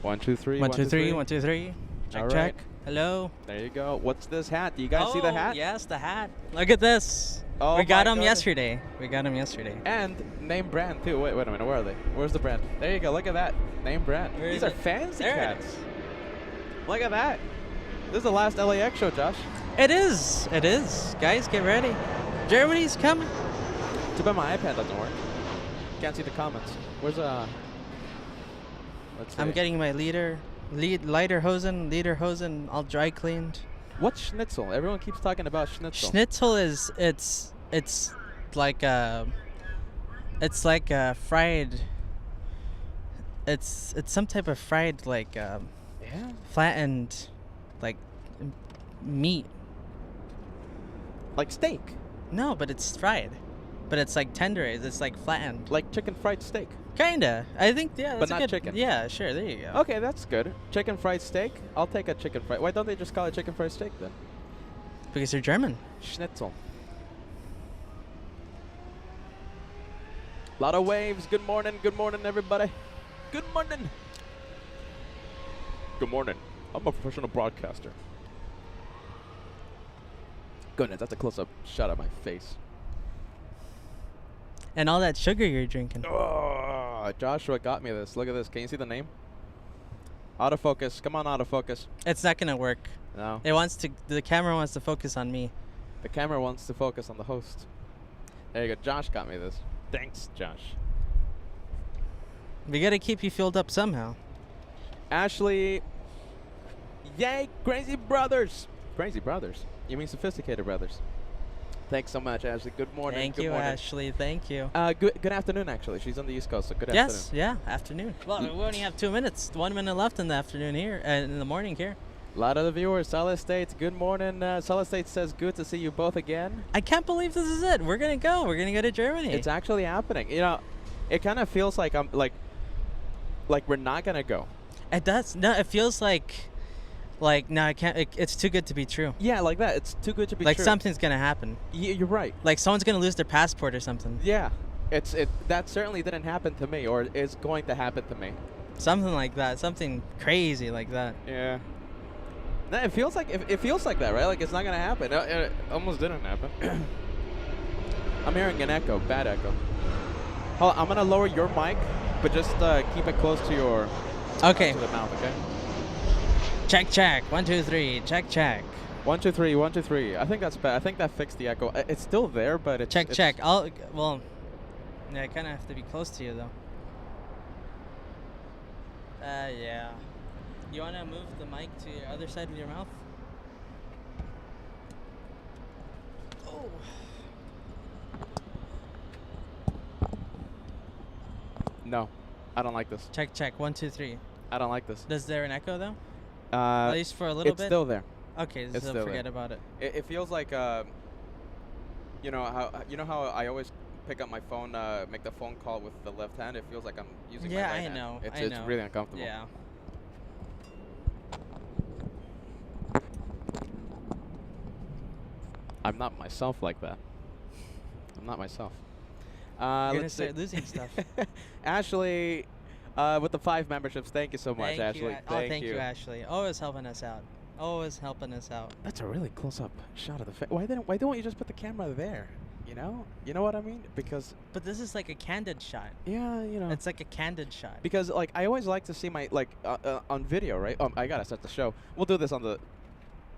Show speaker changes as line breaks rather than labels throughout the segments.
1, 2, 3.
1, 2, 3. 1, 2, 3. Check,
All right.
check. Hello.
There you go. What's this hat? Do you guys see the hat?
Yes, the hat. Look at this.
Oh,
we got
my
them
goodness.
yesterday. We got them yesterday.
And name brand too. Wait a minute. Where are they? Where's the brand? There you go. Look at that. Name brand.
Where
These
is
are
it?
fancy
There it
hats.
is.
Look at that. This is the last LAX show, Josh.
It is. It is. Guys, get ready. Germany's coming.
Too bad my iPad doesn't work. Can't see the comments. Where's Let's see.
I'm getting my lighter hosen all dry cleaned.
What's schnitzel? Everyone keeps talking about schnitzel.
Schnitzel is it's like a fried. It's some type of fried like
Yeah.
flattened like meat.
Like steak.
No, but it's fried. But it's like tenderized. It's like flattened.
Like chicken fried steak.
Kinda. I think yeah. That's
But
a
not
good,
chicken.
Yeah, sure. There you go.
Okay, that's good. Chicken fried steak. I'll take a chicken fried. Why don't they just call it chicken fried steak then?
Because they're German.
Schnitzel. Lot of waves. Good morning, everybody. Good morning. Good morning. I'm a professional broadcaster. Goodness, that's a close-up shot of my face.
And all that sugar you're drinking.
Oh, Joshua got me this. Look at this. Can you see the name? Autofocus. Come on, autofocus.
It's not gonna work.
No.
It wants to. The camera wants to focus on me.
The camera wants to focus on the host. There you go. Josh got me this. Thanks, Josh.
We gotta keep you filled up somehow.
Ashley. Yay, Crazy Brothers. Crazy Brothers. You mean Sophisticated Brothers. Thanks so much, Ashley. Good morning.
Thank
good
you,
morning.
Ashley. Thank you.
Good afternoon, actually. She's on the East Coast, so good
Yes,
afternoon.
yeah, afternoon. Well, we only have 2 minutes. 1 minute left in the afternoon here, in the morning here.
A lot of the viewers. Solid States, good morning. Solid States says, good to see you both again.
I can't believe this is it. We're gonna go. We're gonna go to Germany.
It's actually happening. You know, it kind of feels like I'm like we're not gonna go.
It does. No, it feels like no, I can't. It's too good to be true.
Yeah, like that. It's too good to be
Like
true.
something's gonna happen.
You're right.
Like someone's gonna lose their passport or something.
Yeah, that certainly didn't happen to me, or is going to happen to me.
Something like that. Something crazy like that.
Yeah. No, it feels like that, right? Like it's not gonna happen. It almost didn't happen. I'm hearing an echo, bad echo. Hold on, I'm gonna lower your mic, but just keep it close to your
Okay.
to the mouth, okay?
Check, check. 1, 2, 3. Check, check.
1, 2, 3. 1, 2, 3. I think that's bad. I think that fixed the echo. It's still there, but it's
Check, check. Yeah, I kind of have to be close to you though. Yeah. You wanna move the mic to your other side of your mouth? Oh.
No, I don't like this.
Check, check. 1, 2, 3.
I don't like this.
Is there an echo though? At least for a little
it's
bit.
still there.
Okay,
It's
so
still
forget
there.
about it.
It feels like you know how I always pick up my phone, make the phone call with the left hand. It feels like I'm using my right hand.
Yeah, I know.
It's really uncomfortable.
Yeah.
I'm not myself like that. I'm not myself.
You're gonna
let's see.
start losing stuff.
Ashley, with the 5 memberships, thank you so much, Ashley.
Thank you, Ashley. Always helping us out. Always helping us out.
That's a really close-up shot of the face. Why don't you just put the camera there? You know what I mean? Because
But this is like a candid shot.
yeah,
It's like a candid shot.
because like I always like to see my on video, right? I gotta start the show. We'll do this on the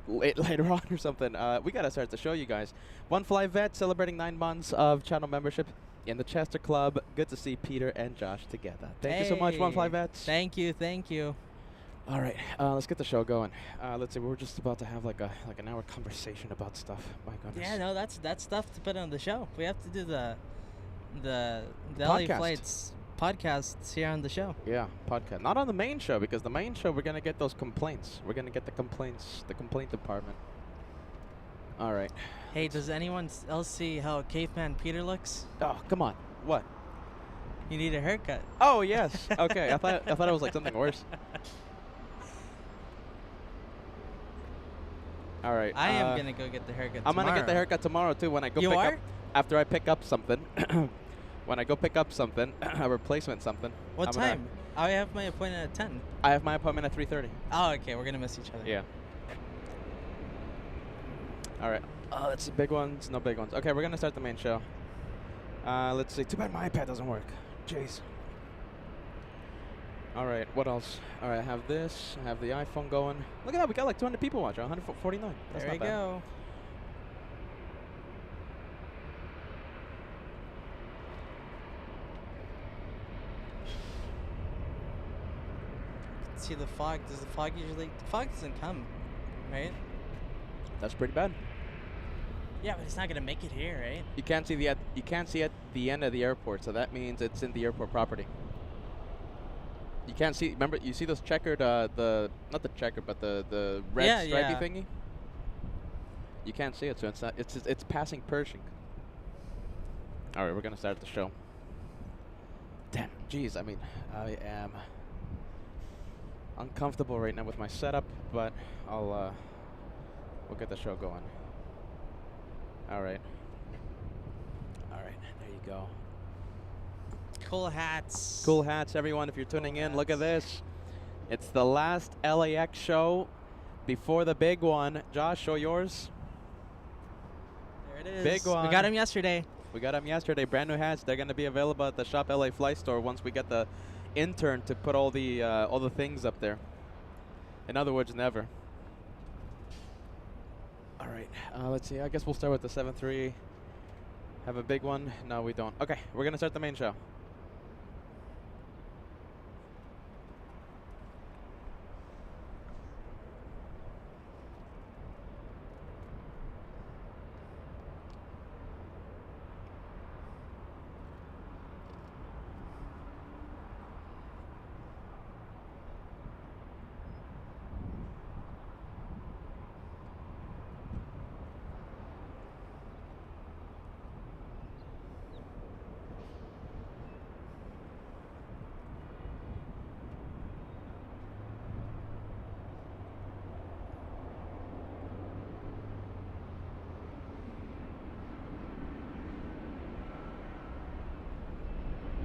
later on or something. We gotta start the show, you guys. One Fly Vet celebrating 9 months of channel membership in the Chester Club. Good to see Peter and Josh together. Thank you so much, One Fly Vets.
Thank you, thank you.
All right, let's get the show going. Let's see, we're just about to have like an hour conversation about stuff. My goodness.
Yeah, no, that's stuff to put on the show. We have to do the LA
Podcast.
Flights podcasts here on the show.
Yeah, podcast. Not on the main show, because the main show we're gonna get those complaints. We're gonna get the complaint department. All right.
Hey, does anyone else see how Caveman Peter looks?
Oh, come on. What?
You need a haircut.
Oh yes. Okay. I thought it was like something worse. All right.
I am gonna go get the haircut.
I'm gonna get the haircut tomorrow too. When I go
You
pick
are?
up after I pick up something. When I go pick up something, a replacement something.
What
I'm gonna-
time? I have my appointment at 10.
I have my appointment at 3:30.
Oh, okay. We're gonna miss each other.
Yeah. All right. Let's see. Big ones, no big ones. Okay, we're gonna start the main show. Let's see. Too bad my iPad doesn't work. Jeez. All right. What else? All right. I have this. I have the iPhone going. Look at that. We got like 200 people watching. 149. That's
There
not
we
bad.
go. See the fog. Does the fog usually? The fog doesn't come, right?
That's pretty bad.
Yeah, but it's not gonna make it here, right?
You can't see you can't see at the end of the airport, so that means it's in the airport property. You can't see. Remember, you see those checkered, the not the checkered, but the red
Yeah,
stripy
yeah.
thingy. You can't see it, so it's not. It's passing Pershing. All right, we're gonna start the show. Damn, jeez. I mean, I am uncomfortable right now with my setup, but we'll get the show going. All right. All right, there you go.
Cool hats.
Cool hats, everyone. If you're tuning in, look at this. It's the last LAX show before the big one. Josh, show yours.
There it is.
Big one.
We got him yesterday.
We got them yesterday. Brand new hats. They're going to be available at the Shop LA Flight Store once we get the intern to put all the things up there. In other words, never. All right. Let's see. I guess we'll start with the 7.3. Have a big one? No, we don't. Okay, we're going to start the main show.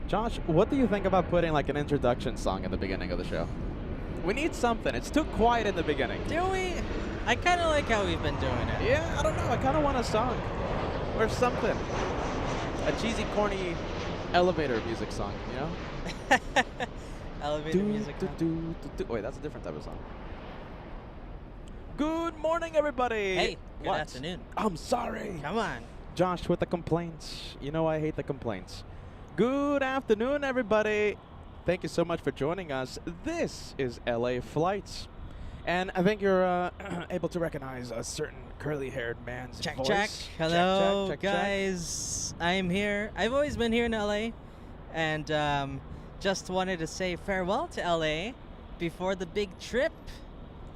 Josh, what do you think about putting like an introduction song at the beginning of the show? We need something. It's too quiet in the beginning.
Do we? I kind of like how we've been doing it.
Yeah, I don't know. I kind of want a song or something. A cheesy, corny elevator music song, you know?
Elevator music. Huh?
Wait, that's a different type of song. Good morning, everybody.
Hey, good
What?
afternoon.
I'm sorry.
Come on.
Josh with the complaints. You know I hate the complaints. Good afternoon, everybody. Thank you so much for joining us. This is LA Flights. And I think you're able to recognize a certain curly-haired man's
Check,
voice.
check. Hello,
check.
guys. I'm here. I've always been here in LA. And just wanted to say farewell to LA before the big trip.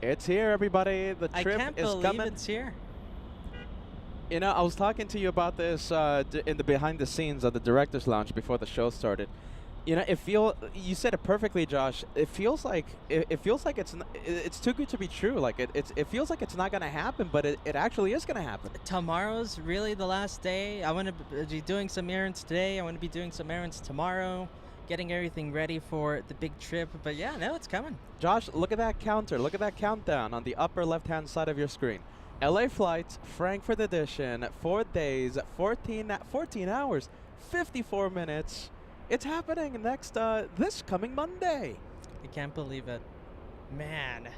It's here, everybody. The
I
trip
can't
is
believe
coming.
it's here.
You know, I was talking to you about this in the behind the scenes of the director's lounge before the show started. You know, you said it perfectly, Josh. It feels like it's too good to be true. Like it feels like it's not gonna happen, but it actually is gonna happen.
Tomorrow's really the last day. I want to be doing some errands today. I want to be doing some errands tomorrow, getting everything ready for the big trip. But yeah, no, it's coming.
Josh, look at that counter. Look at that countdown on the upper left-hand side of your screen. LA Flights, Frankfurt edition, 4 days, 14 hours, 54 minutes. It's happening next, this coming Monday.
I can't believe it. Man.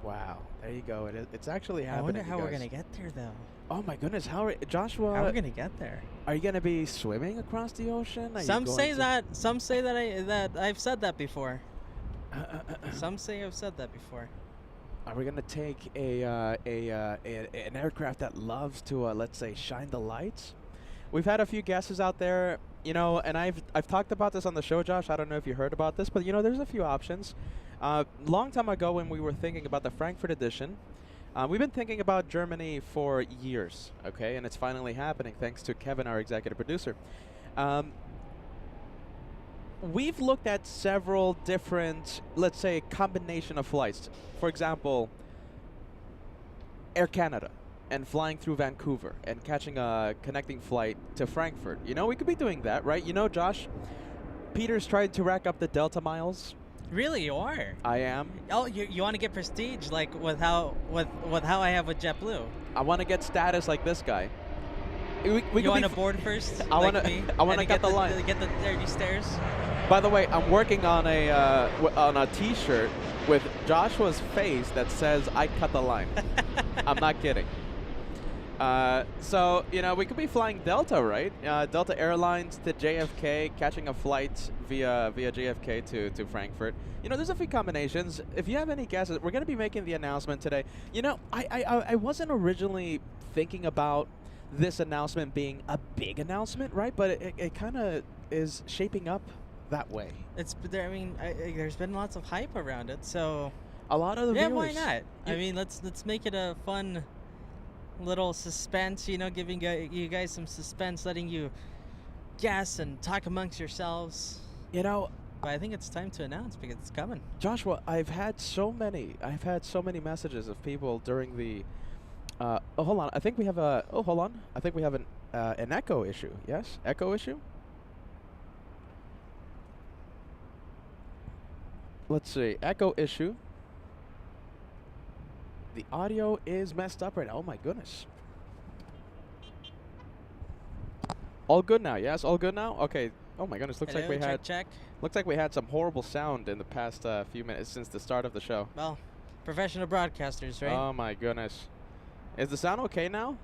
Wow, there you go. It's actually
I
happening.
wonder how
you
we're
guys.
going to get there, though.
Oh my goodness, Joshua?
How are we going to get there?
Are you gonna be swimming across the ocean? Are you
Some
going
say
to-
that. Some say that I've said that before. Some say I've said that before.
Are we gonna take an aircraft that loves to let's say shine the lights? We've had a few guesses out there, you know, and I've talked about this on the show, Josh. I don't know if you heard about this, but you know, there's a few options. Long time ago, when we were thinking about the Frankfurt edition, we've been thinking about Germany for years, okay, and it's finally happening thanks to Kevin, our executive producer. We've looked at several different, let's say, combination of flights. For example, Air Canada and flying through Vancouver and catching a connecting flight to Frankfurt. You know, we could be doing that, right? You know, Josh, Peter's trying to rack up the Delta miles.
Really, you are?
I am.
Oh, you want to get prestige like with how I have with JetBlue?
I want to get status like this guy. We
You want to board first?
I
like
wanna-
me,
I wanna
and
cut the line.
Get the dirty stairs.
By the way, I'm working on a T-shirt with Joshua's face that says "I cut the line." I'm not kidding. So we could be flying Delta, right? Delta Airlines to JFK, catching a flight via JFK to Frankfurt. There's a few combinations. If you have any guesses, we're going to be making the announcement today. I wasn't originally thinking about this announcement being a big announcement, right? But it kind of is shaping up that way.
It's there. I mean, there's been lots of hype around it, so
A lot of the
yeah,
viewers.
why not? I
You-
mean, let's make it a fun little suspense. Giving you guys some suspense, letting you guess and talk amongst yourselves. But I think it's time to announce because it's coming.
Joshua, I've had so many messages of people during the. Oh, hold on. I think we have a. Oh, hold on. I think we have an echo issue. Yes, echo issue. Let's see. Echo issue. The audio is messed up right now. Oh my goodness. All good now. Yes, all good now. Okay. Oh my goodness. Looks like
Hello,
we had.
check.
Looks like we had some horrible sound in the past few minutes since the start of the show.
Well, professional broadcasters, right?
Oh my goodness. Is the sound okay now?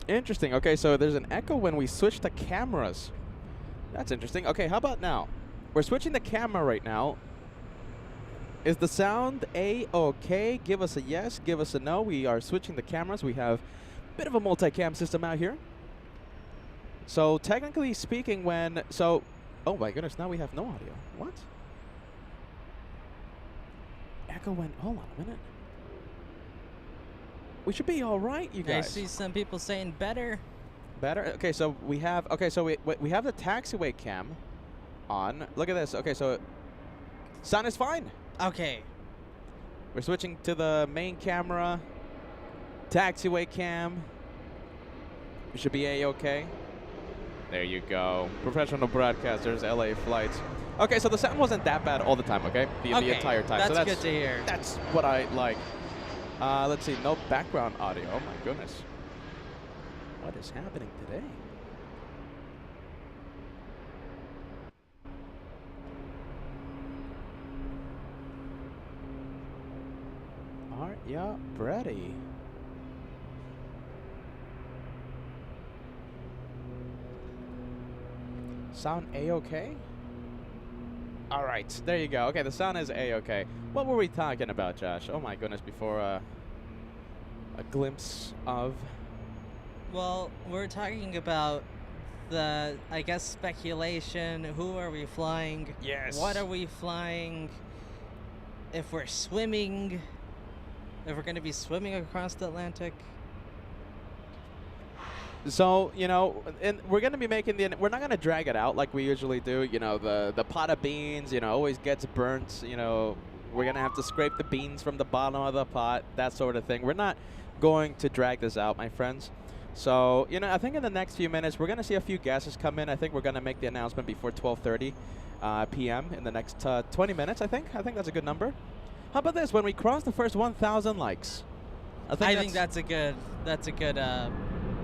Interesting. Okay, so there's an echo when we switch the cameras. That's interesting. Okay, how about now? We're switching the camera right now. Is the sound A-okay? Give us a yes, give us a no. We are switching the cameras. We have a bit of a multicam system out here. So technically speaking, oh my goodness, now we have no audio. What? Echo went, hold on a minute. We should be all right, you guys.
I see some people saying better.
Better? Okay, so we have the taxiway cam on. Look at this. Okay, so sound is fine.
Okay.
We're switching to the main camera. Taxiway cam. We should be A-okay. There you go. Professional broadcasters, LA Flights. Okay, so the sound wasn't that bad all the time, okay? The entire time.
That's,
so that's
good to hear.
That's what I like. Let's see, no background audio. Oh my goodness. What is happening today? Are ya ready? Sound A-okay? Alright, there you go. Okay, the sound is A-okay. What were we talking about, Josh? Oh my goodness, before a glimpse of...
Well, we're talking about the, I guess, speculation. Who are we flying?
Yes.
What are we flying? If we're swimming. If we're going to be swimming across the Atlantic.
So, and we're going to be making we're not going to drag it out like we usually do. The pot of beans, always gets burnt. We're going to have to scrape the beans from the bottom of the pot, that sort of thing. We're not going to drag this out, my friends. So, I think in the next few minutes, we're going to see a few guesses come in. I think we're going to make the announcement before 12:30 p.m. in the next 20 minutes, I think. I think that's a good number. How about this? When we cross the first 1,000 likes.
I think that's a good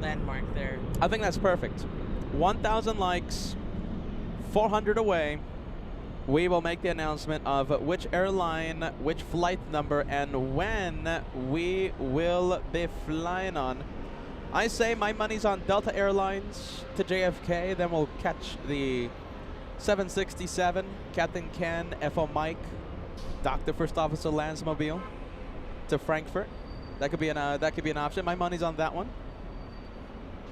landmark there.
I think that's perfect. 1,000 likes, 400 away. We will make the announcement of which airline, which flight number, and when we will be flying on. I say my money's on Delta Airlines to JFK, then we'll catch the 767, Captain Ken, FO Mike, Dr. First Officer Landsmobile to Frankfurt. That could be an option. My money's on that one.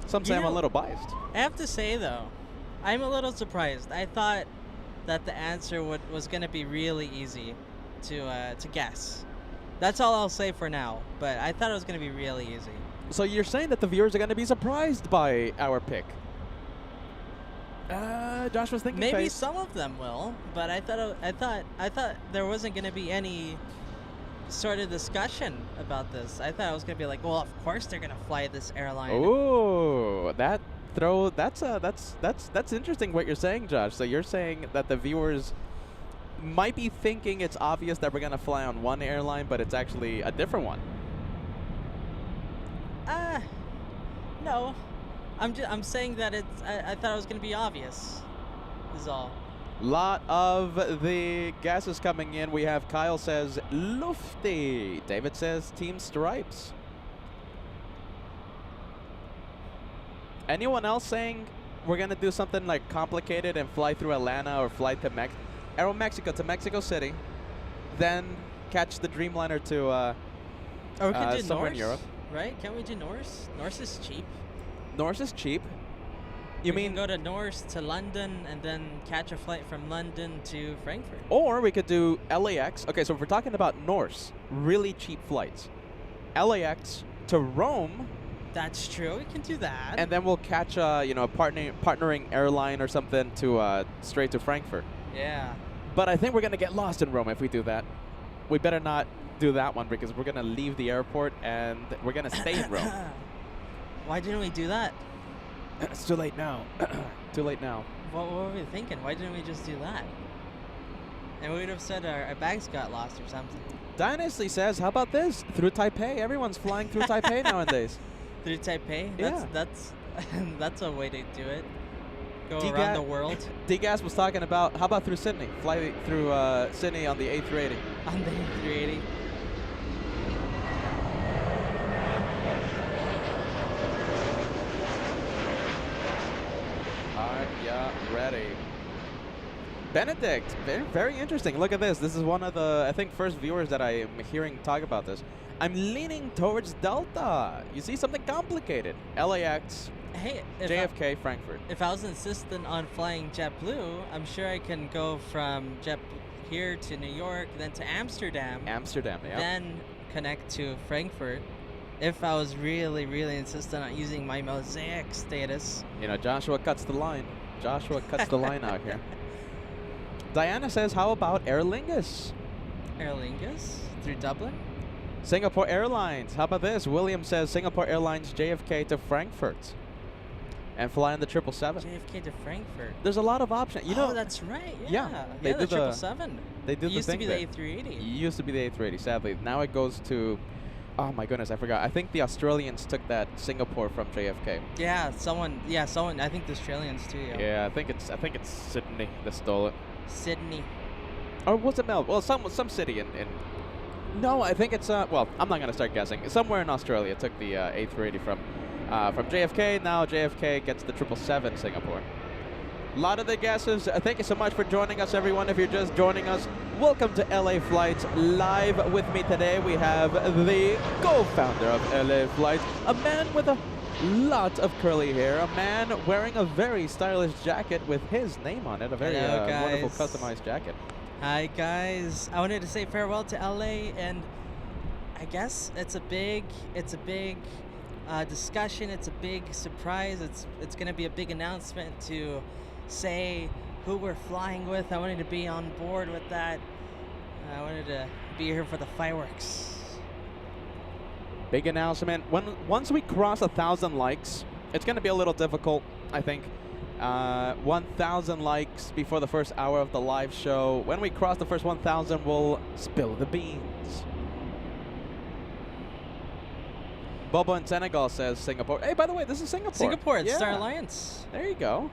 Some say I'm a little biased.
I have to say, though, I'm a little surprised. I thought that the answer was going to be really easy. to guess. That's all I'll say for now. But I thought it was gonna be really easy.
So you're saying that the viewers are going to be surprised by our pick? Josh was thinking.
Maybe
face.
some of them will, but I thought there wasn't gonna be any sort of discussion about this. I thought it was gonna be like, well, of course they're gonna fly this airline.
Ooh, that's interesting what you're saying, Josh. So you're saying that the viewers might be thinking it's obvious that we're gonna fly on one airline, but it's actually a different one.
No, I'm saying that it's. I thought it was gonna be obvious. Is all.
Lot of the guesses coming in. We have Kyle says Lufty. David says Team Stripes. Anyone else saying we're gonna do something like complicated and fly through Atlanta or fly to Mexico to Mexico City, then catch the Dreamliner to
Or we could do
somewhere
Norse,
in Europe.
right? Can't we do Norse? Norse is cheap.
Norse is cheap. You
We
mean
can go to Norse to London and then catch a flight from London to Frankfurt.
Or we could do LAX. Okay, so if we're talking about Norse, really cheap flights. LAX to Rome,
That's true. We can do that.
and then we'll catch a partnering airline or something to straight to Frankfurt.
yeah.
But I think we're gonna get lost in Rome if we do that. We better not do that one because we're gonna leave the airport and we're gonna stay in Rome.
Why didn't we do that?
It's too late now. Too late now.
What were we thinking? Why didn't we just do that? And we would have said our bags got lost or something.
Dynasty says, how about this? Through Taipei. Everyone's flying through Taipei nowadays.
Through Taipei?
Yeah.
That's that's a way to do it. Go
Degas-
around the world
Degas was talking about, how about through Sydney? Fly through Sydney on the A380.
on the 380.
Are ya ready? Benedict, very interesting. Look at this. This is one of the, I think, first viewers that I am hearing talk about this. I'm leaning towards Delta. You see, something complicated. LAX,
Hey,
JFK, Frankfurt.
if I was insistent on flying JetBlue, I'm sure I can go from JetBlue here to New York, then to Amsterdam,
Amsterdam, yeah.
then connect to Frankfurt. If I was really, really insistent on using my mosaic status.
You know, Joshua cuts the line. Joshua cuts the line out here. Diana says, how about Aer Lingus?
Aer Lingus through Dublin.
Singapore Airlines. How about this? William says Singapore Airlines JFK to Frankfurt. And fly on the 777.
JFK to Frankfurt.
There's a lot of options. You know,
that's right.
yeah,
Yeah,
they
the
do the-
777.
they do
It
the
used to
thing
be
there.
the A380.
It used to be the A380, sadly. Now it goes to, oh my goodness, I forgot. I think the Australians took that Singapore from JFK.
Yeah, someone. I think the Australians too. Yeah.
Yeah, I think it's Sydney that stole it.
Sydney.
Or was it Melbourne? Well, some city in no, I think it's well, I'm not gonna start guessing. Somewhere in Australia took the A380 from JFK. Now JFK gets the 777 Singapore. A lot of the guesses. Thank you so much for joining us, everyone. If you're just joining us, welcome to LA Flights. Live with me today, we have the co-founder of LA Flights, a man with a lot of curly hair, a man wearing a very stylish jacket with his name on it, a very
Hello,
wonderful
guys.
customized jacket.
Hi guys. I wanted to say farewell to LA, and I guess it's a big discussion. It's a big surprise. It's gonna be a big announcement to say who we're flying with. I wanted to be on board with that. I wanted to be here for the fireworks.
Big announcement. Once we cross 1,000 likes, it's going to be a little difficult, I think. 1,000 likes before the first hour of the live show. When we cross the first 1,000, we'll spill the beans. Bobo in Senegal says Singapore. Hey, by the way, this is Singapore.
Singapore, it's Star
Yeah.
Alliance.
There you go.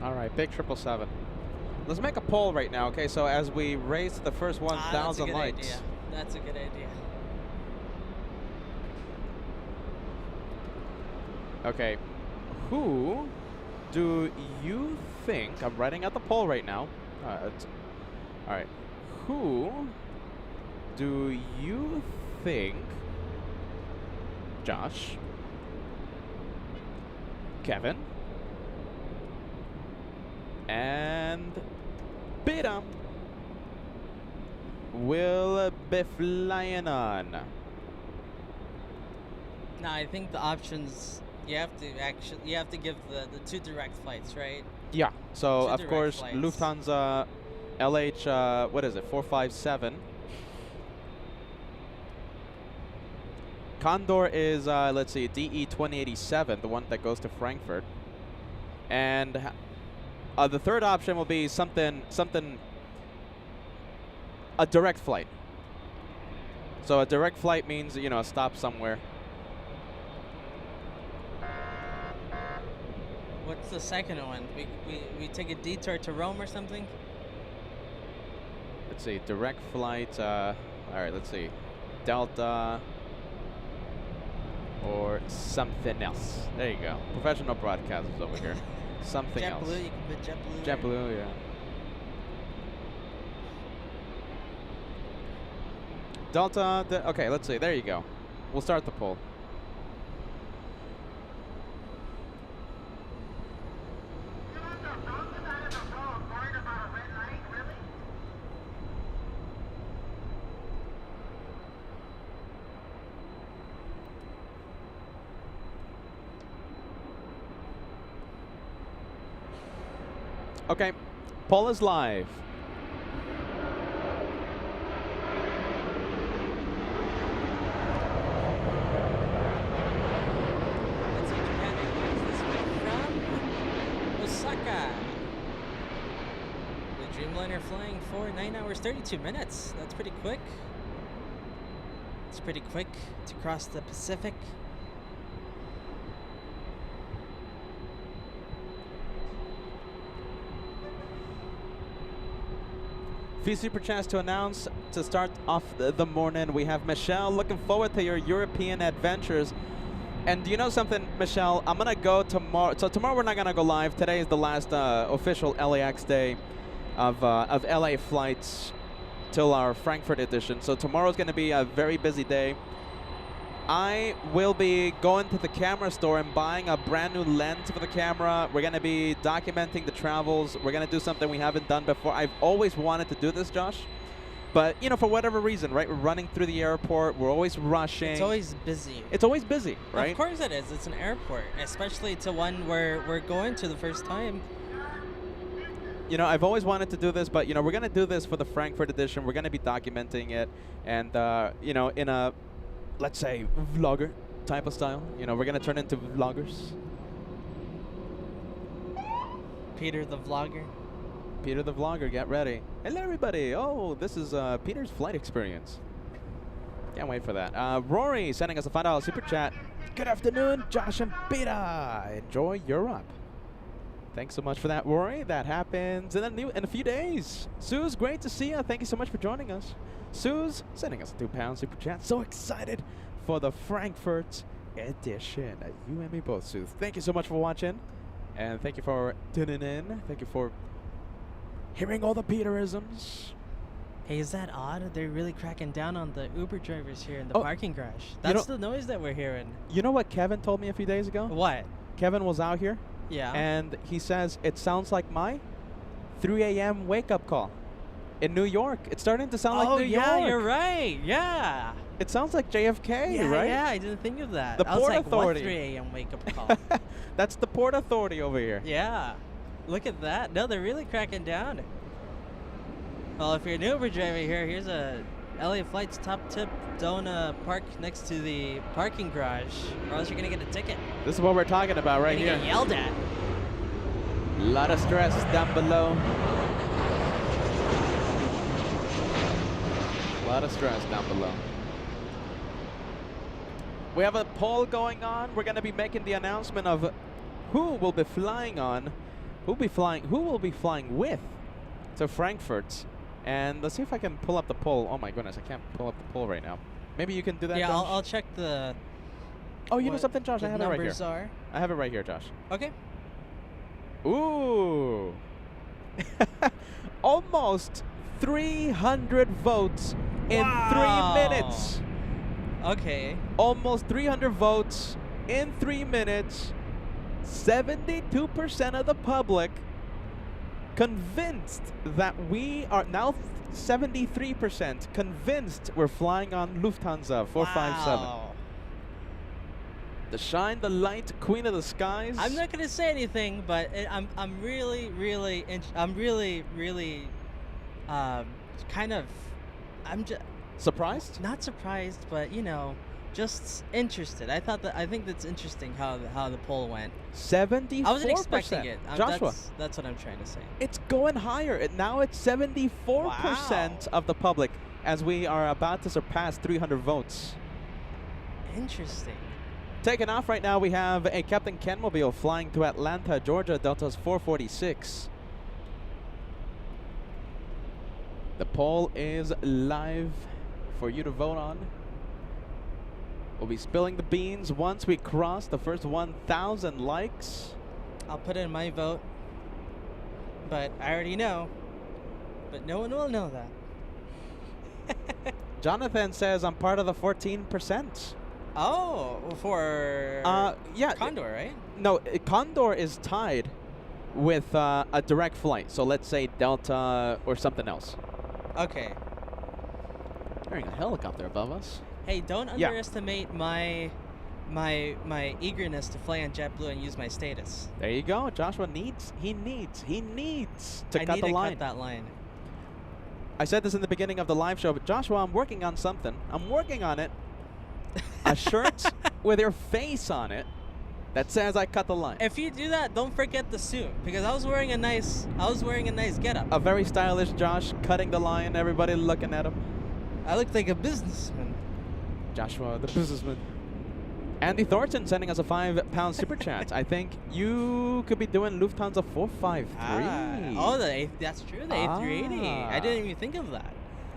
All right, big 777. Let's make a poll right now, okay? So as we raise to the first 1,000 likes.
Idea. That's a good idea.
Okay, who do you think? I'm writing out the poll right now. All right, who do you think? Josh, Kevin, and Peter will be flying on?
No, I think the options you have to give the 2 direct flights, right?
Yeah. So
Two
of
direct
course
flights.
Lufthansa, LH. What is it? 457. Condor is let's see, DE 2087, the one that goes to Frankfurt, and the third option will be something a direct flight. So a direct flight means, you know, a stop somewhere.
What's the second one? We take a detour to Rome or something?
Let's see, direct flight. All right, let's see, Delta or something else. There you go. Professional broadcasters over here. Something else.
JetBlue, you can put JetBlue.
JetBlue, yeah. Delta. Okay, let's see. There you go. We'll start the poll. Okay, poll is live.
Let's see, Japan Airlines this week from Osaka. The Dreamliner flying for 9 hours 32 minutes. That's pretty quick. It's pretty quick to cross the Pacific.
Few super chats to announce to start off the morning. We have Michelle. Looking forward to your European adventures. And do you know something, Michelle? I'm gonna go tomorrow. So tomorrow we're not gonna go live. Today is the last official LAX day of LA flights till our Frankfurt edition. So tomorrow's gonna be a very busy day. I will be going to the camera store and buying a brand new lens for the camera. We're going to be documenting the travels. We're going to do something we haven't done before. I've always wanted to do this, Josh. But, you know, for whatever reason, right? We're running through the airport. We're always rushing.
It's always busy.
It's always busy, right?
Of course it is. It's an airport, especially to one where we're going to the first time.
You know, I've always wanted to do this, but, you know, we're going to do this for the Frankfurt edition. We're going to be documenting it. And, you know, in a, let's say, vlogger type of style. You know, we're going to turn into vloggers.
Peter the vlogger.
Peter the vlogger, get ready. Hello, everybody. Oh, this is Peter's flight experience. Can't wait for that. Rory sending us a $5 super chat. Good afternoon, Josh and Peter. Enjoy Europe. Thanks so much for that, Rory. That happens in a few days. Suze, great to see you. Thank you so much for joining us. Suze sending us a £2 super chat. So excited for the Frankfurt edition. You and me both, Suze. Thank you so much for watching. And thank you for tuning in. Thank you for hearing all the Peterisms.
Hey, is that odd? They're really cracking down on the Uber drivers here in the
Oh,
parking garage. That's the noise that we're hearing.
You know what Kevin told me a few days ago?
What?
Kevin was out here.
Yeah.
And he says, it sounds like my 3 a.m. wake-up call in New York. It's starting to sound like New York.
Oh, yeah, you're right. Yeah.
It sounds like JFK,
Yeah,
right?
yeah, I didn't think of that.
The
I was
Port
like,
Authority.
What 3 a.m. wake-up call?
That's the Port Authority over here.
Yeah. Look at that. No, they're really cracking down. Well, if you're an Uber driver here, here's a LA Flights top tip. Don't park next to the parking garage, or else you're going to get a ticket.
This is what we're talking about right
You're
here.
going to get yelled at.
A lot of stress down below. A lot of stress down below. We have a poll going on. We're going to be making the announcement of who will be flying on Who will be flying with to Frankfurt? And let's see if I can pull up the poll. Oh my goodness, I can't pull up the poll right now. Maybe you can do that.
Yeah,
Josh?
I'll check the.
Oh, you know something, Josh? I have it right here.
Numbers are.
I have it right here, Josh.
Okay.
Ooh. Almost 300 votes in 3 minutes.
Okay.
Almost 300 votes in 3 minutes. 72% of the public convinced that we are now 73% convinced we're flying on Lufthansa 457.
Wow.
The shine, the light, queen of the skies.
I'm not gonna say anything, but I'm really kind of I'm just
surprised?
not surprised, but you know, just interested. I think that's interesting how the poll went.
74%.
I wasn't expecting it.
Joshua,
That's what I'm trying to say.
it's going higher. Now it's 74%
Wow.
of the public as we are about to surpass 300 votes.
Interesting.
Taking off right now, we have a Captain Ken Mobile flying to Atlanta, Georgia, Delta's 446. The poll is live for you to vote on. We'll be spilling the beans once we cross the first 1,000 likes.
I'll put in my vote, but I already know. But no one will know that.
Jonathan says I'm part of the 14%.
Oh, for
yeah.
Condor, right?
No, Condor is tied with a direct flight. So let's say Delta or something else.
Okay.
There's a helicopter above us.
Hey, don't
Yeah.
underestimate my eagerness to fly on JetBlue and use my status.
There you go. Joshua needs to
I
cut
need
the
to
line.
cut that line.
I said this in the beginning of the live show, but Joshua, I'm working on something. I'm working on it. A shirt with your face on it that says I cut the line.
If you do that, don't forget the suit, because I was wearing a nice getup.
A very stylish Josh cutting the line, everybody looking at him.
I looked like a businessman.
Joshua, the businessman. Andy Thornton sending us a £5 super chat. I think you could be doing Lufthansa 453.
That's true, the A380. I didn't even think of that.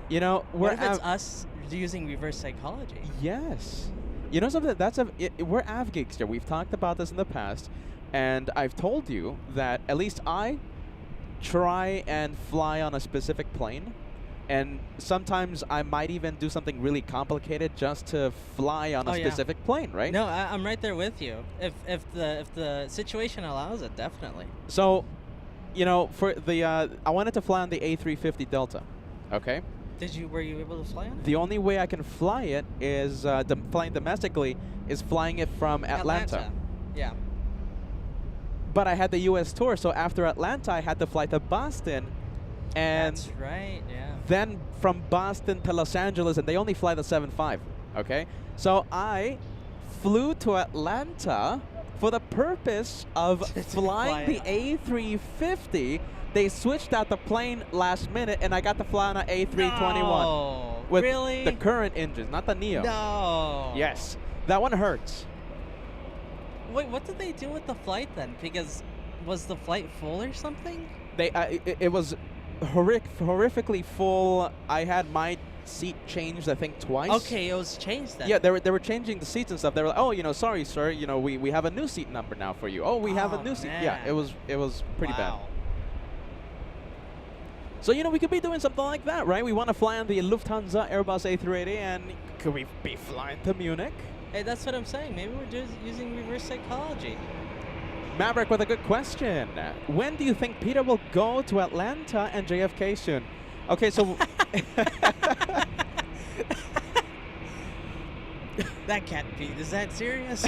You know,
What if it's us using reverse psychology?
Yes. You know something? We're av geeks here. We've talked about this in the past, and I've told you that at least I try and fly on a specific plane, and sometimes I might even do something really complicated just to fly on a specific plane, right?
No, I'm right there with you. If the situation allows it, definitely.
So, you know, for the I wanted to fly on the A350 Delta. Okay.
Were you able to fly on it?
The only way I can fly it is flying domestically is flying it from Atlanta.
Yeah.
But I had the U.S. tour, so after Atlanta, I had to fly to Boston, and
That's right. Yeah.
then from Boston to Los Angeles, and they only fly the 7.5. Okay, so I flew to Atlanta for the purpose of flying the A350. They switched out the plane last minute, and I got to fly on an A321
No,
with
really?
the current engines, not the Neo.
No.
Yes, that one hurts.
Wait, what did they do with the flight then? Because was the flight full or something?
It was horrifically full. I had my seat changed, I think, twice.
Okay, it was changed then.
Yeah, they were changing the seats and stuff. They were like, oh, you know, sorry, sir, you know, we have a new seat number now for you. Oh, we have a new seat. Yeah,
man.
it was pretty bad.
Wow.
So, you know, we could be doing something like that, right? We want to fly on the Lufthansa Airbus A380, and could we be flying to Munich?
Hey, that's what I'm saying. Maybe we're just using reverse psychology.
Maverick with a good question. When do you think Peter will go to Atlanta and JFK soon? Okay, so...
That can't be. Is that serious?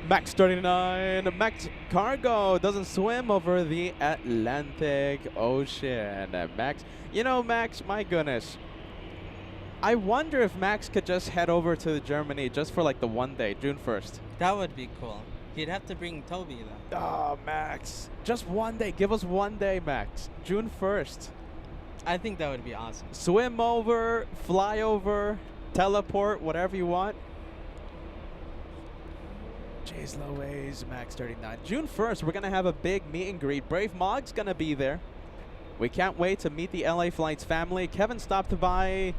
Max 39, Max Cargo doesn't swim over the Atlantic Ocean. Max, you know, Max, my goodness. I wonder if Max could just head over to Germany just for like the one day, June 1st.
That would be cool. He'd have to bring Toby though.
Oh, Max. Just one day. Give us one day, Max. June 1st.
I think that would be awesome.
Swim over, fly over, teleport, whatever you want. Chase Loways, Max 39. June 1st, we're going to have a big meet and greet. Brave Mog's going to be there. We can't wait to meet the LA Flights family. Kevin stopped by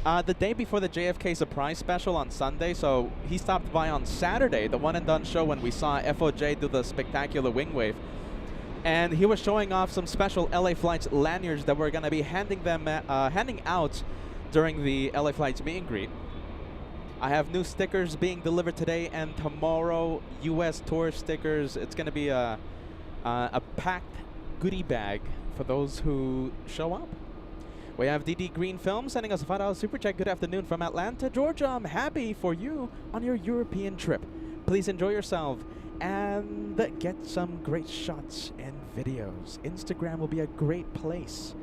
the day before the JFK surprise special on Sunday, so he stopped by on Saturday, the one and done show when we saw FOJ do the spectacular wing wave. And he was showing off some special LA Flights lanyards that we're going to be handing out during the LA Flights meet and greet. I have new stickers being delivered today and tomorrow. U.S. tour stickers. It's going to be a packed goodie bag for those who show up. We have DD Green Film sending us a $5 super chat. Good afternoon from Atlanta, Georgia. I'm happy for you on your European trip. Please enjoy yourself and get some great shots and videos. Instagram will be a great place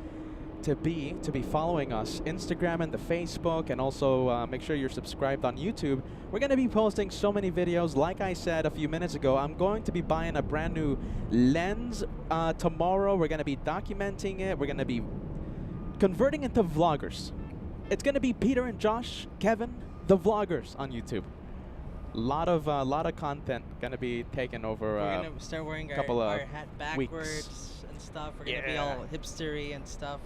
to be following us. Instagram and the Facebook, and also make sure you're subscribed on YouTube. We're going to be posting so many videos. Like I said a few minutes ago, I'm going to be buying a brand new lens tomorrow. We're going to be documenting it. We're going to be converting into vloggers. It's going to be Peter and Josh, Kevin, the vloggers on YouTube. Lot of content going to be taken over.
We're going to start wearing our hat backwards and stuff. We're going to be all hipstery and stuff.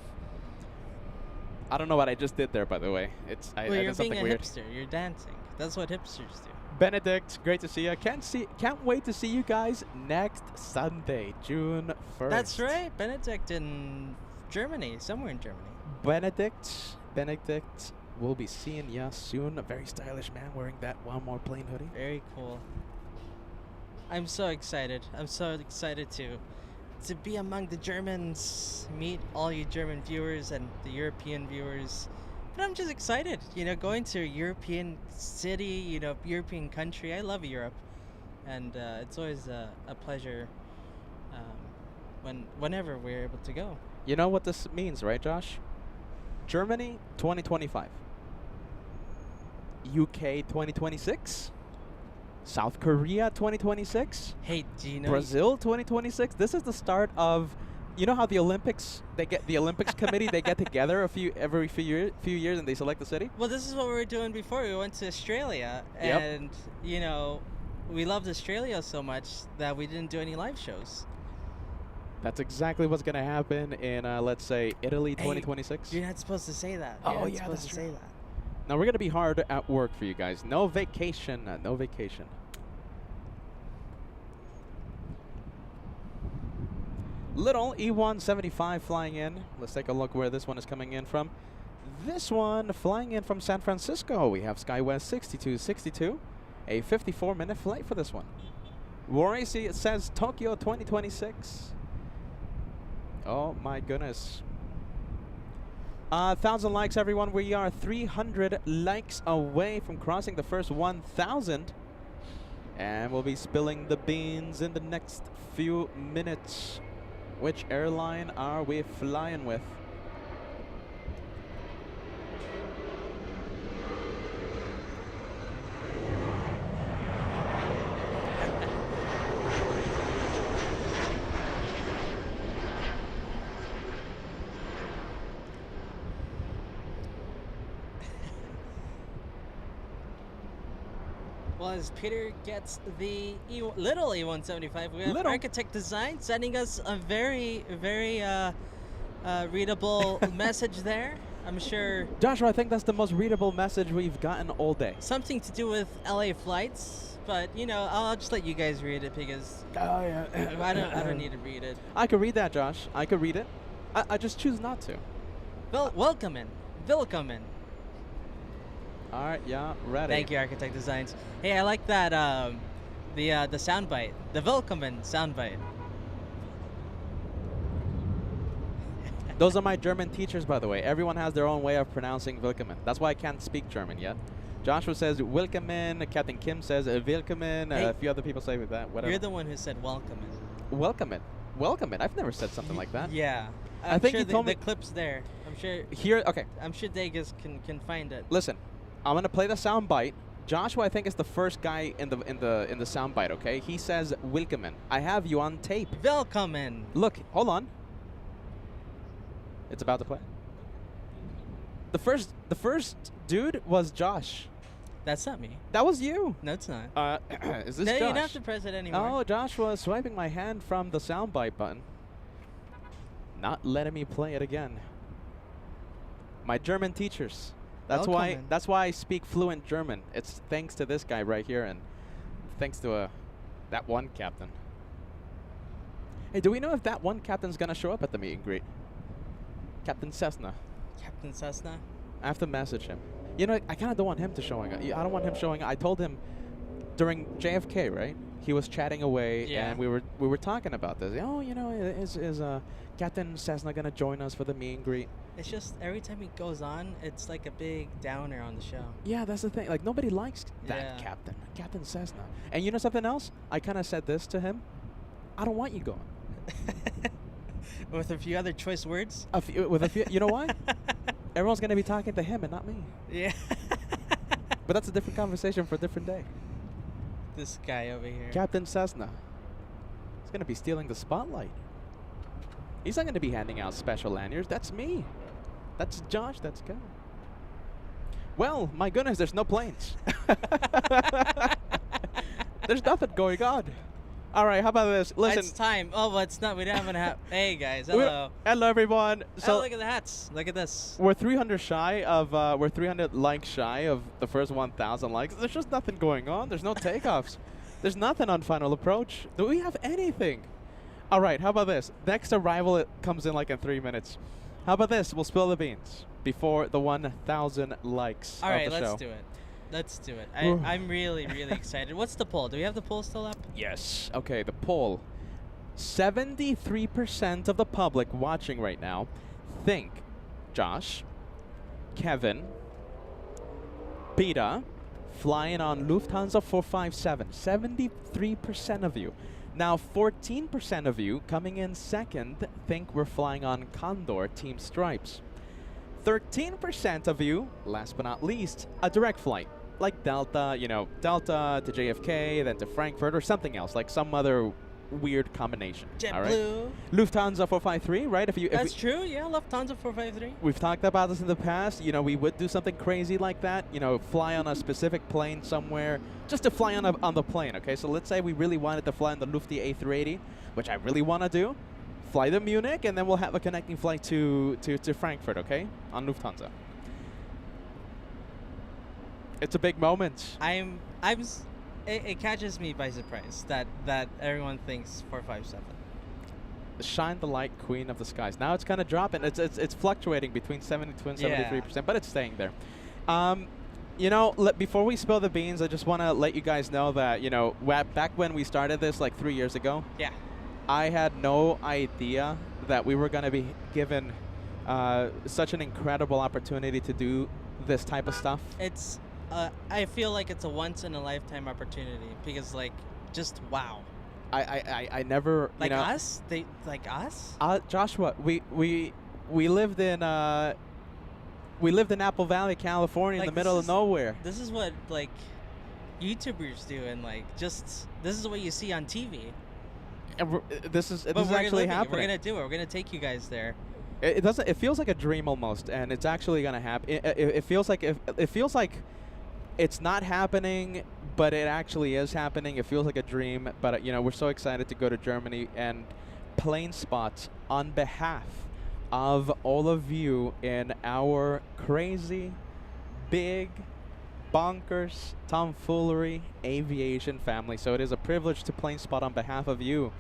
I don't know what I just did there, by the way. I
you're
did something
being a
weird.
hipster. You're dancing. That's what hipsters do.
Benedict, great to see you. Can't wait to see you guys next Sunday, June 1st.
That's right, Benedict in Germany, somewhere in Germany.
Benedict, we'll be seeing ya soon. A very stylish man wearing that One More Plane hoodie.
Very cool. I'm so excited. I'm so excited to be among the Germans, meet all you German viewers and the European viewers. But I'm just excited, going to a European city, European country. I love Europe, and it's always a pleasure whenever we're able to go.
You know what this means, right, Josh? Germany 2025, UK 2026. South Korea 2026.
Hey, do you know
Brazil 2026. This is the start of, you know how the Olympics, the Olympics committee, they get together every few years and they select the city?
Well, this is what we were doing before. We went to Australia,
Yep.
and we loved Australia so much that we didn't do any live shows.
That's exactly what's going to happen in, let's say, Italy 2026.
You're not supposed to say that.
Oh,
You're not
yeah,
supposed
that's
to
true.
say that.
Now, we're going to be hard at work for you guys. No vacation. No vacation. Little E175 flying in. Let's take a look where this one is coming in from. This one flying in from San Francisco. We have SkyWest 6262. A 54-minute flight for this one. Rory says Tokyo 2026. Oh, my goodness. 1,000 likes, everyone. We are 300 likes away from crossing the first 1,000. And we'll be spilling the beans in the next few minutes. Which airline are we flying with?
Well, as Peter gets the little E175, we have Architect Design sending us a very, very readable message there. I'm sure.
Joshua, I think that's the most readable message we've gotten all day.
Something to do with LA Flights, but I'll just let you guys read it because I don't need to read it.
I could read that, Josh. I could read it. I just choose not to.
Welcome in.
All right, yeah, ready.
Thank you, Architect Designs. Hey, I like that the soundbite, the Willkommen soundbite.
Those are my German teachers, by the way. Everyone has their own way of pronouncing Willkommen. That's why I can't speak German yet. Joshua says Willkommen. Captain Kim says Willkommen.
Hey,
a few other people say that. Whatever.
You're the one who said Welcome.
Welcome. I've never said something like that.
Yeah.
I think
sure
you told me
the clip's there. I'm sure.
Here, okay.
I'm sure Degas can find it.
Listen, I'm gonna play the sound bite. Joshua, I think, is the first guy in the sound bite. Okay, he says Willkommen. I have you on tape.
Willkommen.
Look, hold on. It's about to play. The first dude was Josh.
That's not me.
That was you.
No, it's not.
Is this
No,
Josh?
you don't have to press it anymore.
Oh, Josh was swiping my hand from the soundbite button. Not letting me play it again. My German teachers. That's why.
Welcome.
That's why I speak fluent German. It's thanks to this guy right here, and thanks to that one captain. Hey, do we know if that one captain's gonna show up at the meet and greet? Captain Cessna.
Captain Cessna.
I have to message him. You know, I kind of don't want him to showing up. I don't want him showing up. I told him during JFK, right? He was chatting away,
Yeah.
and we were talking about this. Oh, you know, is Captain Cessna gonna join us for the meet and greet?
It's just every time he goes on, it's like a big downer on the show.
Yeah, that's the thing. Like, nobody likes that
Yeah.
captain, Captain Cessna. And you know something else? I kind of said this to him. I don't want you going.
With a few other choice words.
With a few, you know why? Everyone's gonna be talking to him and not me.
Yeah.
But that's a different conversation for a different day.
This guy over here.
Captain Cessna. He's gonna be stealing the spotlight. He's not gonna be handing out special lanyards. That's me. That's Josh. That's Kevin. Well, my goodness, there's no planes. There's nothing going on. All right, how about this? Listen.
It's time. Oh, but it's not. We don't have Hey guys,
we're-
hello.
Hello, everyone. So
Oh, look at the hats. Look at this.
we're 300 shy of. We're 300 likes shy of the first 1,000 likes. There's just nothing going on. There's no takeoffs. There's nothing on Final Approach. Do we have anything? All right, how about this? Next arrival it comes in like in 3 minutes. How about this? We'll spill the beans before the 1,000 likes
All
of
right,
the
let's
show.
do it. Let's do it.
Ooh.
I'm really, really excited. What's the poll? Do we have the poll still up?
Yes. Okay, the poll. 73% of the public watching right now think Josh, Kevin, Peter flying on Lufthansa 457. 73% of you. Now, 14% of you coming in second think we're flying on Condor Team Stripes. 13% of you, last but not least, a direct flight. Like Delta, you know, Delta to JFK, then to Frankfurt, or something else, like some other weird combination. all right?
JetBlue.
Lufthansa 453, right? If
That's true. Yeah, Lufthansa 453.
We've talked about this in the past. You know, we would do something crazy like that. You know, fly on a specific plane somewhere, just to fly on the plane. Okay, so let's say we really wanted to fly on the Lufty A380, which I really want to do. Fly to Munich, and then we'll have a connecting flight to Frankfurt. Okay, on Lufthansa. It's a big moment.
It catches me by surprise that everyone thinks 457.
Shine the light, queen of the skies. Now it's kind of dropping. It's fluctuating between 72 and 73%, but it's staying there. You know, before we spill the beans, I just want to let you guys know that, you know, back when we started this like 3 years ago,
Yeah.
I had no idea that we were going to be given such an incredible opportunity to do this type of stuff.
It's I feel like it's a once in a lifetime opportunity because like just wow.
I never,
Like
you know,
us? They like us?
Joshua, we lived in Apple Valley, California, in
Like,
the middle of nowhere.
This is what like YouTubers do and like just this is what you see on TV.
And this is
But
actually
We're
happening.
gonna do it. We're gonna take you guys there.
It doesn't. It feels like a dream almost, and it's actually gonna happen. It feels like it's not happening, but it actually is happening. It feels like a dream, but you know, we're so excited to go to Germany and plane spots on behalf of all of you in our crazy, big, bonkers, tomfoolery aviation family. So it is a privilege to plane spot on behalf of you.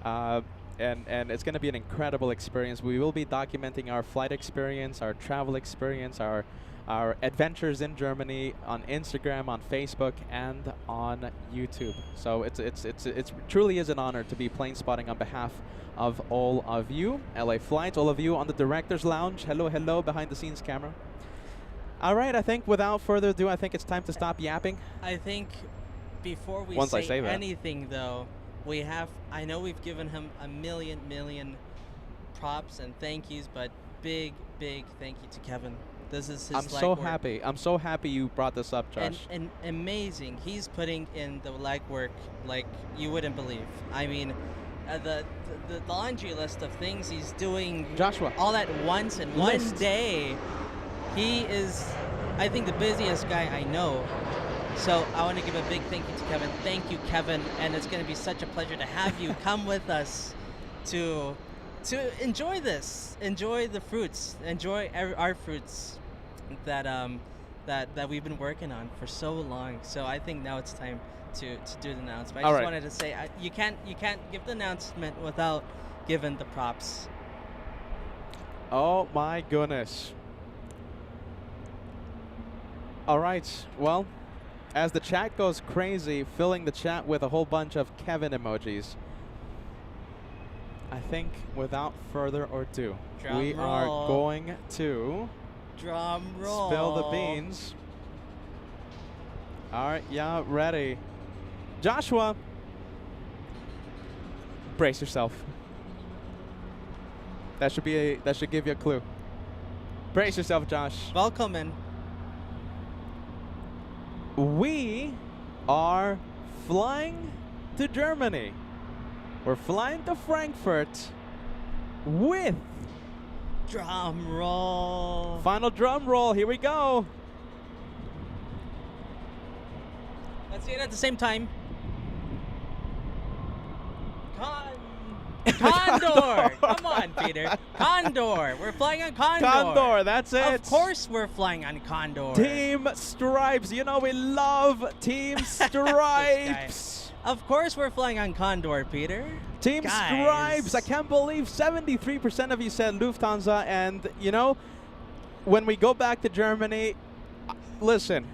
And it's going to be an incredible experience. We will be documenting our flight experience, our travel experience, our adventures in Germany on Instagram, on Facebook, and on YouTube. So it truly is an honor to be plane spotting on behalf of all of you, LA Flights, all of you on the director's lounge. Hello, hello, behind the scenes camera. All right, I think without further ado, I think it's time to stop yapping.
I think before we
Once I say that.
anything though, I know we've given him a million props and thank yous, but big thank you to Kevin. This is his
I'm so happy. I'm so happy you brought this up, Josh.
And amazing. He's putting in the legwork like you wouldn't believe. I mean, the laundry list of things he's doing
Joshua,
all at once in one day. He is, I think, the busiest guy I know. So I want to give a big thank you to Kevin. Thank you, Kevin, and it's going to be such a pleasure to have you come with us to enjoy this, enjoy the fruits, enjoy our fruits that that we've been working on for so long. So I think now it's time to do the announcement. I just wanted to say you can't give the announcement without giving the props.
Oh my goodness. All right, well, as the chat goes crazy, filling the chat with a whole bunch of Kevin emojis, I think without further ado, we are going to
drum roll.
Spill the beans. All right, yeah, ready. Joshua, brace yourself. That should give you a clue. Brace yourself, Josh.
Welcome in.
We are flying to Germany. We're flying to Frankfurt with
drum roll.
Final drum roll. Here we go.
Let's say it at the same time. Condor. Come on, Peter. Condor. We're flying on Condor.
Condor, that's it.
Of course we're flying on Condor.
Team Stripes. You know we love Team Stripes.
Of course we're flying on Condor, Peter.
Team Stripes. I can't believe 73% of you said Lufthansa. And, you know, when we go back to Germany, listen.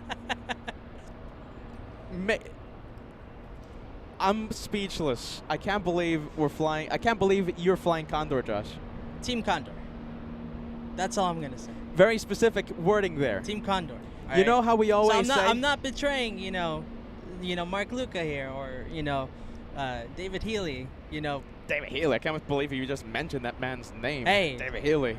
I'm speechless. I can't believe we're flying. I can't believe you're flying Condor, Josh.
Team Condor. That's all I'm going to say.
Very specific wording there.
Team Condor.
You know how we always say...
I'm not betraying, you know, Mark Luca here or, David Healy,
David Healy. I can't believe you just mentioned that man's name.
Hey.
David Healy.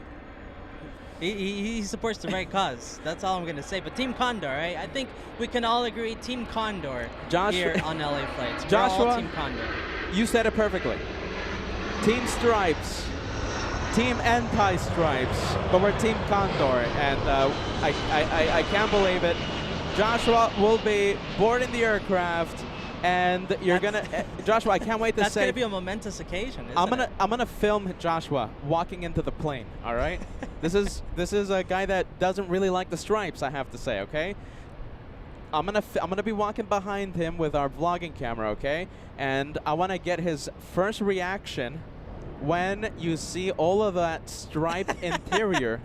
He supports the right cause. That's all I'm going to say. But Team Condor, right? I think we can all agree Team Condor here on LA Flights.
Joshua,
we're all Team Condor.
You said it perfectly. Team Stripes. Team Anti-Stripes. But we're Team Condor. And I can't believe it. Joshua will be boarding the aircraft. And you're gonna, Joshua. I can't wait to
that's
say.
That's gonna be a momentous occasion.
I'm gonna film Joshua walking into the plane. All right. This is a guy that doesn't really like the stripes. I have to say. Okay. I'm gonna be walking behind him with our vlogging camera. Okay. And I want to get his first reaction when you see all of that striped interior.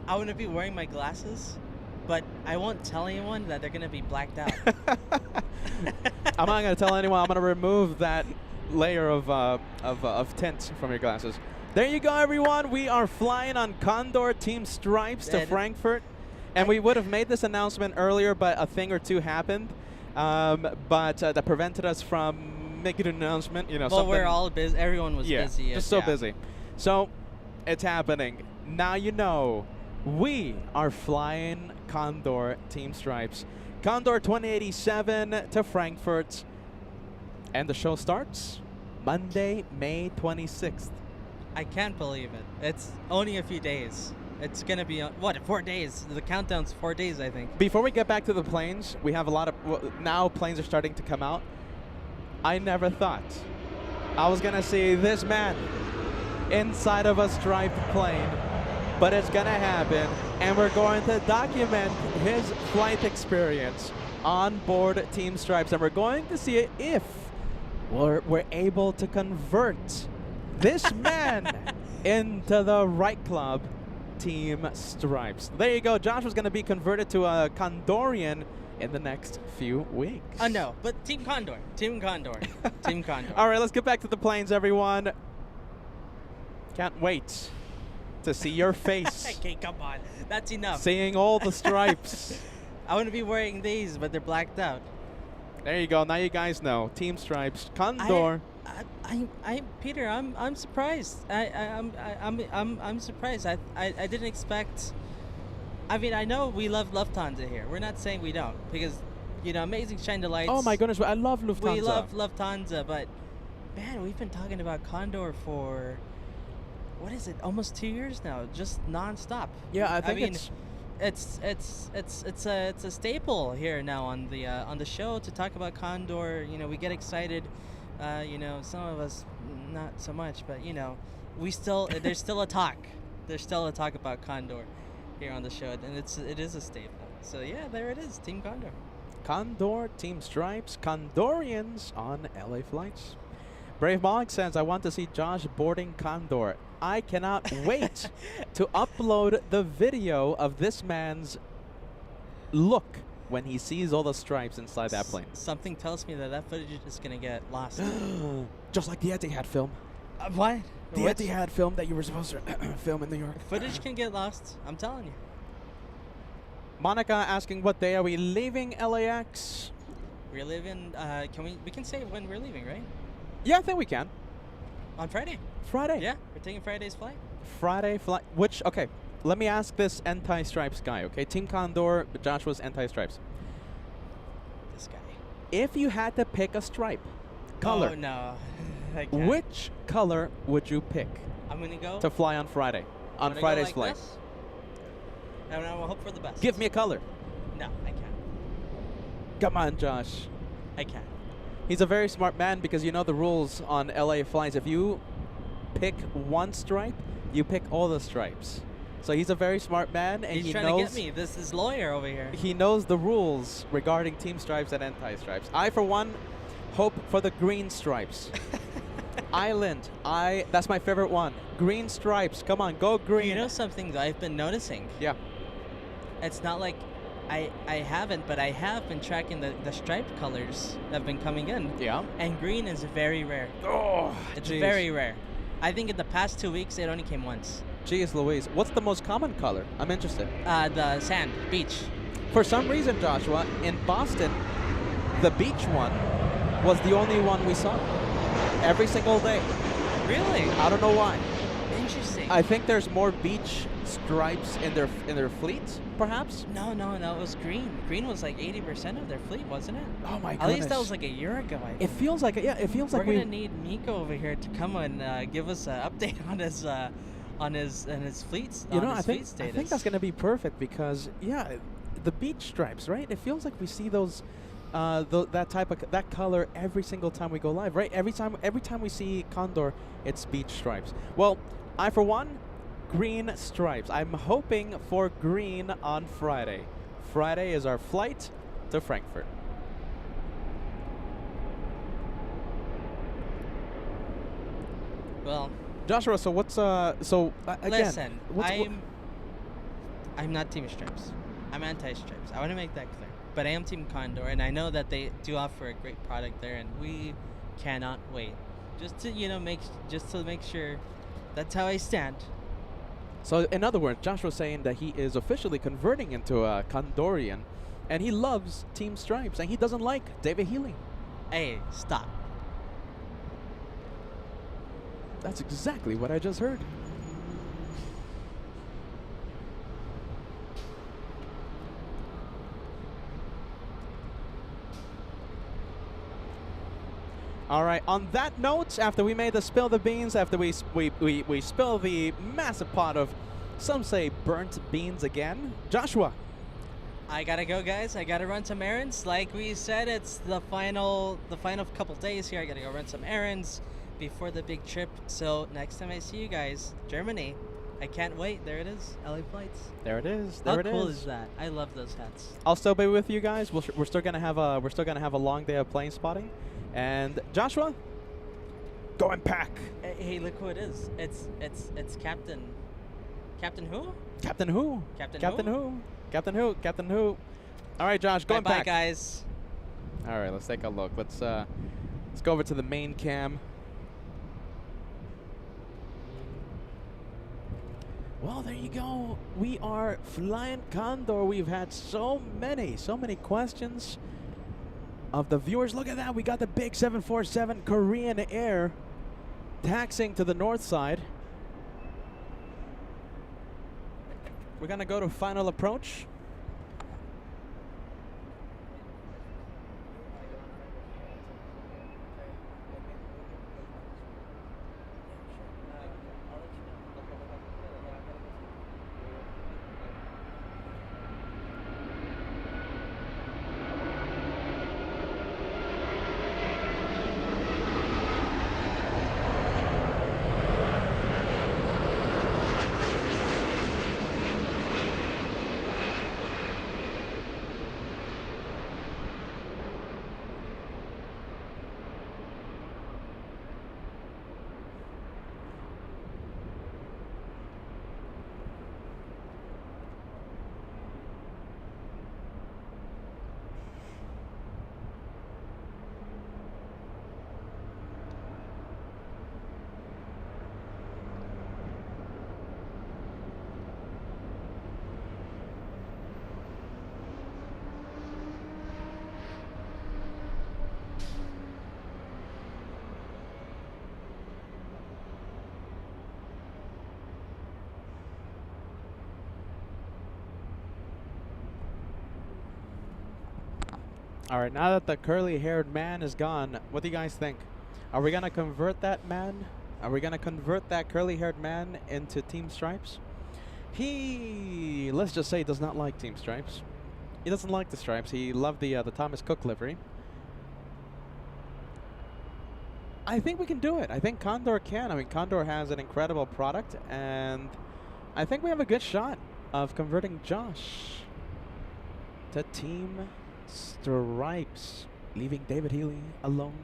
I want to be wearing my glasses. But I won't tell anyone that they're going to be blacked out.
I'm not going to tell anyone. I'm going to remove that layer of tint from your glasses. There you go, everyone. We are flying on Condor Team Stripes to Frankfurt. And we would have made this announcement earlier, but a thing or two happened. But that prevented us from making an announcement.
Well, we're all busy. Everyone was busy.
Just so busy. So it's happening. Now you know. We are flying Condor Team Stripes. Condor 2087 to Frankfurt. And the show starts Monday, May 26th.
I can't believe it. It's only a few days. It's going to be, 4 days? The countdown's 4 days, I think.
Before we get back to the planes, we have a lot of, now planes are starting to come out. I never thought I was going to see this man inside of a striped plane. But it's going to happen, and we're going to document his flight experience on board Team Stripes, and we're going to see if we're able to convert this man into the right club, Team Stripes. There you go. Josh was going to be converted to a Condorian in the next few weeks.
No, but Team Condor. Team Condor. Team Condor.
All right, let's get back to the planes, everyone. Can't wait to see your face.
Okay, come on. That's enough.
Seeing all the stripes.
I want to be wearing these, but they're blacked out.
There you go. Now you guys know. Team Stripes, Condor.
Peter, I'm surprised. I'm surprised. I didn't expect. I mean, I know we love Lufthansa here. We're not saying we don't, because amazing shine the lights.
Oh my goodness, I love Lufthansa.
We love Lufthansa, but man, we've been talking about Condor for. What is it? Almost 2 years now, just nonstop.
Yeah, I mean,
it's a staple here now on the show to talk about Condor. You know, we get excited. You know, some of us not so much, but you know, we still there's still a talk. There's still a talk about Condor here on the show, and it is a staple. So yeah, there it is, Team Condor.
Condor, Team Stripes, Condorians on LA Flights. Brave Mog says, I want to see Josh boarding Condor. I cannot wait to upload the video of this man's look when he sees all the stripes inside that plane.
Something tells me that footage is going to get lost.
Just like the Etihad film.
What?
The Etihad film that you were supposed to film in New York.
Footage can get lost, I'm telling you.
Monica asking, what day are we leaving LAX?
We're leaving, we can say when we're leaving, right?
Yeah, I think we can.
On Friday.
Friday.
Yeah, we're taking Friday's flight.
Friday flight. Which, okay, let me ask this anti-stripes guy, okay? Team Condor, Joshua's anti-stripes.
This guy.
If you had to pick a stripe, color.
Oh, no. I can't.
Which color would you pick?
I'm going to go.
To fly on Friday. On Friday's flight.
This? And I will hope for the best.
Give me a color.
No, I can't.
Come on, Josh.
I can't.
He's a very smart man because you know the rules on LA flights. If you pick one stripe, you pick all the stripes. So he's a very smart man, and
He's
he
trying
knows.
to get me. This is lawyer over here.
He knows the rules regarding team stripes and anti-stripes. I, for one, hope for the green stripes. Island. That's my favorite one. Green stripes. Come on, go green.
You know something that I've been noticing?
Yeah.
It's not like I haven't, but I have been tracking the stripe colors that have been coming in.
Yeah.
And green is very rare.
Oh,
it's very rare. I think in the past 2 weeks it only came once.
Jeez Louise. What's the most common color? I'm interested.
The sand, beach.
For some reason, Joshua, in Boston, the beach one was the only one we saw. Every single day.
Really?
I don't know why.
Interesting.
I think there's more beach stripes in their fleet, perhaps?
No, it was green. Green was like 80% of their fleet, wasn't it?
Oh my goodness.
At least that was like a year ago, I think.
It feels like it, yeah, it feels like
we're gonna need Miko over here to come and give us an update on his fleets.
You know, I think that's gonna be perfect because the beach stripes, right? It feels like we see those that color every single time we go live, right? Every time we see Condor, it's beach stripes. Well, I for one, green stripes. I'm hoping for green on Friday. Friday is our flight to Frankfurt.
Well,
Joshua, so what's again?
Listen, I'm not Team Stripes. I'm anti-stripes. I want to make that clear. But I am Team Condor, and I know that they do offer a great product there, and we cannot wait. Just to make sure that's how I stand.
So in other words, Joshua's saying that he is officially converting into a Condorian, and he loves Team Stripes, and he doesn't like David Healy.
Hey, stop.
That's exactly what I just heard. All right, on that note, after we made the spill the beans, after we spill the massive pot of, some say, burnt beans again, Joshua.
I gotta go, guys. I gotta run some errands. Like we said, it's the final couple days here. I gotta go run some errands before the big trip. So next time I see you guys, Germany, I can't wait. There it is, LA Flights.
There it is.
How cool is that? I love those hats.
I'll still be with you guys. We're still gonna have a long day of plane spotting. And Joshua, go and pack.
Hey, look who it is. It's Captain who?
Captain who?
Captain who?
Captain who? Captain who? All right, Josh, go and pack.
Bye, guys.
All right, let's take a look. Let's go over to the main cam. Well, there you go. We are flying Condor. We've had so many questions of the viewers. Look at that. We got the big 747 Korean Air taxiing to the north side. We're going to go to final approach. All right, now that the curly-haired man is gone, what do you guys think? Are we gonna convert that man? Are we gonna convert that curly-haired man into Team Stripes? He, let's just say, does not like Team Stripes. He doesn't like the stripes. He loved the Thomas Cook livery. I think we can do it. I think Condor can. I mean, Condor has an incredible product, and I think we have a good shot of converting Josh to Team Stripes, leaving David Healy alone,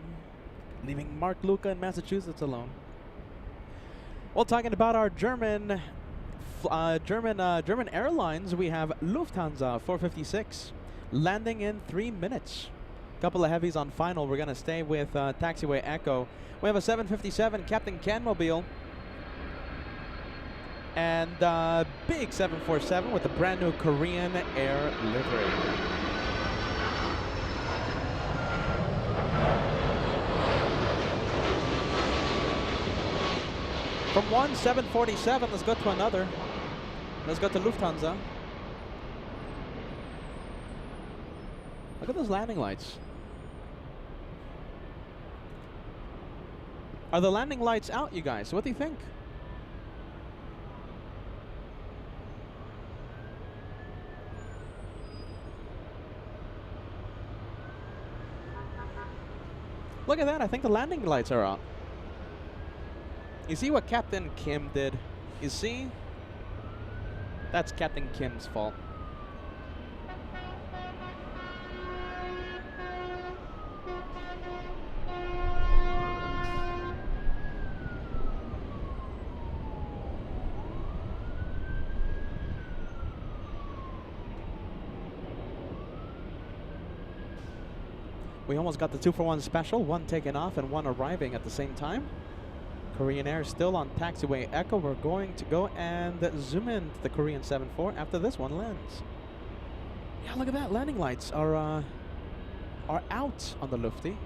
leaving Mark Luca in Massachusetts alone. Well, talking about our German airlines, we have Lufthansa 456 landing in 3 minutes. Couple of heavies on final. We're gonna stay with Taxiway Echo. We have a 757 Captain Canmobile and big 747 with the brand new Korean Air livery. From one 747, let's go to another. Let's go to Lufthansa. Look at those landing lights. Are the landing lights out, you guys? What do you think? Look at that. I think the landing lights are out. You see what Captain Kim did? You see? That's Captain Kim's fault. We almost got the 2-for-1 special, one taken off and one arriving at the same time. Korean Air still on Taxiway Echo. We're going to go and zoom in to the Korean 7-4 after this one lands. Yeah, look at that. Landing lights are out on the Lufty.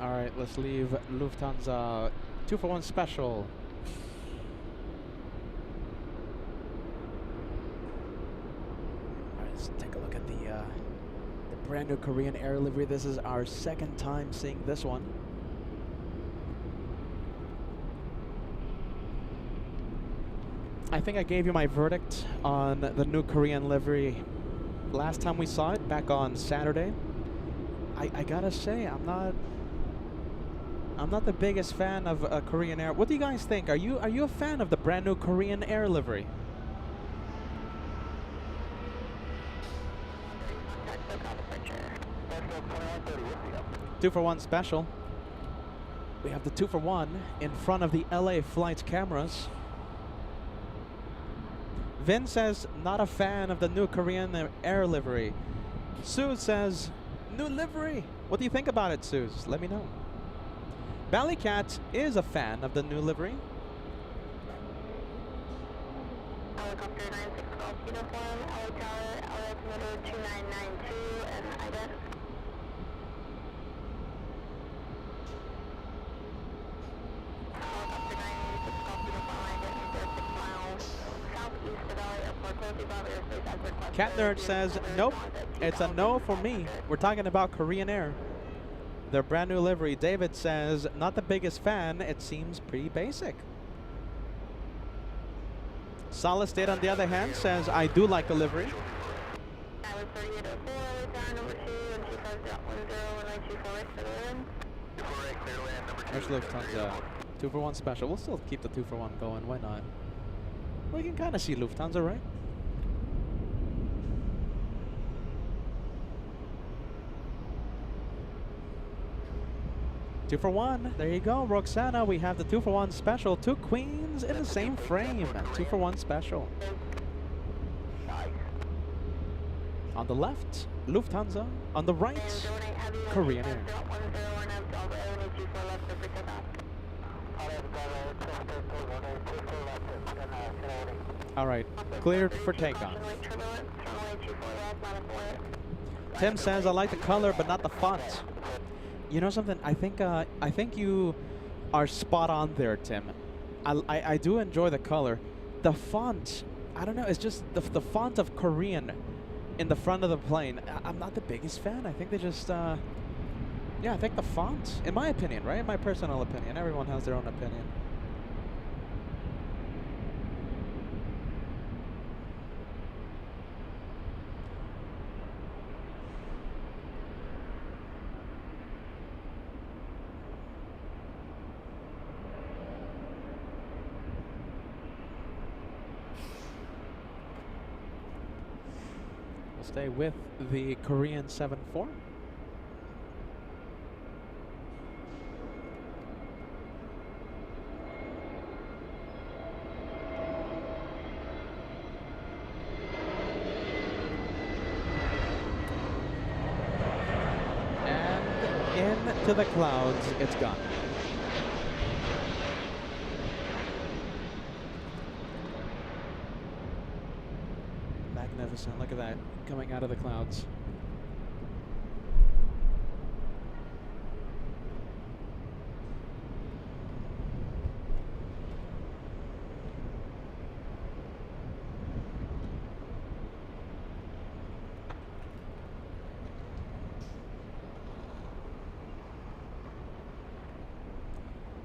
All right, let's leave Lufthansa 2-for-1 special. All right, let's take a look at the brand new Korean Air livery. This is our second time seeing this one. I think I gave you my verdict on the new Korean livery last time we saw it, back on Saturday. I gotta say, I'm not the biggest fan of Korean Air. What do you guys think? Are you a fan of the brand new Korean Air livery? Two-for-one special. We have the 2-for-1 in front of the LA Flights cameras. Vin says, not a fan of the new Korean Air livery. Sue says, new livery. What do you think about it, Sue? Let me know. Ballycat is a fan of the new livery.
Helicopter 96 Golf uniform, LA Tower, LA altimeter 2992, and ident. Helicopter 96 Golf uniform, ident, 6 miles southeast of LA Airport, closely above airspace as requested.
Cat Nerd says, nope, it's a no for me. We're talking about Korean Air. Their brand new livery. David says, not the biggest fan. It seems pretty basic. Solid State, on the other hand, says, I do like the livery.
I was 3804, LA Tower, number 2, and 25.10, 192 for clear land.
There's Lufthansa. 2-for-1 special. We'll still keep the 2-for-1 going. Why not? We can kind of see Lufthansa, right? 2 for 1. There you go, Roxana. We have the 2 for 1 special. 2 queens in the same frame. 2 for 1 special. On the left, Lufthansa. On the right, Korean Air. All right, cleared for takeoff. Tim says, I like the color, but not the font. You know something? I think you are spot on there, Tim. I do enjoy the color. The font, I don't know, it's just the font of Korean in the front of the plane. I'm not the biggest fan. I think they just, yeah, I think the font, in my opinion, right? In my personal opinion. Everyone has their own opinion. Stay with the Korean 7-4. And into the clouds, it's gone. Magnificent, look at that, coming out of the clouds.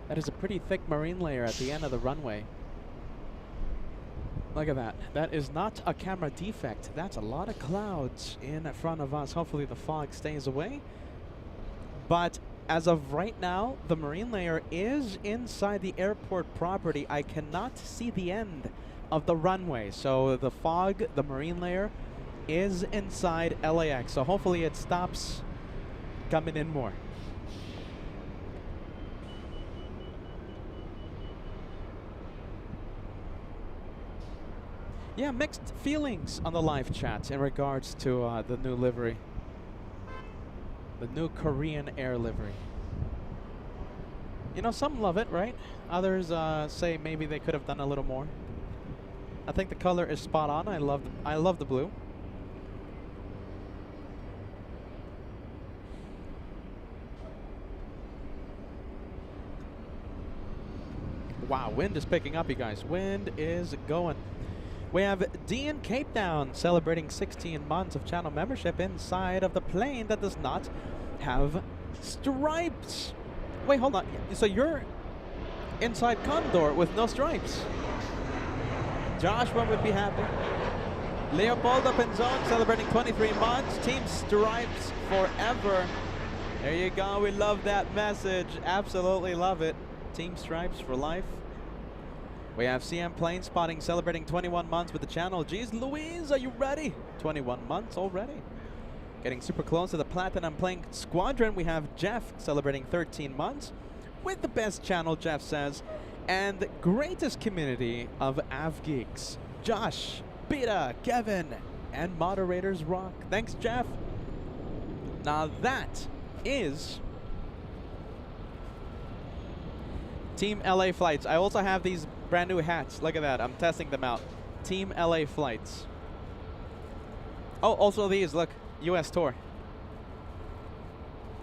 That is a pretty thick marine layer at the end of the runway. Look at that. That is not a camera defect. That's a lot of clouds in front of us. Hopefully the fog stays away. But as of right now, the marine layer is inside the airport property. I cannot see the end of the runway. So the fog, the marine layer, is inside LAX. So hopefully it stops coming in more. Yeah, mixed feelings on the live chat in regards to the new livery. The new Korean Air livery. You know, some love it, right? Others say maybe they could have done a little more. I think the color is spot on. I love the blue. Wow, wind is picking up, you guys. Wind is going. We have D in Cape Town celebrating 16 months of channel membership inside of the plane that does not have stripes. Wait, hold on. So you're inside Condor with no stripes. Joshua would be happy. Leopoldo Penzon celebrating 23 months. Team Stripes forever. There you go. We love that message. Absolutely love it. Team Stripes for life. We have CM Plane Spotting celebrating 21 months with the channel. Geez Louise, are you ready? 21 months already. Getting super close to the Platinum Plane Squadron. We have Jeff celebrating 13 months with the best channel, Jeff says. And the greatest community of AvGeeks. Josh, Beta, Kevin, and moderators rock. Thanks, Jeff. Now that is Team LA Flights. I also have these brand new hats. Look at that. I'm testing them out. Team LA Flights. Oh, also these. Look, US Tour.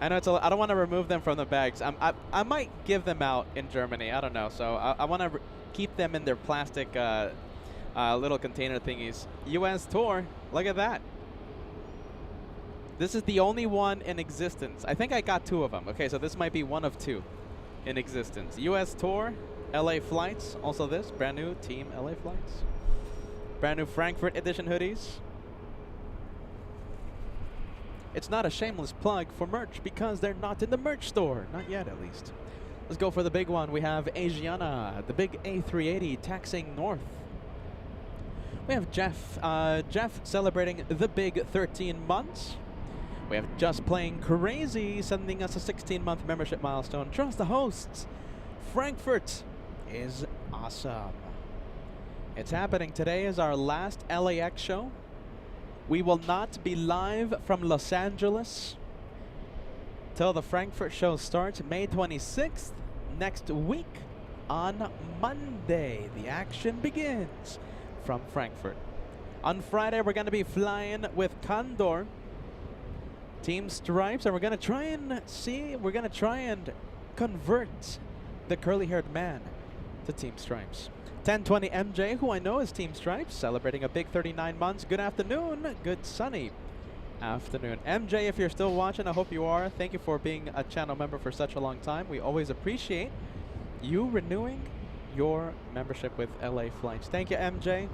I know it's I don't want to remove them from the bags. I might give them out in Germany. I don't know. So I want to keep them in their plastic little container thingies. US Tour. Look at that. This is the only one in existence. I think I got 2 of them. Okay, so this might be one of 2 in existence. US Tour. LA Flights, also this, brand new Team LA Flights. Brand new Frankfurt edition hoodies. It's not a shameless plug for merch because they're not in the merch store. Not yet, at least. Let's go for the big one. We have Asiana, the big A380 taxing north. We have Jeff. Jeff celebrating the big 13 months. We have Just Playing Crazy sending us a 16-month membership milestone. Trust the hosts. Frankfurt is awesome. It's happening. Today is our last LAX show. We will not be live from Los Angeles till the Frankfurt show starts May 26th next week on Monday. The action begins from Frankfurt. On Friday, we're going to be flying with Condor, Team Stripes, and we're going to try and convert the curly-haired man to Team Stripes. 1020 MJ, who I know is Team Stripes, celebrating a big 39 months. Good afternoon. Good sunny afternoon. MJ, if you're still watching, I hope you are. Thank you for being a channel member for such a long time. We always appreciate you renewing your membership with LA Flights. Thank you, MJ.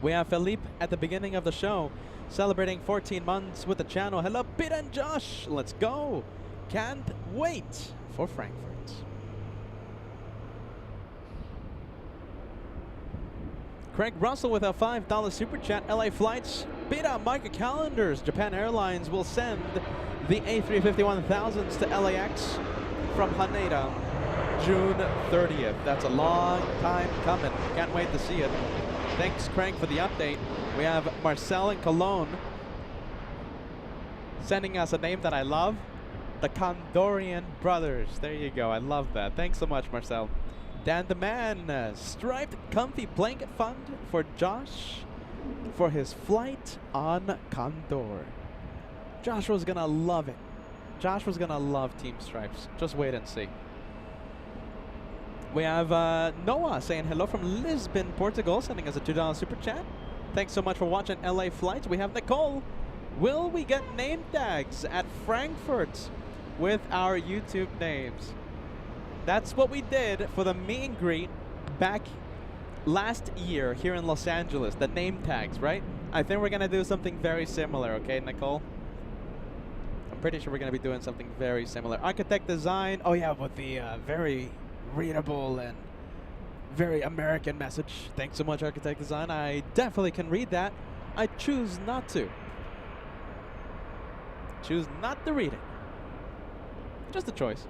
We have Philippe at the beginning of the show, celebrating 14 months with the channel. Hello, Pete and Josh. Let's go. Can't wait for Frankfurt. Craig Russell with a $5 super chat. LA Flights, beta market calendars. Japan Airlines will send the A350-1000s to LAX from Haneda June 30th. That's a long time coming. Can't wait to see it. Thanks, Craig, for the update. We have Marcel in Cologne sending us a name that I love. The Condorian Brothers. There you go. I love that. Thanks so much, Marcel. Dan the Man, striped comfy blanket fund for Josh for his flight on Condor. Josh was gonna love it. Josh was gonna love Team Stripes. Just wait and see. We have Noah saying hello from Lisbon, Portugal, sending us a $2 super chat. Thanks so much for watching LA Flights. We have Nicole. Will we get name tags at Frankfurt with our YouTube names? That's what we did for the meet and greet back last year here in Los Angeles, the name tags, right? I think we're going to do something very similar, okay, Nicole? I'm pretty sure we're going to be doing something very similar. Architect design, oh yeah, with the very readable and very American message. Thanks so much, Architect design. I definitely can read that. I choose not to. Choose not to read it. Just a choice.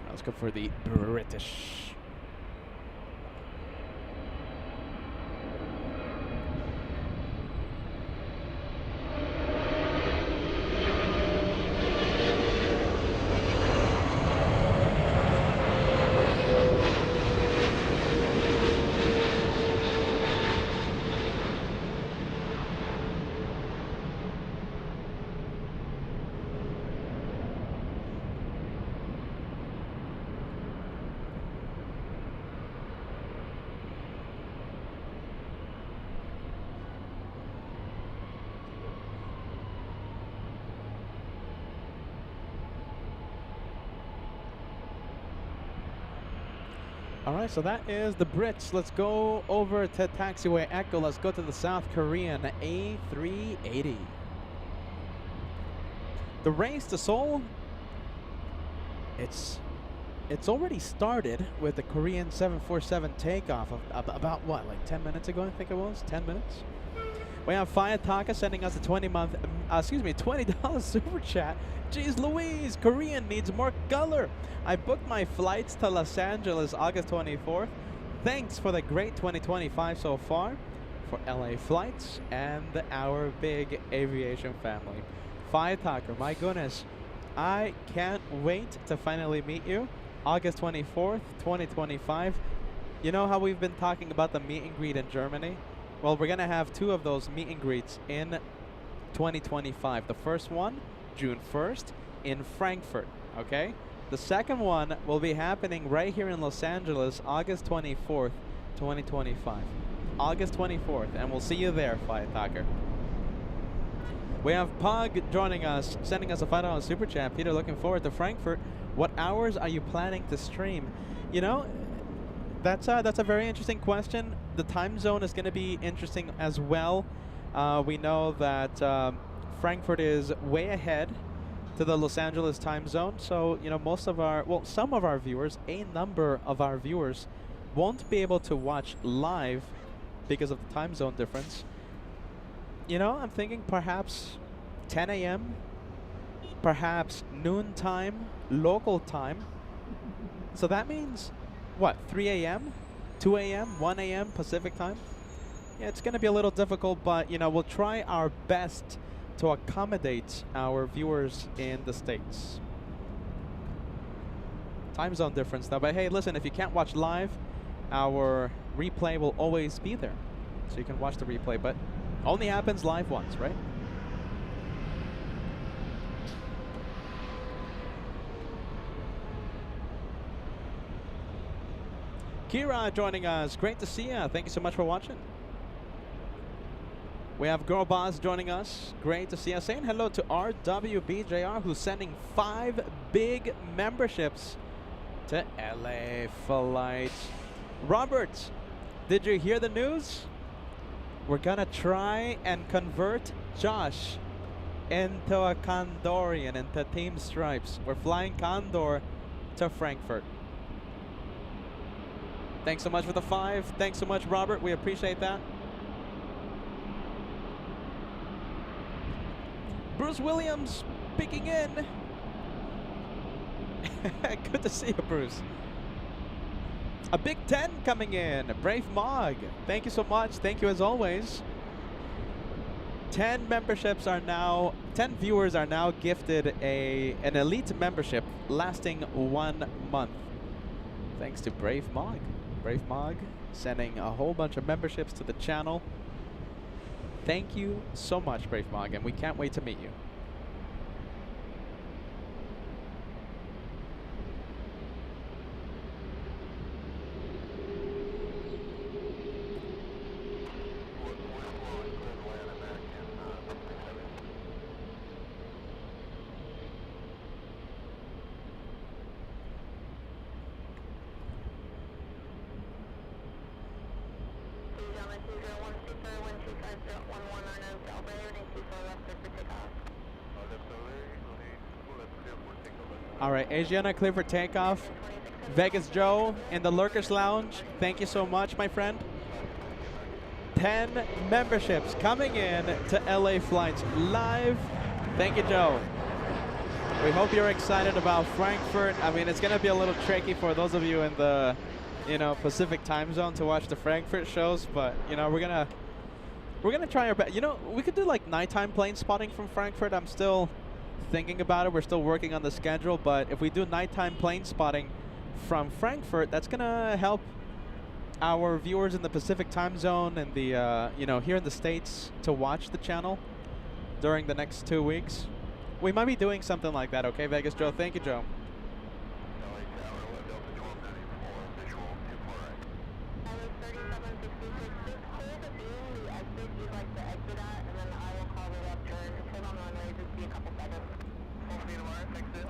Let's go for the British. Alright, so that is the Brits. Let's go over to Taxiway Echo. Let's go to the South Korean A380. The race to Seoul, it's already started with the Korean 747 takeoff of about what, like 10 minutes ago, I think it was? 10 minutes? We have Fayataka sending us a $20 super chat. Jeez Louise, Korean needs more color. I booked my flights to Los Angeles August 24th. Thanks for the great 2025 so far for LA Flights and our big aviation family. Fayataka, my goodness, I can't wait to finally meet you. August 24th, 2025. You know how we've been talking about the meet and greet in Germany? Well, we're going to have two of those meet and greets in 2025. The first one, June 1st, in Frankfurt, okay? The second one will be happening right here in Los Angeles, August 24th, 2025. August 24th, and we'll see you there, Fayataka. We have Pug joining us, sending us a $5 super chat. Peter, looking forward to Frankfurt. What hours are you planning to stream? You know, that's a very interesting question. The time zone is going to be interesting as well. We know that Frankfurt is way ahead to the Los Angeles time zone. So, you know, some of our viewers, a number of our viewers won't be able to watch live because of the time zone difference, you know, I'm thinking perhaps 10 a.m., perhaps noon time, local time. So that means, what, 3 a.m., 2 a.m., 1 a.m. Pacific time? Yeah, it's going to be a little difficult, but, you know, we'll try our best to accommodate our viewers in the States. Time zone difference, though. But hey, listen, if you can't watch live, our replay will always be there. So you can watch the replay, but only happens live once, right? Kira joining us. Great to see you. Thank you so much for watching. We have Girl Boss joining us. Great to see us. Saying hello to RWBJR, who's sending 5 big memberships to LA Flights. Robert, did you hear the news? We're gonna try and convert Josh into a Condorian, into Team Stripes. We're flying Condor to Frankfurt. Thanks so much for the 5. Thanks so much, Robert. We appreciate that. Bruce Williams peeking in. Good to see you, Bruce. A Big 10 coming in. Brave Mog. Thank you so much. Thank you as always. 10 memberships are now, 10 viewers are now gifted an elite membership lasting 1 month. Thanks to Brave Mog. Brave Mog sending a whole bunch of memberships to the channel. Thank you so much, Brave Mog, and we can't wait to meet you. All right, Asiana clear for takeoff. Vegas Joe in the Lurkers Lounge. Thank you so much, my friend. 10 memberships coming in to LA Flights live. Thank you, Joe. We hope you're excited about Frankfurt. I mean, it's going to be a little tricky for those of you in the, you know, Pacific time zone to watch the Frankfurt shows, but, you know, we're gonna try our best. You know, we could do like nighttime plane spotting from Frankfurt. I'm still thinking about it. We're still working on the schedule, but if we do nighttime plane spotting from Frankfurt, that's gonna help our viewers in the Pacific time zone and the you know, here in the States to watch the channel during the next 2 weeks. We might be doing something like that. Okay, Vegas Joe. Thank you, Joe.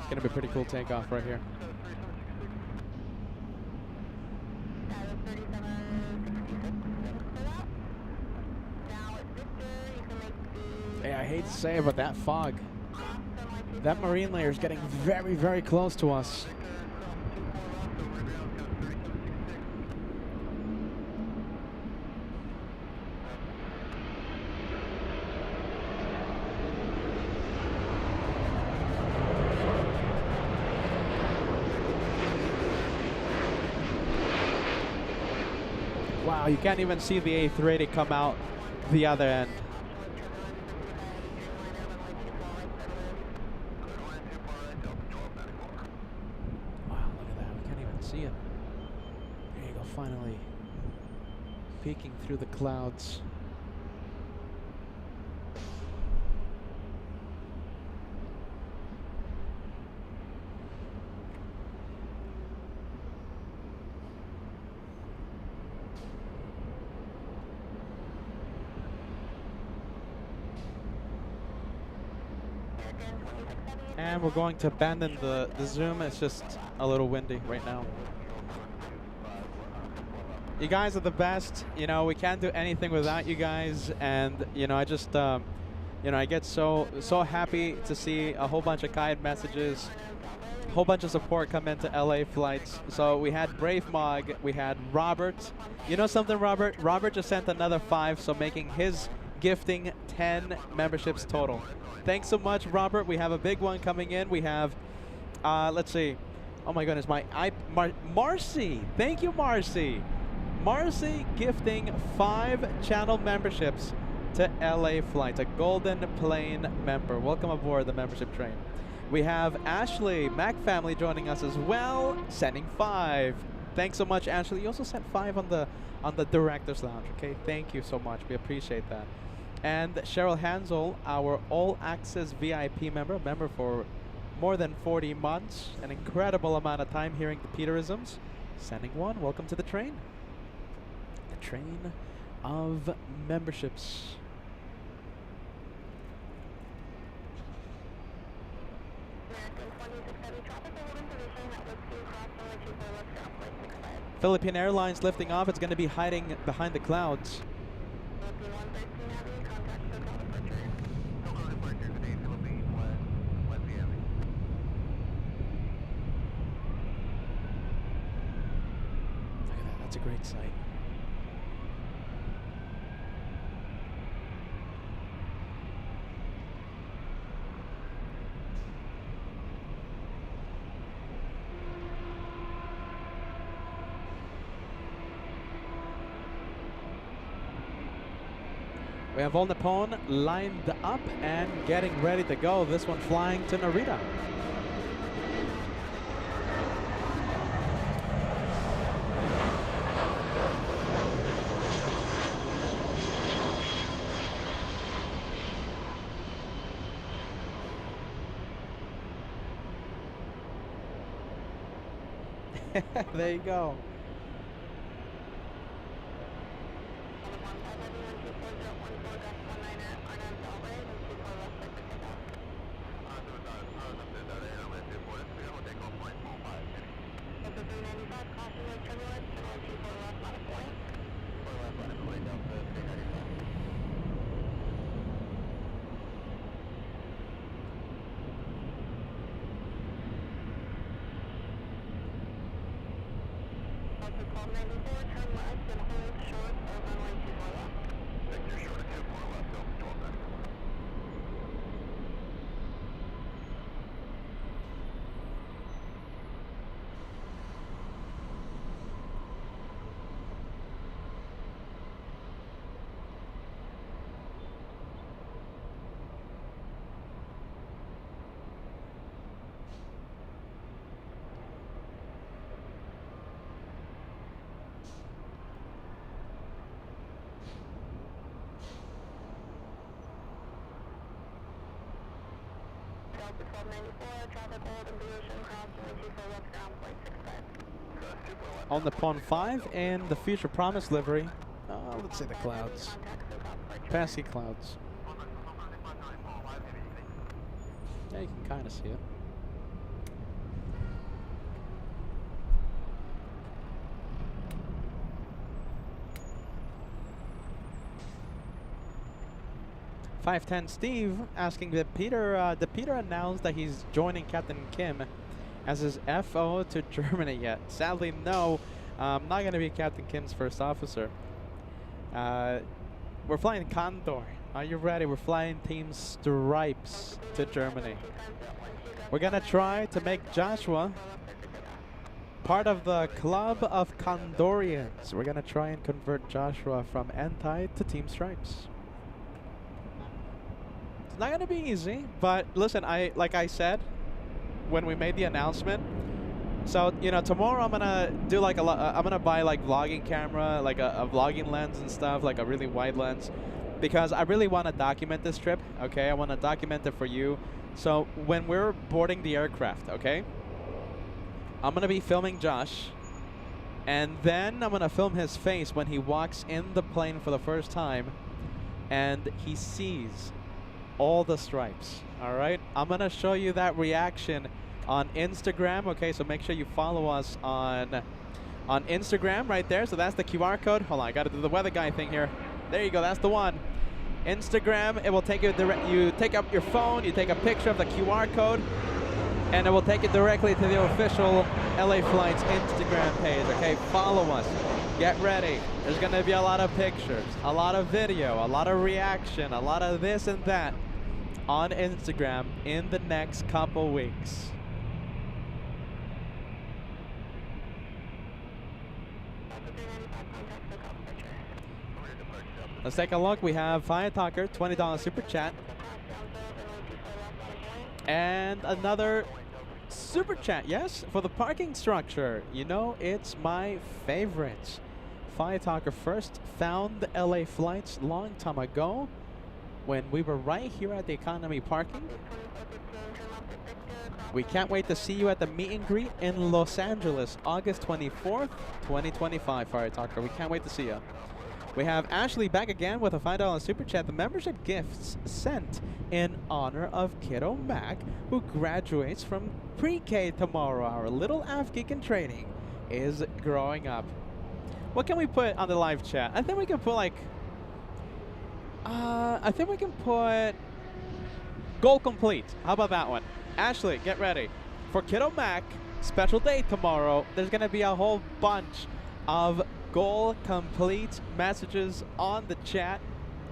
Gonna be a pretty cool takeoff right here. Hey, I hate to say it, but that fog, that marine layer is getting very, very close to us. Wow, you can't even see the A380 come out the other end. Wow, look at that. We can't even see it. There you go, finally peeking through the clouds. And we're going to abandon the zoom. It's just a little windy right now. You guys are the best. You know, we can't do anything without you guys. And, you know, I just, you know, I get so happy to see a whole bunch of kind messages. whole bunch of support come into LA flights. So we had Brave Mog, we had Robert. You know something, Robert? Robert just sent another 5, so making his gifting 10 memberships total. Thanks so much, Robert. We have a big one coming in. We have, let's see. Oh my goodness, Marcy. Thank you, Marcy. Marcy gifting 5 channel memberships to LA Flights, a Golden Plane member. Welcome aboard the membership train. We have Ashley, Mac family, joining us as well, sending 5. Thanks so much, Ashley. You also sent 5 on the Director's Lounge. Okay, thank you so much. We appreciate that. And Cheryl Hansel, our All Access VIP member for more than 40 months, an incredible amount of time hearing the Peterisms, sending 1. Welcome to the train. The train of memberships. Philippine Airlines lifting off. It's going to be hiding behind the clouds. Look at that. That's a great sight. We have All Nippon lined up and getting ready to go. This one flying to Narita. There you go. On the Pond 5 and the Future Promise livery. Let's say the clouds. Pesky clouds. Yeah, you can kind of see it. .510 Steve asking that did Peter announce that he's joining Captain Kim as his FO to Germany yet? Sadly, no. I'm not going to be Captain Kim's first officer. We're flying Condor. Are you ready? We're flying Team Stripes to Germany. We're going to try to make Joshua part of the Club of Condorians. We're going to try and convert Joshua from Anti to Team Stripes. Not gonna be easy, but listen, like I said when we made the announcement, so you know, tomorrow I'm gonna do like I'm gonna buy like vlogging camera, like a vlogging lens and stuff, like a really wide lens, because I really want to document this trip. Okay, I want to document it for you. So when we're boarding the aircraft, okay, I'm gonna be filming Josh, and then I'm gonna film his face when he walks in the plane for the first time and he sees all the stripes. All right, I'm gonna show you that reaction on Instagram. Okay, so make sure you follow us on Instagram right there. So that's the QR code. Hold on, I gotta do the weather guy thing here. There you go, that's the one. Instagram, it will take you direct. You take up your phone, you take a picture of the QR code, and it will take you directly to the official LA Flights Instagram page, okay? Follow us. Get ready. There's going to be a lot of pictures, a lot of video, a lot of reaction, a lot of this and that on Instagram in the next couple weeks. Let's take a look. We have Fire Talker, $20 super chat. And another super chat, yes, for the parking structure. You know, it's my favorite. Fire Talker first found the LA Flights long time ago when we were right here at the economy parking. We can't wait to see you at the meet and greet in Los Angeles, August 24th, 2025, Fire Talker. We can't wait to see you. We have Ashley back again with a $5 super chat. The membership gifts sent in honor of Kiddo Mac, who graduates from pre-K tomorrow. Our little Af geek in training is growing up. What can we put on the live chat? I think we can put like, I think we can put goal complete. How about that one? Ashley, get ready. For Kiddo Mac, special day tomorrow. There's going to be a whole bunch of goal complete messages on the chat.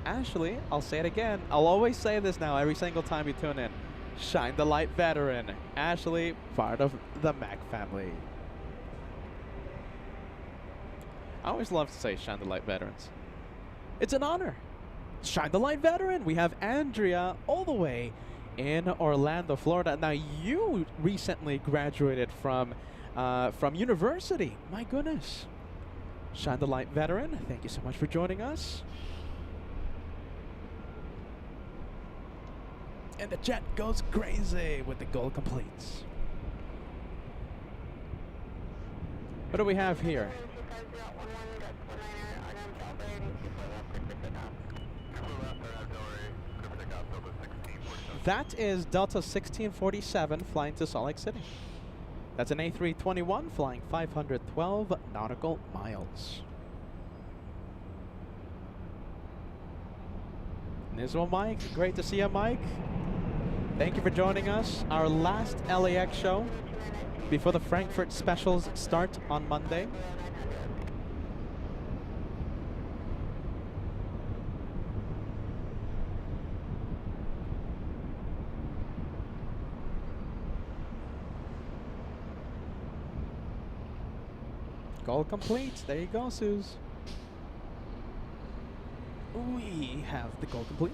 Ashley, I'll say it again. I'll always say this now every single time you tune in. Shine the light veteran. Ashley, part of the Mac family. I always love to say shine the light veterans. It's an honor. Shine the light veteran. We have Andrea all the way in Orlando, Florida. Now you recently graduated from university. My goodness. Shine the light veteran, thank you so much for joining us. And the chat goes crazy with the goal completes. What do we have here? That is Delta 1647 flying to Salt Lake City. That's an A321 flying 512 nautical miles. And this one, Mike. Great to see you, Mike. Thank you for joining us. Our last LAX show before the Frankfurt specials start on Monday. Goal complete. There you go, Suze. We have the goal complete.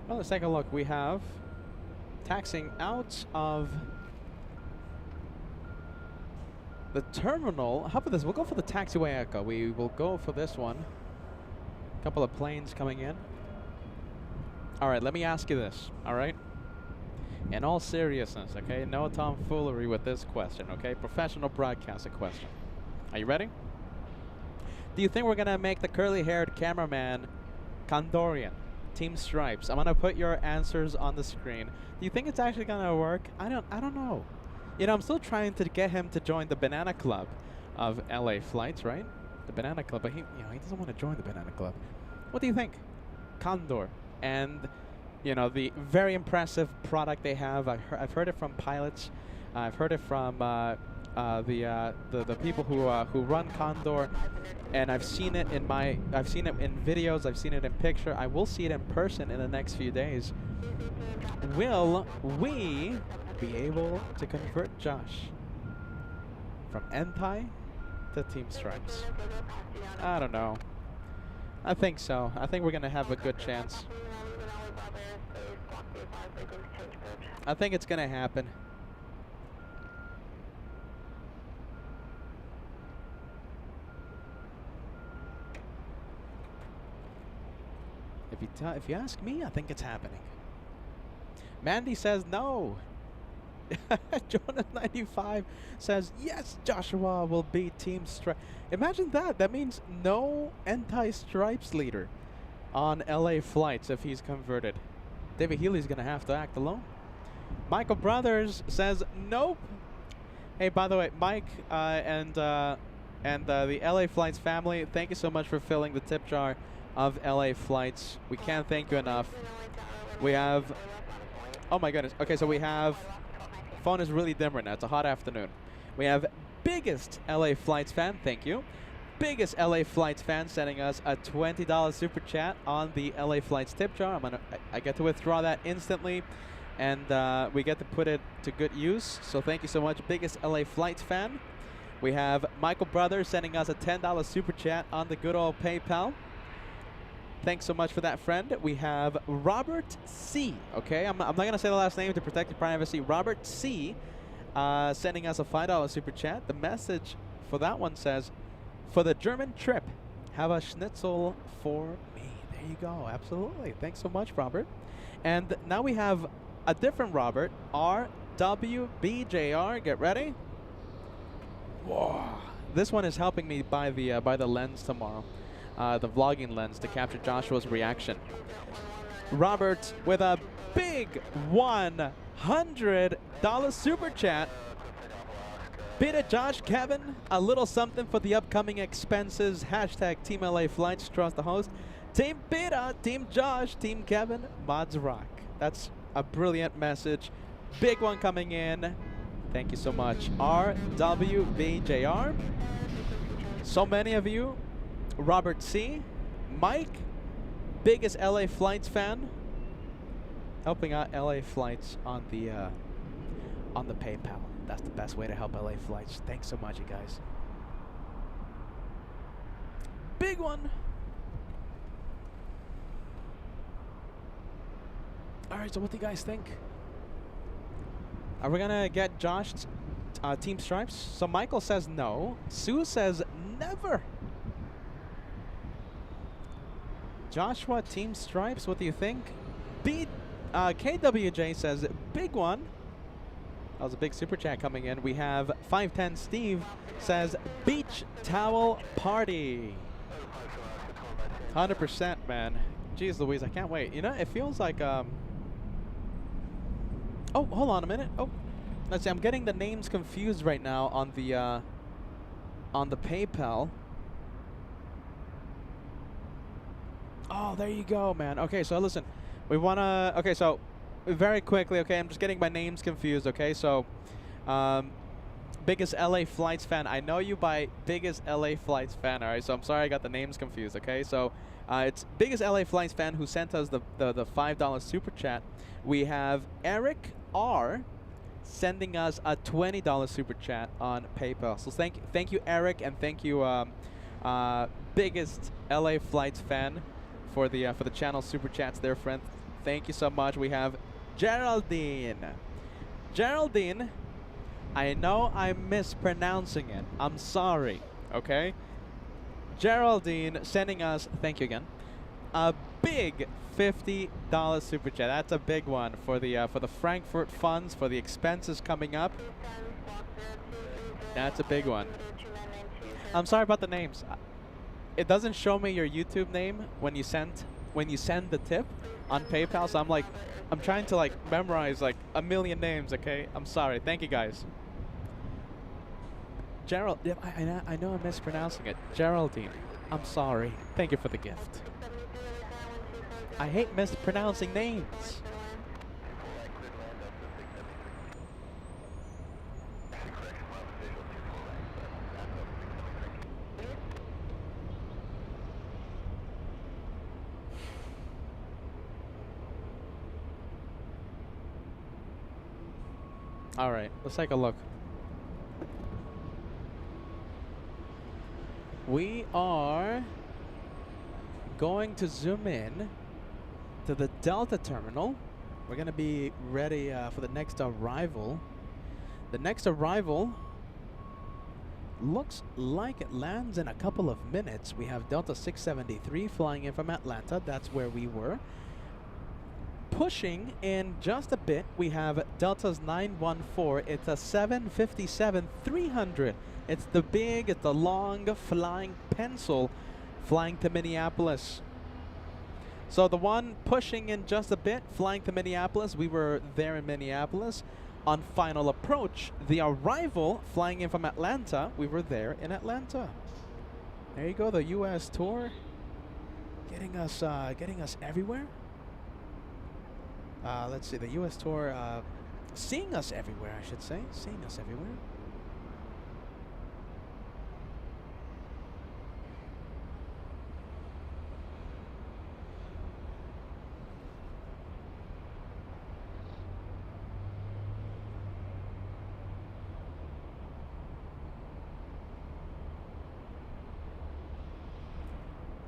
Well, let's take a look. We have taxiing out of the terminal. How about this? We'll go for the taxiway echo. We will go for this one. A couple of planes coming in. All right, let me ask you this, all right? In all seriousness, okay? No tomfoolery with this question, okay? Professional broadcaster question. Are you ready? Do you think we're going to make the curly-haired cameraman Condorian? Team Stripes. I'm gonna put your answers on the screen. Do you think it's actually gonna work? I don't know. You know, I'm still trying to get him to join the Banana Club of LA Flights, right? The Banana Club, but he doesn't want to join the Banana Club. What do you think? Condor and the very impressive product they have. I've heard it from pilots. I've heard it from the people who run Condor, and I've seen it in videos, I've seen it in picture. I will see it in person in the next few days. Will we be able to convert Josh from Entai to Team Stripes? I don't know. I think so. I think we're gonna have a good chance. I think it's gonna happen. If you ask me, I think it's happening. Mandy says no. Jonah95 says yes, Joshua will be Team Stripe. Imagine that. That means no anti-stripes leader on LA flights if he's converted. David Healy's gonna have to act alone. Michael Brothers says nope. Hey, by the way, Mike and the LA Flights family, thank you so much for filling the tip jar of LA Flights. We can't thank you enough. We have, oh my goodness. Okay, so we have, phone is really dim right now. It's a hot afternoon. We have biggest LA Flights fan, thank you. Biggest LA Flights fan sending us a $20 super chat on the LA Flights tip jar. I get to withdraw that instantly, and we get to put it to good use. So thank you so much, biggest LA Flights fan. We have Michael Brothers sending us a $10 super chat on the good old PayPal. Thanks so much for that, friend. We have Robert C. Okay, I'm not gonna say the last name to protect your privacy. Robert C. Sending us a $5 super chat. The message for that one says, "For the German trip, have a schnitzel for me." There you go. Absolutely. Thanks so much, Robert. And now we have a different Robert, RWBJR. Get ready. Whoa. This one is helping me buy the lens tomorrow. The vlogging lens to capture Joshua's reaction. Robert with a big $100 super chat. Bid it, Josh, Kevin. A little something for the upcoming expenses. Hashtag Team LA Flights. Trust the host. Team Bida, Team Josh, Team Kevin. Mods rock. That's a brilliant message. Big one coming in. Thank you so much. RWBJR. So many of you. Robert C. Mike. Biggest LA Flights fan. Helping out LA Flights on the PayPal. That's the best way to help LA Flights. Thanks so much, you guys. Big one. All right, so what do you guys think? Are we gonna get Josh Team Stripes? So Michael says no. Sue says never. Joshua Team Stripes, what do you think? KWJ says big one. That was a big super chat coming in. We have 510 Steve says beach towel party. 100%, man. Jeez Louise, I can't wait. You know, it feels like oh, hold on a minute. Oh, let's see. I'm getting the names confused right now on the PayPal. Oh, there you go, man. Okay, so listen, we wanna. Okay, so very quickly. Okay, I'm just getting my names confused. Okay, so biggest LA Flights fan. I know you by biggest LA Flights fan. All right, so I'm sorry I got the names confused. Okay, so it's biggest LA Flights fan who sent us the $5 super chat. We have Eric R. sending us a $20 super chat on PayPal. So thank you, Eric, and thank you, biggest LA Flights fan for the channel super chats there, friend. Thank you so much. We have Geraldine. Geraldine, I know I'm mispronouncing it. I'm sorry. Okay. Geraldine sending us, thank you again, a big $50 super chat. That's a big one for the Frankfurt funds, for the expenses coming up. That's a big one. I'm sorry about the names. It doesn't show me your YouTube name when you send the tip on PayPal, so I'm trying to memorize a million names. Okay, I'm sorry. Thank you guys. Gerald, yeah, I know I'm mispronouncing it. Geraldine, I'm sorry. Thank you for the gift. I hate mispronouncing names. All right, let's take a look. We are going to zoom in to the Delta terminal. We're going to be ready for the next arrival. The next arrival looks like it lands in a couple of minutes. We have Delta 673 flying in from Atlanta. That's where we were. pushing in just a bit. We have Delta's 914. It's a 757-300. It's the long flying pencil flying to Minneapolis. So the one pushing in just a bit, flying to Minneapolis, we were there in Minneapolis. On final approach, the arrival, flying in from Atlanta, we were there in Atlanta. There you go, the U.S. tour, getting us everywhere. Let's see, the U.S. tour, seeing us everywhere, I should say, seeing us everywhere.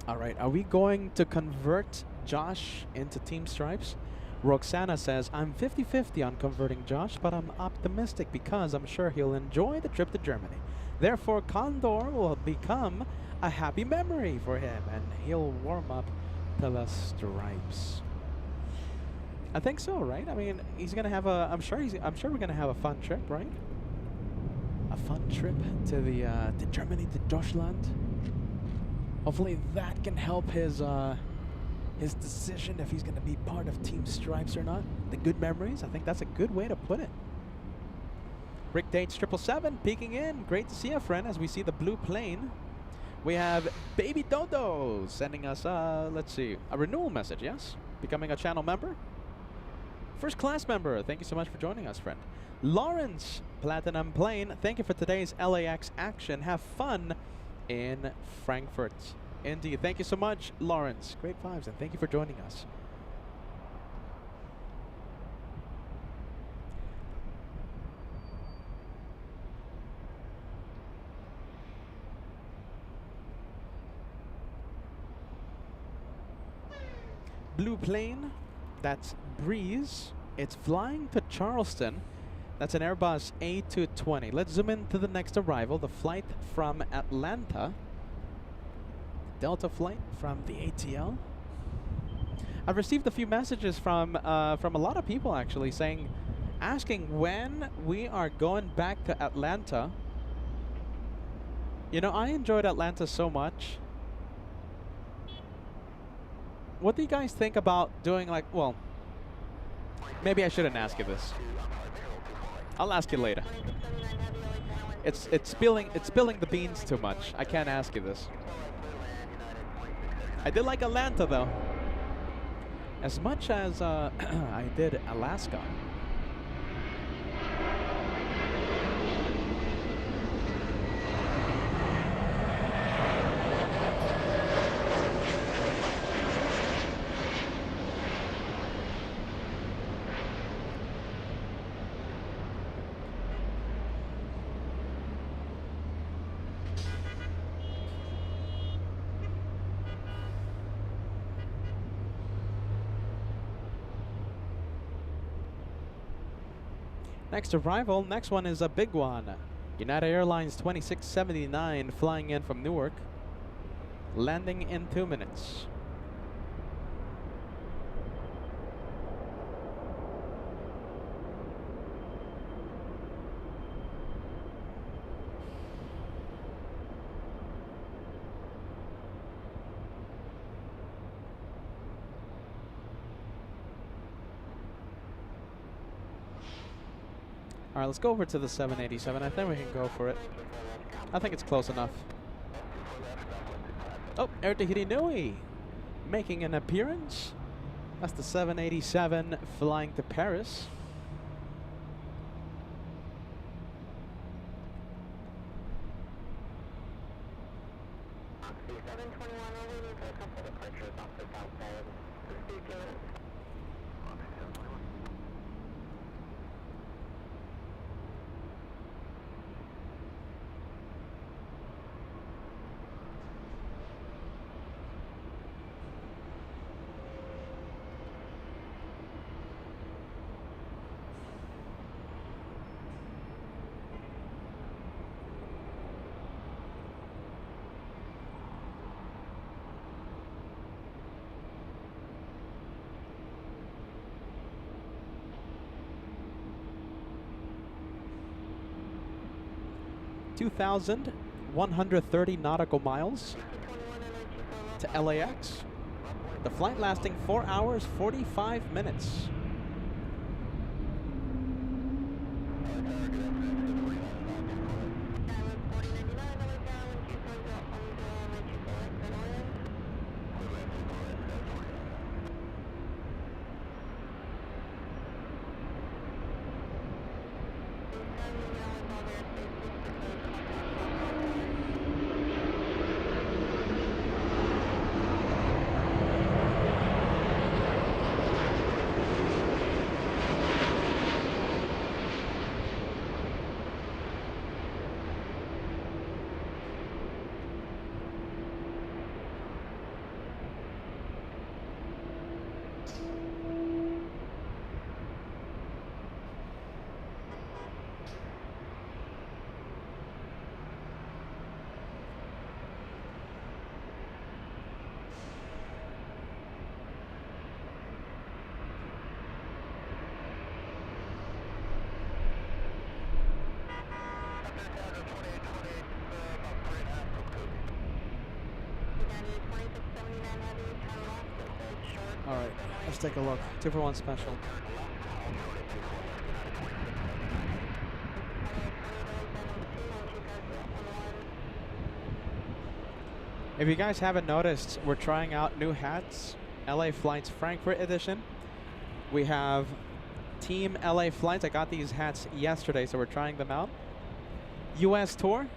All right, are we going to convert Josh into Team Stripes? Roxana says, I'm 50-50 on converting Josh, but I'm optimistic because I'm sure he'll enjoy the trip to Germany. Therefore, Condor will become a happy memory for him, and he'll warm up to the Stripes. I think so, right? I mean, he's gonna have a. I'm sure we're gonna have a fun trip, right? A fun trip to the to Germany, to Deutschland. Hopefully that can help his decision if he's going to be part of Team Stripes or not. The good memories, I think that's a good way to put it. Rick Dates 777 peeking in. Great to see you, friend, as we see the blue plane. We have Baby Dodo sending us, let's see, a renewal message, yes? Becoming a channel member. First class member, thank you so much for joining us, friend. Lawrence, Platinum Plane, thank you for today's LAX action. Have fun in Frankfurt. Indeed. Thank you so much, Lawrence. Great vibes, and thank you for joining us. Blue plane, that's Breeze. It's flying to Charleston. That's an Airbus A220. Let's zoom into the next arrival, the flight from Atlanta. Delta flight from the ATL. I've received a few messages from a lot of people actually asking when we are going back to Atlanta. You know, I enjoyed Atlanta so much. What do you guys think about doing, like, well, maybe I shouldn't ask you this. I'll ask you later. It's spilling the beans too much. I can't ask you this. I did like Atlanta though, as much as I did Alaska. Next arrival, next one is a big one. United Airlines 2679 flying in from Newark, landing in 2 minutes. All right, let's go over to the 787. I think we can go for it. I think it's close enough. Oh, Air Tahiti Nui making an appearance. That's the 787 flying to Paris. 2,130 nautical miles to LAX. The flight lasting 4 hours, 45 minutes. All right, let's take a look. 2 for 1 special. If you guys haven't noticed, we're trying out new hats. LA Flights Frankfurt edition. We have Team LA Flights. I got these hats yesterday, so we're trying them out. US Tour.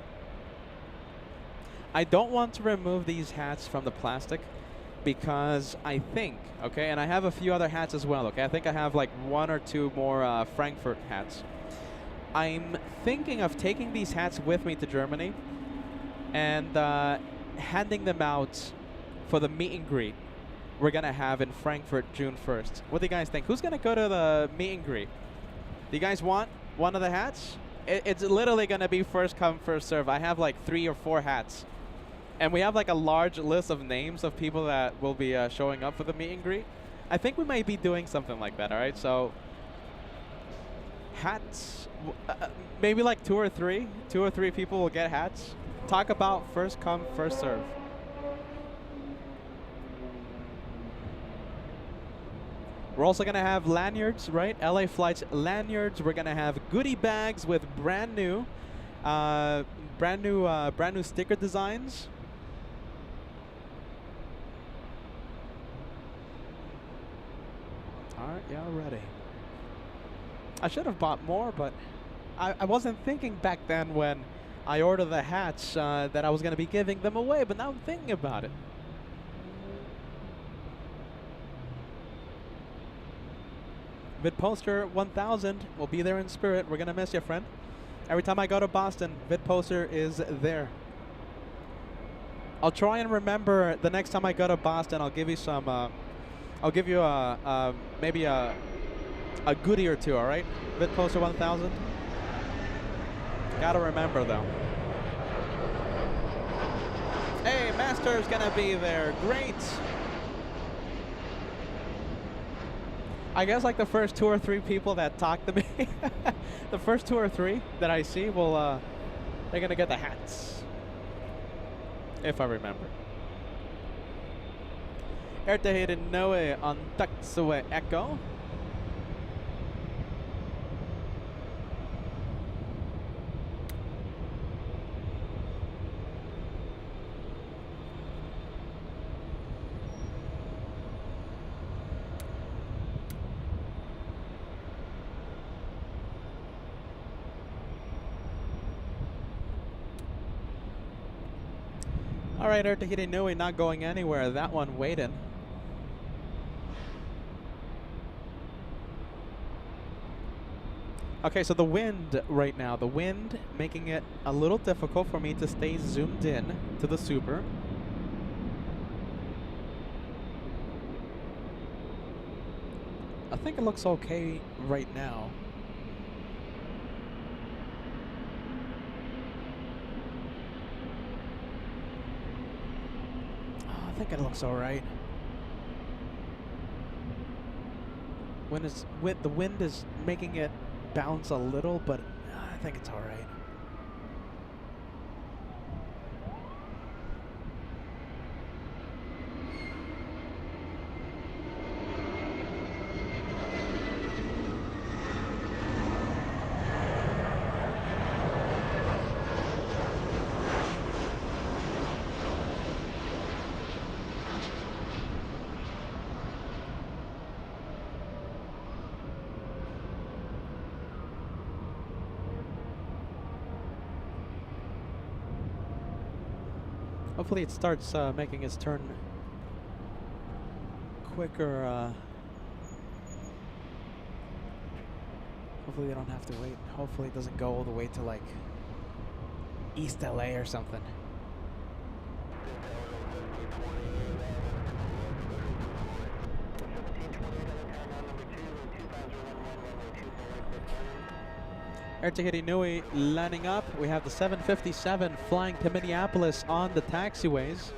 I don't want to remove these hats from the plastic because I think, okay, and I have a few other hats as well, okay? I think I have like 1 or 2 more Frankfurt hats. I'm thinking of taking these hats with me to Germany and handing them out for the meet and greet we're going to have in Frankfurt June 1st. What do you guys think? Who's going to go to the meet and greet? Do you guys want one of the hats? It's literally going to be first come, first serve. I have like 3 or 4 hats. And we have like a large list of names of people that will be showing up for the meet and greet. I think we might be doing something like that, all right? So hats, maybe like 2 or 3. 2 or 3 people will get hats. Talk about first come, first serve. We're also going to have lanyards, right? LA Flights lanyards. We're going to have goodie bags with brand new sticker designs. All right, yeah, ready. I should have bought more, but I wasn't thinking back then when I ordered the hats that I was going to be giving them away, but now I'm thinking about it. VidPoster 1000 will be there in spirit. We're going to miss you, friend. Every time I go to Boston, VidPoster is there. I'll try and remember the next time I go to Boston. I'll give you some. I'll give you maybe a goodie or 2. All right, VidPoster 1000. Gotta remember though. Hey, Master's gonna be there. Great. I guess like the first 2 or 3 people that talk to me, the first 2 or 3 that I see will, they're gonna get the hats, if I remember. Air Tahiti Noe on Taksue Echo. All right, Air Tahiti Nui not going anywhere. That one waiting. Okay, so the wind right now, the wind making it a little difficult for me to stay zoomed in to the Super. I think it looks okay right now. I think it looks all right. The wind is making it bounce a little, but I think it's all right. Hopefully it starts making its turn quicker. Hopefully they don't have to wait. Hopefully it doesn't go all the way to like East LA or something. Air Tahiti Nui landing up. We have the 757 flying to Minneapolis on the taxiways.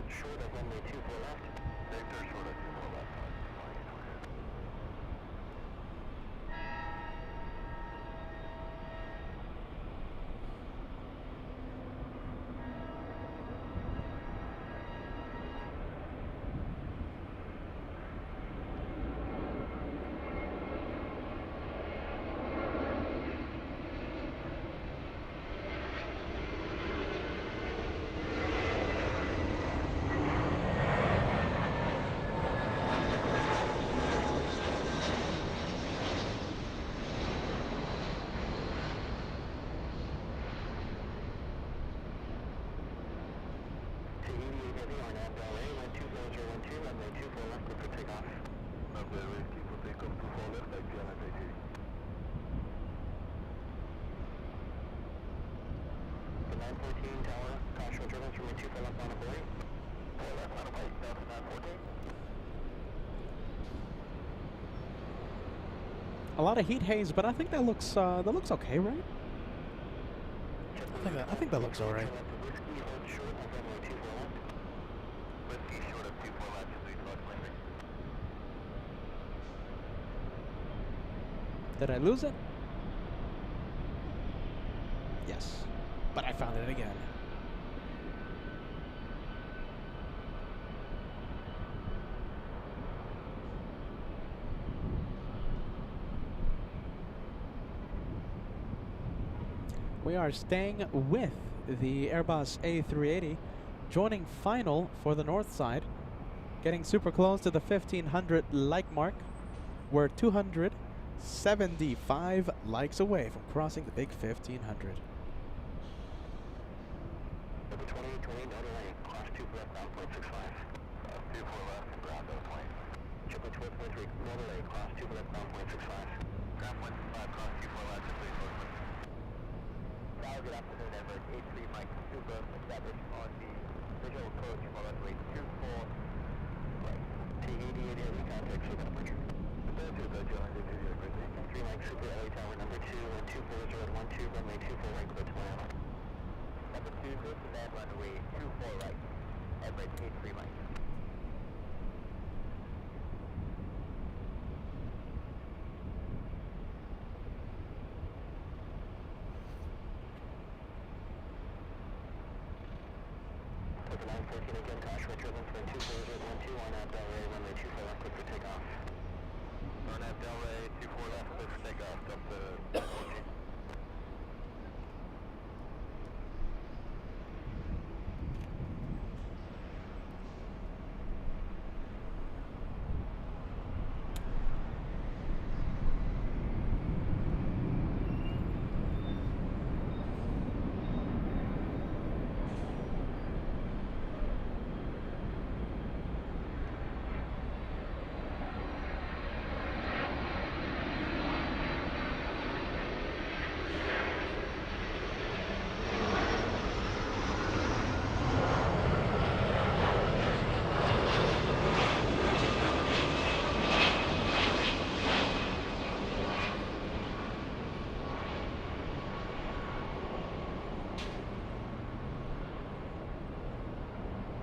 A lot of heat haze, but I think that looks okay, right? I think that looks all right. Did I lose it? Yes, but I found it again. We are staying with the Airbus A380, joining final for the north side, getting super close to the 1500 like mark. We're 275 likes away from crossing the big 1500.
Good afternoon, Everett. 83 Mike Super established on the visual approach for runway 24 right. T88 early contact super departure. Good, John. Good to hear. 3 Mike Super LA Tower number 2 and 24012 runway 24 right, clear to Miami. Number 2, clear to land runway 24 right. Everett 83 Mike. Again, crash with turbulence for 24012 on Delray, runway 24 left, clear for takeoff. On Delray, 24 left, clear for takeoff, up to 14.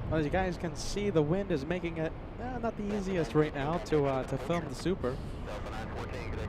Well, as you guys can see, the wind is making it not the easiest right now to film the Super.
Delta 914, good day.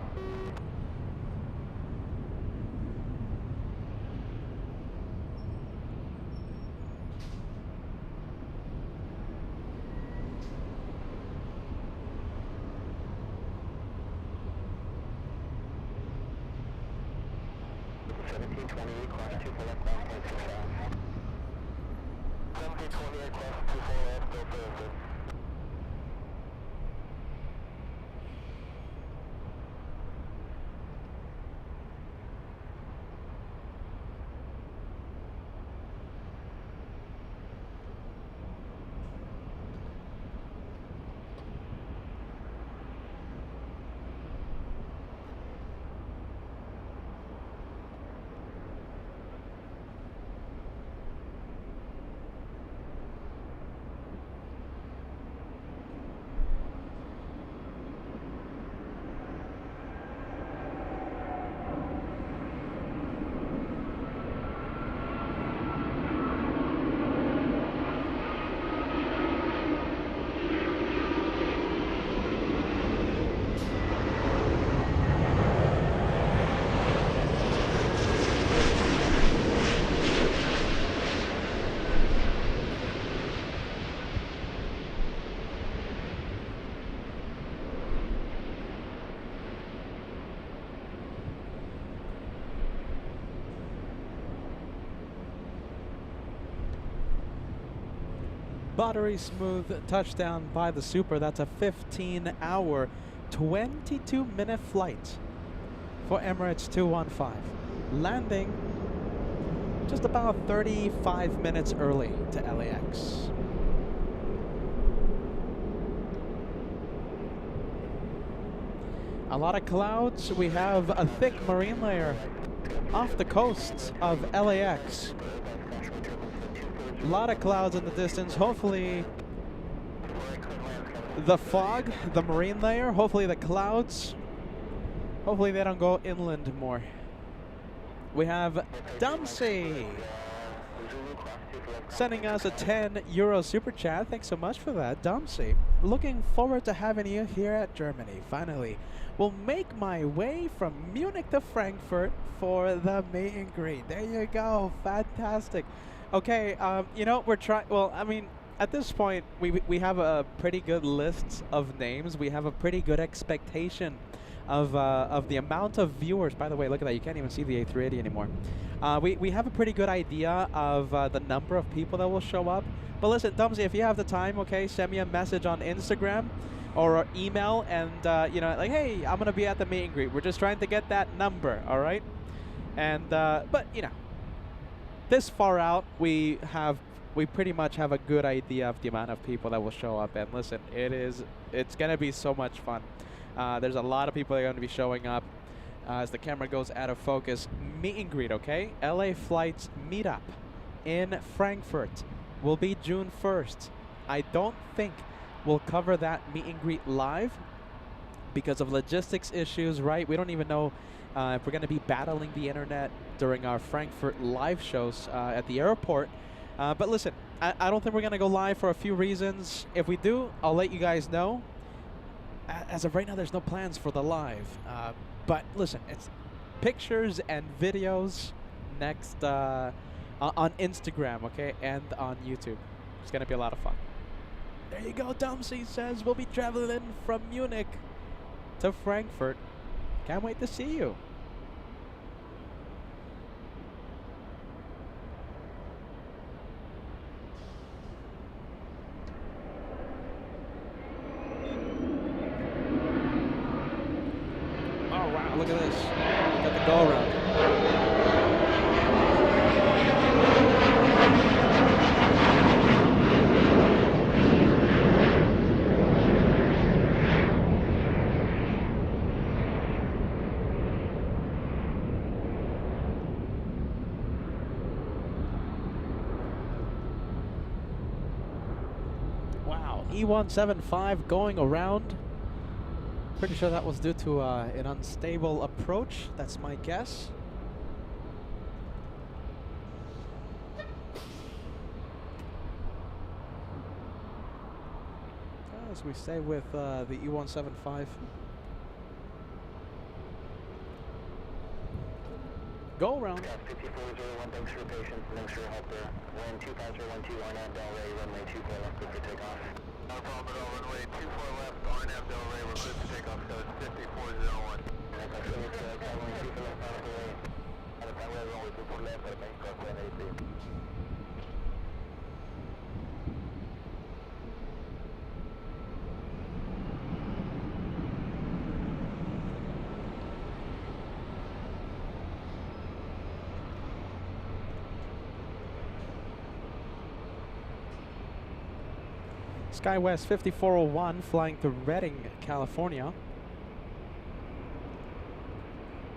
buttery smooth touchdown by the Super. That's a 15-hour, 22-minute flight for Emirates 215. Landing just about 35 minutes early to LAX. A lot of clouds. We have a thick marine layer off the coast of LAX. A lot of clouds in the distance. Hopefully the fog, the marine layer, hopefully the clouds, hopefully they don't go inland more. We have Dempsey sending us a €10 super chat. Thanks so much for that, Dempsey. Looking forward to having you here at Germany. Finally, will make my way from Munich to Frankfurt for the meet and greet. There you go. Fantastic. Okay, you know, we're trying, well, I mean, at this point, we have a pretty good list of names. We have a pretty good expectation of the amount of viewers. By the way, look at that. You can't even see the A380 anymore. We have a pretty good idea of the number of people that will show up. But listen, Dumsy, if you have the time, okay, send me a message on Instagram or email and, you know, like, hey, I'm going to be at the meet and greet. We're just trying to get that number, all right? And, but, you know, this far out, we pretty much have a good idea of the amount of people that will show up. And listen, it's going to be so much fun. There's a lot of people that are going to be showing up as the camera goes out of focus. Meet and greet, okay? LA Flights meetup in Frankfurt will be June 1st. I don't think we'll cover that meet and greet live because of logistics issues, right? We don't even know if we're going to be battling the internet during our Frankfurt live shows at the airport. But listen, I don't think we're going to go live for a few reasons. If we do, I'll let you guys know. As of right now, there's no plans for the live. But listen, it's pictures and videos next on Instagram, okay, and on YouTube. It's going to be a lot of fun. There you go, Dempsey says we'll be traveling from Munich to Frankfurt. Can't wait to see you. Oh, wow, look at this. Got the go around. Wow, E175 going around. Pretty sure that was due to an unstable approach. That's my guess. As we stay with the E175. Go around.
5401, thanks for your patience, thanks for your help there. Wind 2012, Arnab Del Rey, runway 24 left, clear for takeoff. No problem at all, runway 24 left, Arnab Del Rey, we're clear for takeoff, so it's 5401. That's actually traveling 24 left, out of the way. Out of the way, runway 24 left, at main cross, land 83.
SkyWest 5401 flying to Redding, California.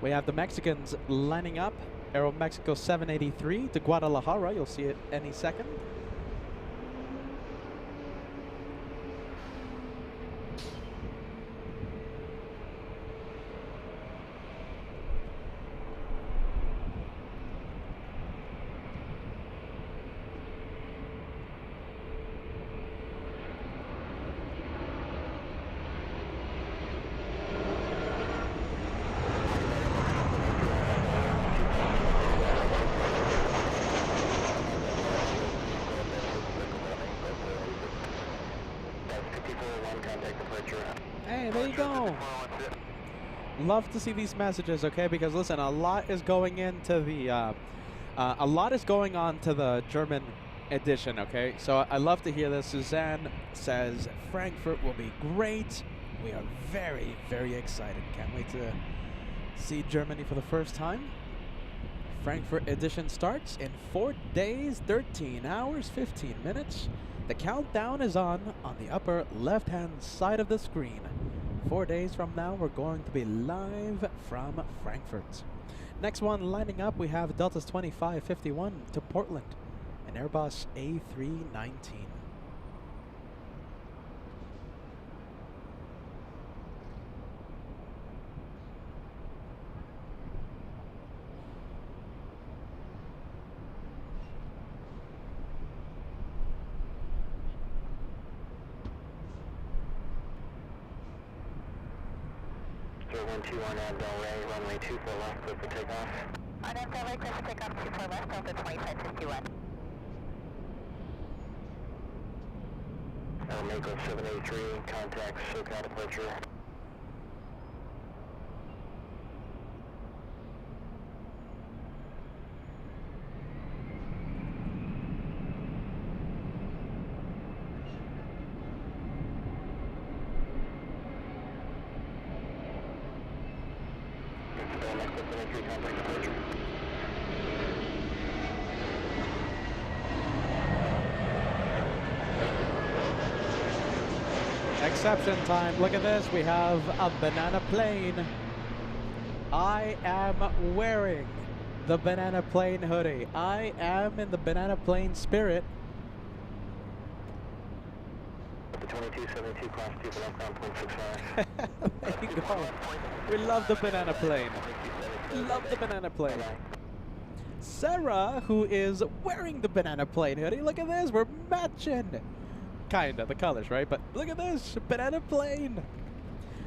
We have the Mexicans lining up. Aeromexico 783 to Guadalajara. You'll see it any second. Hey, there you go. Love to see these messages, okay? Because listen, a lot is going into the, a lot is going on to the German edition, okay? So I love to hear this. Suzanne says Frankfurt will be great. We are very, very excited. Can't wait to see Germany for the first time. Frankfurt edition starts in 4 days, 13 hours, 15 minutes. The countdown is on the upper left-hand side of the screen. 4 days from now, we're going to be live from Frankfurt. Next one lining up, we have Delta's 2551 to Portland, an Airbus A319.
One two on Del Rey, runway 24 left, clear for takeoff.
On Del Rey, clear for takeoff 24 left, Delta 2551.
Mako 783, contact SoCal departure.
Exception time. Look at this. We have a banana plane. I am wearing the banana plane hoodie. I am in the banana plane spirit.
The 2272 class 2 below ground point 65.
There you go. We love the banana plane. Love the banana plane. Sarah, who is wearing the banana plane hoodie. Look at this. We're matching. Kinda, the colors, right? But look at this, banana plane.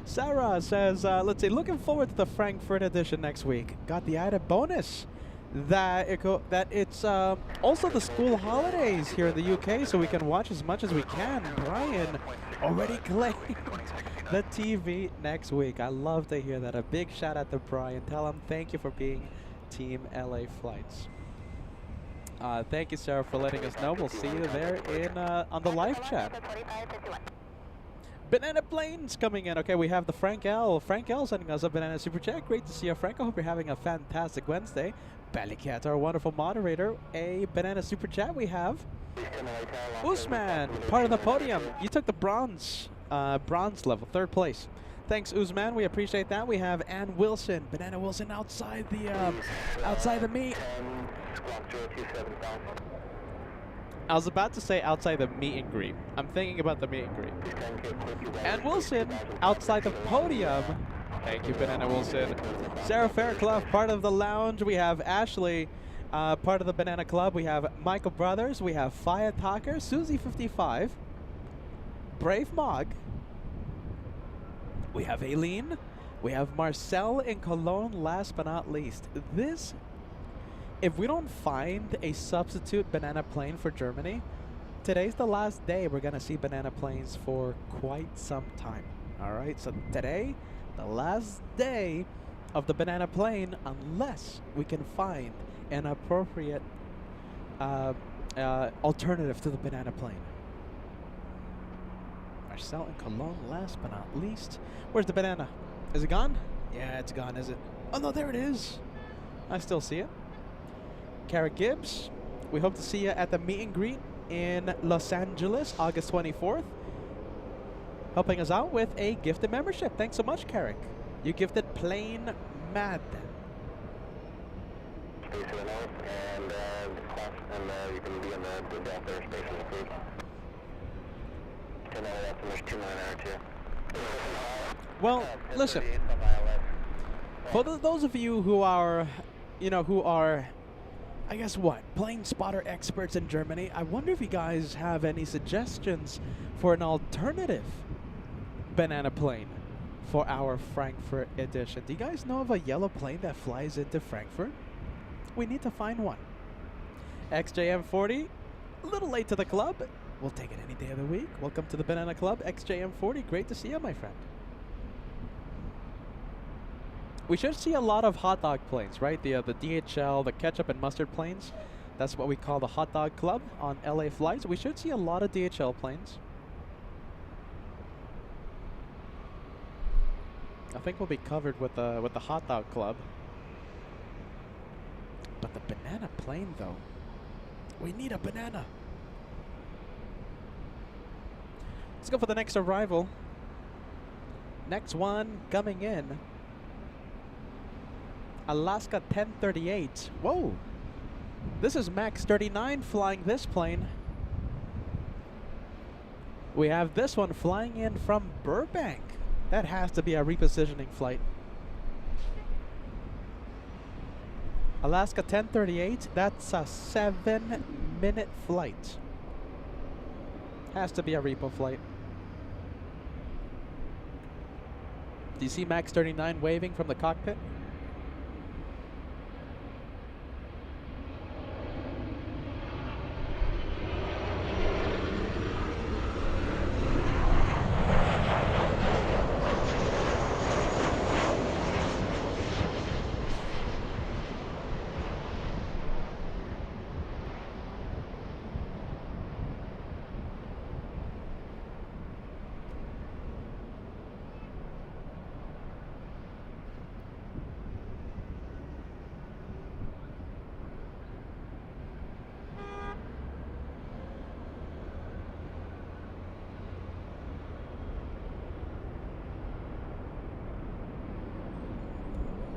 Sarah says, let's see, looking forward to the Frankfurt edition next week. Got the added bonus that it's also the school holidays here in the UK, so we can watch as much as we can. Brian already claimed the TV next week. I love to hear that. A big shout out to Brian. Tell him thank you for being Team LA Flights. Thank you, Sarah, for letting us know. We'll see you there in on the live chat. Banana planes coming in. Okay, we have the Frank L. Frank L sending us a banana super chat. Great to see you, Frank. I hope you're having a fantastic Wednesday. Ballycat, our wonderful moderator, a banana super chat. We have Usman, part of the podium. You took the bronze level, 3rd place. Thanks, Usman. We appreciate that. We have Ann Wilson, Banana Wilson, outside the meet. I was about to say outside the meet and greet. I'm thinking about the meet and greet. Ann Wilson, outside the podium. Thank you, Banana Wilson. Sarah Fairclough, part of the lounge. We have Ashley, part of the Banana Club. We have Michael Brothers. We have Faya Talker, Susie55, Brave Mog. We have Aileen. We have Marcel in Cologne, last but not least. This, if we don't find a substitute banana plane for Germany, today's the last day we're going to see banana planes for quite some time. All right, so today, the last day of the banana plane, unless we can find an appropriate alternative to the banana plane. Marcel and Cologne, last but not least. Where's the banana? Is it gone? Yeah, it's gone, is it? Oh, no, there it is. I still see it. Kara Gibbs, we hope to see you at the meet and greet in Los Angeles, August 24th. Helping us out with a gifted membership. Thanks so much, Carrick. You gifted Plane Mad.
Space and class, and you can be in the Delta airspace and approved.
Well, listen. For those of you who are, I guess what, plane spotter experts in Germany, I wonder if you guys have any suggestions for an alternative banana plane for our Frankfurt edition. Do you guys know of a yellow plane that flies into Frankfurt? We need to find one. XJM40, a little late to the club. We'll take it any day of the week. Welcome to the Banana Club, XJM40. Great to see you, my friend. We should see a lot of hot dog planes, right? The DHL, the ketchup and mustard planes. That's what we call the hot dog club on LA flights. We should see a lot of DHL planes. I think we'll be covered with the hot dog club. But the banana plane, though. We need a banana. Let's go for the next arrival. Next one coming in. Alaska 1038. Whoa. This is Max 39 flying this plane. We have this one flying in from Burbank. That has to be a repositioning flight. Alaska 1038, that's a 7-minute flight. Has to be a repo flight. Do you see Max 39 waving from the cockpit?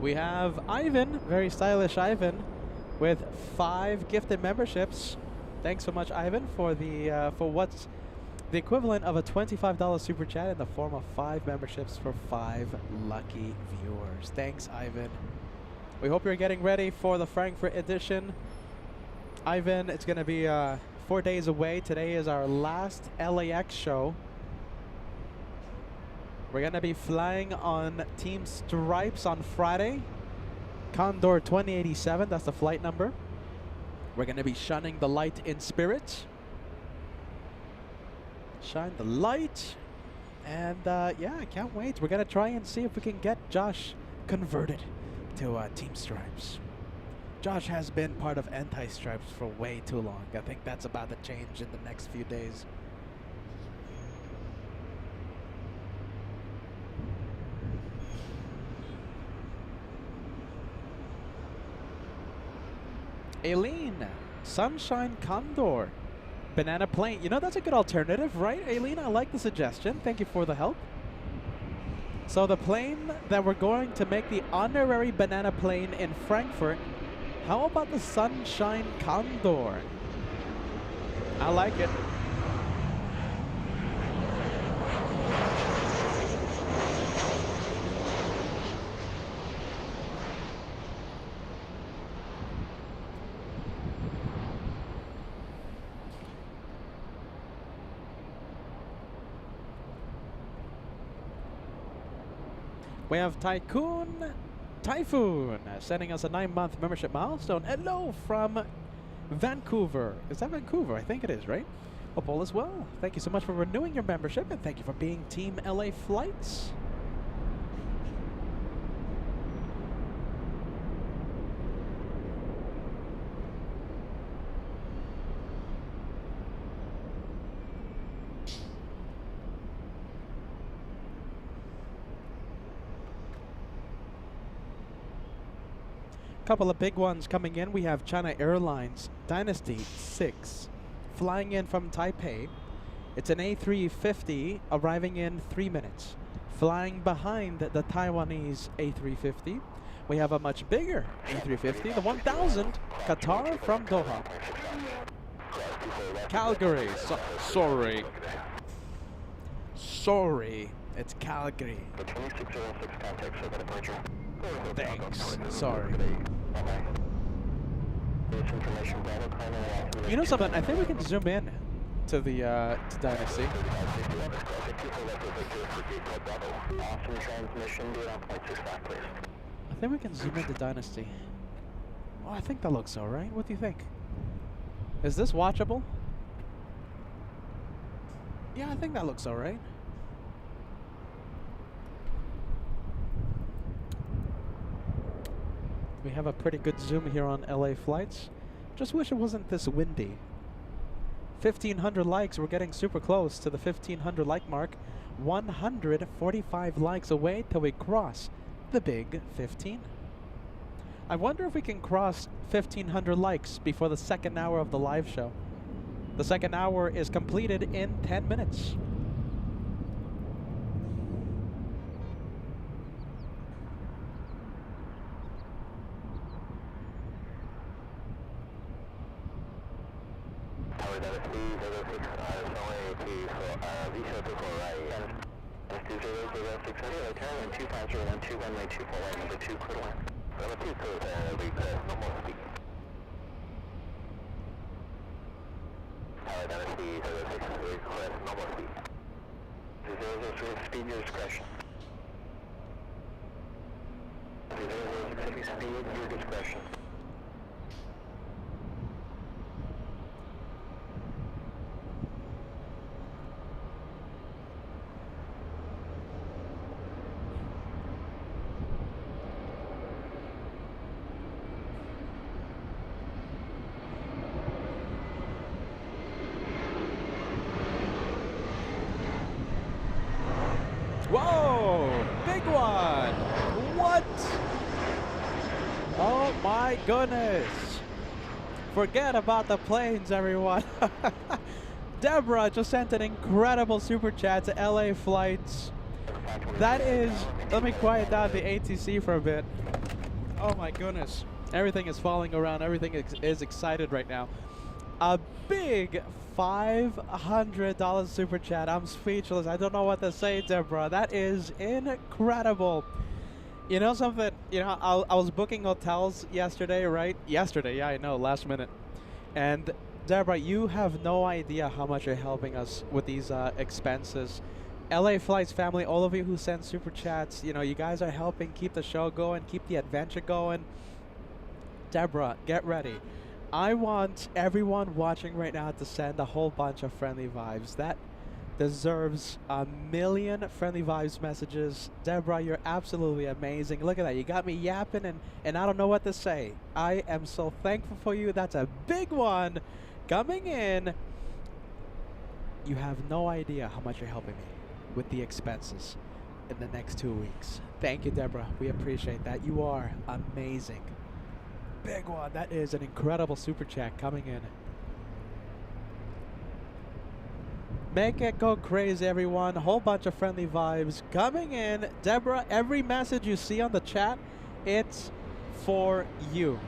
We have Ivan, very stylish Ivan, with 5 gifted memberships. Thanks so much, Ivan, for the for what's the equivalent of a $25 super chat in the form of 5 memberships for 5 lucky viewers. Thanks, Ivan. We hope you're getting ready for the Frankfurt edition. Ivan, it's going to be 4 days away. Today is our last LAX show. We're going to be flying on Team Stripes on Friday. Condor 2087, that's the flight number. We're going to be shunning the light in spirit. Shine the light. And yeah, I can't wait. We're going to try and see if we can get Josh converted to Team Stripes. Josh has been part of Anti-Stripes for way too long. I think that's about to change in the next few days. Aileen, Sunshine Condor, Banana Plane. You know, that's a good alternative, right? Aileen, I like the suggestion. Thank you for the help. So the plane that we're going to make the honorary banana plane in Frankfurt, how about the Sunshine Condor? I like it. We have Typhoon sending us a 9-month membership milestone. Hello from Vancouver. Is that Vancouver? I think it is, right? Hope all is well. Thank you so much for renewing your membership, and thank you for being Team LA Flights. Couple of big ones coming in. We have China Airlines Dynasty 6 flying in from Taipei. It's an A350 arriving in 3 minutes. Flying behind the Taiwanese A350, we have a much bigger A350, the 1000 Qatar from Doha. Calgary. Sorry, it's Calgary. Thanks. Sorry. You know something? I think we can zoom in to the to Dynasty. I think we can zoom into Dynasty. Oh, I think that looks alright. What do you think? Is this watchable? Yeah, I think that looks alright. We have a pretty good zoom here on LA Flights. Just wish it wasn't this windy. 1,500 likes. We're getting super close to the 1,500 like mark. 145 likes away till we cross the big 15. I wonder if we can cross 1,500 likes before the second hour of the live show. The second hour is completed in 10 minutes.
Tower Dallas 206, runway 240, turn 25012, runway 24 right, number 2, clear to land. Number 2, clear, request, normal speed. Tower Dallas 206, request, normal speed. 003, speed your discretion. 006, speed your discretion.
Whoa! Big one! What? Oh my goodness! Forget about the planes, everyone. Deborah just sent an incredible super chat to LA Flights. That is... Let me quiet down the ATC for a bit. Oh my goodness. Everything is falling around. Everything is excited right now. A big $500 super chat. I'm speechless. I don't know what to say, Deborah. That is incredible. You know something? You know, I was booking hotels yesterday, right? Yesterday, yeah, I know, last minute. And Deborah, you have no idea how much you're helping us with these expenses. LA Flights family, all of you who send super chats, you know, you guys are helping keep the show going, keep the adventure going. Deborah, get ready. I want everyone watching right now to send a whole bunch of friendly vibes. That deserves a million friendly vibes messages. Deborah, you're absolutely amazing. Look at that. You got me yapping and I don't know what to say. I am so thankful for you. That's a big one coming in. You have no idea how much you're helping me with the expenses in the next 2 weeks. Thank you, Deborah. We appreciate that. You are amazing. Big one. That is an incredible super chat coming in. Make it go crazy, everyone. A whole bunch of friendly vibes coming in. Deborah, every message you see on the chat, it's for you.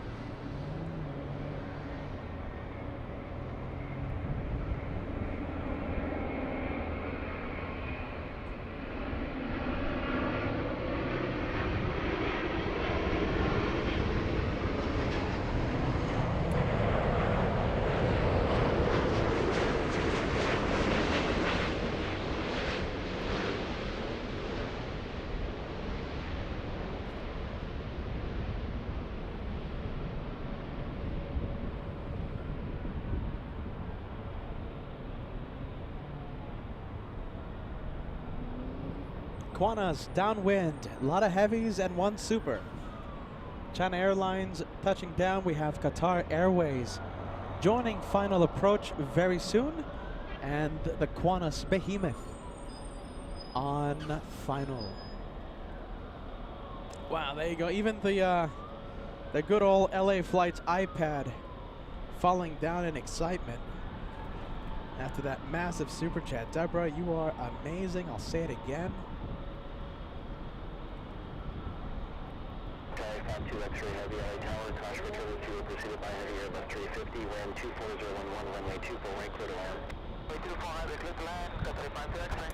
Qantas downwind, a lot of heavies and one super. China Airlines touching down. We have Qatar Airways joining final approach very soon, and the Qantas Behemoth on final. Wow, there you go. Even the good old LA Flights iPad falling down in excitement after that massive super chat. Deborah, you are amazing. I'll say it again.
2 X-ray heavy LA Tower, caution recovery fuel preceded by heavy Airbus 350, wind 24011, runway 24 right, clear to land. Runway 24 heavy, clear to land, Qatar 52 X-ray.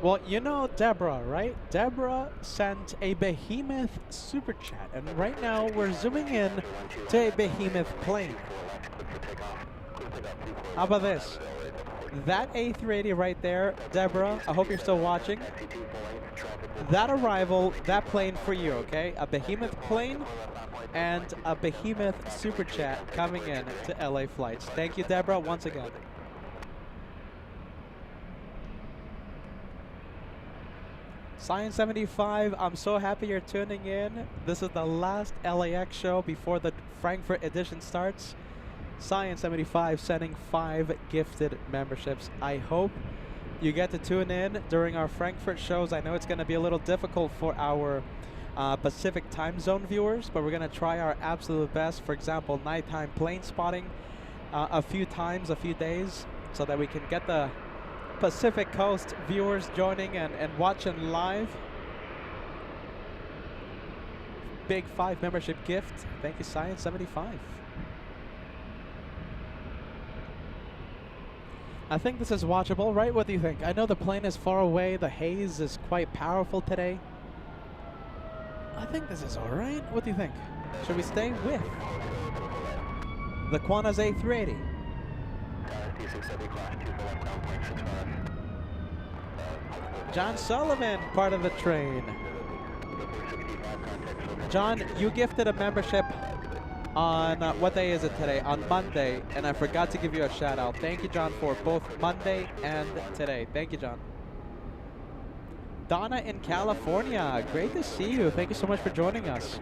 Well, you know Deborah, right? Deborah sent a Behemoth super chat, and right now we're zooming in to a Behemoth plane. How about this? That A380 right there, Deborah, I hope you're still watching. That arrival, that plane for you, okay? A Behemoth plane and a behemoth super chat coming in to LA Flights. Thank you, Deborah, once again. Science 75, I'm so happy you're tuning in. This is the last LAX show before the Frankfurt edition starts. Science 75 sending 5 gifted memberships. I hope you get to tune in during our Frankfurt shows. I know it's going to be a little difficult for our Pacific time zone viewers, but we're going to try our absolute best. For example, nighttime plane spotting a few times, a few days, so that we can get the Pacific Coast viewers joining and watching live. Big 5 membership gift. Thank you, Science 75. I think this is watchable, right? What do you think? I know the plane is far away. The haze is quite powerful today. I think this is alright. What do you think? Should we stay with the Qantas A380? John Sullivan, part of the train. John, you gifted a membership on, what day is it today? On Monday, and I forgot to give you a shout out. Thank you, John, for both Monday and today. Thank you, John. Donna in California, great to see you. Thank you so much for joining us.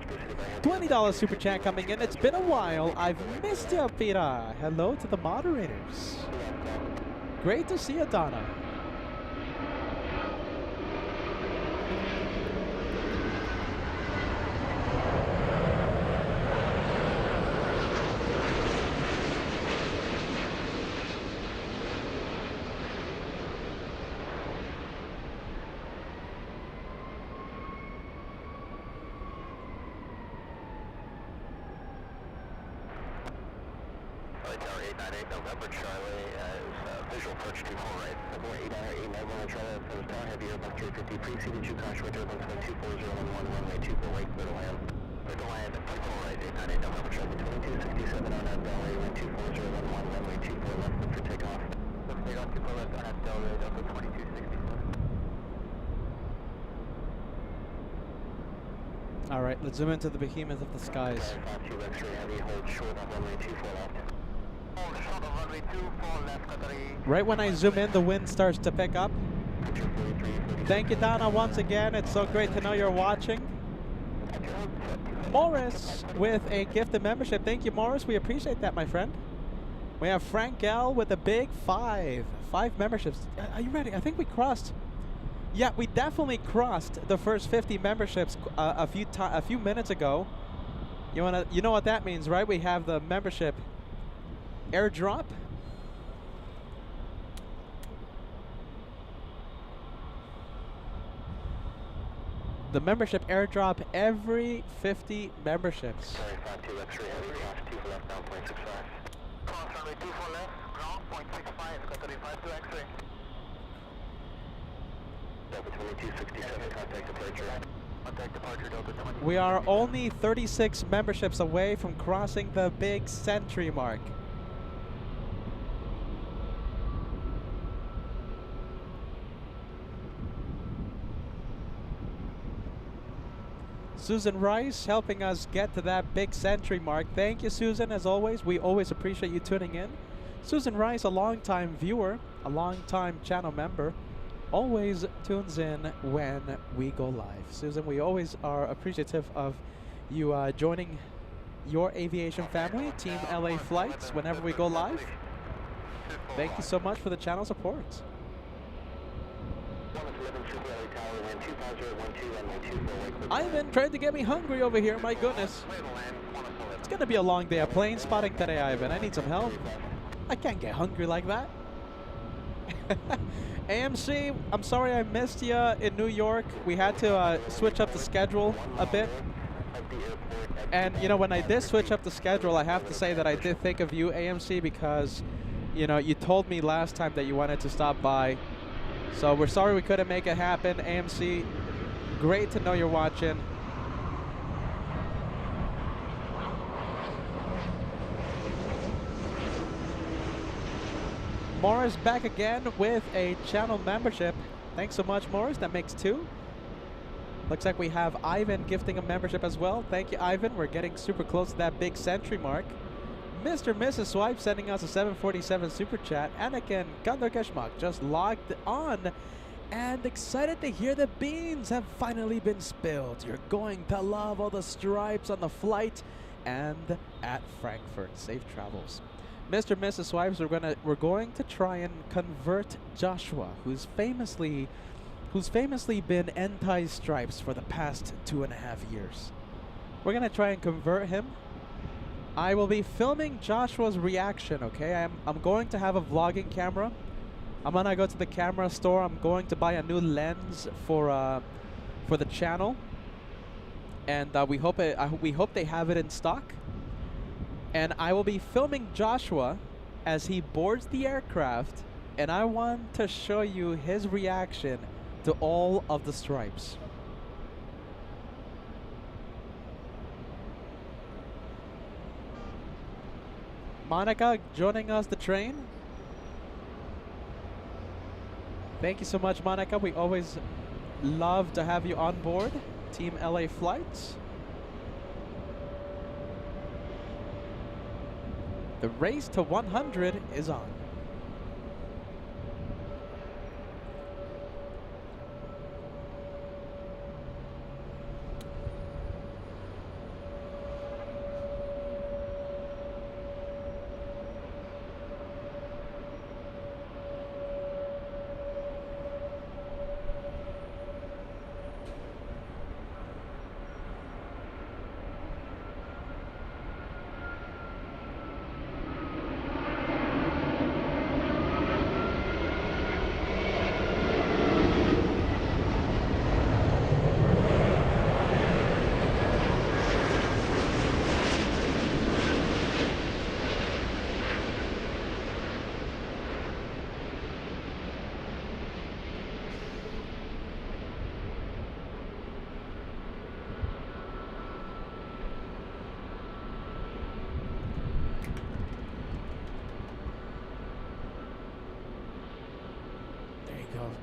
$20 super chat coming in. It's been a while. I've missed you, Pira. Hello to the moderators. Great to see you, Donna.
November Charlie visual approach to full right. Number 898 Charlie, opposed down, heavy airbus 350, preceded you, caution with turbulence 124.011, runway 24, wake, clear to land. Clear to land, full right, 898 November Charlie, 2267 on Delray, 124.011, runway 24, left for takeoff. Left takeoff, 24 left on Delray, Delta 2267.
All right, let's zoom into the behemoth of the skies.
52 X-ray, heavy, hold short on runway 24 left.
Right when I zoom in, the wind starts to pick up. Thank you, Donna, once again. It's so great to know you're watching. Morris with a gifted membership. Thank you, Morris. We appreciate that, my friend. We have Frank L with a big 5 memberships. Are you ready? I think we crossed. Yeah, we definitely crossed the first 50 memberships a few minutes ago. You know what that means, right? We have the membership airdrop. The membership airdrop every 50 memberships.
Sorry, 52 X-ray, heavy, cross 2 for left, down 0.65. Cross runway 2 for left, ground 0.65, Qatar 52 X-ray. Delta 2267, contact departure. Contact departure, Delta 20.
We are only 36 memberships away from crossing the big century mark. Susan Rice helping us get to that big century mark. Thank you, Susan, as always. We always appreciate you tuning in. Susan Rice, a longtime viewer, a longtime channel member, always tunes in when we go live. Susan, we always are appreciative of you joining your aviation family, Team LA Flights, whenever we go live. Thank you so much for the channel support. Ivan trying to get me hungry over here, my goodness. It's gonna be a long day of plane spotting today, Ivan. I need some help. I can't get hungry like that. AMC, I'm sorry I missed you in New York. We had to switch up the schedule a bit. And you know, when I did switch up the schedule, I have to say that I did think of you, AMC, because you know, you told me last time that you wanted to stop by. So we're sorry we couldn't make it happen. AMC, great to know you're watching. Morris back again with a channel membership. Thanks so much, Morris. That makes 2. Looks like we have Ivan gifting a membership as well. Thank you, Ivan. We're getting super close to that big century mark. Mr. and Mrs. Swipe sending us a 747 super chat. And again, Gandar Keshmak just logged on and excited to hear the beans have finally been spilled. You're going to love all the stripes on the flight and at Frankfurt. Safe travels. Mr. and Mrs. Swipes, we're going to try and convert Joshua, who's famously been anti-stripes for the past 2.5 years. We're gonna try and convert him. I will be filming Joshua's reaction, okay? I'm going to have a vlogging camera. I'm gonna go to the camera store. I'm going to buy a new lens for the channel, and we hope they have it in stock. And I will be filming Joshua as he boards the aircraft, and I want to show you his reaction to all of the stripes. Monica joining us the train. Thank you so much, Monica. We always love to have you on board Team LA Flights. The race to 100 is on.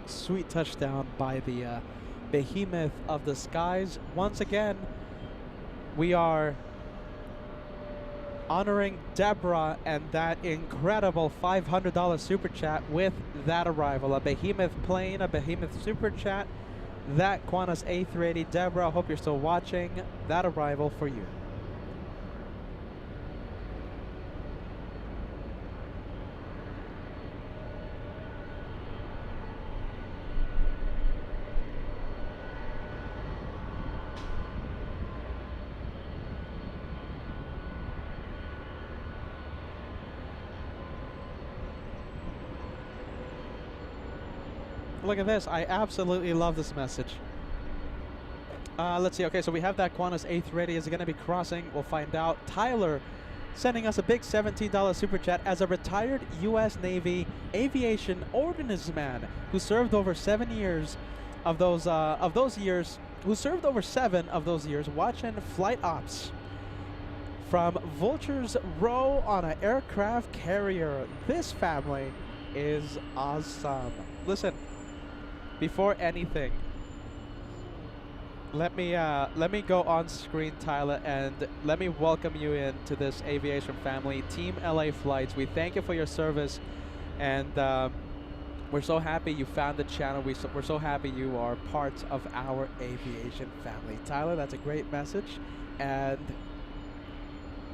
Sweet touchdown by the behemoth of the skies. Once again, we are honoring Deborah and that incredible $500 super chat with that arrival. A behemoth plane, a behemoth super chat. That Qantas A380. Deborah, I hope you're still watching. That arrival for you. Look at this. I absolutely love this message. Let's see. Okay, so we have that Qantas A380 is going to be crossing. We'll find out. Tyler sending us a big $17 super chat as a retired U.S. Navy aviation ordnance man who served over 7 years of those years, who served over 7 of those years watching flight ops from Vulture's row on an aircraft carrier. This family is awesome. Listen. Before anything, let me go on screen, Tyler, and let me welcome you into this aviation family, Team LA Flights. We thank you for your service, and we're so happy you found the channel. We're so happy you are part of our aviation family. Tyler, that's a great message, and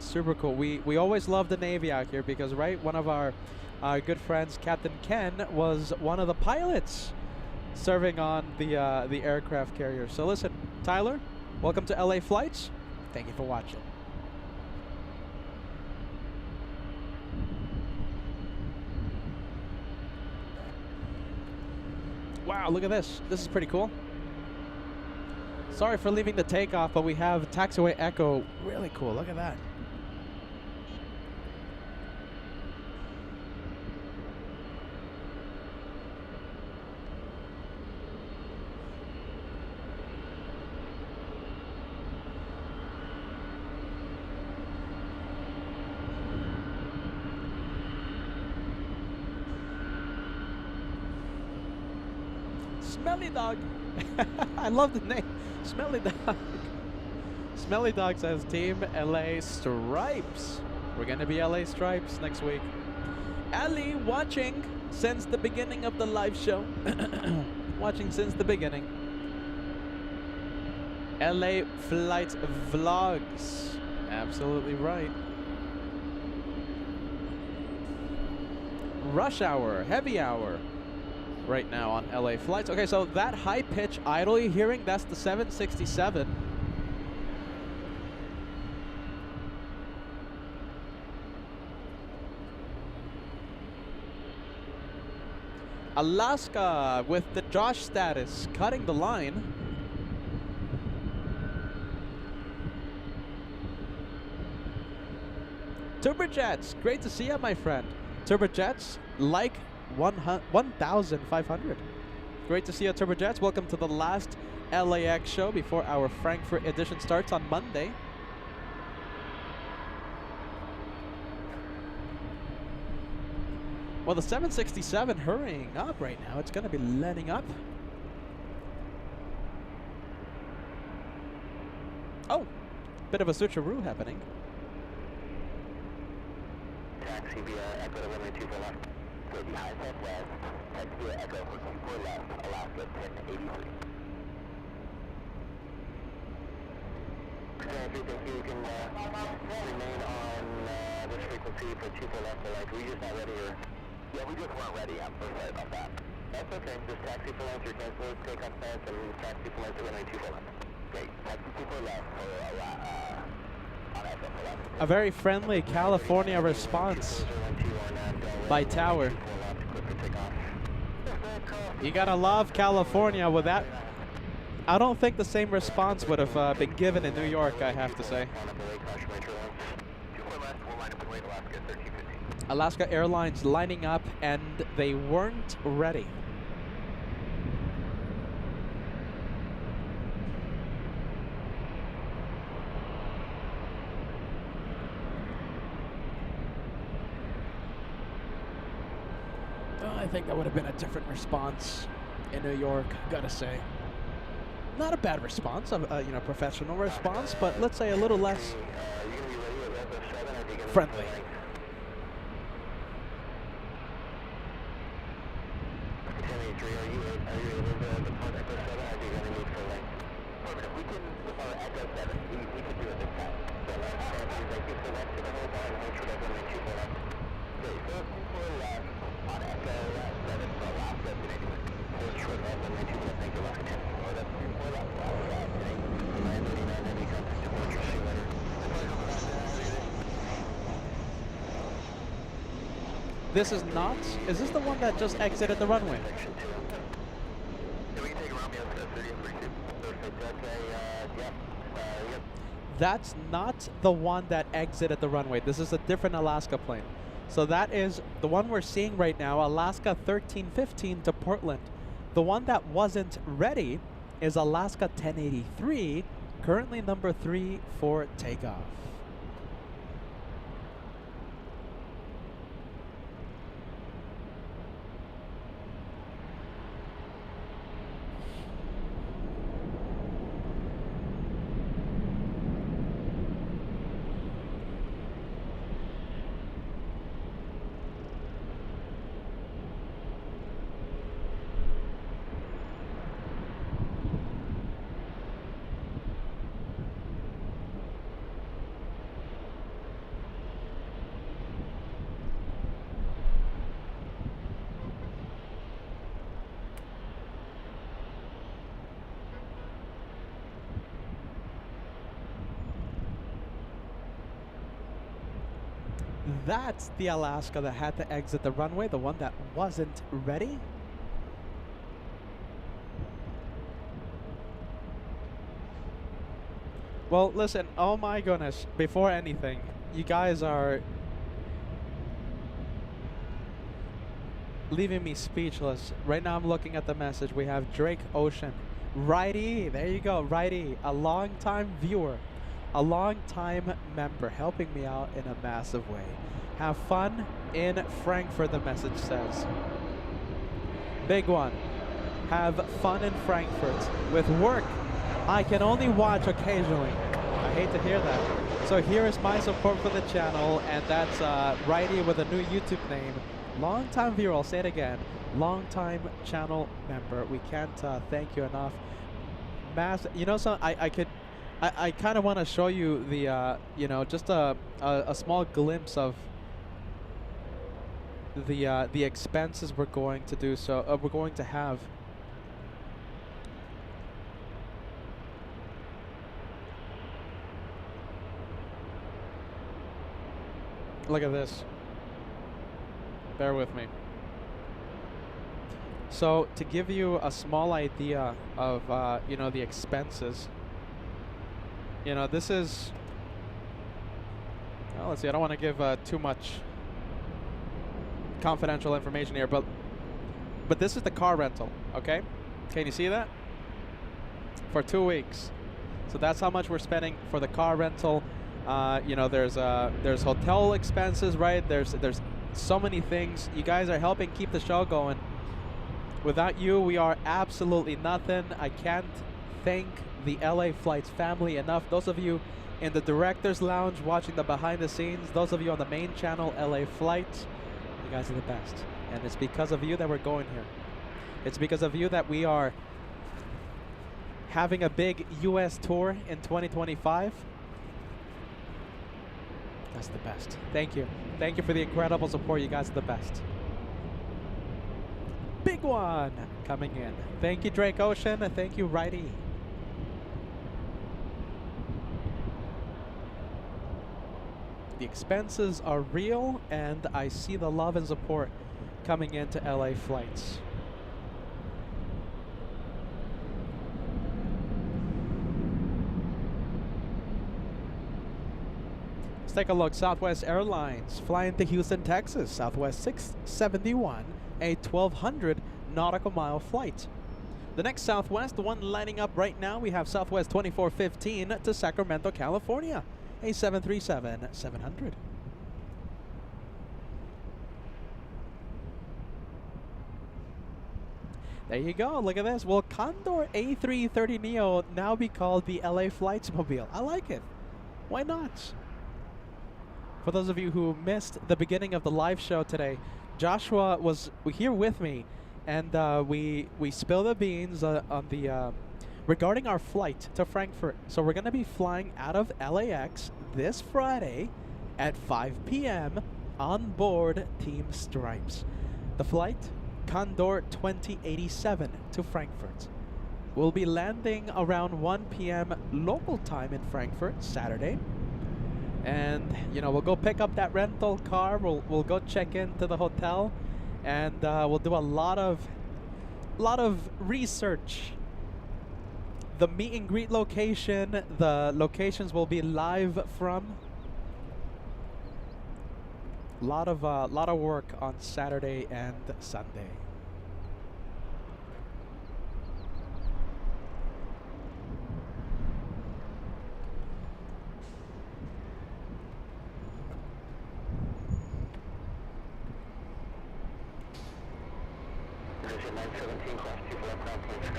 super cool. We always love the Navy out here because, right, one of our good friends, Captain Ken, was one of the pilots serving on the aircraft carrier. So listen, Tyler, welcome to LA Flights. Thank you for watching. Wow, look at this. This is pretty cool. Sorry for leaving the takeoff, but we have taxiway echo. Really cool. Look at that. Smelly dog. I love the name. Smelly Dog. Smelly Dog says Team LA Stripes. We're going to be LA Stripes next week. Ali watching since the beginning of the live show. Watching since the beginning. LA Flights Vlogs. Absolutely right. Rush hour, heavy hour right now on LA Flights. Okay, so that high pitch idle you're hearing, that's the 767. Alaska with the Josh status, cutting the line. Turbojets, great to see you, my friend. Turbojets, like 1,500. Great to see you, Turbojets. Welcome to the last LAX show before our Frankfurt edition starts on Monday. Well, the 767 hurrying up right now. It's going to be letting up. Oh, bit of a switcheroo happening.
Taxi via Echo to runway 24 left. 30 high southwest. Taxi via Echo 24 left. Alaska 1083. Thank you. You can remain on this frequency for 24 left. Like, we just not ready or... Yeah, we just weren't ready. I'm so sorry about that. That's okay. Just taxi for left. Your cancel. Take off fast and taxi for left to runway 24 left. Great. Taxi 24 left for on Echo for left.
A very friendly California response by Tower. You gotta love California with that. I don't think the same response would have been given in New York, I have to say. Alaska Airlines lining up and they weren't ready. I think that would have been a different response in New York, gotta say. Not a bad response, professional response, but let's say a little less friendly. This is not. Is this the one that just exited the runway? That's not the one that exited the runway. This is a different Alaska plane. So that is the one we're seeing right now, Alaska 1315 to Portland. The one that wasn't ready is Alaska 1083, currently number 3 for takeoff. That's the Alaska that had to exit the runway, the one that wasn't ready. Well, listen, oh my goodness, before anything, you guys are leaving me speechless. Right now I'm looking at the message. We have Drake Ocean. Righty, there you go, Righty, a long-time viewer, a long-time member, helping me out in a massive way. Have fun in Frankfurt, the message says. Big one. Have fun in Frankfurt with work I can only watch occasionally. I hate to hear that. So here is my support for the channel, and that's Righty with a new YouTube name. Long-time viewer, I'll say it again. Long-time channel member. We can't thank you enough. You know, so I kind of want to show you the, you know, just a small glimpse of the expenses we're going to do. So we're going to have. Look at this. Bear with me. So to give you a small idea of you know, the expenses. You know, this is. Well, let's see. I don't want to give too much confidential information here, but this is the car rental. Okay, can you see that? For 2 weeks. So that's how much we're spending for the car rental. You know, there's hotel expenses, right? There's so many things. You guys are helping keep the show going. Without you, we are absolutely nothing. I can't thank the LA Flights family enough. Those of you in the director's lounge watching the behind the scenes, those of you on the main channel, LA Flights, you guys are the best. And it's because of you that we're going here. It's because of you that we are having a big US tour in 2025. That's the best. Thank you. Thank you for the incredible support. You guys are the best. Big one coming in. Thank you, Drake Ocean. Thank you, Righty. The expenses are real, and I see the love and support coming into LA Flights. Let's take a look. Southwest Airlines flying to Houston, Texas. Southwest 671, a 1,200 nautical mile flight. The next Southwest, the one lining up right now, we have Southwest 2415 to Sacramento, California. A 737-700. There you go. Look at this. Will Condor A330neo now be called the LA Flights Mobile? I like it. Why not? For those of you who missed the beginning of the live show today, Joshua was here with me, and we spilled the beans on the regarding our flight to Frankfurt. So we're going to be flying out of LAX this Friday at 5 p.m. on board Team Stripes. The flight, Condor 2087 to Frankfurt. We'll be landing around 1 p.m. local time in Frankfurt Saturday. And, you know, we'll go pick up that rental car. We'll go check into the hotel, and we'll do a lot of research. The meet and greet location, the locations will be live from. Lot of work on Saturday and Sunday.
Division 917, class 2 for left please.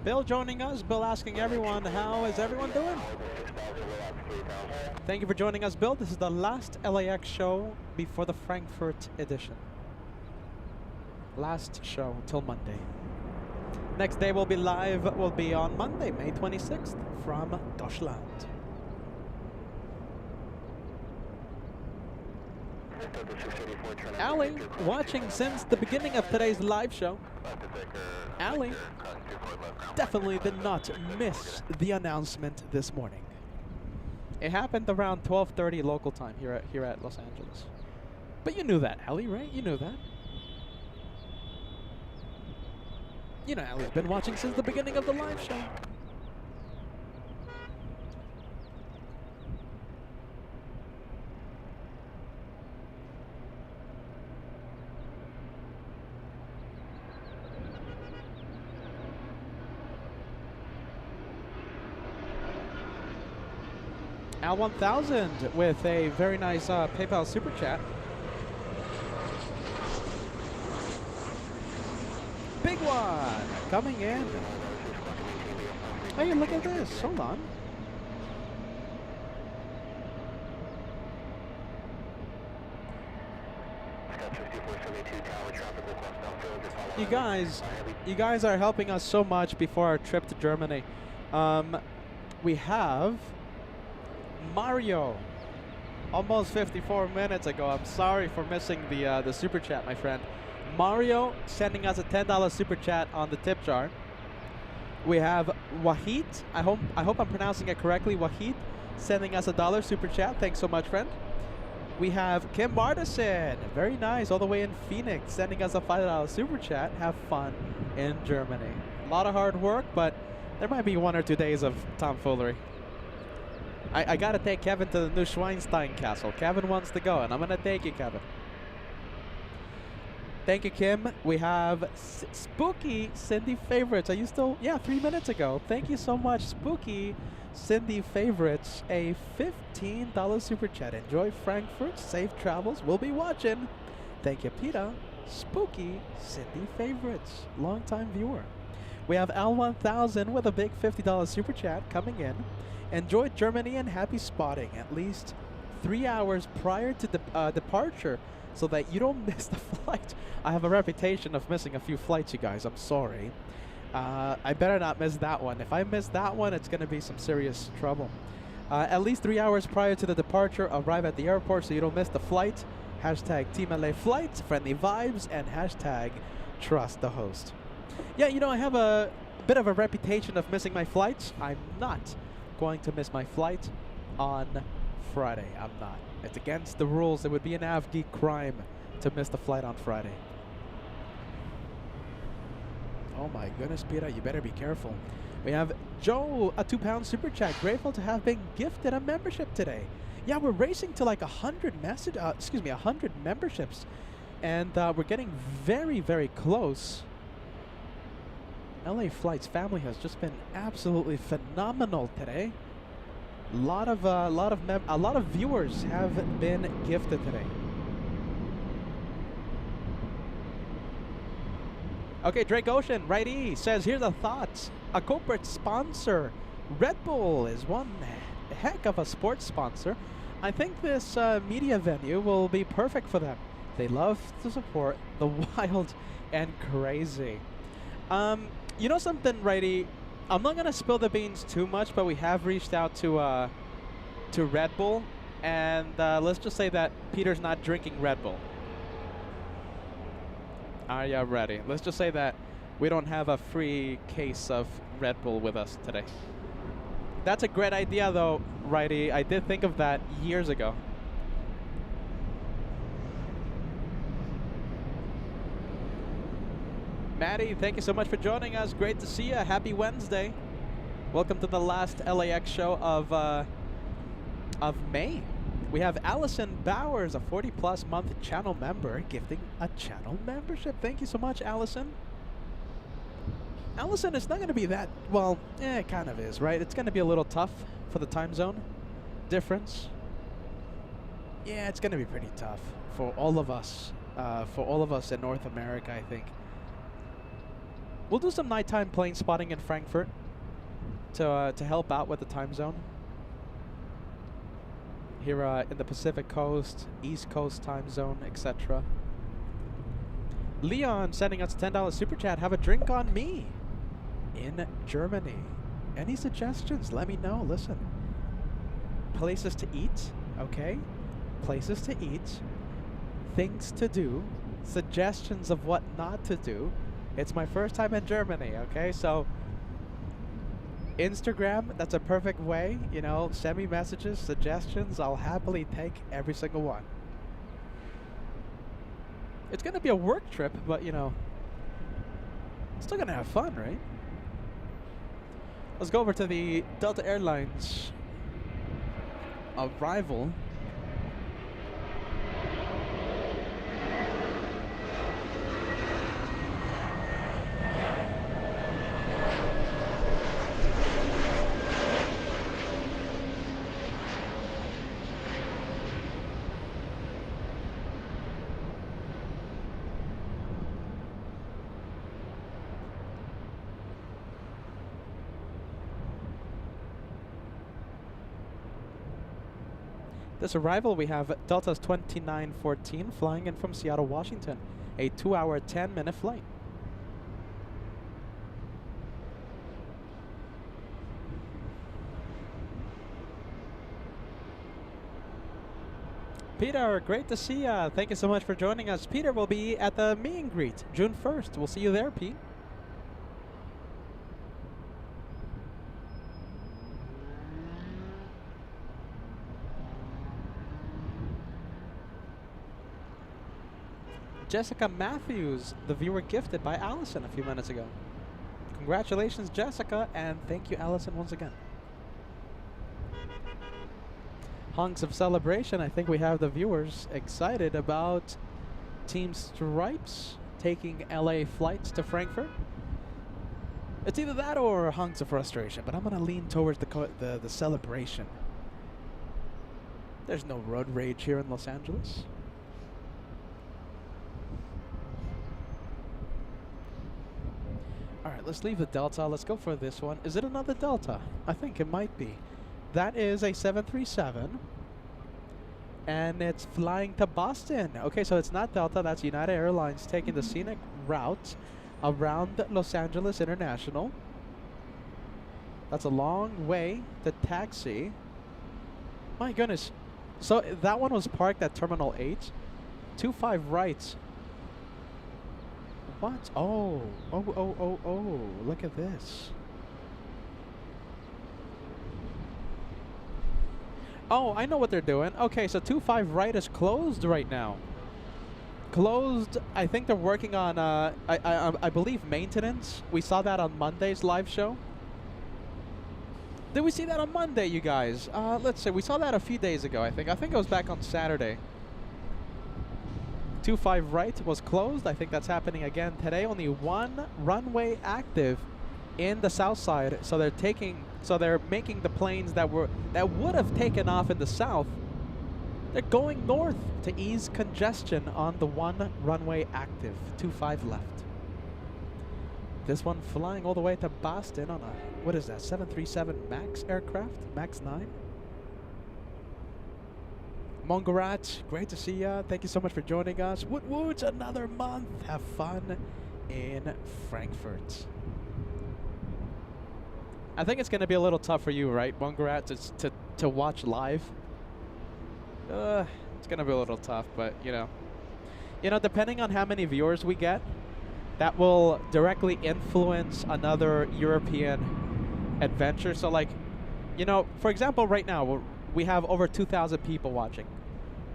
Bill joining us. Bill asking everyone, how is everyone doing? Thank you for joining us, Bill. This is the last LAX show before the Frankfurt edition. Last show till Monday. Next day we'll be live. Will be on Monday, May 26th from Deutschland. Ali, watching since the beginning of today's live show. Ali definitely did not miss the announcement this morning. It happened around 12:30 local time here at Los Angeles. But you knew that, Ali, right? You knew that. You know, Ali's been watching since the beginning of the live show. Al1000 with a very nice PayPal super chat. Big one coming in. Hey, look at this. Hold on. You guys are helping us so much before our trip to Germany. We have Mario. Almost 54 minutes ago. I'm sorry for missing the super chat, my friend. Mario sending us a $10 super chat on the tip jar. We have Wahid. I hope I'm pronouncing it correctly. Wahid sending us a $1 super chat. Thanks so much, friend. We have Kim Martison, very nice, all the way in Phoenix, sending us a $5 super chat. Have fun in Germany. A lot of hard work, but there might be 1 or 2 days of tomfoolery. I gotta take Kevin to the new Schweinstein Castle. Kevin wants to go, and I'm gonna take you, Kevin. Thank you, Kim. We have Spooky Cindy Favorites. Are you still? Yeah, 3 minutes ago. Thank you so much, Spooky Cindy Favorites. A $15 super chat. Enjoy Frankfurt. Safe travels. We'll be watching. Thank you, Peter. Spooky Cindy Favorites. Long-time viewer. We have Al1000 with a big $50 super chat coming in. Enjoy Germany and happy spotting at least 3 hours prior to departure so that you don't miss the flight. I have a reputation of missing a few flights, you guys. I'm sorry. I better not miss that one. If I miss that one, it's going to be some serious trouble. At least 3 hours prior to the departure, arrive at the airport so you don't miss the flight. Hashtag Team LA Flights, friendly vibes, and hashtag trust the host. Yeah, you know, I have a bit of a reputation of missing my flights. I'm not going to miss my flight on Friday. I'm not. It's against the rules. It would be an AvG crime to miss the flight on Friday. Oh my goodness, Peter, you better be careful. We have Joe, a £2 super chat. Grateful to have been gifted a membership today. Yeah, we're racing to like 100 memberships, and we're getting very, very close. LA Flights family has just been absolutely phenomenal today. A lot of viewers have been gifted today. Okay, Drake Ocean, righty, says, here's the thoughts. A corporate sponsor. Red Bull is one heck of a sports sponsor. I think this media venue will be perfect for them. They love to support the wild and crazy. You know something, righty? I'm not gonna spill the beans too much, but we have reached out to Red Bull, and let's just say that Peter's not drinking Red Bull. Are you ready? Let's just say that we don't have a free case of Red Bull with us today. That's a great idea, though, righty. I did think of that years ago. Maddie, thank you so much for joining us. Great to see you. Happy Wednesday. Welcome to the last LAX show of May. We have Allison Bowers, a 40-plus month channel member, gifting a channel membership. Thank you so much, Allison. Allison, it's not going to be that, well, it kind of is, right? It's going to be a little tough for the time zone difference. Yeah, it's going to be pretty tough for all of us in North America, I think. We'll do some nighttime plane spotting in Frankfurt to help out with the time zone. Here in the Pacific Coast, East Coast time zone, etc. Leon sending us a $10 super chat. Have a drink on me in Germany. Any suggestions? Let me know. Listen. Places to eat, okay? Places to eat. Things to do. Suggestions of what not to do. It's my first time in Germany, okay? So Instagram, that's a perfect way, you know, send me messages, suggestions. I'll happily take every single one. It's going to be a work trip, but, you know, still going to have fun, right? Let's go over to the Delta Airlines arrival. This arrival, we have Delta's 2914 flying in from Seattle, Washington. A 2-hour, 10-minute flight. Peter, great to see ya. Thank you so much for joining us. Peter will be at the meet and greet June 1st. We'll see you there, Pete. Jessica Matthews, the viewer gifted by Allison a few minutes ago. Congratulations, Jessica, and thank you, Allison, once again. Hunks of celebration. I think we have the viewers excited about Team Stripes taking LA flights to Frankfurt. It's either that or hunks of frustration, but I'm going to lean towards the celebration. There's no road rage here in Los Angeles. Alright, let's leave the Delta. Let's go for this one. Is it another Delta? I think it might be. That is a 737. And it's flying to Boston. Okay, so it's not Delta. That's United Airlines taking the scenic route around Los Angeles International. That's a long way to taxi. My goodness. So that one was parked at Terminal 8. 25 right. What? Oh. Oh. Look at this. Oh, I know what they're doing. Okay, so 25 right is closed right now. Closed. I think they're working on, I believe, maintenance. We saw that on Monday's live show. Did we see that on Monday, you guys? Let's see. We saw that a few days ago, I think. I think it was back on Saturday. 25 right was closed. I think that's happening again today. Only one runway active in the south side. So they're making the planes that would have taken off in the south. They're going north to ease congestion on the one runway active. 25 left. This one flying all the way to Boston on a, what is that, 737 MAX aircraft? MAX 9? Mongarat, great to see ya. Thank you so much for joining us. Woot woot, another month. Have fun in Frankfurt. I think it's going to be a little tough for you, right, Mongarat, to watch live? It's going to be a little tough, but, you know, depending on how many viewers we get, that will directly influence another European adventure. So, like, for example, right now, we have over 2,000 people watching.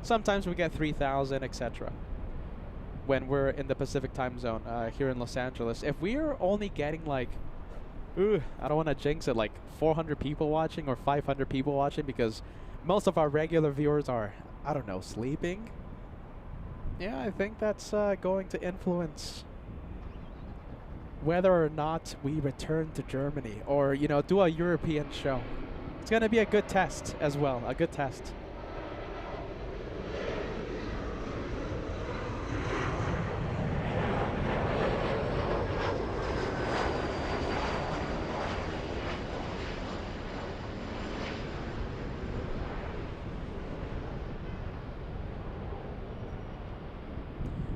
Sometimes we get 3,000, etc. when we're in the Pacific time zone here in Los Angeles. If we're only getting, like, I don't want to jinx it, like 400 people watching or 500 people watching, because most of our regular viewers are, I don't know, sleeping. Yeah, I think that's going to influence whether or not we return to Germany or, do a European show. It's going to be a good test as well, a good test.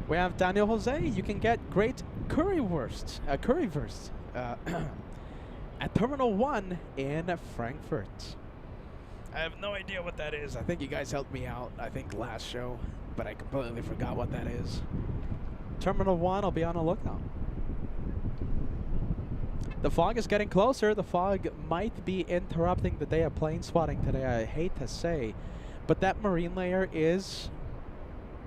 We have Daniel Jose. You can get great currywurst at Terminal 1 in Frankfurt. I have no idea what that is. I think you guys helped me out, I think, last show, but I completely forgot what that is. Terminal 1, I'll be on the lookout. The fog is getting closer. The fog might be interrupting the day of plane spotting today, I hate to say, but that marine layer is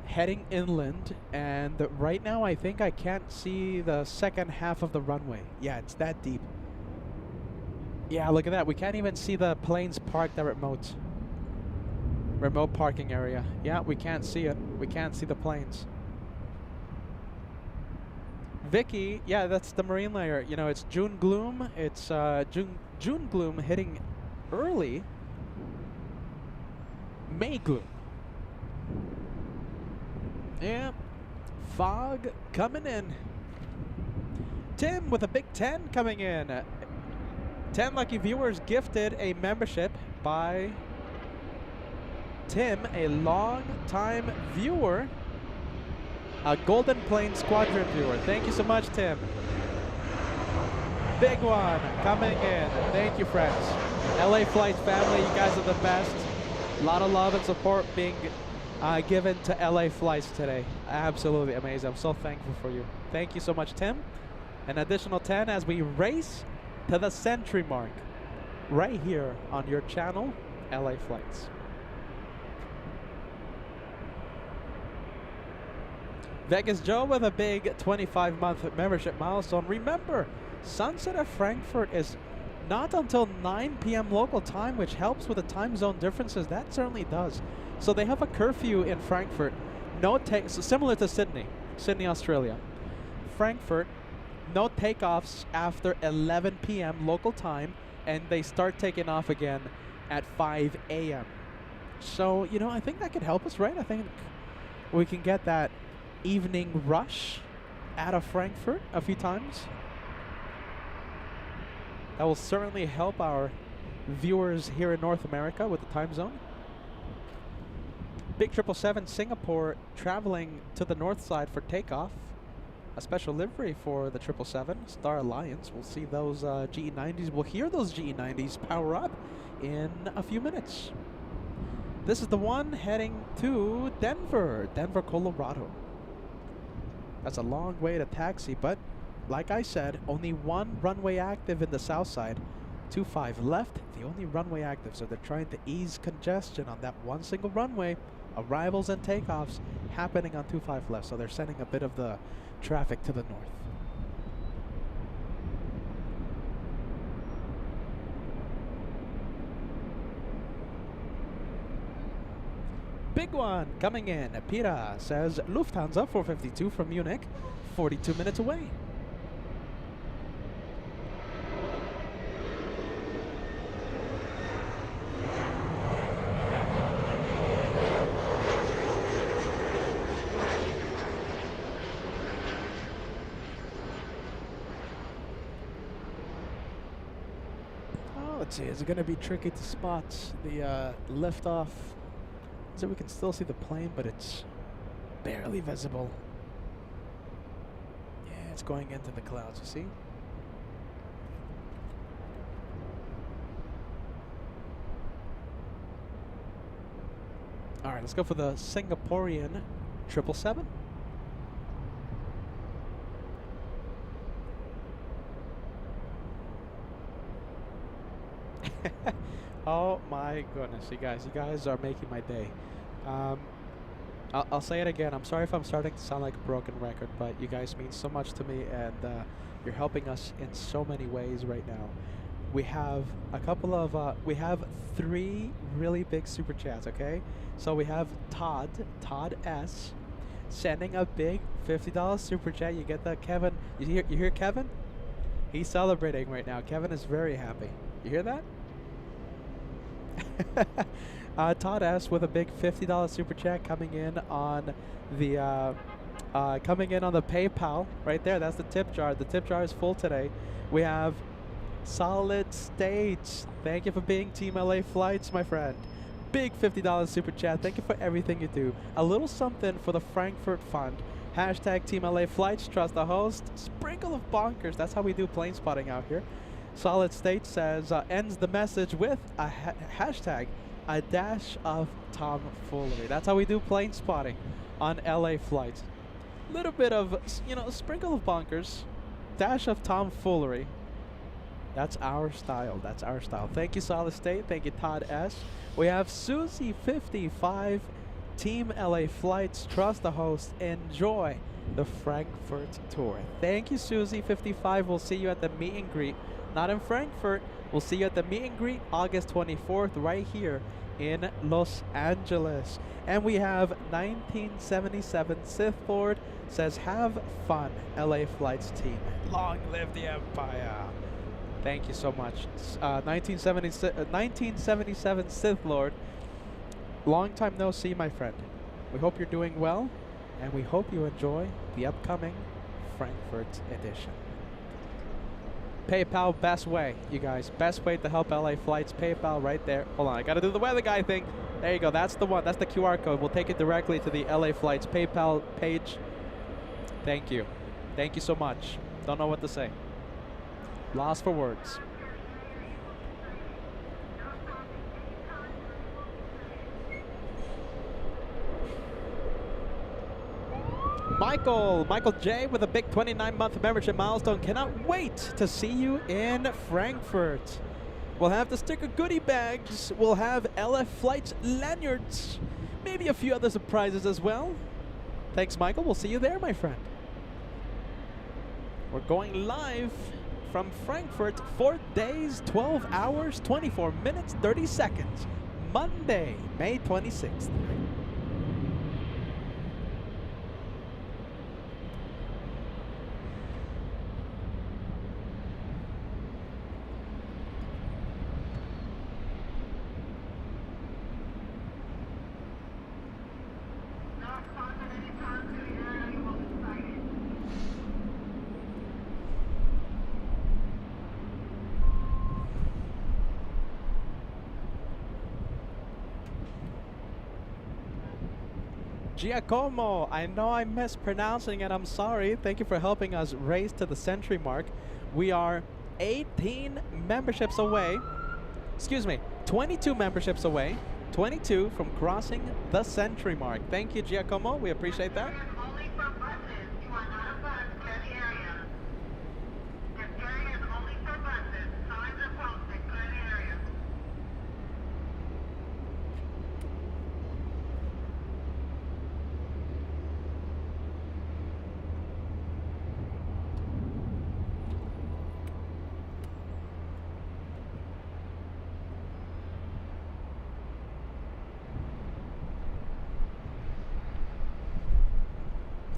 heading inland, and right now I think I can't see the second half of the runway. Yeah, it's that deep. Yeah, look at that. We can't even see the planes parked at remote parking area. Yeah, we can't see it. We can't see the planes. Vicky, yeah, that's the marine layer. It's June gloom. It's June gloom hitting early. May gloom. Yeah, fog coming in. Tim with a big 10 coming in. 10 lucky viewers gifted a membership by Tim, a long-time viewer, a Golden Plane Squadron viewer. Thank you so much, Tim. Big one coming in. Thank you, friends. LA Flights family, you guys are the best. A lot of love and support being given to LA Flights today. Absolutely amazing. I'm so thankful for you. Thank you so much, Tim. An additional 10 as we race to the century mark right here on your channel, LA Flights. Vegas Joe with a big 25-month membership milestone. Remember, sunset at Frankfurt is not until 9 p.m. local time, which helps with the time zone differences. That certainly does. So they have a curfew in Frankfurt. No take, so similar to Sydney, Australia. Frankfurt, no takeoffs after 11 p.m. local time, and they start taking off again at 5 a.m. So, you know, I think that could help us, right? I think we can get that evening rush out of Frankfurt a few times. That will certainly help our viewers here in North America with the time zone. Big 777 Singapore traveling to the north side for takeoff. A special livery for the 777 Star Alliance. We'll see those GE90s. We'll hear those GE90s power up in a few minutes. This is the one heading to Denver, Colorado. That's a long way to taxi, but like I said, only one runway active in the south side. 25 left, the only runway active. So they're trying to ease congestion on that one single runway. Arrivals and takeoffs happening on 25 left. So they're sending a bit of the traffic to the north. Big one coming in. Pira says Lufthansa 452 from Munich, 42 minutes away. Let's see, is it going to be tricky to spot the liftoff? So we can still see the plane, but it's barely visible. Yeah, it's going into the clouds, you see? All right, let's go for the Singaporean 777. Oh my goodness, you guys are making my day. I'll say it again. I'm sorry if I'm starting to sound like a broken record, but you guys mean so much to me, and you're helping us in so many ways right now. We have a couple of, we have 3 really big super chats, okay? So we have Todd S, sending a big $50 super chat. You get that, Kevin? You hear Kevin? He's celebrating right now. Kevin is very happy. You hear that? Todd S with a big $50 super chat coming in on the PayPal right there. That's the tip jar. The tip jar is full today. We have Solid State. Thank you for being Team LA Flights, my friend. Big $50 super chat. Thank you for everything you do. A little something for the Frankfurt Fund. Hashtag Team LA Flights. Trust the host. Sprinkle of bonkers. That's how we do plane spotting out here. Solid State says, ends the message with a hashtag, a dash of tomfoolery. That's how we do plane spotting on LA Flights. Little bit of, you know, sprinkle of bonkers, dash of tomfoolery. That's our style. That's our style. Thank you, Solid State. Thank you, Todd S. We have Susie55, Team LA Flights. Trust the host. Enjoy the Frankfurt tour. Thank you, Susie55. We'll see you at the meet and greet. Not in Frankfurt. We'll see you at the meet and greet August 24th right here in Los Angeles. And we have 1977 Sith Lord says, have fun, LA Flights team. Long live the Empire. Thank you so much. 1977 Sith Lord. Long time no see, my friend. We hope you're doing well, and we hope you enjoy the upcoming Frankfurt edition. PayPal, best way, you guys. Best way to help LA Flights. PayPal right there. Hold on, I gotta do the weather guy thing. There you go. That's the one. That's the QR code. We'll take it directly to the LA Flights PayPal page. Thank you. Thank you so much. Don't know what to say. Lost for words. Michael J with a big 29-month membership milestone. Cannot wait to see you in Frankfurt. We'll have the sticker goodie bags. We'll have LA Flights lanyards. Maybe a few other surprises as well. Thanks, Michael. We'll see you there, my friend. We're going live from Frankfurt. 4 days, 12 hours, 24 minutes, 30 seconds. Monday, May 26th. Giacomo, I know I'm mispronouncing it, I'm sorry. Thank you for helping us race to the century mark. We are 18 memberships away, 22 memberships away, 22 from crossing the century mark. Thank you, Giacomo, we appreciate that.
Only for buses. You are not a bus. Clear the area. This area is only for buses. Signs are posted. Clear the area.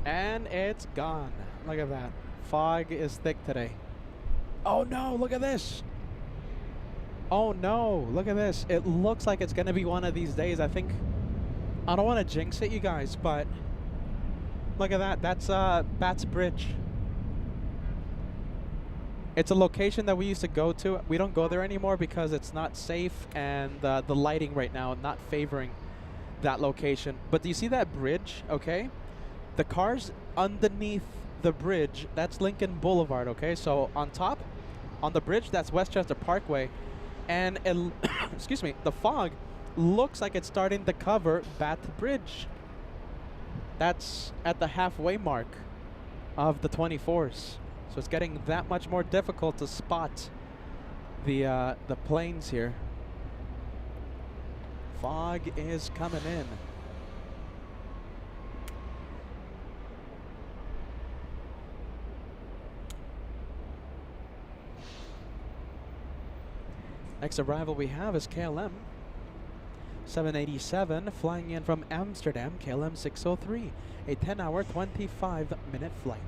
And it's gone. Look at that. Fog is thick today. Oh no, look at this. Oh no, look at this. It looks like it's gonna be one of these days. I think, I don't want to jinx it, you guys, but look at that. That's Bats Bridge. It's a location that we used to go to. We don't go there anymore because it's not safe, and the lighting right now not favoring that location. But do you see that bridge? Okay. The cars underneath the bridge, that's Lincoln Boulevard, okay? So on top, on the bridge, that's Westchester Parkway. And it excuse me, the fog looks like it's starting to cover Bath Bridge. That's at the halfway mark of the 24s. So it's getting that much more difficult to spot the planes here. Fog is coming in. Next arrival we have is KLM 787 flying in from Amsterdam, KLM 603, a 10-hour, 25-minute flight.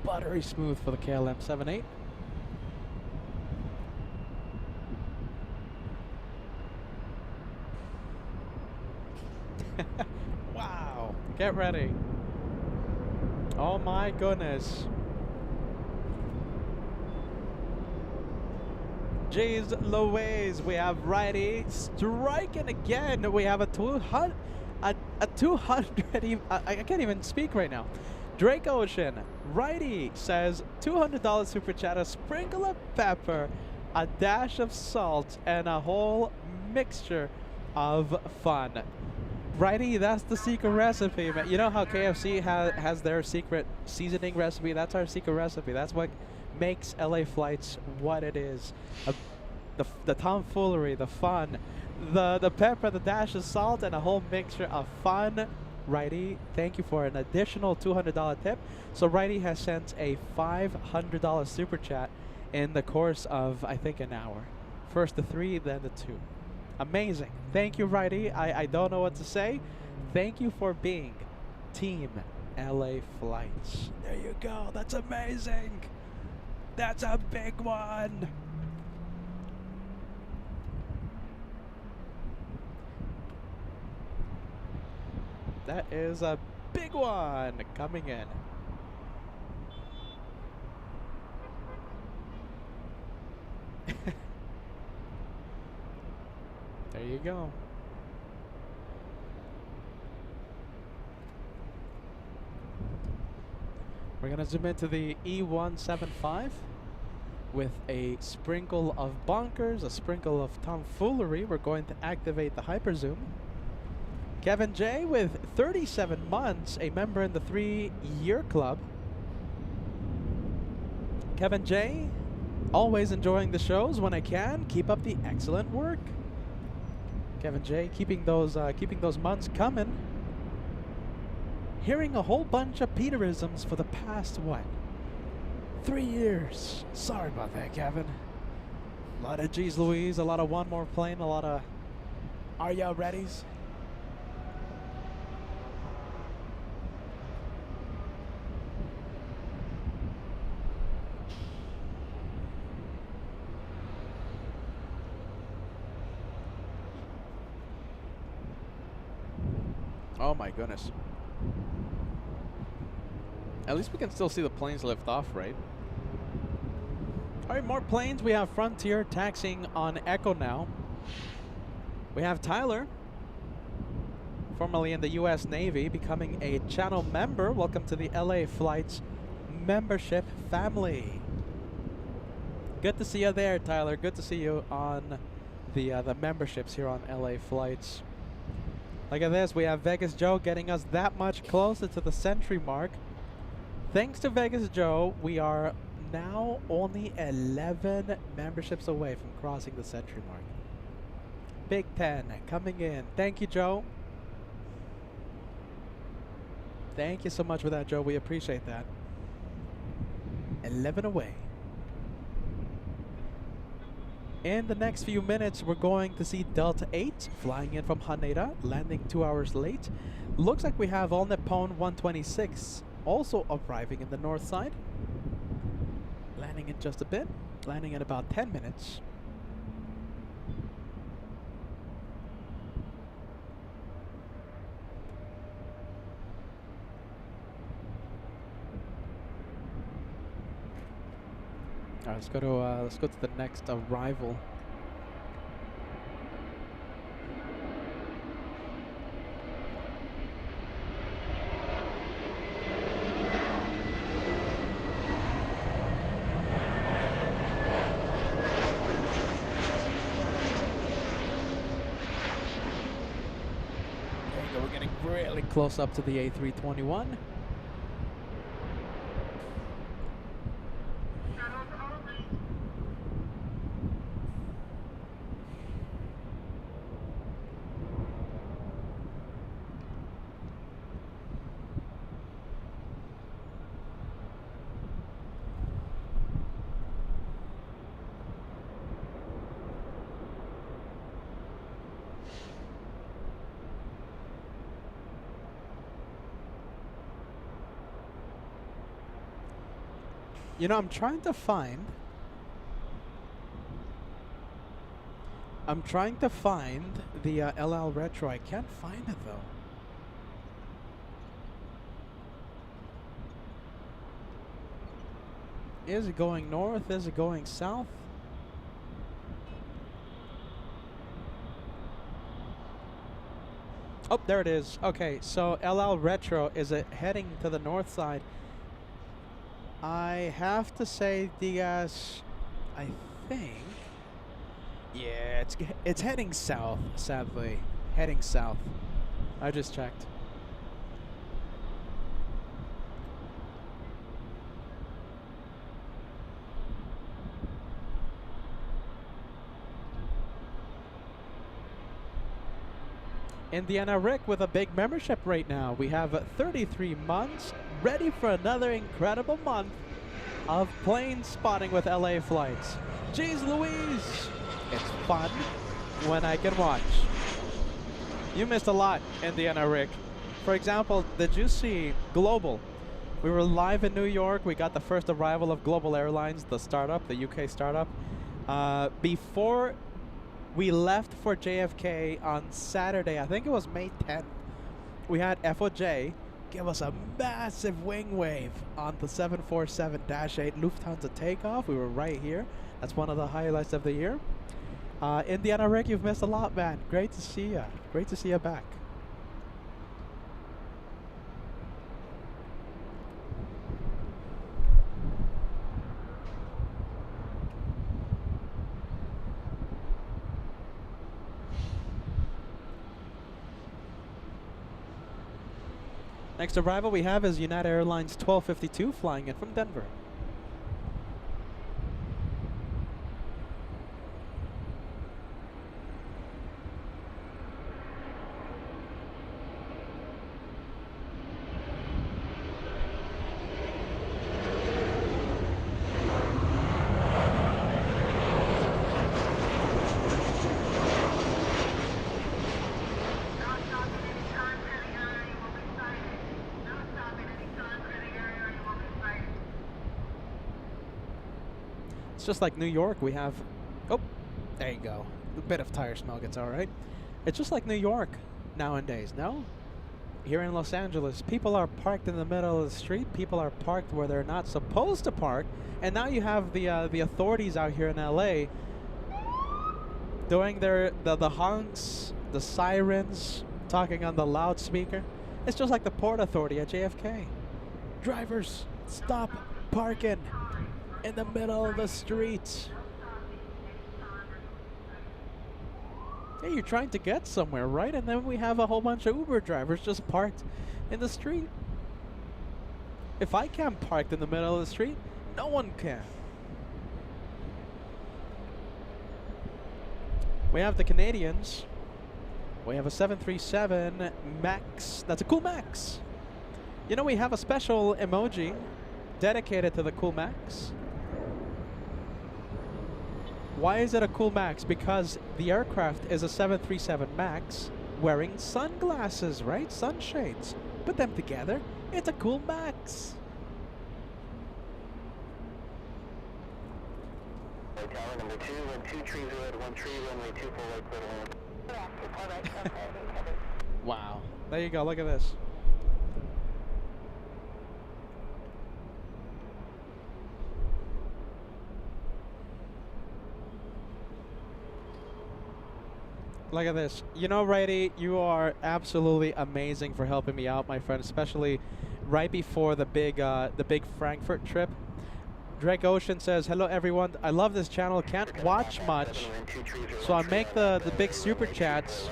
Buttery smooth for the KLM 78. Wow, get ready. Oh my goodness. Jeez Louise, we have righty striking again. We have a 200, a 200, I can't even speak right now. Drake Ocean, righty, says $200 super chat, a sprinkle of pepper. a dash of salt, and a whole mixture of fun. Righty, that's the secret recipe, man. You know how KFC has their secret seasoning recipe? That's our secret recipe. That's what makes LA Flights what it is. The tomfoolery, the fun, the pepper, the dash of salt, and a whole mixture of fun. Righty, thank you for an additional $200 tip. So Righty has sent a $500 super chat in the course of, I think, an hour. First the 3, then the 2. Amazing. Thank you, Righty. I don't know what to say. Thank you for being Team LA Flights. There you go. That's amazing. That's a big one. That is a big one coming in. There you go. We're gonna zoom into the E175 with a sprinkle of bonkers, a sprinkle of tomfoolery. We're going to activate the hyper zoom. Kevin J with 37 months, a member in the 3-year club. Kevin J, always enjoying the shows when I can. Keep up the excellent work. Kevin J, keeping those months coming. Hearing a whole bunch of Peterisms for the past, what? 3 years. Sorry about that, Kevin. A lot of G's Louise, a lot of one more plane, a lot of are ya readies? Oh my goodness. At least we can still see the planes lift off, right? Alright, more planes. We have Frontier taxiing on Echo now. We have Tyler, formerly in the US Navy, becoming a channel member. Welcome to the LA Flights membership family. Good to see you there, Tyler. Good to see you on the memberships here on LA Flights. Look at this, we have Vegas Joe getting us that much closer to the century mark. Thanks to Vegas Joe, we are now only 11 memberships away from crossing the century mark. Big 10 coming in. Thank you, Joe. Thank you so much for that, Joe. We appreciate that. 11 away. In the next few minutes, we're going to see Delta 8 flying in from Haneda, landing 2 hours late. Looks like we have All Nippon 126 also arriving in the north side. Landing in just a bit, landing in about 10 minutes. All right, let's go to the next arrival. There you go. We're getting really close up to the A321. You know, I'm trying to find the LL Retro. I can't find it though. Is it going north? Is it going south? Oh, there it is. Okay, so LL Retro is heading to the north side. I have to say, Diaz, I think Yeah, it's heading south, sadly. Heading south. I just checked. Indiana Rick with a big membership right now. We have 33 months, ready for another incredible month of plane spotting with LA Flights. Jeez Louise! It's fun when I can watch. You missed a lot, Indiana Rick. For example, did you see Global? We were live in New York. We got the first arrival of Global Airlines, the startup, the UK startup. Before we left for JFK on Saturday, I think it was May 10th, we had FOJ give us a massive wing wave on the 747-8 Lufthansa takeoff. We were right here. That's one of the highlights of the year. Indiana Rick, you've missed a lot, man. Great to see you. Great to see you back. Next arrival we have is United Airlines 1252 flying in from Denver. It's just like New York. We have, oh, there you go. A bit of tire smell gets all right. It's just like New York nowadays, no? Here in Los Angeles, people are parked in the middle of the street. People are parked where they're not supposed to park. And now you have the authorities out here in LA doing the honks, the sirens, talking on the loudspeaker. It's just like the Port Authority at JFK. Drivers, stop parking in the middle of the street. Hey, you're trying to get somewhere, right? And then we have a whole bunch of Uber drivers just parked in the street. If I can't park in the middle of the street, no one can. We have the Canadians. We have a 737 MAX. That's a cool MAX. You know, we have a special emoji dedicated to the cool MAX. Why is it a cool MAX? Because the aircraft is a 737 MAX wearing sunglasses, right? Sunshades. Put them together, it's a cool MAX.
Tower number 2, 1230 at 13, runway 24 right clear to land. Yeah, alright, okay,
Wow. There you go, look at this. Look at this. You know, Righty, you are absolutely amazing for helping me out, my friend, especially right before the big Frankfurt trip. Drake Ocean says, hello everyone, I love this channel, can't watch much, so I make the big super chats.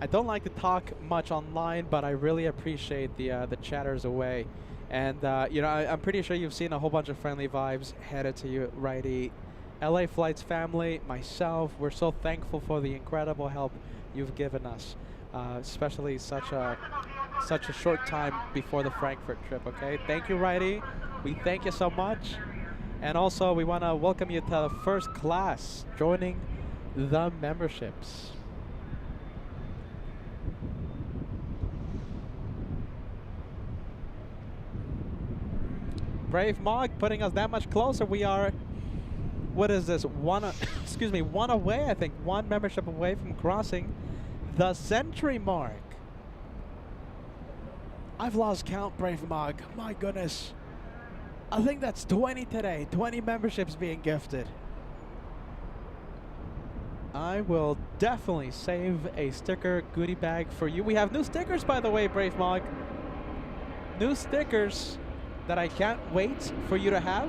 I don't like to talk much online, but I really appreciate the chatters away. And you know, I'm pretty sure you've seen a whole bunch of friendly vibes headed to you, Righty. LA Flights family, myself, we're so thankful for the incredible help you've given us, especially such a short time before the Frankfurt trip, okay? Thank you, Righty. We thank you so much. And also, we want to welcome you to the first class, joining the memberships. Brave Mog putting us that much closer. We are, what is this, excuse me, one away, I think, one membership away from crossing the century mark. I've lost count, Brave Mog. My goodness. I think that's 20 today, 20 memberships being gifted. I will definitely save a sticker goodie bag for you. We have new stickers, by the way, Brave Mog. New stickers that I can't wait for you to have.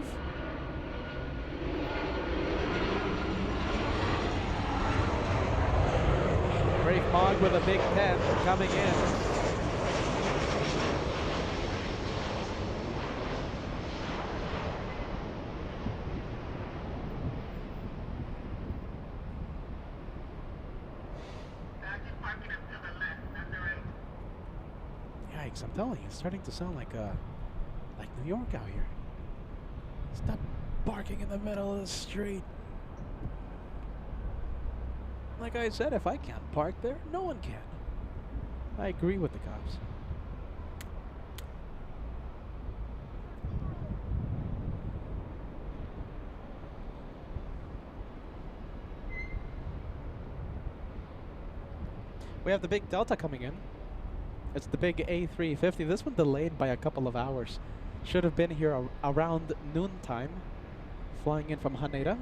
Brave Mog with a big 10 coming in.
Sergeant parking up to the left, on the right.
Yikes, I'm telling you, it's starting to sound like New York out here. Stop barking in the middle of the street. Like I said, if I can't park there, no one can. I agree with the cops. We have the big Delta coming in. It's the big A350. This one delayed by a couple of hours. Should have been here around noontime. Flying in from Haneda.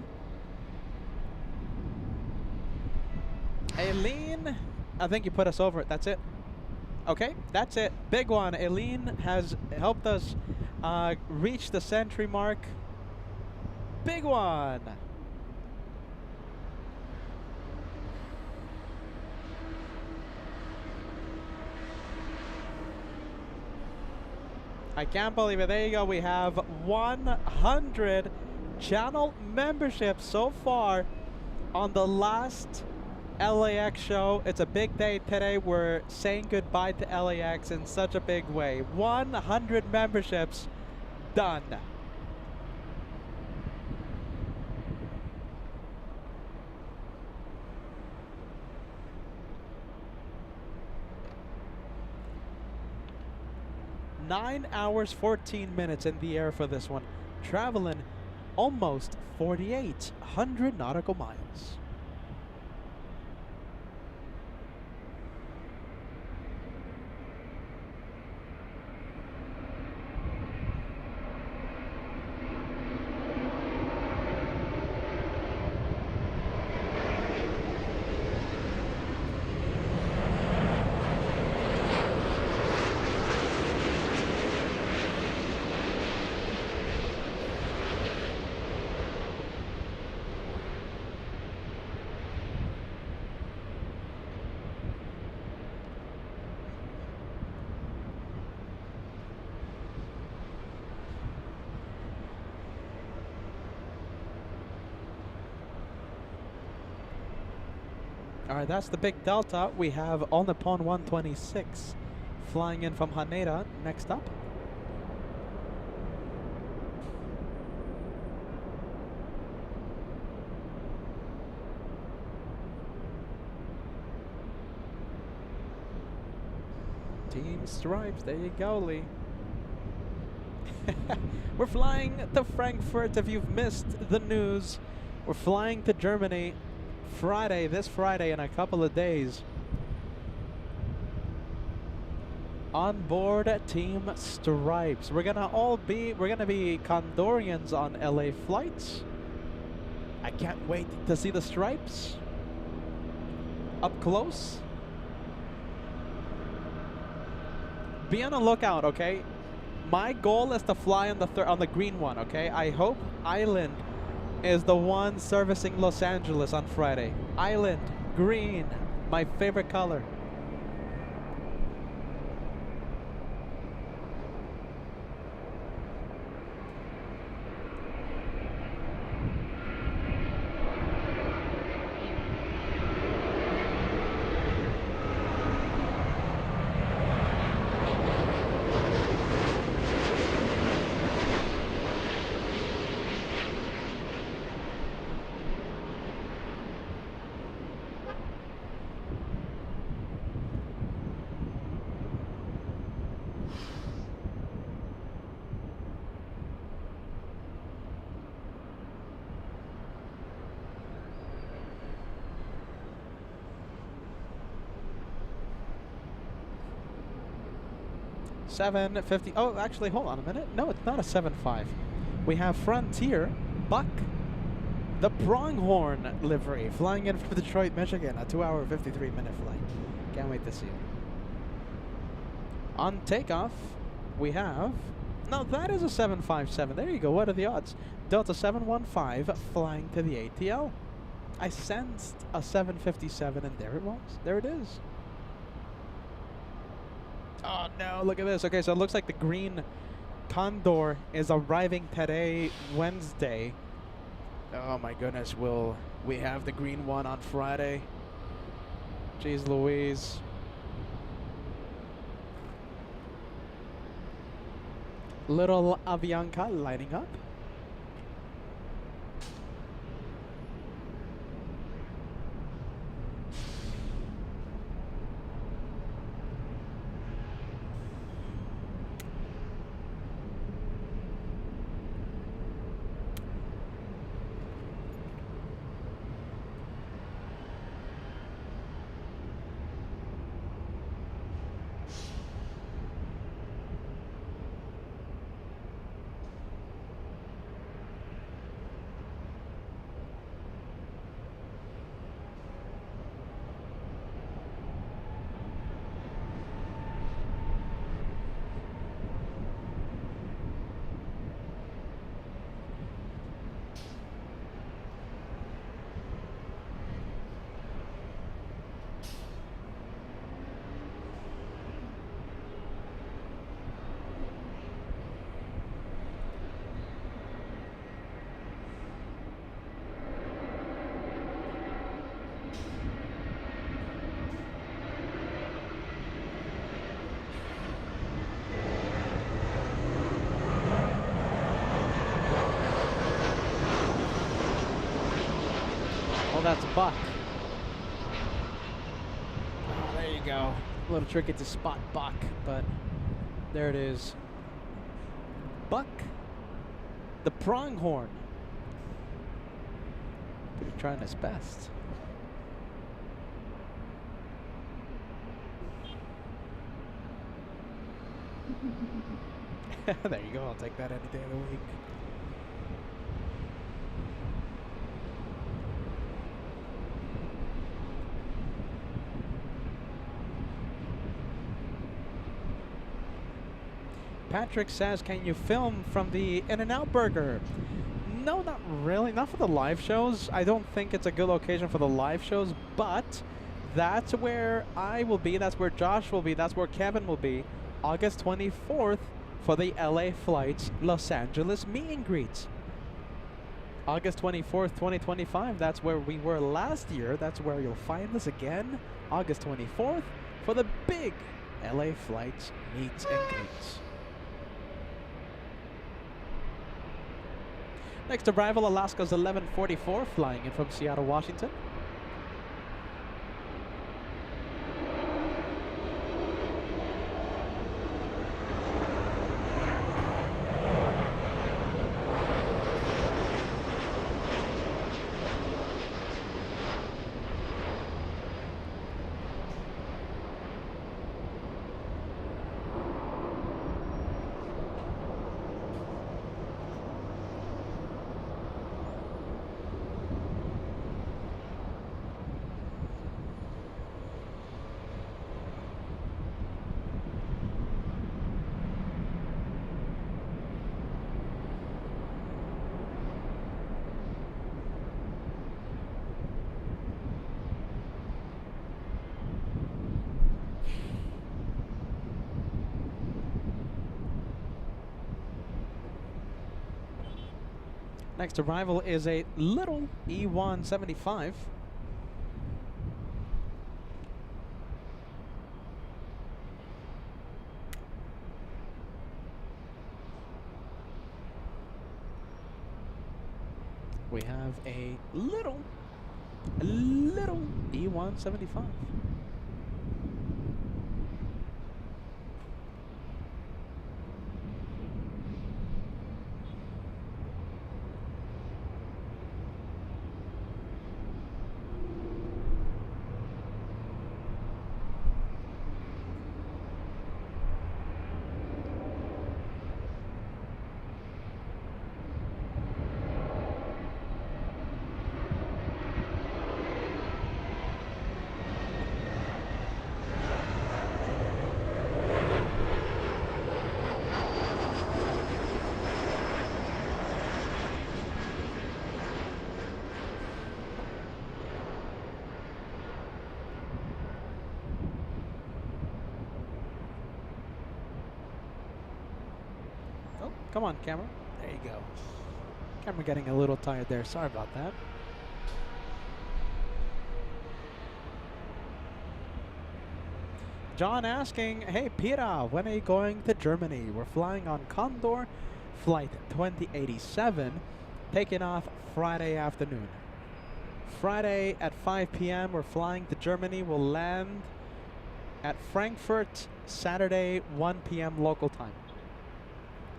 Aileen, I think you put us over it. That's it. Okay, that's it. Big one. Aileen has helped us reach the century mark. Big one. I can't believe it. There you go. We have 100 channel memberships so far on the last LAX show. It's a big day today. We're saying goodbye to LAX in such a big way. 100 memberships done. Nine hours, 14 minutes in the air for this one. Traveling almost 4,800 nautical miles. Alright, that's the big Delta. We have All Nippon 126 flying in from Haneda next up. Team Stripes, there you go, Lee. We're flying to Frankfurt if you've missed the news. We're flying to Germany this Friday in a couple of days. On board Team Stripes. We're gonna be Condorians on LA flights. I can't wait to see the stripes up close. Be on the lookout, okay? My goal is to fly on the green one, okay? I hope Island is the one servicing Los Angeles on Friday. Island, green, my favorite color. $750. Oh, actually, hold on a minute. No, it's not a 7.5. We have Frontier, Buck, the Pronghorn livery, flying in from Detroit, Michigan, a 2-hour, 53-minute flight. Can't wait to see it. On takeoff, we have... No, that is a 757. There you go. What are the odds? Delta 715 flying to the ATL. I sensed a 757, and there it was. There it is. Oh no, look at this. Okay, so it looks like the green Condor is arriving today, Wednesday. Oh my goodness, will we have the green one on Friday? Jeez Louise. Little Avianca lighting up. Oh, that's Buck. Oh, there you go. A little tricky to spot Buck, but there it is. Buck, the pronghorn. He's trying his best. There you go. I'll take that any day of the week. Patrick says, can you film from the In-N-Out Burger? No, not really. Not for the live shows. I don't think it's a good location for the live shows, but that's where I will be. That's where Josh will be. That's where Kevin will be. August 24th for the LA Flights Los Angeles meet and greet. August 24th, 2025. That's where we were last year. That's where you'll find us again. August 24th for the big LA Flights meet and greets. Next arrival, Alaska's 1144, flying in from Seattle, Washington. Next arrival is a little E175. We have a little E175. Oh, come on, camera. There you go. Camera getting a little tired there. Sorry about that. John asking, hey Peter, when are you going to Germany? We're flying on Condor flight 2087, taking off Friday afternoon. Friday at 5 p.m. we're flying to Germany. We'll land at Frankfurt Saturday 1 p.m. local time.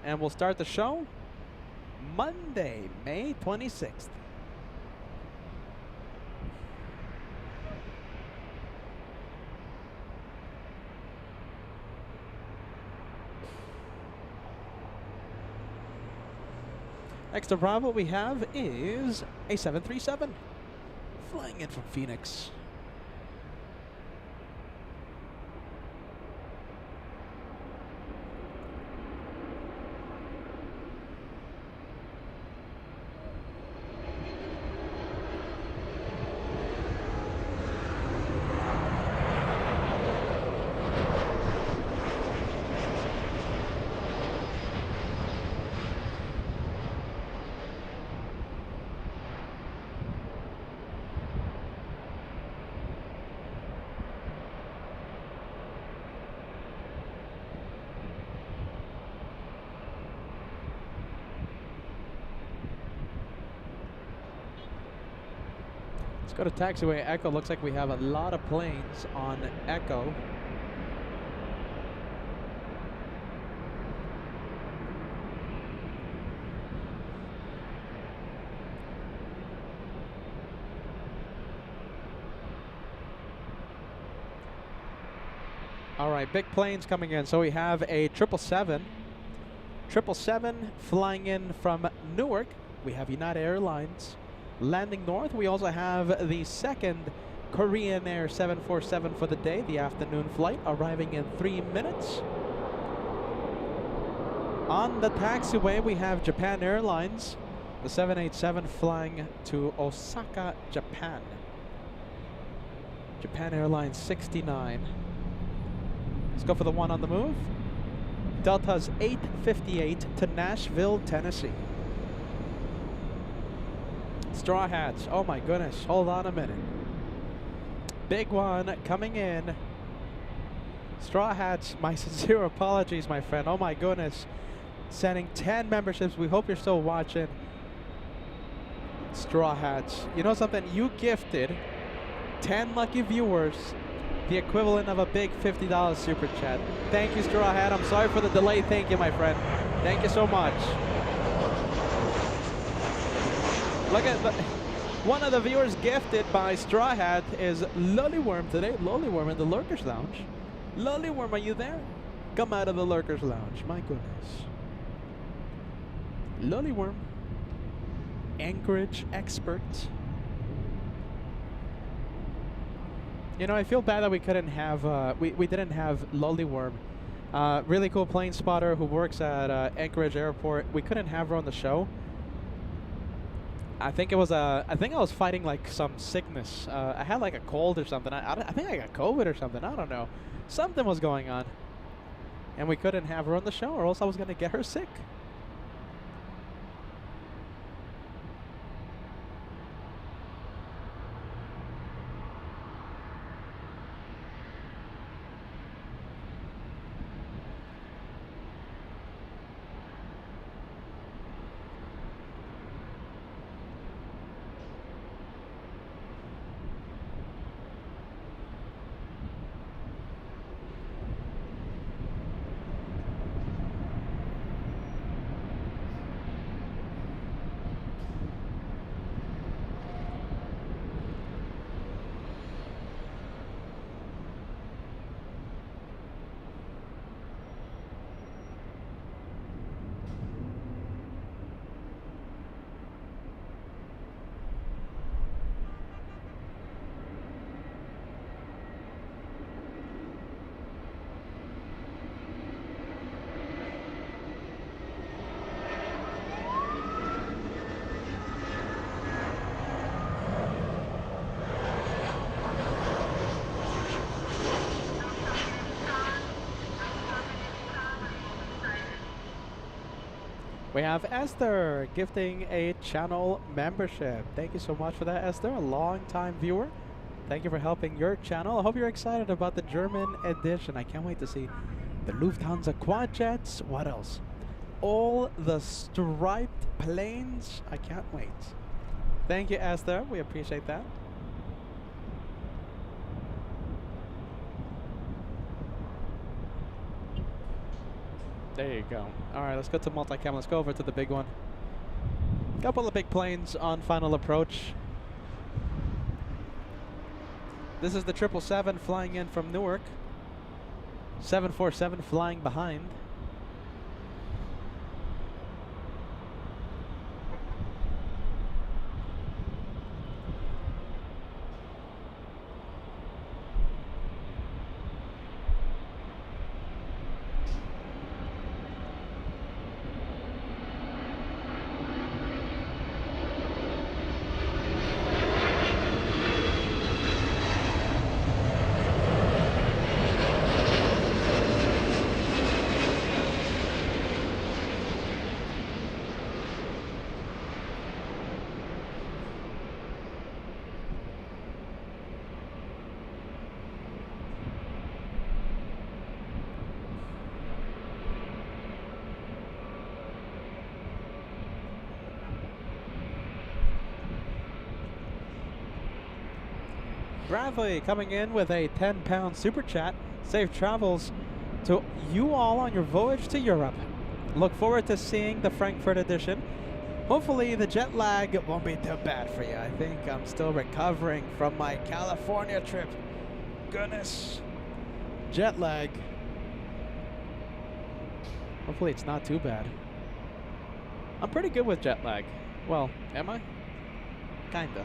And we'll start the show Monday, May 26th. Next arrival we have is a 737 flying in from Phoenix. Let's go to taxiway Echo. Looks like we have a lot of planes on Echo. All right, big planes coming in. So we have a 777 flying in from Newark. We have United Airlines. Landing north, we also have the second Korean Air 747 for the day, the afternoon flight, arriving in 3 minutes. On the taxiway, we have Japan Airlines, the 787 flying to Osaka, Japan. Japan Airlines 69. Let's go for the one on the move. Delta's 858 to Nashville, Tennessee. Straw Hats. Oh my goodness. Hold on a minute. Big one coming in. Straw Hats, my sincere apologies, my friend. Oh my goodness. Sending 10 memberships. We hope you're still watching. Straw Hats. You know something? You gifted 10 lucky viewers the equivalent of a big $50 super chat. Thank you, Straw Hat. I'm sorry for the delay. Thank you, my friend. Thank you so much. Look at one of the viewers gifted by Straw Hat is Lollyworm today. Lollyworm in the Lurkers Lounge. Lollyworm, are you there? Come out of the Lurkers Lounge. My goodness. Lollyworm. Anchorage expert. You know, I feel bad that we couldn't have, we didn't have Lollyworm. Really cool plane spotter who works at Anchorage Airport. We couldn't have her on the show. I think it was I think I was fighting like some sickness. I had like a cold or something. I think I got COVID or something. I don't know. Something was going on. And we couldn't have her on the show or else I was going to get her sick. We have Esther gifting a channel membership. Thank you so much for that, Esther, a long-time viewer. Thank you for helping your channel. I hope you're excited about the German edition. I can't wait to see the Lufthansa quad jets. What else? All the striped planes. I can't wait. Thank you, Esther. We appreciate that. There you go. All right, let's go to multicam. Let's go over to the big one. Couple of big planes on final approach. This is the 777 flying in from Newark. 747 flying behind. Bradley coming in with a £10 super chat. Safe travels to you all on your voyage to Europe. Look forward to seeing the Frankfurt edition. Hopefully the jet lag won't be too bad for you. I think I'm still recovering from my California trip. Goodness. Jet lag. Hopefully it's not too bad. I'm pretty good with jet lag. Well, am I? Kinda.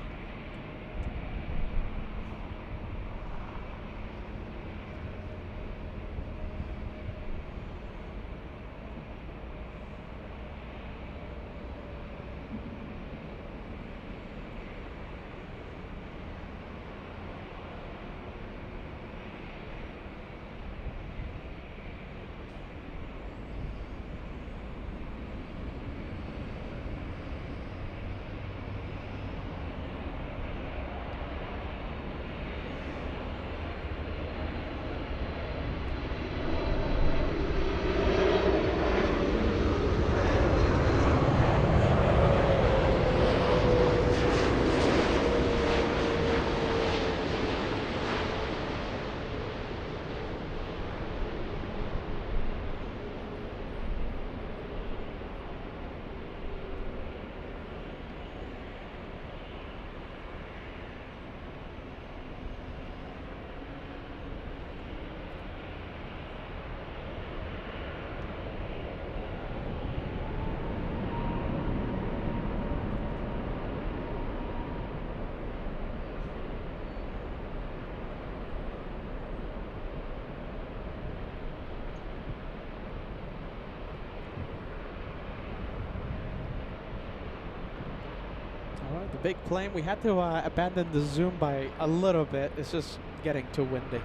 The big plane, we had to abandon the zoom by a little bit. It's just getting too windy.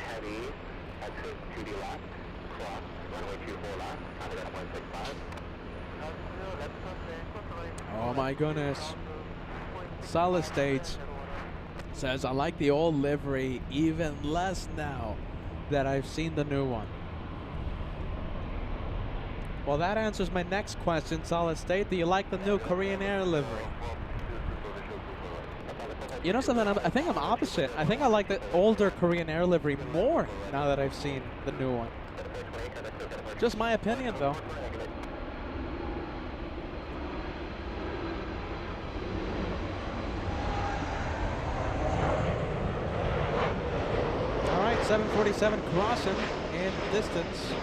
Heavy, exit to the left, cross, runway 24 left, counted at 165.
Oh my goodness. Solid State says, I like the old livery even less now that I've seen the new one. Well, that answers my next question, Solid State. Do you like the new Korean Air livery? You know something, I think I'm opposite. I think I like the older Korean Air livery more now that I've seen the new one. Just my opinion, though. All right, 747 crossing in distance.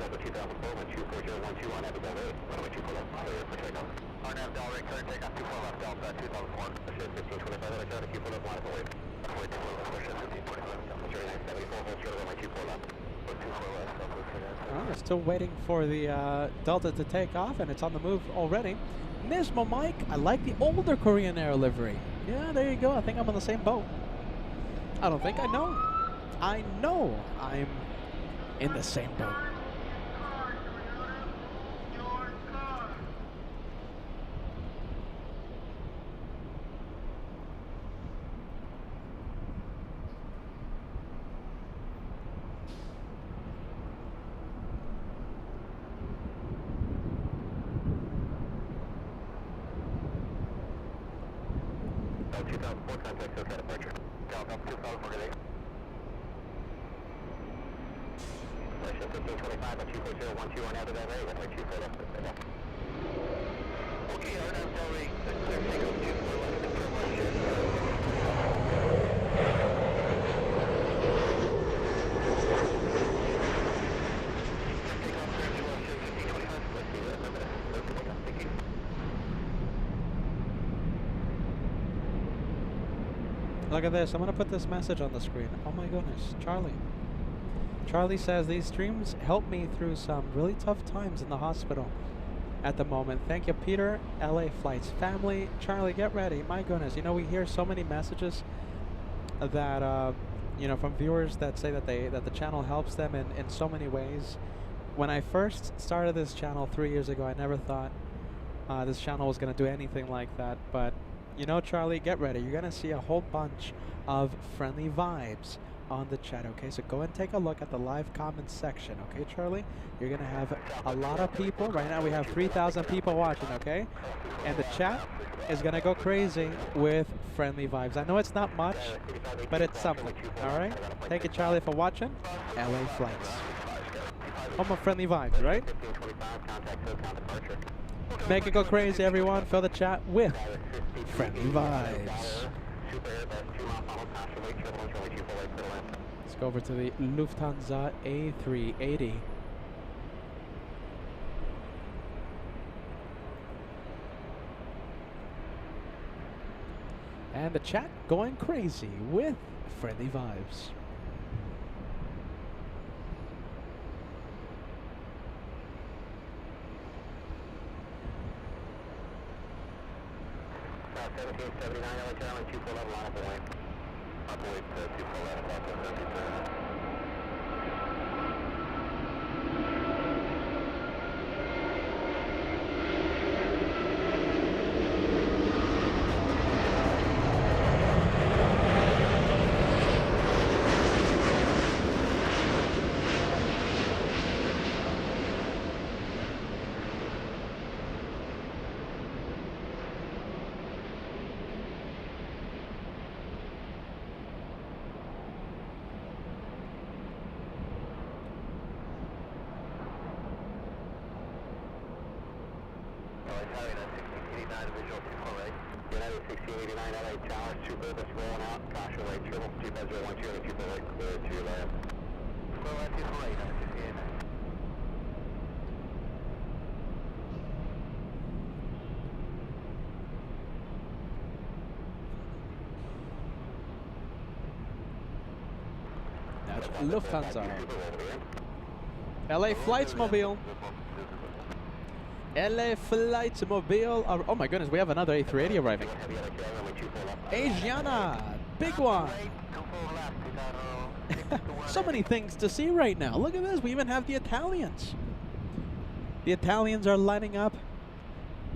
November 2004, 124012 on Abigail Road, runway 24 left, clear for takeoff. RNAV Delray, clear takeoff, 24 left, Delta 2004, push 1525, let us know to 24 left, line of wave. Runway 24 left, push 1525, Delta 3974, hold short runway 24 left. 24 left, Delta 3974.
We're still waiting for the Delta to take off, and it's on the move already. Nismo Mike, I like the older Korean Air livery. Yeah, there you go. I think I'm on the same boat. I don't think I know. I know I'm in the same boat.
Delta 2004, contact SoCal departure. Delta 2004, good day. Push 1525 at 24012 on Abigail Road, runway 24 left, clear left. Okay, RNAV Delray, clear takeoff, 24 left, confirm left shift.
Look at this. I'm going to put this message on the screen. Oh my goodness. Charlie. Charlie says these streams help me through some really tough times in the hospital at the moment. Thank you, Peter. LA Flights family. Charlie, get ready. My goodness. You know, we hear so many messages that, you know, from viewers that say that the channel helps them in so many ways. When I first started this channel 3 years ago, I never thought this channel was going to do anything like that. But you know, Charlie, get ready. You're going to see a whole bunch of friendly vibes on the chat, okay? So go and take a look at the live comments section, okay, Charlie? You're going to have a lot of people. Right now we have 3,000 people watching, okay? And the chat is going to go crazy with friendly vibes. I know it's not much, but it's something, all right? Thank you, Charlie, for watching LA Flights. Home of friendly vibes, right? Make it go crazy, everyone. Fill the chat with friendly vibes. Let's go over to the Lufthansa A380. And the chat going crazy with friendly vibes.
1779 LA Charlie, 24 level, line up the wing. Up the wing to 24 left, Alpha 73. United 1689 LA Tower, super, that's rolling out, caution right, triple 25012, triple right, clear to land. Clear land, triple right, 1689.
That's Lufthansa. LA Flights Mobile. LA Flights Mobile. Oh my goodness, we have another A380 arriving. Asiana, big one. So many things to see right now. Look at this, we even have the Italians. The Italians are lining up,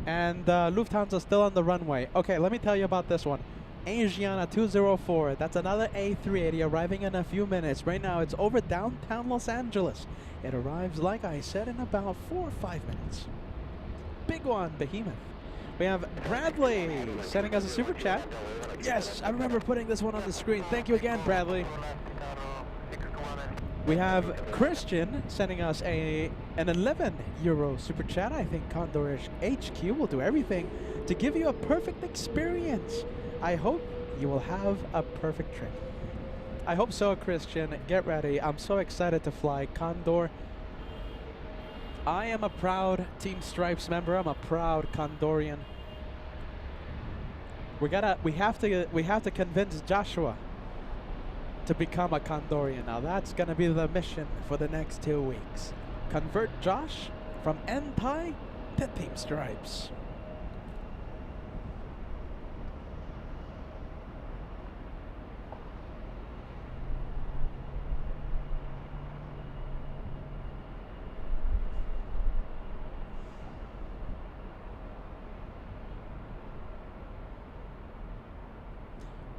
and Lufthansa still on the runway. Okay, let me tell you about this one. Asiana 204, that's another A380 arriving in a few minutes. Right now it's over downtown Los Angeles. It arrives, like I said, in about 4 or 5 minutes. Big one, Behemoth. We have Bradley sending us a super chat. Yes, I remember putting this one on the screen. Thank you again, Bradley. We have Christian sending us an €11 super chat. I think Condor HQ will do everything to give you a perfect experience. I hope you will have a perfect trip. I hope so, Christian. Get ready. I'm so excited to fly Condor. I am a proud Team Stripes member. I'm a proud Condorian. We have to convince Joshua to become a Condorian. Now that's gonna be the mission for the next 2 weeks. Convert Josh from N-Pi to Team Stripes.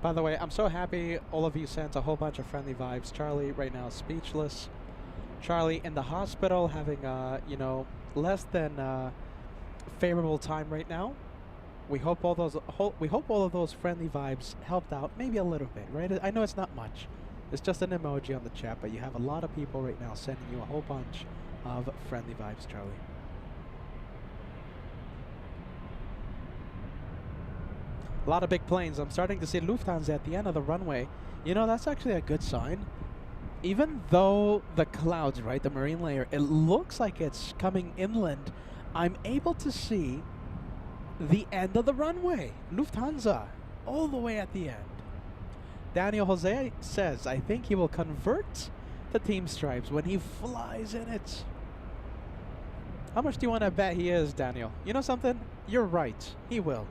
By the way, I'm so happy all of you sent a whole bunch of friendly vibes. Charlie right now is speechless. Charlie in the hospital having you know, less than favorable time right now. We hope all of those friendly vibes helped out maybe a little bit, right? I know it's not much. It's just an emoji on the chat, but you have a lot of people right now sending you a whole bunch of friendly vibes, Charlie. A lot of big planes. I'm starting to see Lufthansa at the end of the runway. You know, that's actually a good sign. Even though the clouds, right, the marine layer, it looks like it's coming inland, I'm able to see the end of the runway. Lufthansa, all the way at the end. Daniel Jose says, I think he will convert to Team Stripes when he flies in it. How much do you want to bet he is, Daniel? You know something? You're right. He will.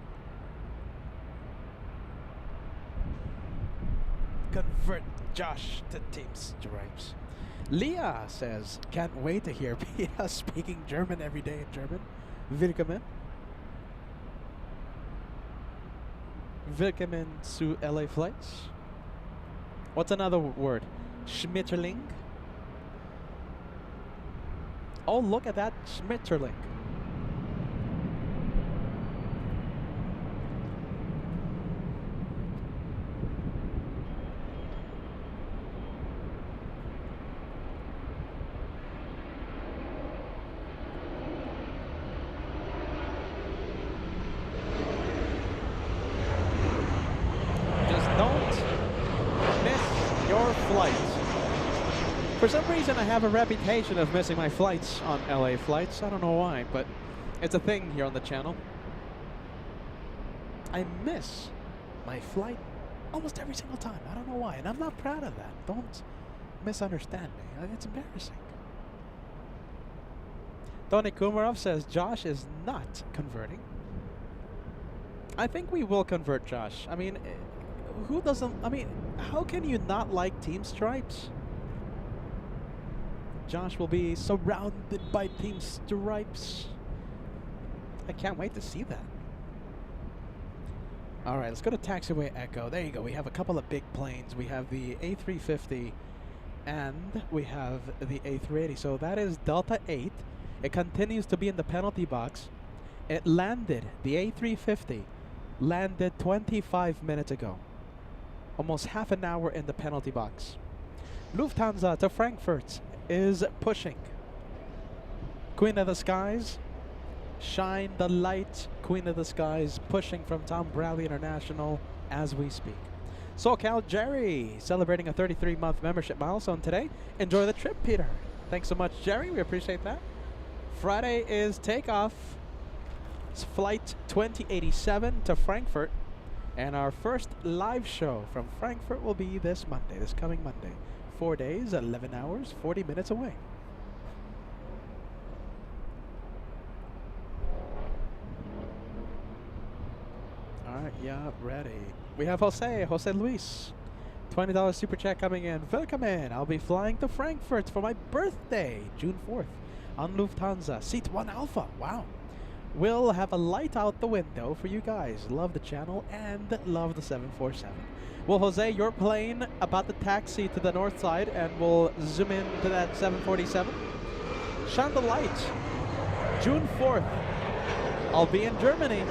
Convert Josh to Team Stripes. Leah says, can't wait to hear Peter speaking German every day in German. Willkommen. Willkommen zu LA Flights. What's another word? Schmetterling. Oh, look at that Schmetterling. For some reason, I have a reputation of missing my flights on LA Flights. I don't know why, but it's a thing here on the channel. I miss my flight almost every single time. I don't know why, and I'm not proud of that. Don't misunderstand me. It's embarrassing. Tony Kumarov says Josh is not converting. I think we will convert Josh. I mean, who doesn't? I mean, how can you not like Team Stripes? Josh will be surrounded by Team Stripes. I can't wait to see that. All right, let's go to Taxiway Echo. There you go. We have a couple of big planes. We have the A350 and we have the A380. So that is Delta 8. It continues to be in the penalty box. It landed, the A350 landed 25 minutes ago. Almost half an hour in the penalty box. Lufthansa to Frankfurt is pushing. Queen of the Skies, shine the light. Queen of the Skies pushing from Tom Bradley International as we speak. SoCal Jerry celebrating a 33-month membership milestone today. Enjoy the trip, Peter. Thanks so much, Jerry. We appreciate that. Friday is takeoff. It's flight 2087 to Frankfurt. And our first live show from Frankfurt will be this Monday, this coming Monday. 4 days, 11 hours, 40 minutes away. All right, yeah, ready. We have Jose Luis. $20 super chat coming in. Welcome in. I'll be flying to Frankfurt for my birthday, June 4th, on Lufthansa. Seat 1 Alpha. Wow. We'll have a light out the window for you guys. Love the channel and love the 747. Well, Jose, your plane about to taxi to the north side, and we'll zoom in to that 747. Shine the light. June 4th. I'll be in Germany.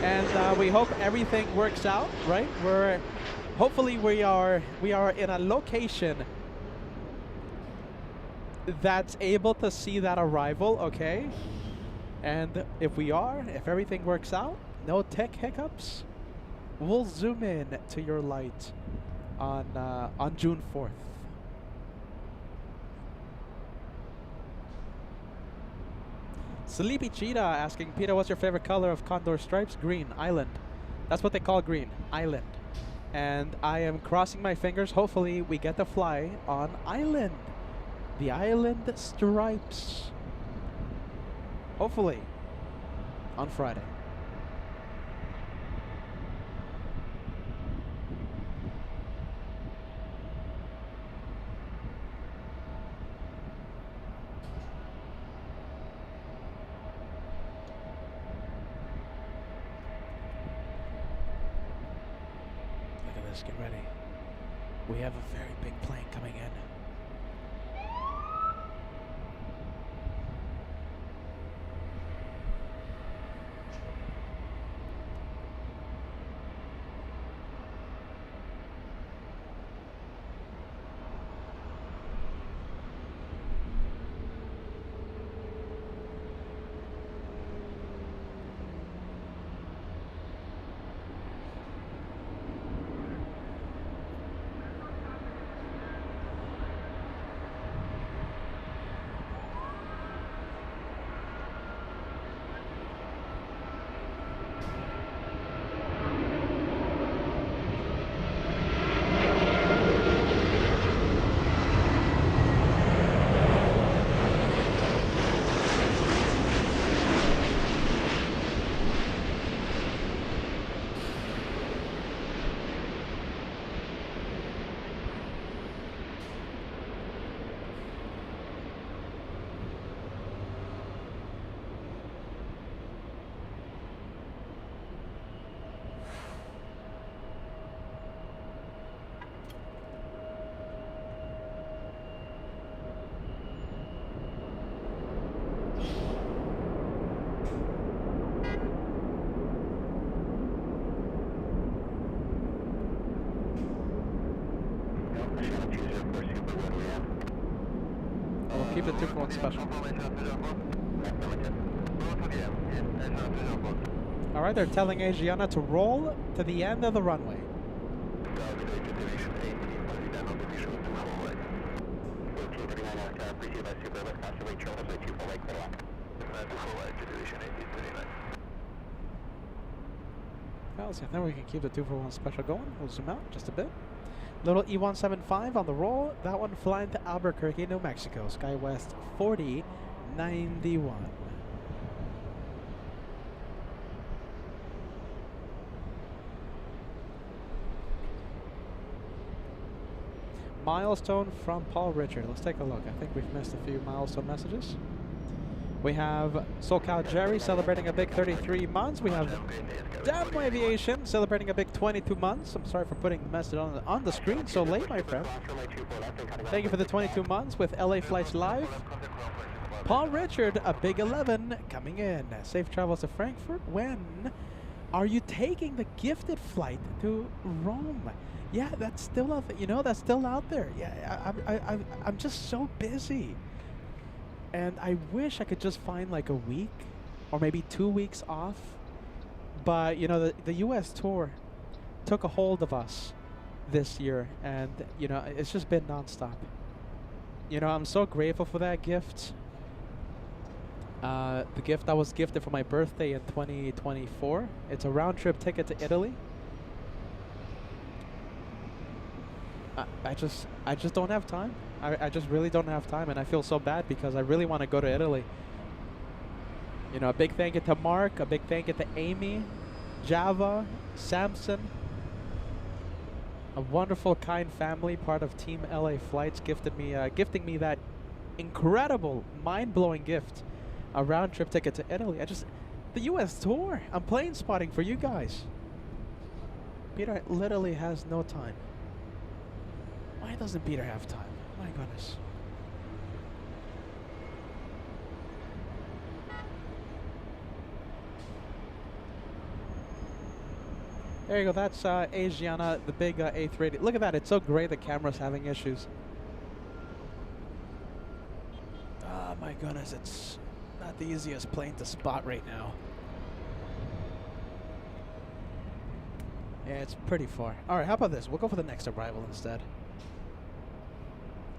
And we hope everything works out, right? Hopefully we are in a location that's able to see that arrival, okay? And if everything works out, no tech hiccups, we'll zoom in to your light on June 4th. Sleepy Cheetah asking, Peter, what's your favorite color of Condor stripes? Green. Island. That's what they call green. Island. And I am crossing my fingers. Hopefully we get to fly on Island. The Island stripes. Hopefully. On Friday. Get ready. We have a very big plane coming in. We'll keep it 2-for-1 special. Alright, they're telling Adriana to roll to the end of the runway. Well, so I think we can keep the 2-for-1 special going. We'll zoom out just a bit. Little E175 on the roll. That one flying to Albuquerque, New Mexico. SkyWest 4091. Milestone from Paul Richard. Let's take a look. I think we've missed a few milestone messages. We have SoCal Jerry celebrating a big 33 months. We have Demo Aviation celebrating a big 22 months. I'm sorry for putting the message on the screen so late, my friend. Thank you for the 22 months with LA Flights Live. Paul Richard, a big 11 coming in. Safe travels to Frankfurt. When are you taking the gifted flight to Rome? Yeah, that's still out there. You know, that's still out there. Yeah, I'm just so busy. And I wish I could just find like a week or maybe 2 weeks off. But, you know, the U.S. tour took a hold of us this year. And, you know, it's just been nonstop. You know, I'm so grateful for that gift. The gift that was gifted for my birthday in 2024. It's a round-trip ticket to Italy. I just don't have time. I just really don't have time, and I feel so bad because I really want to go to Italy. You know, a big thank you to Mark, a big thank you to Amy, Java, Samson, a wonderful, kind family, part of Team LA Flights, gifting me that incredible, mind-blowing gift, a round-trip ticket to Italy. The U.S. tour. I'm plane spotting for you guys. Peter literally has no time. Why doesn't Peter have time? My goodness. There you go. That's Asiana, the big A380. Look at that. It's so great the camera's having issues. Oh my goodness. It's not the easiest plane to spot right now. Yeah, it's pretty far. All right, how about this? We'll go for the next arrival instead.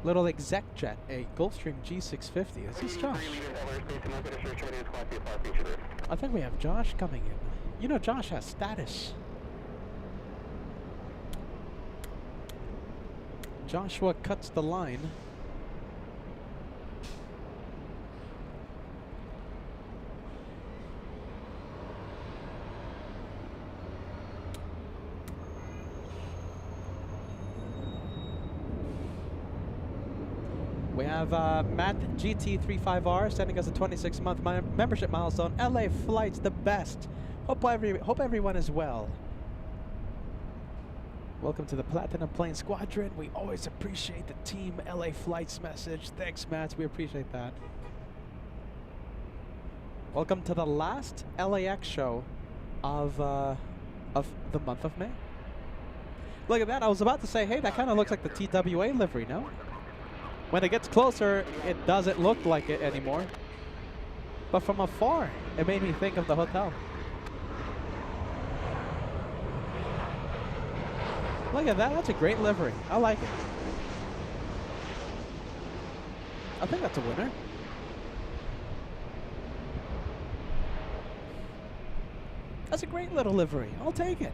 Little exec jet, a Gulfstream G650. Is this Josh? I think we have Josh coming in. You know, Josh has status. Joshua cuts the line. We have Matt GT35R sending us a 26-month membership milestone. LA Flights, the best. Hope everyone is well. Welcome to the Platinum Plane Squadron. We always appreciate the Team LA Flights message. Thanks, Matt. We appreciate that. Welcome to the last LAX show of the month of May. Look at that. I was about to say, hey, that kind of looks like the TWA livery, no? When it gets closer, it doesn't look like it anymore. But from afar, it made me think of the hotel. Look at that. That's a great livery. I like it. I think that's a winner. That's a great little livery. I'll take it.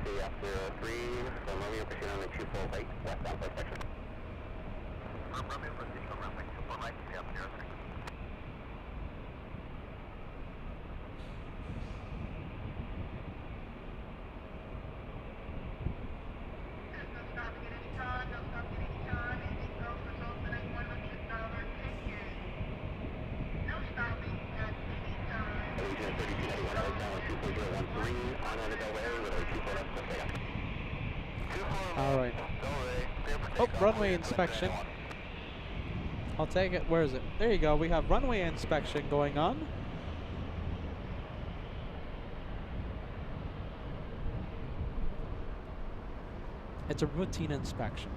CF03, from Romeo proceed on the 24 right, westbound flight section. From Romeo proceed on runway 24 right, CF03.
No stopping at any time, no stopping at any time. Anything goes results in a $100 ticket. No stopping at any time.
Allegiant 3291, Alexander 24013, on the Delaware, with a 24 left, Pacific.
All right. Oh, runway inspection. I'll take it. Where is it? There you go. We have runway inspection going on. It's a routine inspection.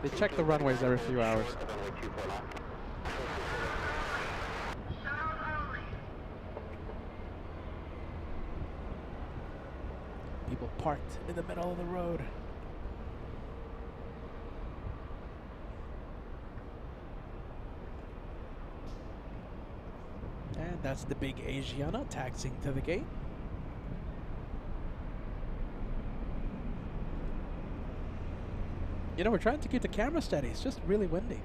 They check the runways every few hours. People parked in the middle of the road. And that's the big Asiana taxiing to the gate. You know, we're trying to keep the camera steady. It's just really windy.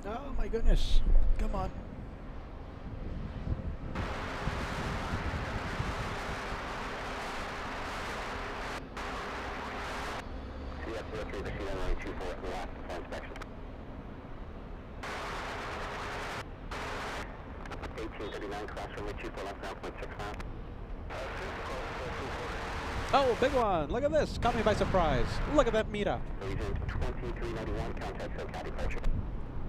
Oh my goodness. Come on.
CF03, proceed on runway 24 left for inspection. 1839, cross runway 24 left, now 0.6 miles.
Oh, big one. Look at this. Caught me by surprise. Look at that meetup.
Allegiant 2391, contact SoCal departure.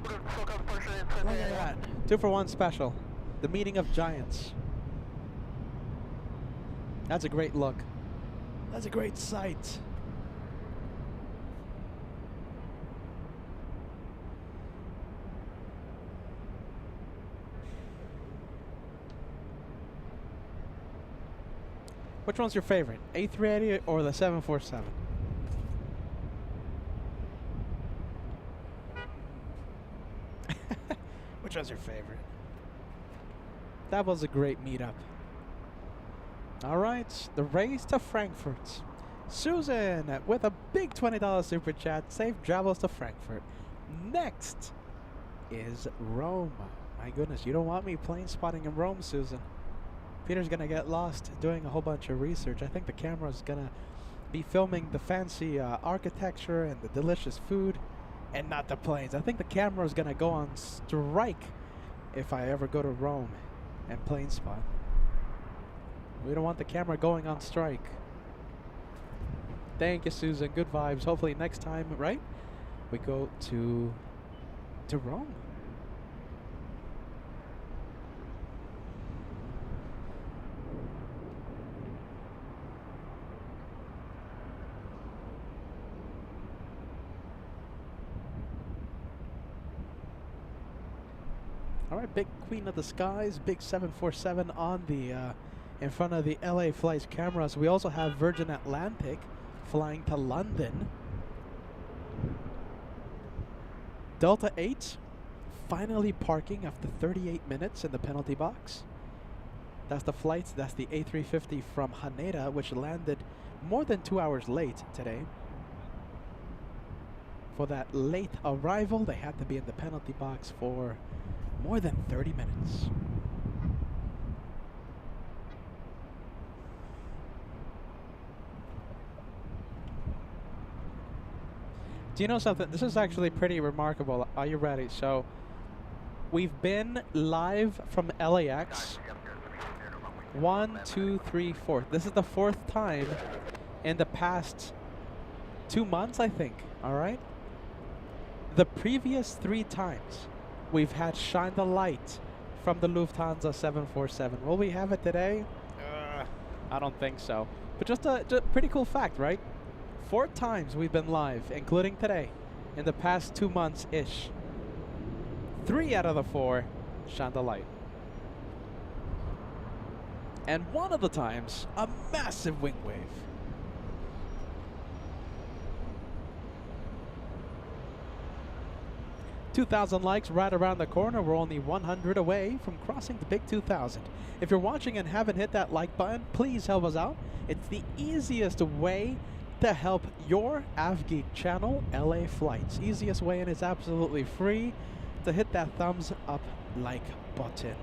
Look at that. 2-for-1 special. The meeting of giants. That's a great look. That's a great sight. Which one's your favorite? A380 or the 747? Which one's your favorite? That was a great meetup. All right, the race to Frankfurt. Susan with a big $20 super chat. Safe travels to Frankfurt. Next is Rome. My goodness, you don't want me plane spotting in Rome, Susan. Peter's gonna get lost doing a whole bunch of research. I think the camera's gonna be filming the fancy architecture and the delicious food and not the planes. I think the camera's gonna go on strike if I ever go to Rome and plane spot. We don't want the camera going on strike. Thank you, Susan. Good vibes. Hopefully next time, right? We go to Rome. All right, big Queen of the Skies, big 747 on the in front of the LA Flights cameras. We also have Virgin Atlantic flying to London. Delta 8 finally parking after 38 minutes in the penalty box. That's the flight. That's the A350 from Haneda, which landed more than 2 hours late today. For that late arrival, they had to be in the penalty box for more than 30 minutes. Do you know something? This is actually pretty remarkable. Are you ready? So, we've been live from LAX. 1, 2, 3, 4. This is the 4th time in the past 2 months, I think. All right? The previous 3 times, we've had Shine the Light from the Lufthansa 747. Will we have it today? I don't think so. But just a pretty cool fact, right? 4 times we've been live, including today, in the past 2 months-ish. 3 out of the 4, Shine the Light. And one of the times, a massive wing wave. 2,000 likes right around the corner. We're only 100 away from crossing the big 2,000. If you're watching and haven't hit that like button, please help us out. It's the easiest way to help your AvGeek channel, LA Flights. Easiest way, and it's absolutely free, to hit that thumbs up like button.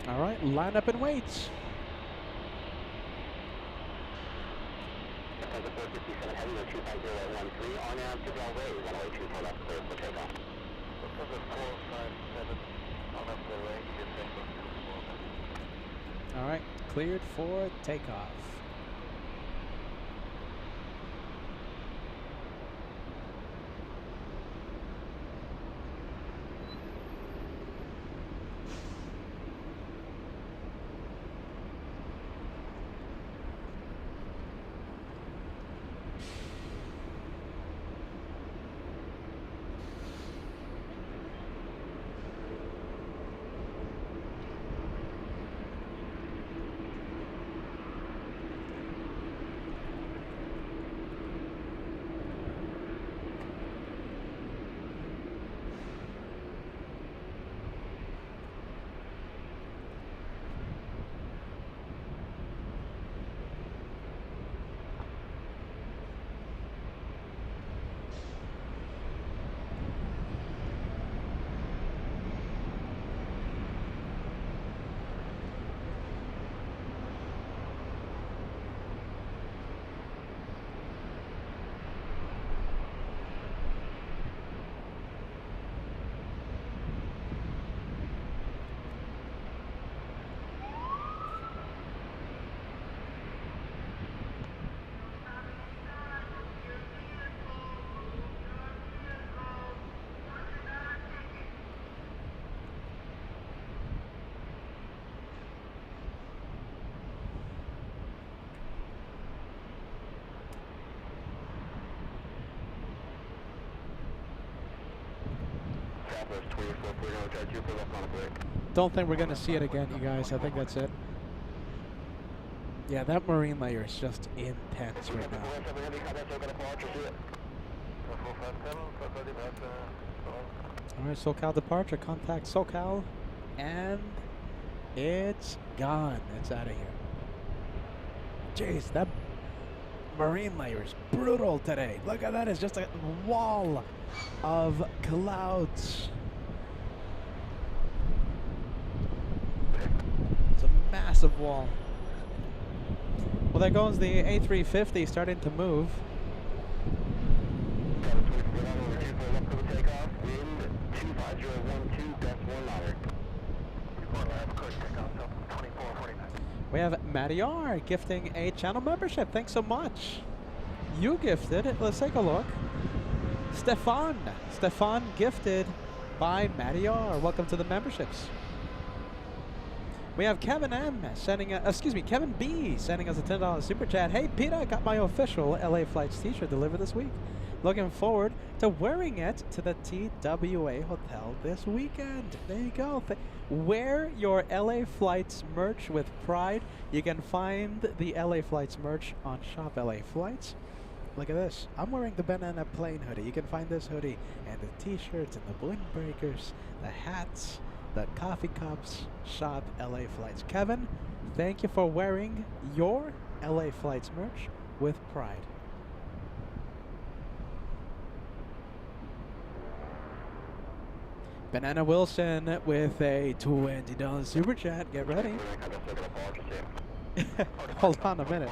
All right, line up and wait. All right, cleared for takeoff. Don't think we're going to see it again, you guys. I think that's it. Yeah, that marine layer is just intense right now. All right, SoCal departure. Contact SoCal, and it's gone. It's out of here. Jeez, that marine layer is brutal today. Look at that. It's just a wall of clouds. It's a massive wall. Well, there goes the A350 starting to move. We have Matty R gifting a channel membership. Thanks so much. You gifted it. Let's take a look. Stefan gifted by Matty R. Welcome to the memberships. We have Kevin M sending Kevin B sending us a $10 super chat. Hey Peter, I got my official LA Flights t-shirt delivered this week. Looking forward to wearing it to the TWA hotel this weekend. There you go. Wear your LA Flights merch with pride. You can find the LA Flights merch on Shop LA Flights. Look at this. I'm wearing the Banana Plane hoodie. You can find this hoodie and the t-shirts and the windbreakers, the hats, the coffee cups. Shop LA Flights. Kevin, thank you for wearing your LA Flights merch with pride. Banana Wilson with a $20 super chat. Get ready. Hold on a minute.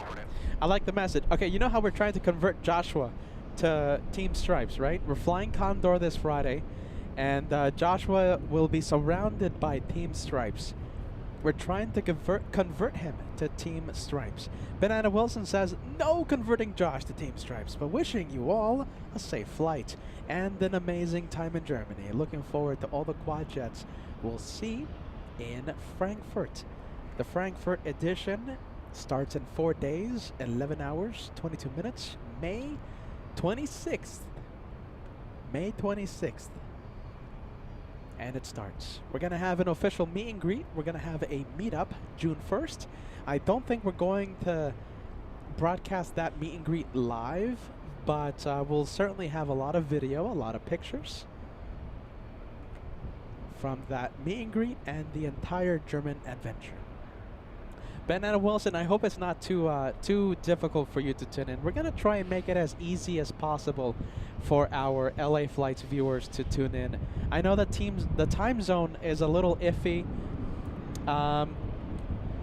I like the message. Okay, you know how we're trying to convert Joshua to Team Stripes, right? We're flying Condor this Friday, and Joshua will be surrounded by Team Stripes. We're trying to convert him to Team Stripes. Banana Wilson says, no converting Josh to Team Stripes, but wishing you all a safe flight and an amazing time in Germany. Looking forward to all the quad jets we'll see in Frankfurt. The Frankfurt edition starts in 4 days, 11 hours, 22 minutes, May 26th. May 26th. And it starts. We're going to have an official meet and greet. We're going to have a meetup June 1st. I don't think we're going to broadcast that meet and greet live, but we'll certainly have a lot of video, a lot of pictures from that meet and greet and the entire German adventure. Banana Wilson, I hope it's not too difficult for you to tune in. We're going to try and make it as easy as possible for our LA Flights viewers to tune in. I know that the time zone is a little iffy.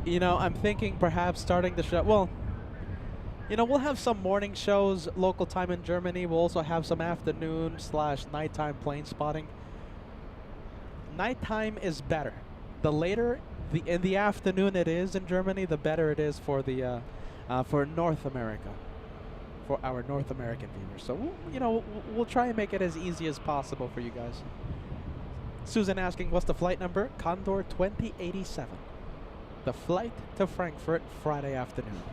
You know, I'm thinking perhaps starting the show. Well, you know, we'll have some morning shows, local time in Germany. We'll also have some afternoon/nighttime plane spotting. Nighttime is better. The later in the afternoon it is in Germany, the better it is for the for North America, for our North American viewers. So we'll try and make it as easy as possible for you guys. Susan asking, what's the flight number? Condor 2087. The flight to Frankfurt Friday afternoon.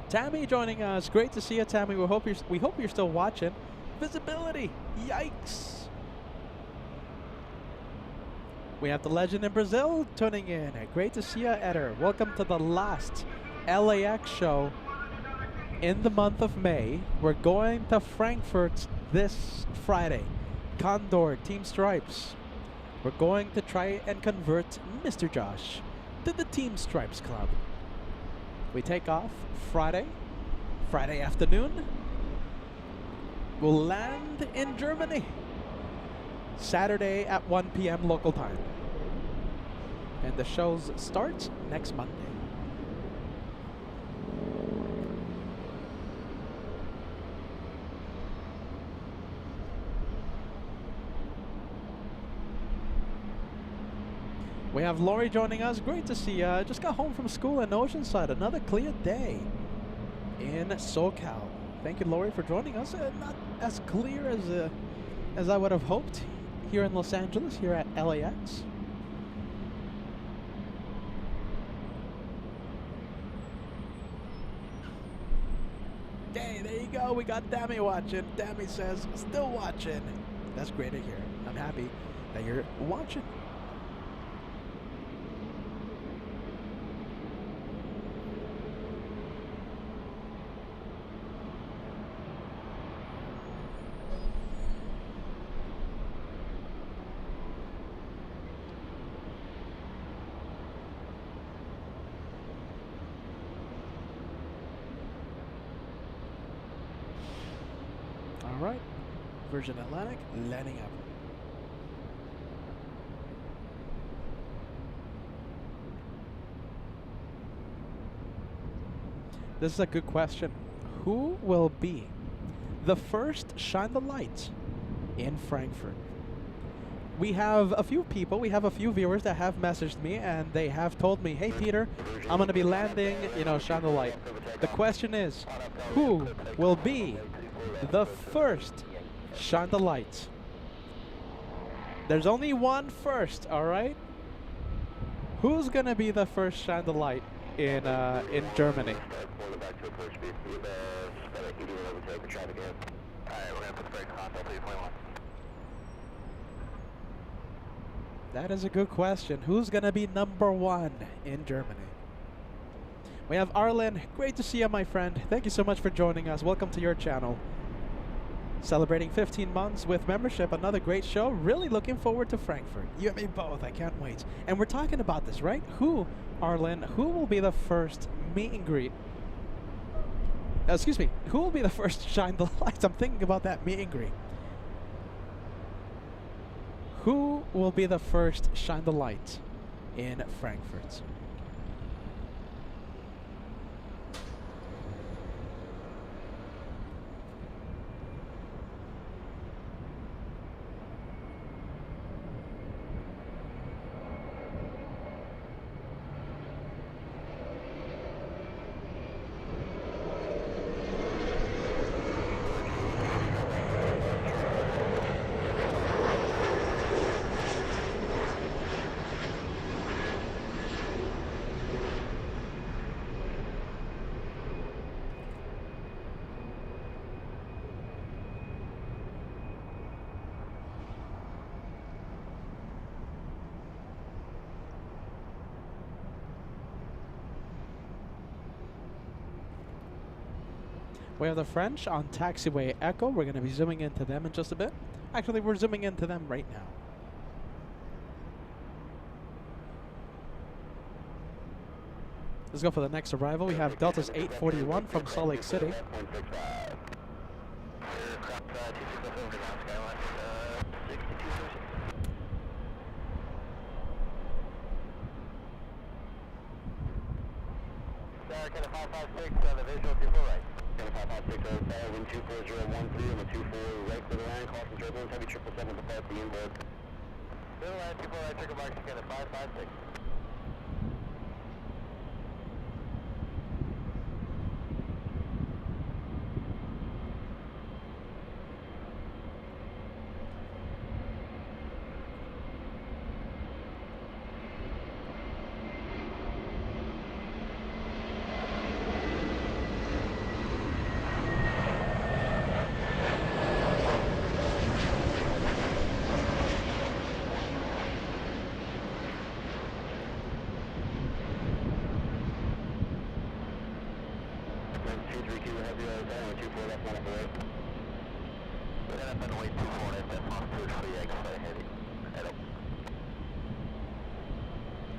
Tammy joining us. Great to see you, Tammy. We hope you're still watching. Visibility. Yikes. We have the legend in Brazil tuning in. Great to see you, Eder. Welcome to the last LAX show in the month of May. We're going to Frankfurt this Friday. Condor, Team Stripes. We're going to try and convert Mr. Josh to the Team Stripes Club. We take off Friday afternoon. We'll land in Germany Saturday at 1 p.m. local time. And the shows start next Monday. We have Lori joining us. Great to see you. Just got home from school in Oceanside. Another clear day in SoCal. Thank you, Lori, for joining us. Not as clear as I would have hoped here in Los Angeles, here at LAX. Hey, there you go. We got Dammy watching. Dammy says, still watching. That's great to hear. I'm happy that you're watching. right. Virgin Atlantic, landing up. This is a good question. Who will be the first shine the light in Frankfurt? We have a few people, we have a few viewers that have messaged me and they have told me, hey Peter, I'm going to be landing, you know, shine the light. The question is, who will be the first shine the light? There's only one first, all right? Who's going to be the first shine the light in Germany? That is a good question. Who's going to be number one in Germany? We have Arlen. Great to see you, my friend. Thank you so much for joining us. Welcome to your channel. Celebrating 15 months with membership. Another great show. Really looking forward to Frankfurt. You and me both. I can't wait. And we're talking about this, right? Who, Arlen, who will be the first meet and greet? Excuse me. Who will be the first shine the lights? I'm thinking about that meet and greet. Who will be the first shine the light in Frankfurt? We have the French on taxiway Echo. We're going to be zooming into them in just a bit. Actually, we're zooming into them right now. Let's go for the next arrival. We have Delta's 841 from Salt Lake City.
American 556 on the visual 24 right. 556 wind 24013 on the 24 right for the line, crossing turbulence, heavy 777 depart the inboard. Middle line 24 right, trigger marks again at 556.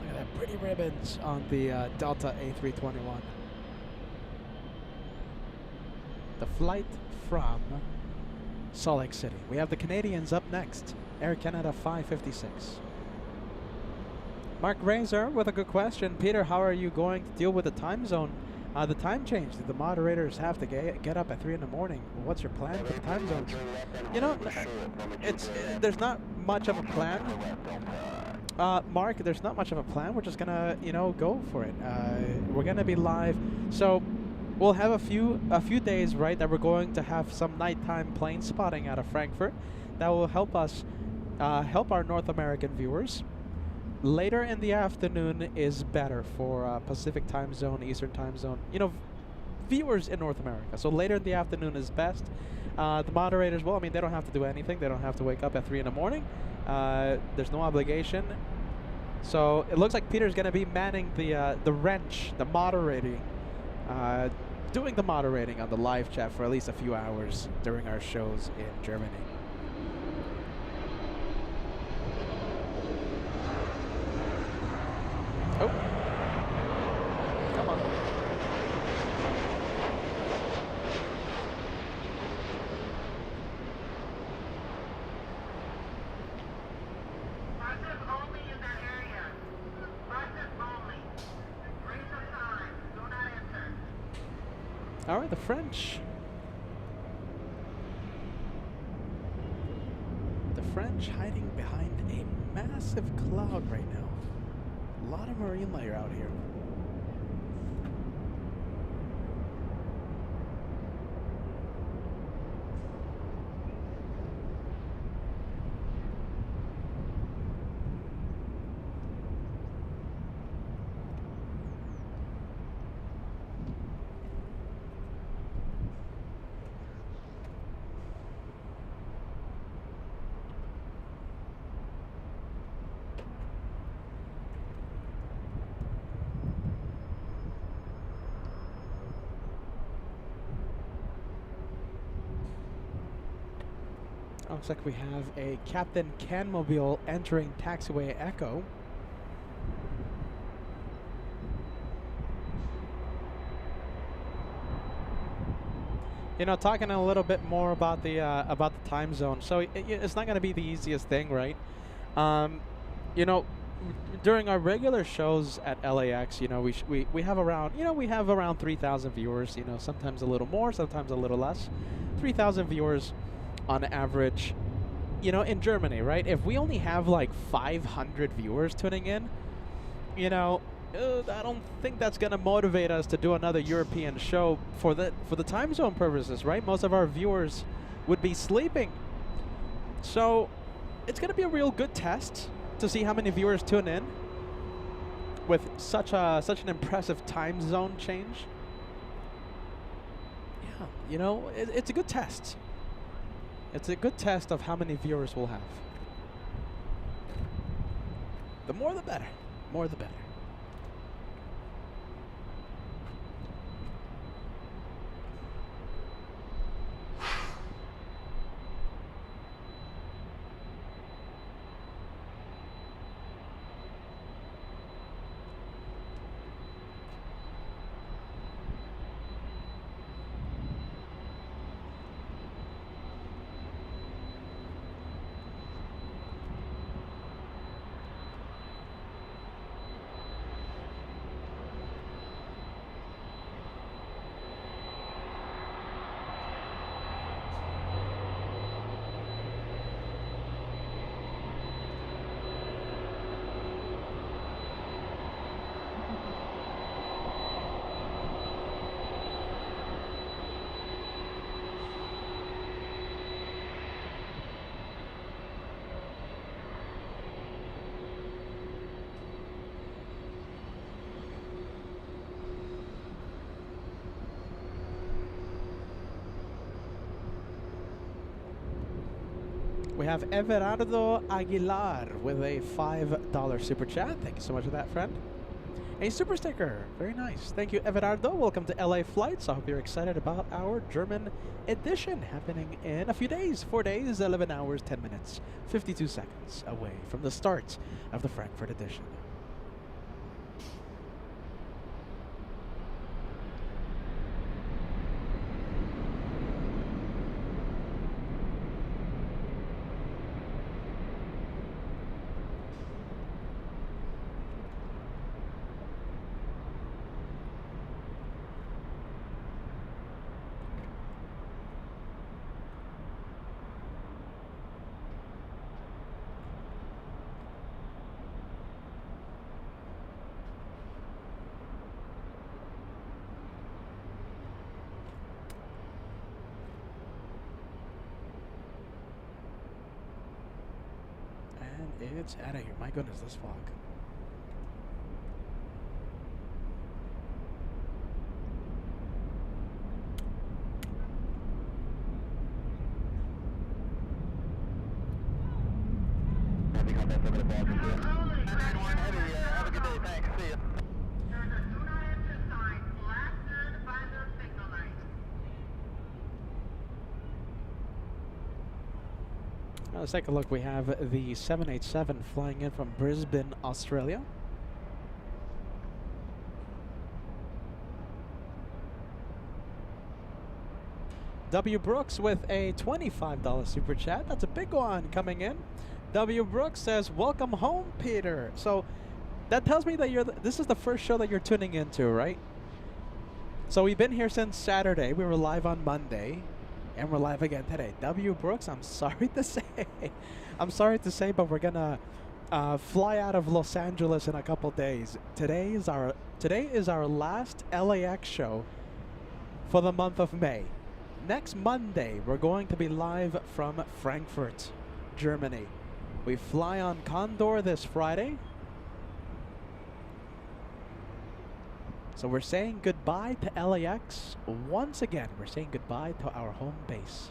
Look at that pretty ribbons on the Delta A321. The flight from Salt Lake City. We have the Canadians up next. Air Canada 556. Mark Razor with a good question. Peter, how are you going to deal with the time zone? The time change. Do the moderators have to get up at 3 in the morning? What's your plan for the time zones? You know, there's not much of a plan. Mark, there's not much of a plan. We're just gonna, you know, go for it. We're gonna be live, so we'll have a few days, right, that we're going to have some nighttime plane spotting out of Frankfurt. That will help us, help our North American viewers. Later in the afternoon is better for Pacific time zone, Eastern time zone, you know, viewers in North America. So later in the afternoon is best. The moderators, well, I mean, they don't have to do anything. They don't have to wake up at 3 in the morning. There's no obligation. So it looks like Peter's going to be manning the wrench, the moderating, doing the moderating on the live chat for at least a few hours during our shows in Germany. Oh. Come on. All right, the French. The French hiding behind a massive cloud right now. A lot of marine layer out here. Looks like we have a Captain Canmobile entering taxiway Echo. You know, talking a little bit more about the time zone. So it's not going to be the easiest thing, right? You know, during our regular shows at LAX, you know, we have around 3,000 viewers. You know, sometimes a little more, sometimes a little less. 3,000 viewers on average, you know, in Germany, right? If we only have like 500 viewers tuning in, you know, I don't think that's gonna motivate us to do another European show for the time zone purposes, right? Most of our viewers would be sleeping, so it's gonna be a real good test to see how many viewers tune in with such an impressive time zone change. Yeah, you know, it's a good test. It's a good test of how many viewers we'll have. The more the better. More the better. We have Everardo Aguilar with a $5 super chat. Thank you so much for that, friend. A super sticker. Very nice. Thank you, Everardo. Welcome to LA Flights. I hope you're excited about our German edition happening in a few days. 4 days, 11 hours, 10 minutes, 52 seconds away from the start of the Frankfurt edition. It's out of here. My goodness, this fog.
Heavy contact, 7 to 5, have a good day, thanks, see ya.
There's a do not enter sign blasted by the signal light.
Let's take a look. We have the 787 flying in from Brisbane, Australia. W. Brooks with a $25 super chat. That's a big one coming in. W. Brooks says, "Welcome home, Peter." So that tells me that this is the first show that you're tuning into, right? So we've been here since Saturday. We were live on Monday, and we're live again today. W. Brooks, I'm sorry to say. I'm sorry to say, but we're gonna fly out of Los Angeles in a couple days. Today is our last LAX show for the month of May. Next Monday, we're going to be live from Frankfurt, Germany. We fly on Condor this Friday. So we're saying goodbye to LAX once again. We're saying goodbye to our home base.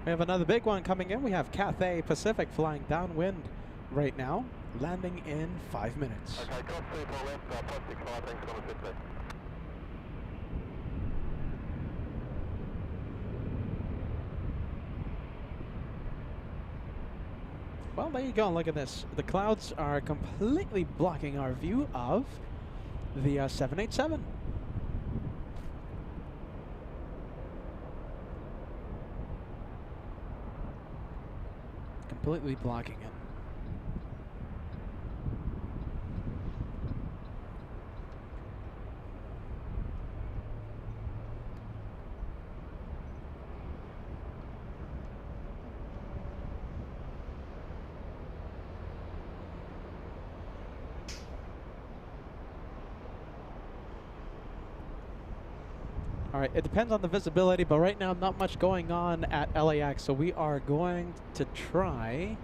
We have another big one coming in. We have Cathay Pacific flying downwind right now, landing in 5 minutes.
Okay, cross 34 left, plus 65, thanks for the 50.
Well, there you go. Look at this. The clouds are completely blocking our view of the 787. Completely blocking it. All right, it depends on the visibility, but right now not much going on at LAX, so we are going to try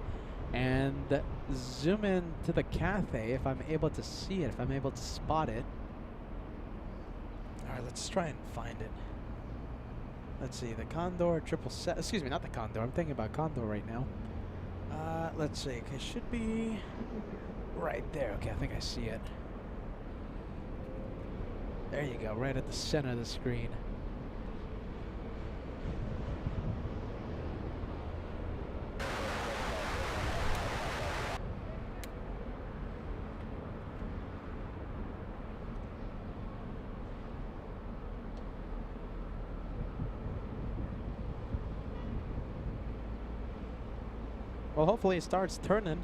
and zoom in to the Cathay if I'm able to see it, if I'm able to spot it. All right, let's try and find it. Let's see, the Condor 777, excuse me, not the Condor, I'm thinking about Condor right now. Let's see, it should be right there. Okay, I think I see it. There you go, right at the center of the screen. Well, hopefully it starts turning.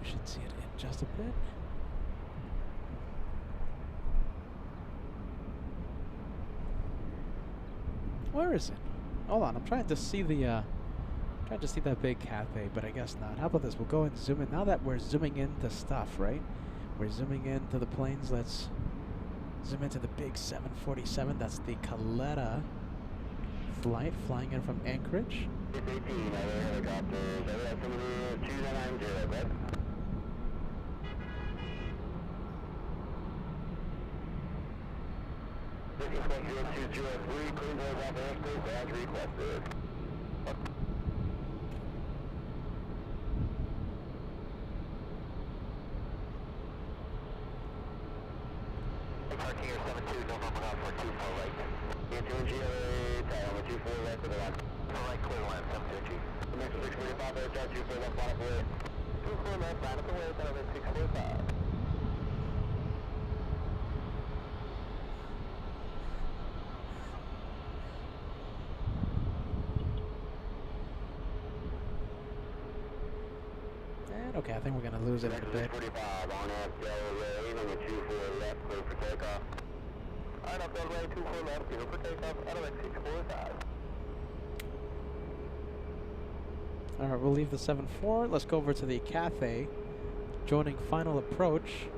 We should see it in just a bit. Where is it? Hold on, I'm trying to see the trying to see that big Cathay, but I guess not. How about this? We'll go and zoom in. Now that we're zooming into stuff, right? We're zooming into the planes. Let's zoom into the big 747. That's the Caleta flight flying in from Anchorage.
18, other helicopters, LS 2990, right? Clean doors off airspace as requested. Parking here 72, November 424 right. Into GLA, tower 24 left to the left. Right, clear line, 72G. Next 645, air charge 24 left, line up the way. 24 left, line up the way, another 645.
Okay, I think we're gonna lose it in a bit.
45 on Delray, number 24 left, clear for takeoff. On up Delray, 24 left, clear for takeoff, out of exit 645.
Alright, we'll leave the 7-4. Let's go over to the Cathay, joining final approach.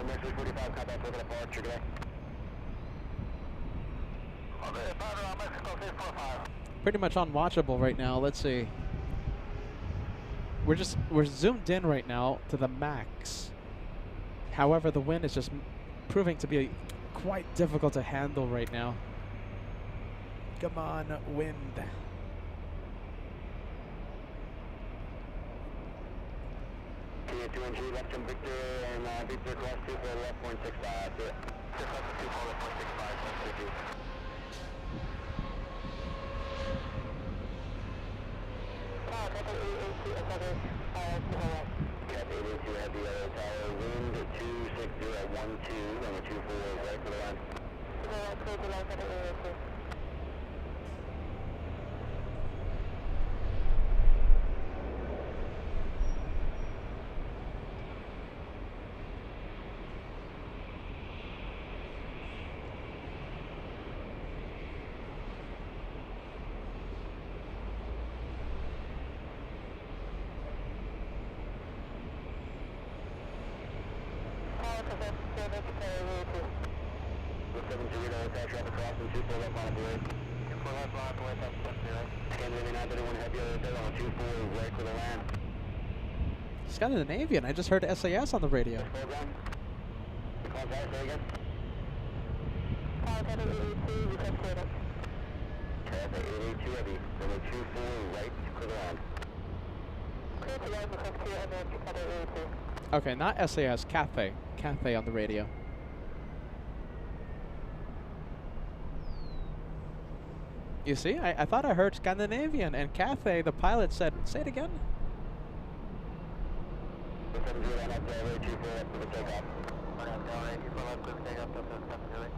Message 45, contact with departure today. Okay, Powder on Mexico 645.
Pretty much unwatchable right now. Let's see. We're zoomed in right now to the max. However, the wind is just proving to be quite difficult to handle right now. Come on, wind.
T2NG, left from Victor, and Victor cross 2 for left 165. Just left 2 for left 165, that's you. Cap 882 had the other tower, wind 26012, number 24 right for the line. Clear the line for the 882. Traffic crossing 24 left on the way. 24 left on the way, that's 0. Scandinavian 931 heavy other on 24 right for the land.
Scandinavian, I just heard SAS on the radio.
Program. Contact, say again.
Contact 882, request clearance.
Traffic 882 heavy, number 24 right for the land.
Clear to land, request clear, and then contact 882.
Okay, not SAS, Cathay. Cathay on the radio. You see, I thought I heard Scandinavian, and Cathay, the pilot said, say it again.
70 on up there, 24 left for the takeoff. On up there, 24 left for the takeoff, that's really.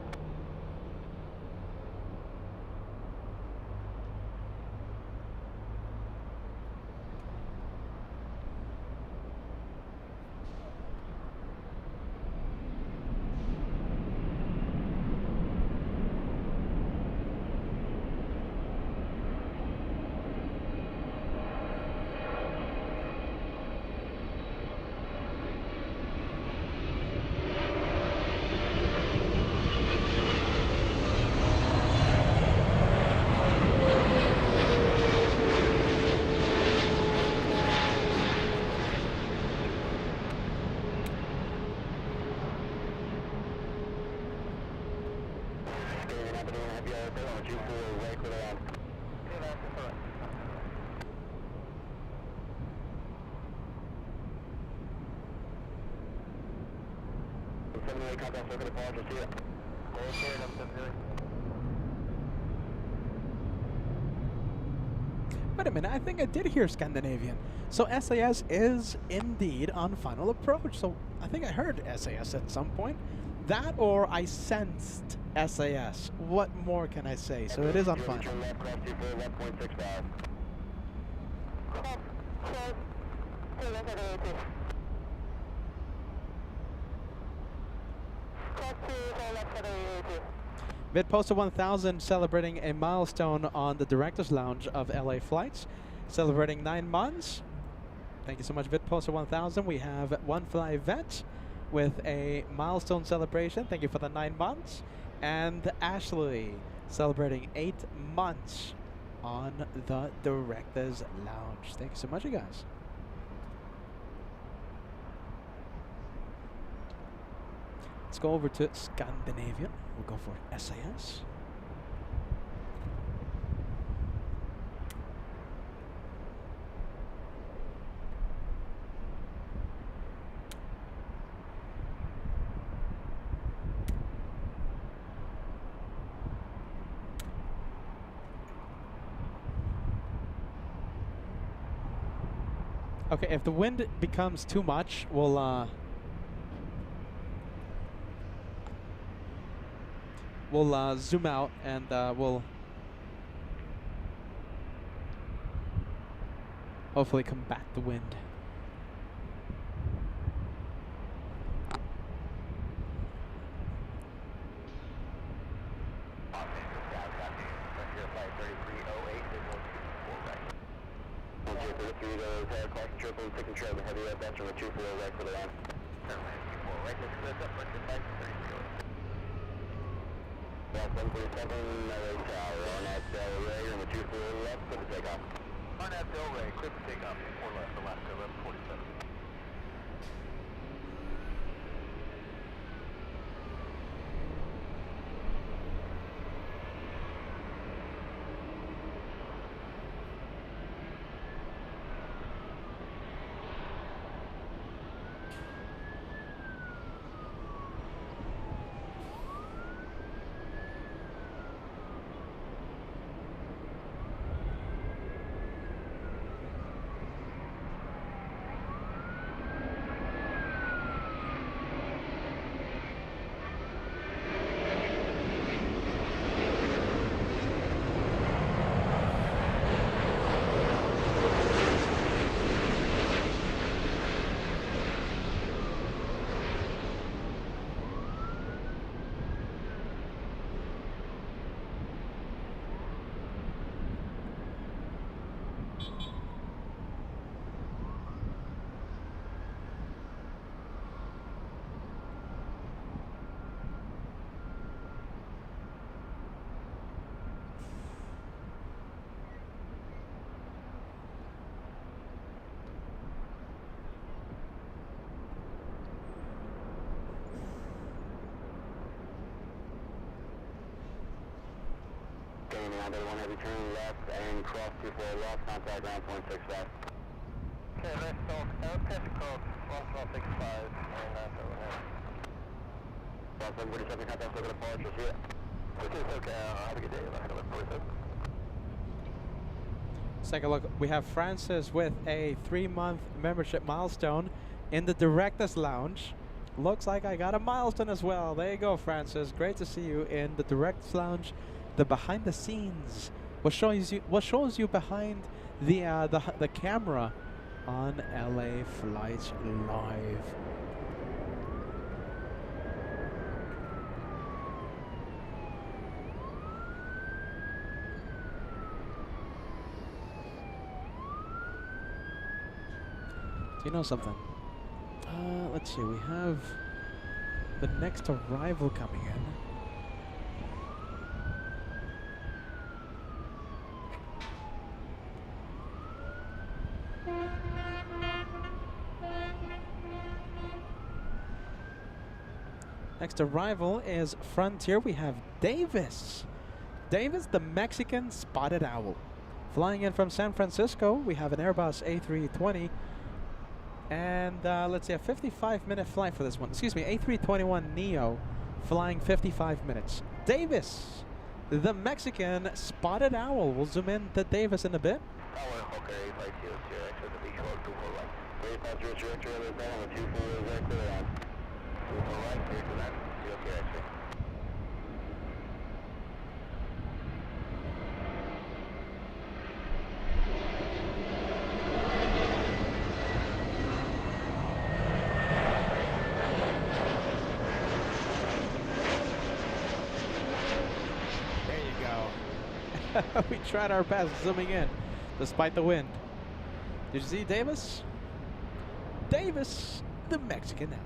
Contact circuit departure, see ya.
Wait a minute, I think I did hear Scandinavian. So SAS is indeed on final approach. So I think I heard SAS at some point. That or I sensed SAS. What more can I say? So it is on final.
Left, cross 24, left 0.65.
Midposter 1000 celebrating a milestone on the Director's Lounge of LA Flights, celebrating 9 months. Thank you so much, Vidposter 1000. We have One Fly Vet with a milestone celebration. Thank you for the 9 months. And Ashley celebrating 8 months on the Director's Lounge. Thank you so much, you guys. Let's go over to Scandinavia. We'll go for SAS. Okay, if the wind becomes too much, we'll zoom out and we'll hopefully combat the wind.
They want to return left and cross 24 left, contact ground point 6 left. Okay, let's talk LTS code 1165 and that's over here. 147 contact over the departure, see it. Okay, have a good day,
Let's take a look. We have Francis with a 3-month membership milestone in the Director's Lounge. Looks like I got a milestone as well. There you go, Francis. Great to see you in the Director's Lounge. The behind the scenes, what shows you behind the camera on LA Flights Live. Do you know something? Let's see, we have the next arrival coming in. Next arrival is Frontier. We have Davis. Davis, the Mexican spotted owl. Flying in from San Francisco, we have an Airbus A320. And let's see, a 55-minute flight for this one. Excuse me, A321neo flying 55 minutes. Davis, the Mexican spotted owl. We'll zoom in to Davis in a bit. We tried our best zooming in, despite the wind. Did you see Davis? Davis, the Mexican now.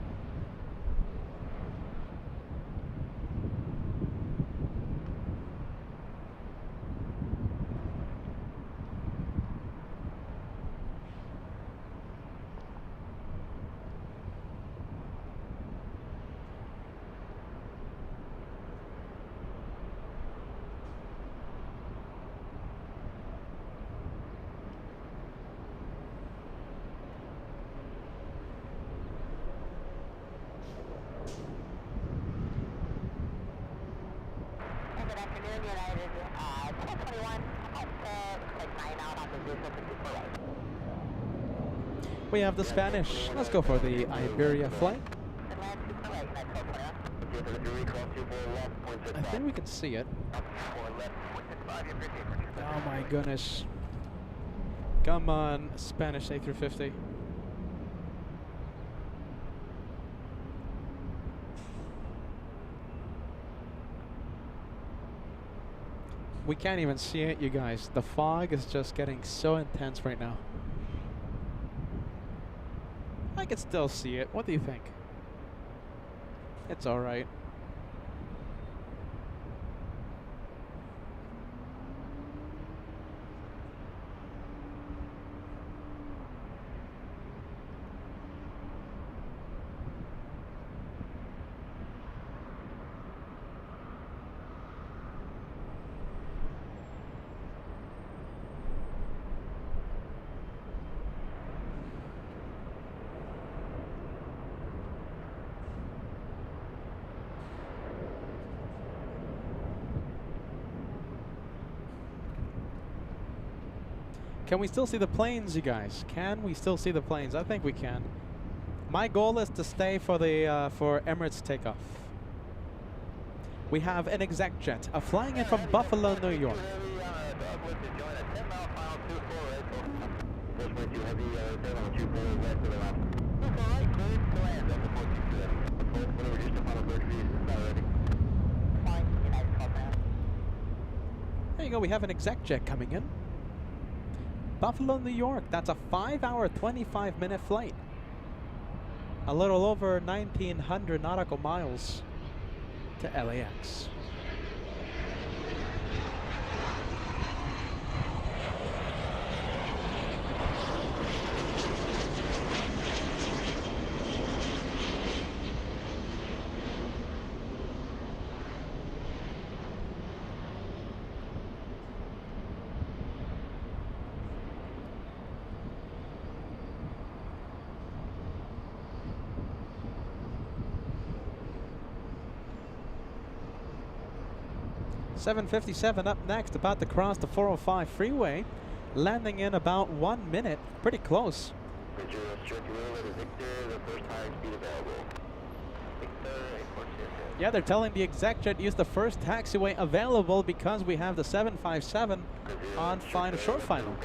Good afternoon, United. 1021, looks like 9 out on the visual to super right.
We have the Spanish. Let's go for the Iberia flight.
And land super right, United 1221.
I think we can see it. Oh my goodness. Come on, Spanish A350. We can't even see it, you guys. The fog is just getting so intense right now. I can still see it. What do you think? It's alright. Can we still see the planes, you guys? Can we still see the planes? I think we can. My goal is to stay for the for Emirates takeoff. We have an exec jet flying in from Buffalo, New York. There you go, we have an exec jet coming in. Buffalo, New York, that's a 5-hour, 25-minute flight. A little over 1,900 nautical miles to LAX. .757 up next, about to cross the 405 freeway, landing in about 1 minute, pretty close. Yeah, they're telling the exec jet use the first taxiway available because we have the 757 on short final.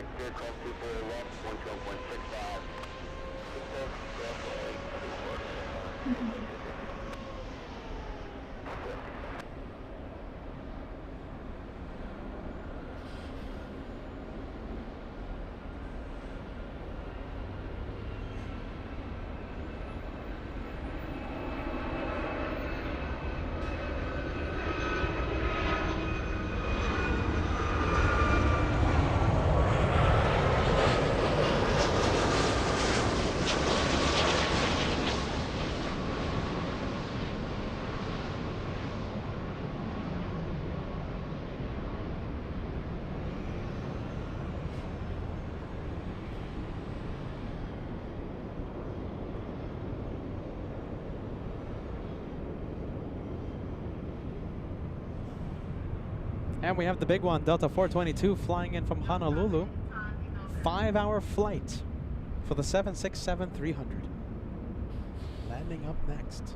And we have the big one, Delta 422, flying in from Honolulu. 5-hour flight for the 767-300. Landing up next.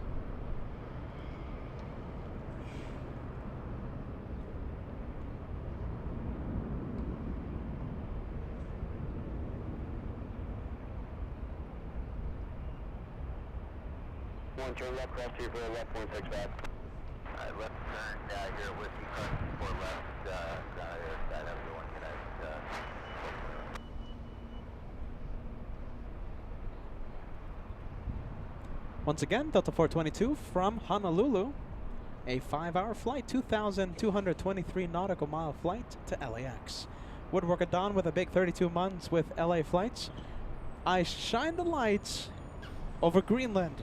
One turn left, cross 2 for left, 165. Left turn here at Whiskey Crossing 4 left, airside, everyone, United,
Once again, Delta 422 from Honolulu. A 5-hour flight, 2,223 nautical mile flight to LAX. Woodworker Don with a big 32 months with LA Flights. I shine the lights over Greenland.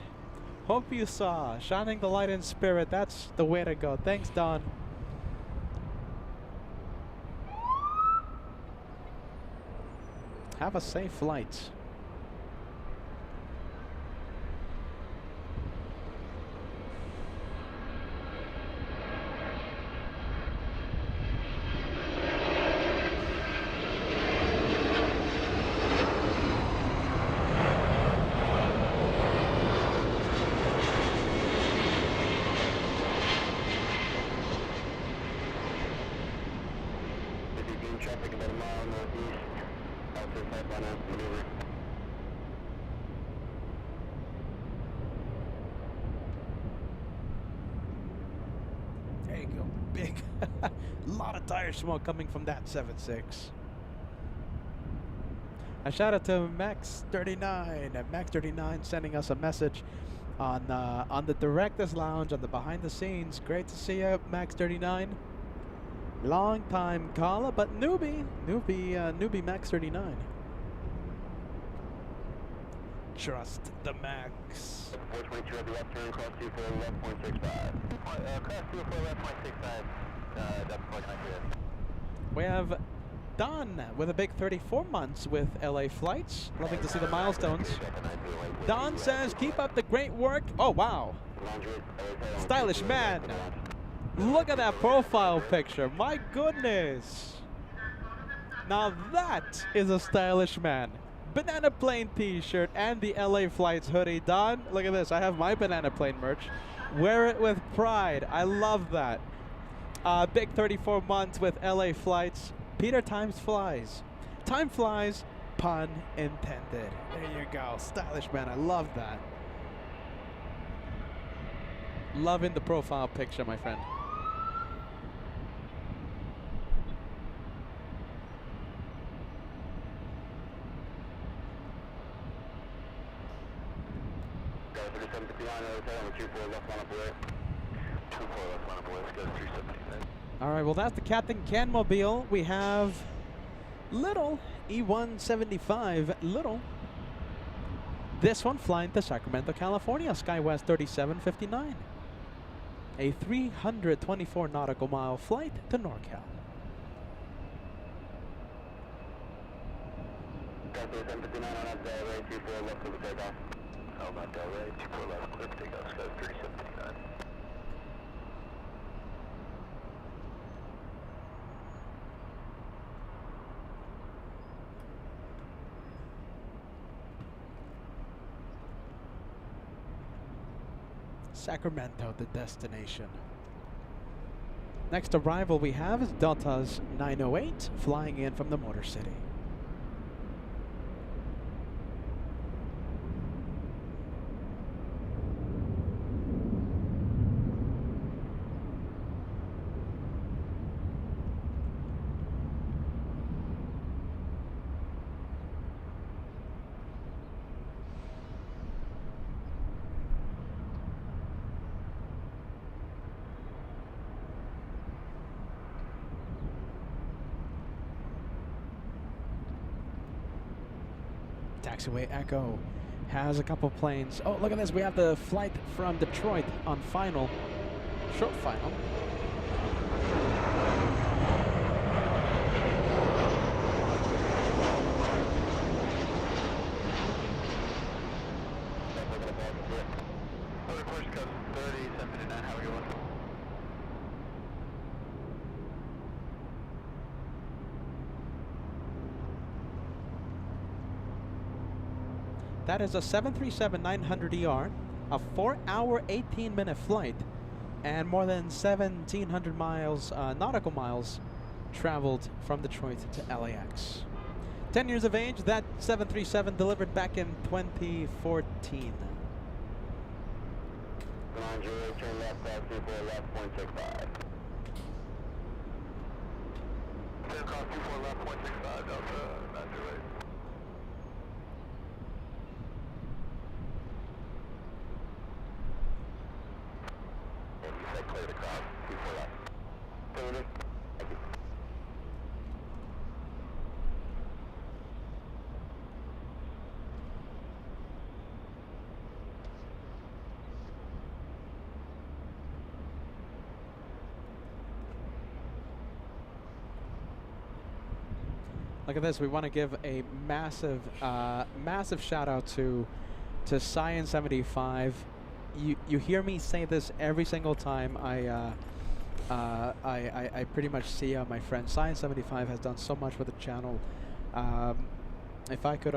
Hope you saw. Shining the light in spirit. That's the way to go. Thanks, Don. Have a safe flight.
traffic about a mile northeast, Alpha 5 on a maneuver.
There you go. Big. Lot of tire smoke coming from that 7.6. A shout out to Max39. Max39 sending us a message on the Directors Lounge on the behind the scenes. Great to see you, Max39. Long time caller, but newbie Max39. Trust the Max.
422 at the left turn, cross 24 left 0.65. Cross 24 left 0.65, that's 492.
We have Don with a big 34 months with LA Flights. Loving to see the milestones. Don says, keep up the great work. Oh, wow. Stylish man. Look at that profile picture. My goodness. Now that is a stylish man. Banana Plane t-shirt and the LA Flights hoodie. Don, look at this. I have my Banana Plane merch. Wear it with pride. I love that. Big 34 months with LA Flights. Peter Times flies. Time flies, pun intended. There you go. Stylish man. I love that. Loving the profile picture, my friend. All right, well, that's the Captain Canmobile. We have Little, E175 Little. This one flying to Sacramento, California, SkyWest 3759. A 324 nautical mile flight to NorCal. Sacramento, the destination. Next arrival we have is Delta's 908 flying in from the Motor City. Taxiway Echo has a couple planes. Oh, look at this. We have the flight from Detroit on final. Short final.
Course coast 30, 759, how are you doing?
That is a 737-900ER, a 4-hour, 18-minute flight, and more than 1,700 miles, nautical miles, traveled from Detroit to LAX. 10 years of age, that 737 delivered back in 2014.
908, turn left, 24 left, 0.65. 10 cross 24 left, 0.65, Delta 908. And you said clear to cross, 24 left. Clear. Thank you.
Look at this. We want to give a massive, massive shout out to Science 75. You hear me say this every single time I pretty much see my friend. Science 75 has done so much for the channel. If I could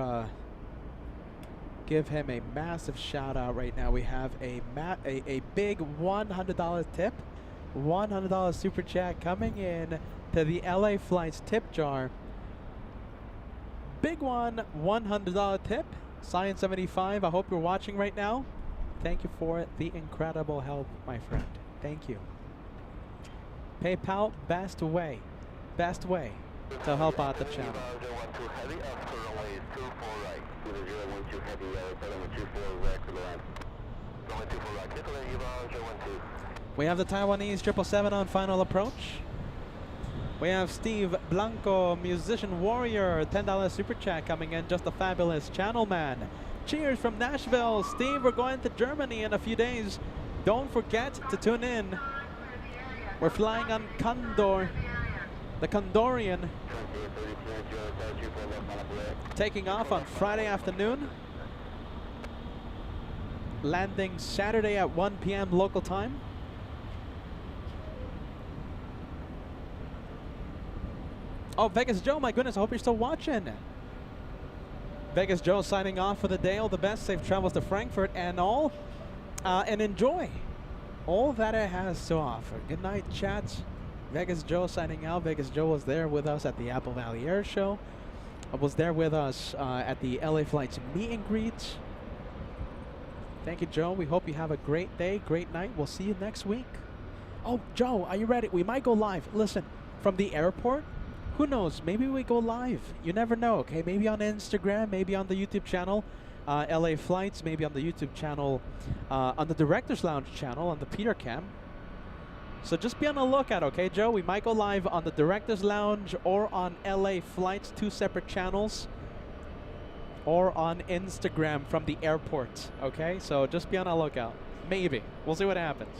give him a massive shout out right now, we have a big $100 tip, $100 super chat coming in to the LA Flights tip jar. Big one, $100 tip. Science 75, I hope you're watching right now. Thank you for the incredible help, my friend. Thank you. PayPal, best way to help out the channel. We have the Taiwanese 777 on final approach. We have Steve Blanco, Musician Warrior, $10 super chat coming in. Just a fabulous channel man. Cheers from Nashville. Steve, we're going to Germany in a few days. Don't forget to tune in. We're flying on Condor, the Condorian, taking off on Friday afternoon, landing Saturday at 1 p.m. local time. Oh, Vegas Joe, my goodness, I hope you're still watching. Vegas Joe signing off for the day. All the best, safe travels to Frankfurt and all. And enjoy all that it has to offer. Good night, chats. Vegas Joe signing out. Vegas Joe was there with us at the Apple Valley Air Show. Was there with us at the LA Flights meet and greet. Thank you, Joe. We hope you have a great day, great night. We'll see you next week. Oh, Joe, are you ready? We might go live. Listen, from the airport, who knows? Maybe we go live. You never know, okay? Maybe on Instagram, maybe on the YouTube channel, LA Flights, maybe on the YouTube channel, on the Director's Lounge channel, on the Peter Cam. So just be on the lookout, okay, Joe? We might go live on the Director's Lounge or on LA Flights, 2 separate channels, or on Instagram from the airport, okay? So just be on the lookout. Maybe. We'll see what happens.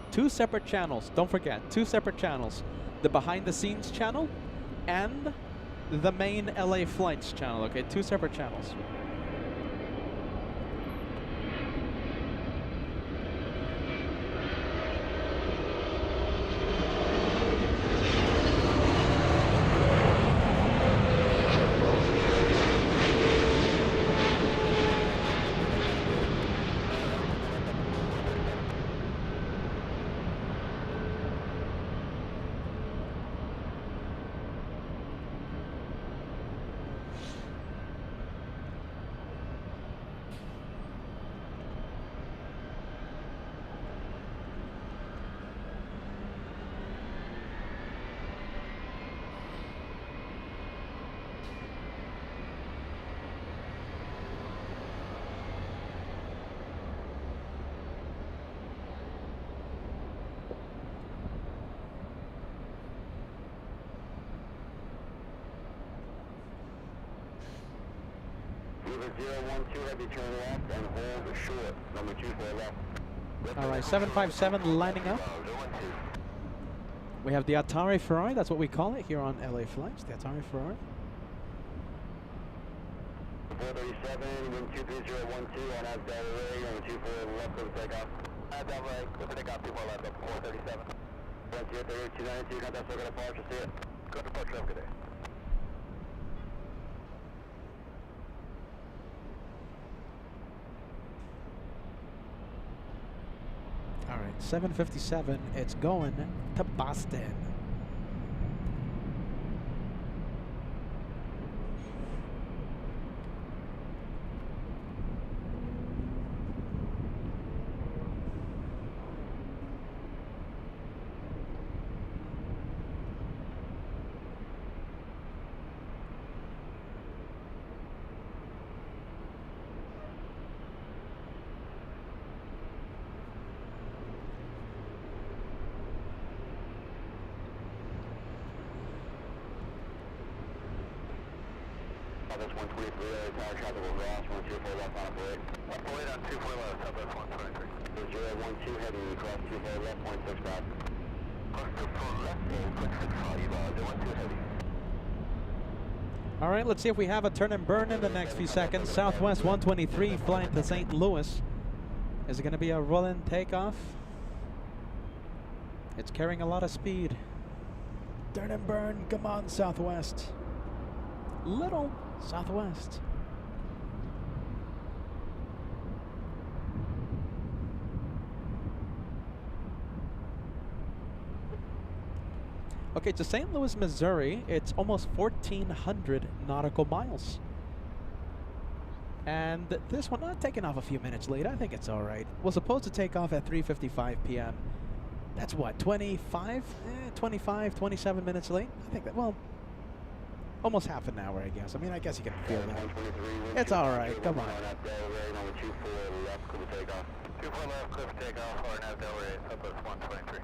Two separate channels. Don't forget, 2 separate channels. The behind the scenes channel and the main LA Flights channel, okay? 2 separate channels.
River 012, heavy turn left and hold short. Number 24 left.
All right, 757 lining up. We have the Atari Ferrari, that's what we call it here on LA Flights, the Atari Ferrari.
437, wind 23012 on Delray, number 24 left of takeoff. Delray, with the takeoff, 24 left up 437. 292, contact circle departure, see it. Go to departure, have a good day.
All right, 757, it's going to Boston.
Southwest 123, tower traffic will cross 124 left on a Blade on 24 left, Southwest 123. 012 heavy, cross 24 left, 0.65. Cross 24 left, 0.65, 012 heavy.
All right, let's see if we have a turn and burn in the next few seconds. Southwest 123 flying to St. Louis. Is it going to be a roll-in takeoff? It's carrying a lot of speed. Turn and burn, come on, Southwest. Little Southwest. Okay, to St. Louis, Missouri, it's almost 1,400 nautical miles. And this one, not taking off a few minutes late. I think it's all right. Was supposed to take off at 3:55 p.m. That's what, 25, 27 minutes late? I think that, well, almost half an hour, I guess. I mean, I guess you can feel that. It's all right. Come on.
24 left, clear for takeoff. 24 left, clear for takeoff, or nav Delray, Southwest 123.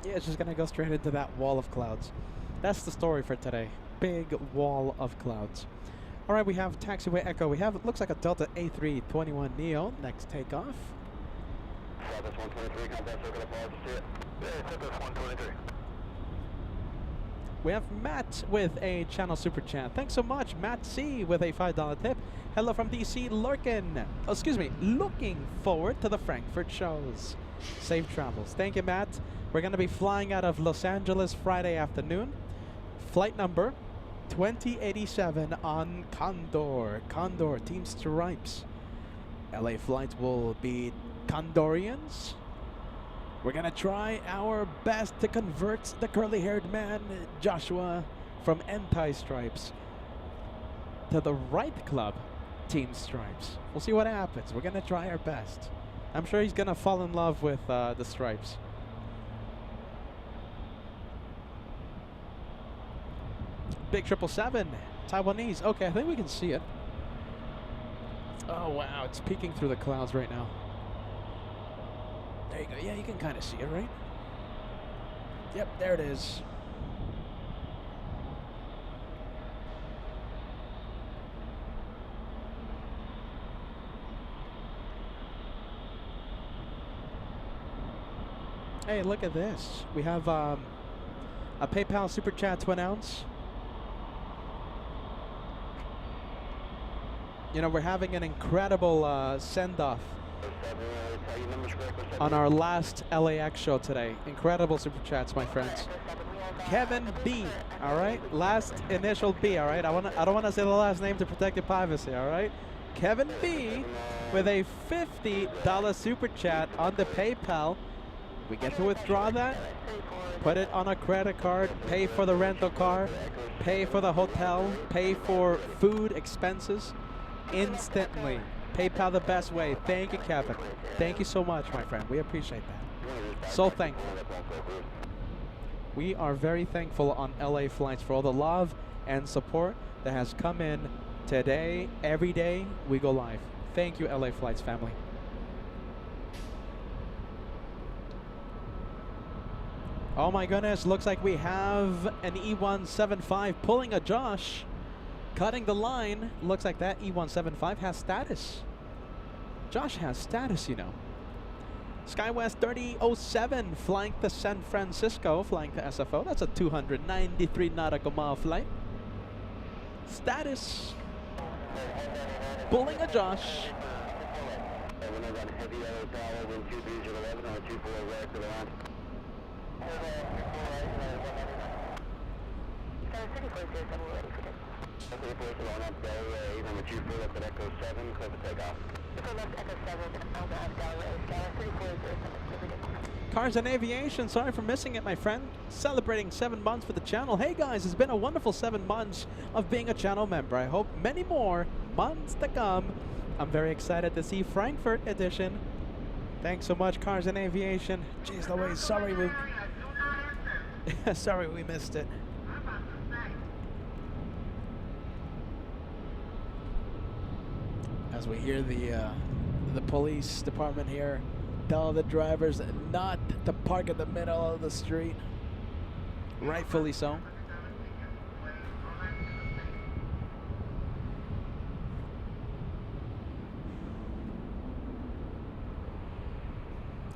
Yeah, it's just going to go straight into that wall of clouds. That's the story for today. Big wall of clouds. All right, we have taxiway echo. We have, it looks like a Delta A321 Neo. Next takeoff.
Southwest 123, contact circle apology to it. Yeah, Southwest 123.
We have Matt with a channel super chat. Thanks so much, Matt C with a $5 tip. Hello from DC, looking forward to the Frankfurt shows. Safe travels. Thank you, Matt. We're going to be flying out of Los Angeles Friday afternoon. Flight number 2087 on Condor. Condor, Team Stripes. LA flights will be Condorians. We're going to try our best to convert the curly-haired man, Joshua, from Anti-Stripes to the right club, Team Stripes. We'll see what happens. We're going to try our best. I'm sure he's going to fall in love with the Stripes. Big 777, Taiwanese. Okay, I think we can see it. Oh, wow. It's peeking through the clouds right now. There you go. Yeah, you can kind of see it, right? Yep, there it is. Hey, look at this. We have a PayPal Super Chat to announce. You know, we're having an incredible send-off on our last LAX show today. Incredible super chats, my friends. Kevin B, all right? Last initial B, all right? I don't want to say the last name to protect your privacy, all right? Kevin B with a $50 super chat on the PayPal. We get to withdraw that, put it on a credit card, pay for the rental car, pay for the hotel, pay for food expenses instantly. PayPal the best way. Thank you, Kevin. Thank you so much, my friend. We appreciate that. So thankful. We are very thankful on LA Flights for all the love and support that has come in today. Every day we go live. Thank you, LA Flights family. Oh my goodness, looks like we have an E175 pulling a Josh. Cutting the line, looks like that E175 has status. Josh has status, you know. SkyWest 3007 flying to San Francisco, flying to SFO. That's a 293 nautical mile flight. Status. Pulling a Josh.
Even with you full up at Echo 7, clear for takeoff. Echo left Echo 7, Alpha Galileo, Skyline 3407,
Cars and Aviation, sorry for missing it, my friend. Celebrating 7 months for the channel. Hey guys, it's been a wonderful 7 months of being a channel member. I hope many more months to come. I'm very excited to see Frankfurt edition. Thanks so much, Cars and Aviation. Jeez Louise, sorry we sorry we missed it. As we hear the police department here tell the drivers not to park in the middle of the street. Rightfully so.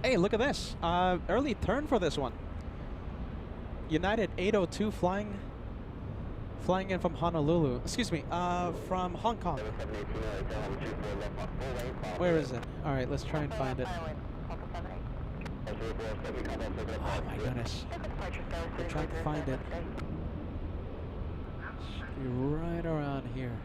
Hey, look at this. Early turn for this one. United 802 flying in from Honolulu. Excuse me, from Hong Kong. Where is it? All right, let's try and find it. Oh my goodness. I'm trying to find it. Should be right around here.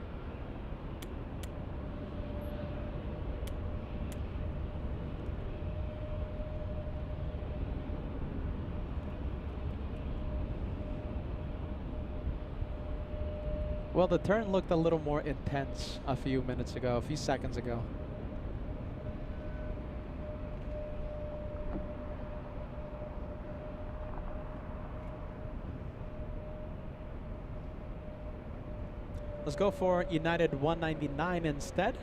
Well, the turn looked a little more intense a few seconds ago. Let's go for United 199 instead.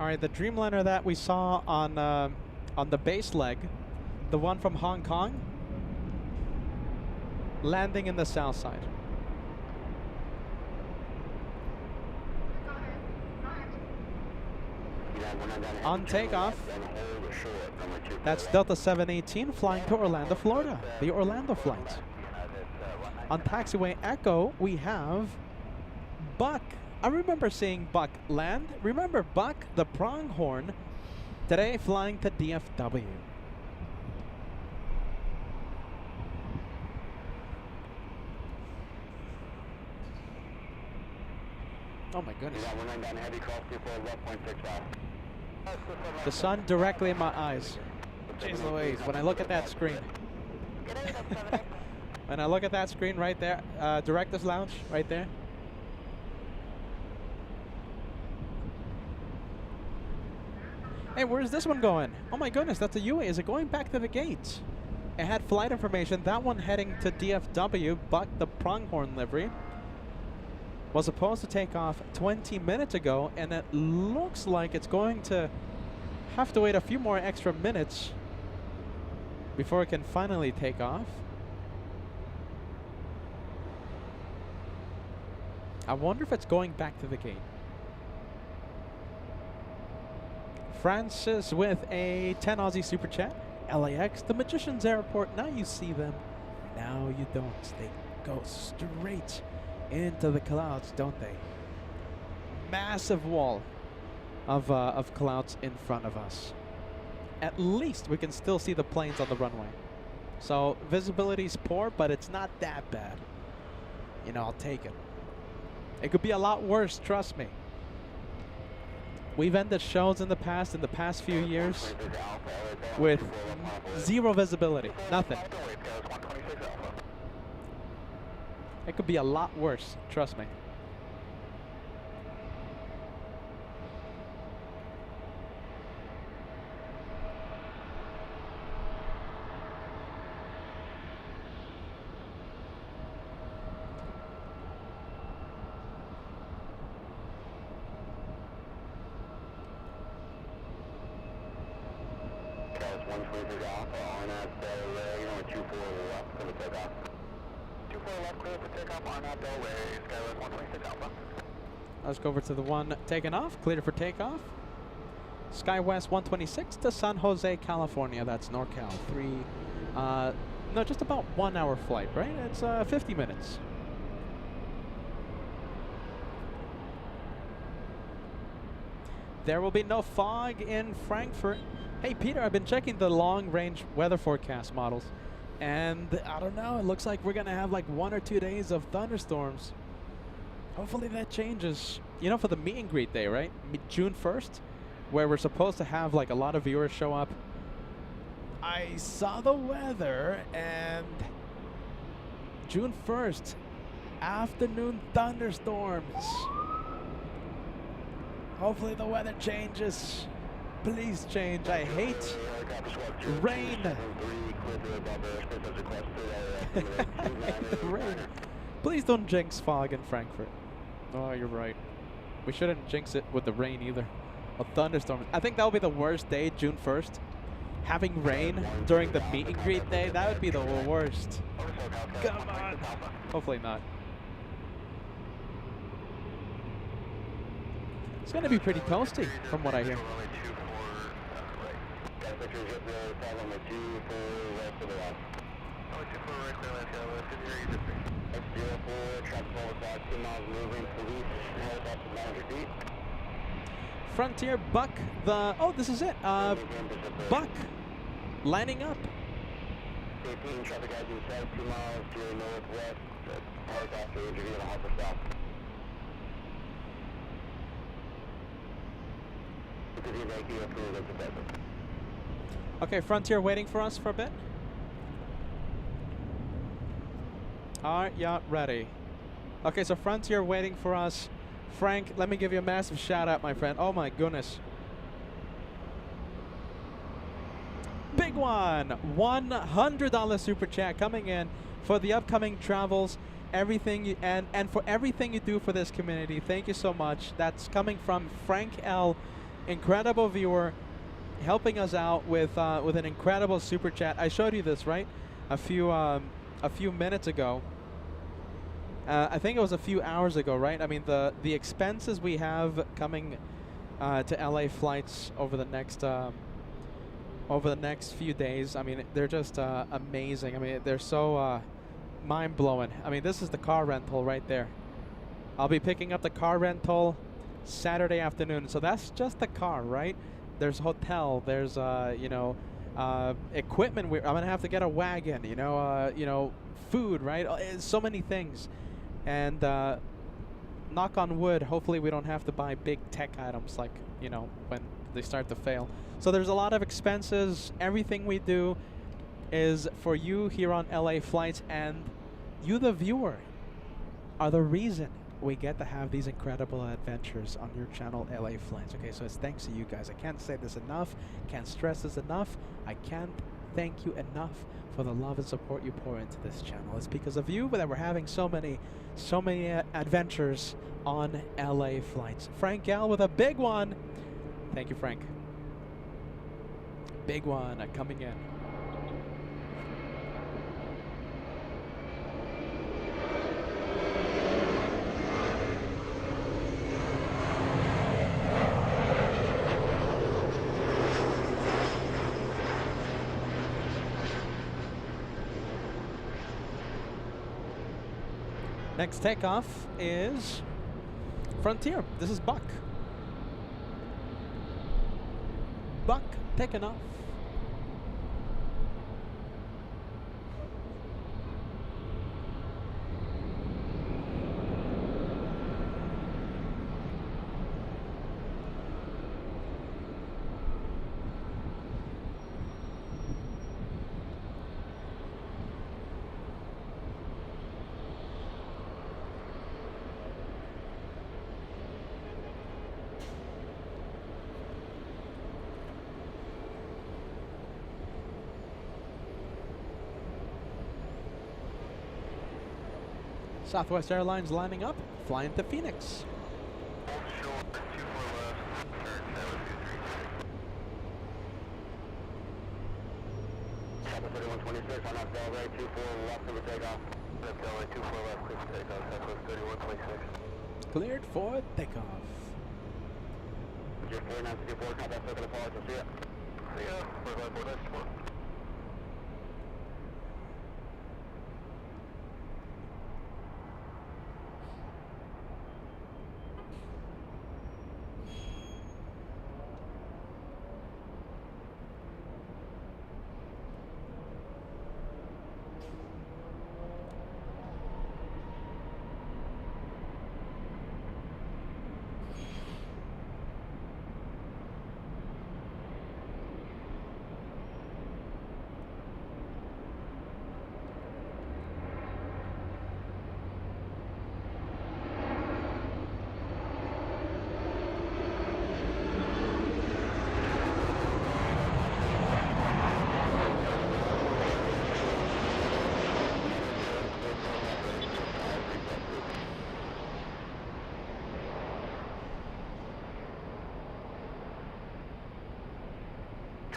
All right, the Dreamliner that we saw on the base leg, the one from Hong Kong, landing in the south side. On takeoff, that's Delta 718 flying to Orlando, Florida, the Orlando flight. On taxiway Echo, we have Buck. I remember seeing Buck land. Remember Buck, the pronghorn, today flying to DFW. Oh my goodness. The sun directly in my eyes. Jeez Louise, when I look at that screen. When I look at that screen right there, Director's Lounge right there. Hey, where's this one going? Oh my goodness, that's a UE. Is it going back to the gates? It had flight information. That one heading to DFW, Buck the pronghorn livery, was supposed to take off 20 minutes ago, and it looks like it's going to have to wait a few more extra minutes before it can finally take off. I wonder if it's going back to the gate. Francis with a 10 Aussie super chat. LAX, the Magician's Airport. Now you see them. Now you don't. They go straight into the clouds, don't they? Massive wall of clouds in front of us. At least we can still see the planes on the runway. So visibility's poor, but it's not that bad. You know, I'll take it. It could be a lot worse, trust me. We've ended shows in the past few years, with zero visibility, nothing. It could be a lot worse, trust me.
123 Alpha on at Delaware, you're 24 left for the takeoff. 24 left, clear for takeoff on at Delaware, Skywest 126 Alpha.
Let's go over to the one taking off, cleared for takeoff. SkyWest 126 to San Jose, California. That's NorCal 3. No, just about 1 hour flight, right? It's 50 minutes. There will be no fog in Frankfurt. Hey, Peter, I've been checking the long-range weather forecast models, and I don't know, it looks like we're going to have like 1 or 2 days of thunderstorms. Hopefully that changes. You know, for the meet and greet day, right? June 1st, where we're supposed to have like a lot of viewers show up. I saw the weather, and June 1st, afternoon thunderstorms. Hopefully the weather changes. Please change. I hate rain. Rain. Please don't jinx fog in Frankfurt. Oh, you're right. We shouldn't jinx it with the rain either. A thunderstorm. I think that would be the worst day, June 1st. Having rain during the meet and greet day, that would be the worst. Come on. Hopefully not. It's going to be pretty toasty, from what I hear. Frontier Buck, the, oh, this is it. Buck, lining up.
18 traffic guys inside 2 miles to your northwest, helicopter interview in Harper South.
Okay, Frontier waiting for us for a bit. Alright, yeah, ready. Okay, so Frontier waiting for us. Frank, let me give you a massive shout out, my friend. Oh my goodness. Big one! $100 super chat coming in for the upcoming travels. Everything you, and for everything you do for this community. Thank you so much. That's coming from Frank L. Incredible viewer, helping us out with an incredible super chat. I showed you this, right? A few minutes ago. I think it was a few hours ago, right? I mean, the expenses we have coming to LA flights over the next few days. I mean, they're just amazing. I mean, they're so mind blowing. I mean, this is the car rental right there. I'll be picking up the car rental Saturday afternoon. So that's just the car, right? There's hotel. There's equipment. I'm gonna have to get a wagon. Food, right? So many things. And knock on wood, hopefully we don't have to buy big tech items like, when they start to fail. So there's a lot of expenses. Everything we do is for you here on LA Flights, and you, the viewer, are the reason we get to have these incredible adventures on your channel, LA Flights. Okay, so it's thanks to you guys. I can't say this enough, can't stress this enough. I can't thank you enough for the love and support you pour into this channel. It's because of you that we're having so many adventures on LA Flights. Frank L with a big one. Thank you, Frank. Big one coming in. Next takeoff is Frontier. This is Buck. Buck taking off. Southwest Airlines lining up, flying to Phoenix.
Delta 3126 on that Delray 24 left for takeoff. Delray 24 left, clear for takeoff, Southwest 3126.
Cleared for takeoff.
Jet 4964, contact circle apart, so see ya. See ya, we're going board S4.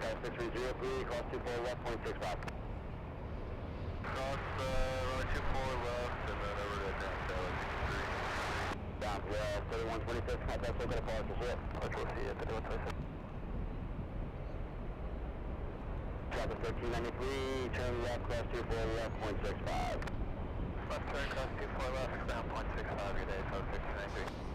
Cross 6303, cross 24 left, 0.65. Cross runway 24 left, and then over to down Dallas 63. Down, yeah, 3126, contact circle apart, so see ya. Control C at 3126. Traffic 1393, turn left, cross 24 left, 0.65. Left turn, cross 24 left, down 0.65, good day, South 1393.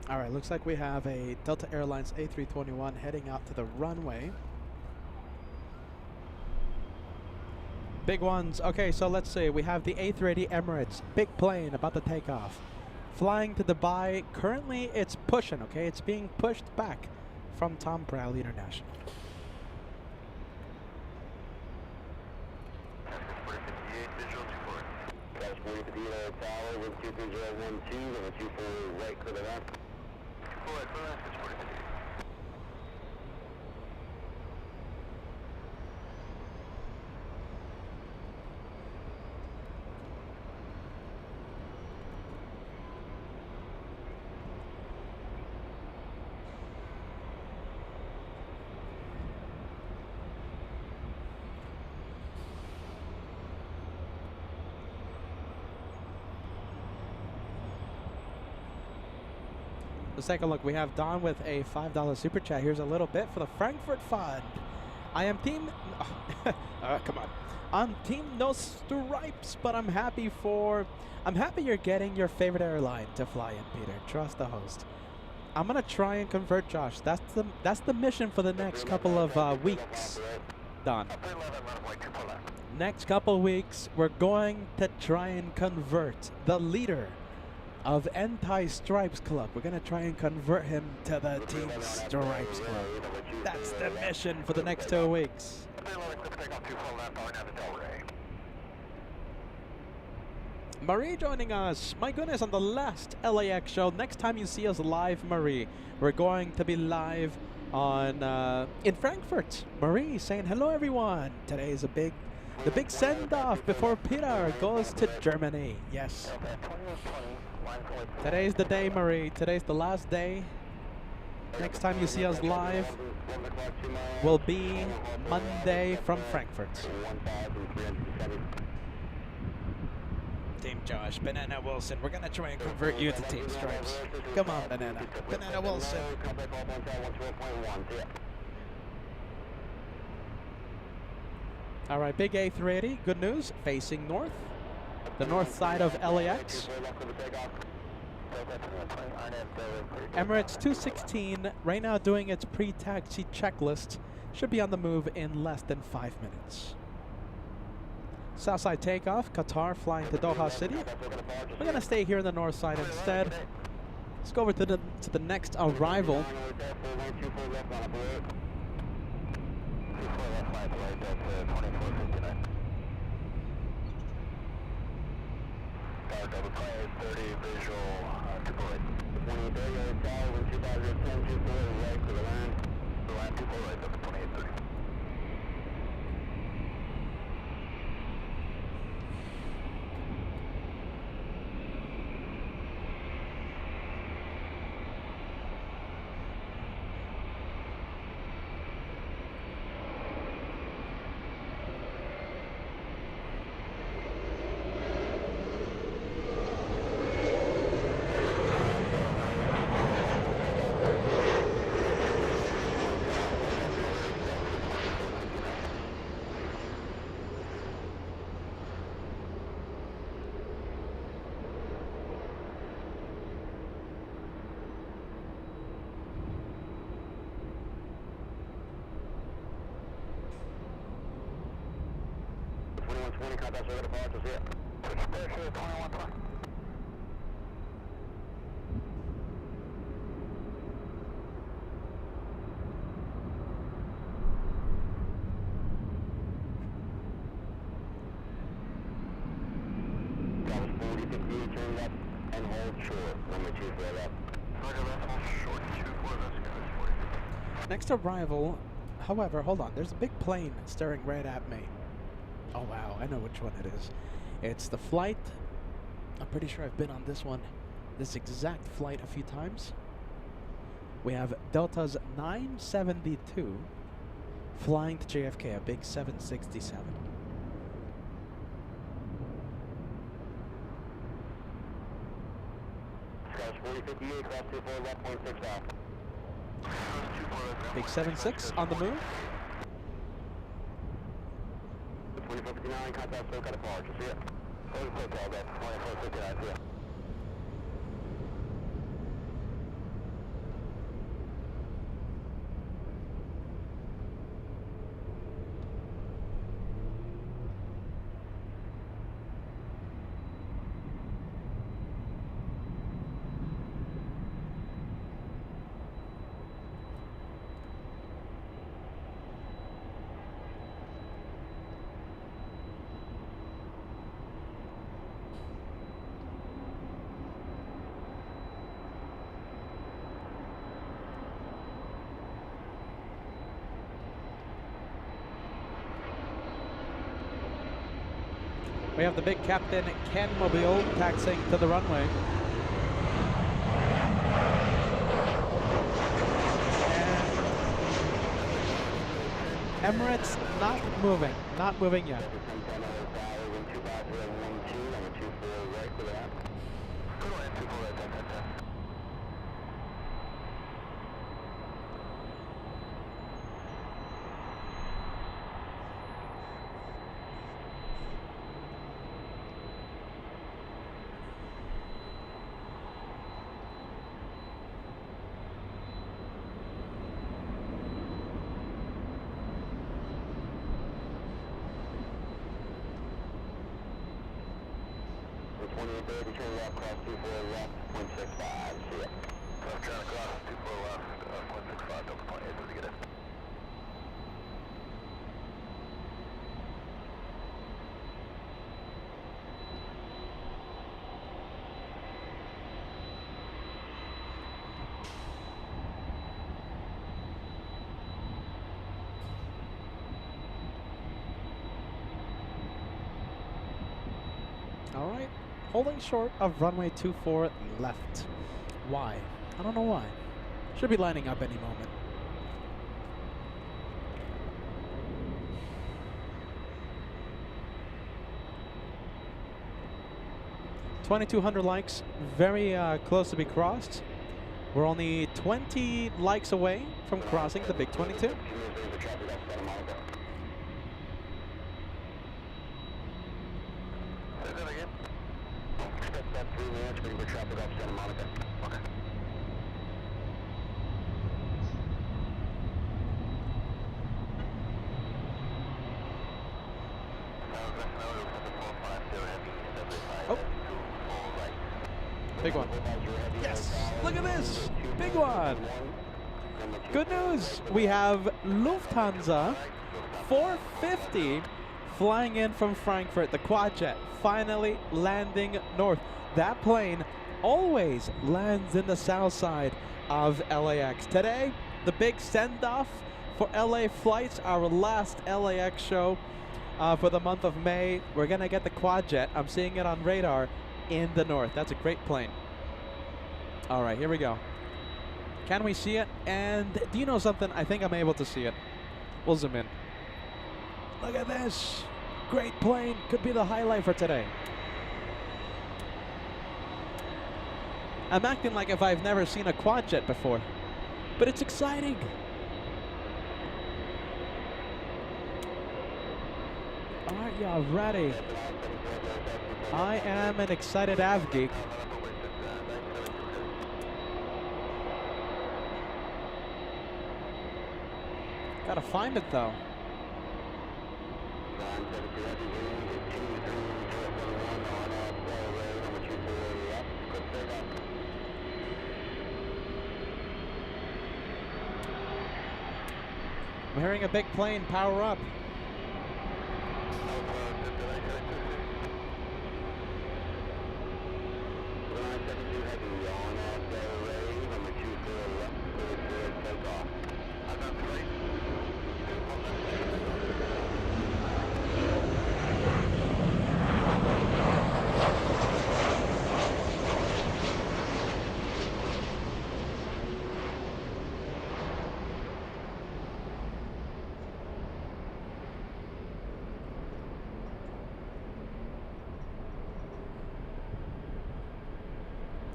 All right, looks like we have a Delta Airlines A321 heading out to the runway. Big ones. Okay, so let's see. We have the A380 Emirates, big plane about to take off. Flying to Dubai. Currently, it's pushing, okay? It's being pushed back from Tom Bradley International.
Tower with 23012 and a 24 right to the left. 24 right to the left, it's 4050.
Let's take a look. We have Don with a $5 super chat. Here's a little bit for the Frankfurt Fund. I am team... come on. I'm team no stripes, but I'm happy you're getting your favorite airline to fly in, Peter. Trust the host. I'm going to try and convert Josh. That's the mission for the next couple of weeks, Don. Next couple weeks, we're going to try and convert the leader of Anti-Stripes Club. We're going to try and convert him to the Team Stripes Club. That's the mission for the next 2 weeks. Marie joining us. My goodness, on the last LAX show. Next time you see us live, Marie, we're going to be live on in Frankfurt. Marie saying hello, everyone. Today is the big send-off before Peter goes to Germany. Yes. Today's the day, Marie. Today's the last day. Next time you see us live will be Monday from Frankfurt. Team Josh, Banana Wilson. We're going to try and convert you to Team Stripes. Come on, Banana. Banana Wilson. All right, big A380. Good news. Facing north. The north side of LAX. Emirates 216 right now doing its pre-taxi checklist. Should be on the move in less than 5 minutes. Southside takeoff, Qatar flying to Doha City. We're gonna stay here on the north side instead. Let's go over to the next arrival.
Double clear, 30 visual, triple right. 2830 tower, 2010, 24 right to the land. The land, 24 right, up to 2830. 20, contact circuit departure, see ya. Switch pressure, 2120. That was 40, 58, turn left, and hold short. Runway 24 left. Roger, left, hold short, 24, let's go, 40.
Next arrival, however, hold on. There's a big plane staring right at me. Oh wow, I know which one it is. It's the flight. I'm pretty sure I've been on this one, this exact flight a few times. We have Delta's 972 flying to JFK, a big 767.
Scratch 40, 58, cross 24 left, 0.65.
Big 76 on the move.
2459, contact circuit departure, see ya. Hold hotel, that's 2459, see ya.
We have the big Captain Ken Mobile taxiing to the runway. And Emirates not moving yet.
Turn left, cross 24 left, 0.65, see ya. Left, turn across 24 left, 0.65, double 28, to get in.
All right. Holding short of runway 24 left. Why? I don't know why. Should be lining up any moment. $2,200 likes, very close to be crossed. We're only 20 likes away from crossing the big 22. Oh, big one. Yes, look at this, big one. Good news, we have Lufthansa 450 flying in from Frankfurt, the quadjet, finally landing north. That plane always lands in the south side of LAX. Today, the big send-off for LA Flights, our last LAX show for the month of May. We're gonna get the quadjet, I'm seeing it on radar, in the north. That's a great plane. All right, here we go. Can we see it? And do you know something? I think I'm able to see it. We'll zoom in. Look at this. Great plane. Could be the highlight for today. I'm acting like if I've never seen a quadjet before. But it's exciting. Are you ready? I am an excited av geek. Gotta find it though.
972 heavy wind, 23, 011 on Delray, number 24 left, quick straight up.
I'm hearing a big plane. Power up.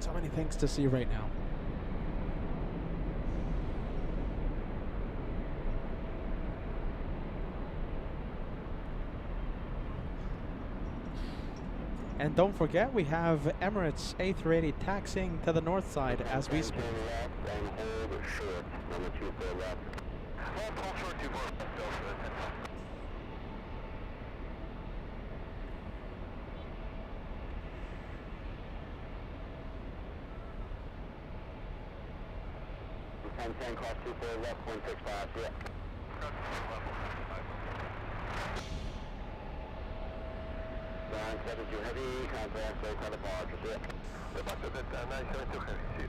So many things to see right now. And don't forget, we have Emirates A380 taxiing to the north side as we speak.
And hold short, number 24 left. Hold short, 24 left, go for the 10 top. Ten cross 24 left, 165, yeah. Cross 24 left, 972 heavy, contact, so kind of barge, yeah. The bus is at 972 heavy, see.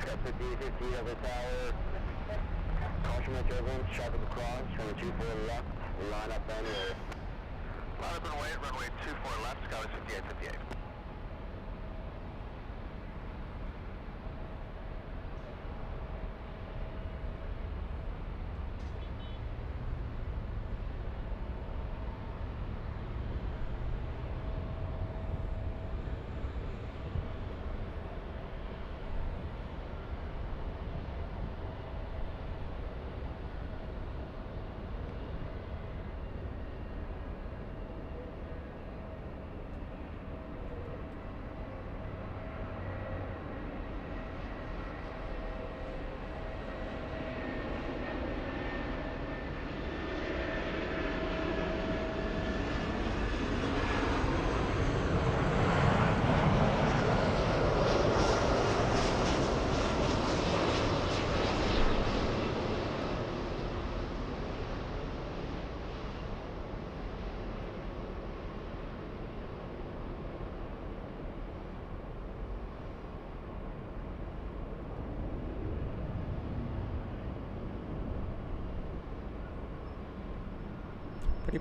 Got 50 over tower. Caution with turbulence, sharp at the cross, runway 24 left, line up and wait. Line up and wait, runway 24 left, Skyline 5858.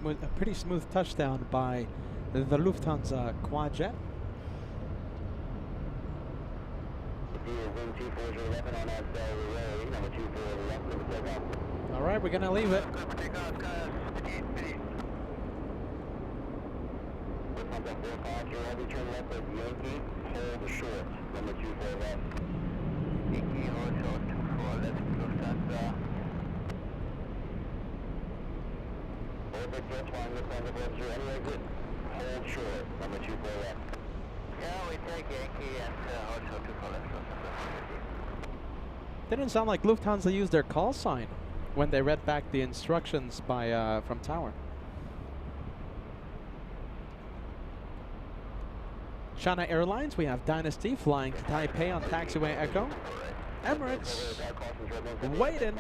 A pretty smooth touchdown by the Lufthansa Quadjet. All right, we're gonna leave it.
Hold short, number 24 left. Yeah, we take Yankee and hold short 24 left.
Didn't sound like Lufthansa used their call sign when they read back the instructions by from tower. China Airlines, we have Dynasty flying to Taipei on taxiway Echo. Emirates, waiting.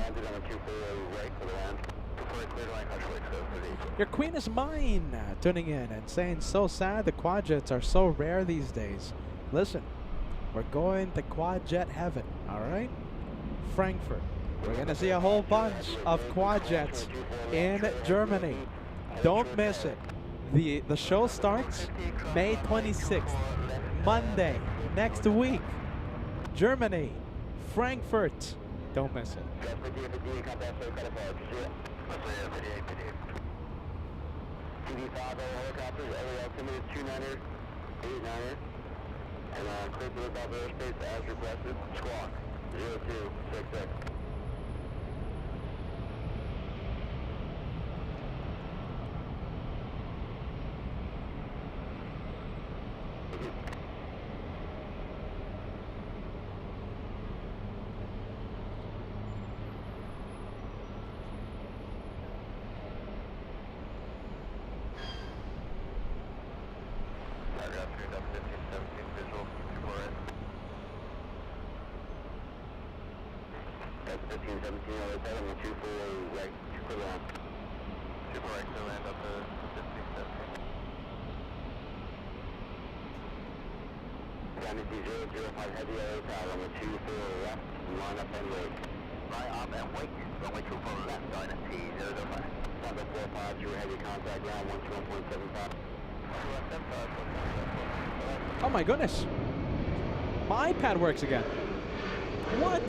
Your queen is mine, tuning in and saying, so sad the quadjets are so rare these days. Listen, we're going to quadjet heaven, all right? Frankfurt. We're going to see a whole bunch of quadjets in Germany. Don't miss it. The show starts May 26th, Monday, next week. Germany, Frankfurt. Don't miss it.
TV5 helicopters, LAX altimeter 29er, 89er, and clear to lift off airspace as requested. Squawk 0266. Good afternoon, up 1517 visual, 24 right. That's 1517, alright, that on the 24 right, clear land. 24 right, clear land up to 1517. Dynasty 005 heavy LA tower on the 24 left, line up and wait. Line up and wait, runway 24 left, Dynasty 005. Number 45, your heavy contact ground 121.75.
Oh my goodness. My iPad works again. What?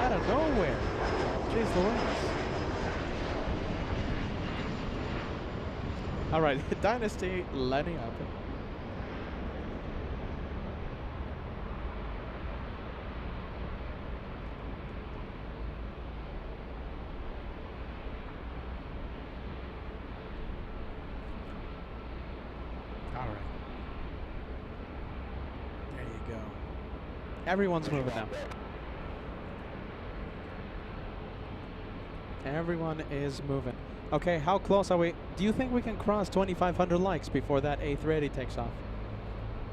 Out of nowhere. Jeez Louise. Alright, Dynasty lining up. Alright. There you go. Everyone's moving now. Everyone is moving. Okay, how close are we? Do you think we can cross 2,500 likes before that A380 takes off?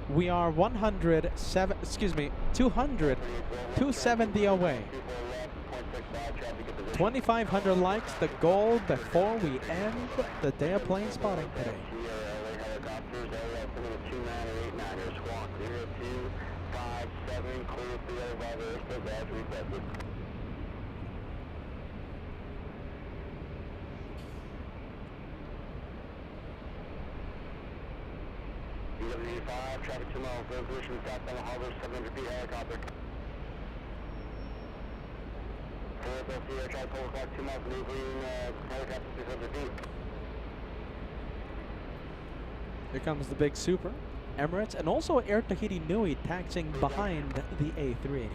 We are 270 away. 2,500 likes, the goal before we end the day of plane spotting today.
DW5, traffic 2 miles, resolution southbound harbor, 700 feet helicopter. 4 Sierra, try 12 o'clock, 2 miles, maneuvering helicopter 600 feet.
Here comes the big Super, Emirates, and also Air Tahiti Nui taxiing behind the A380.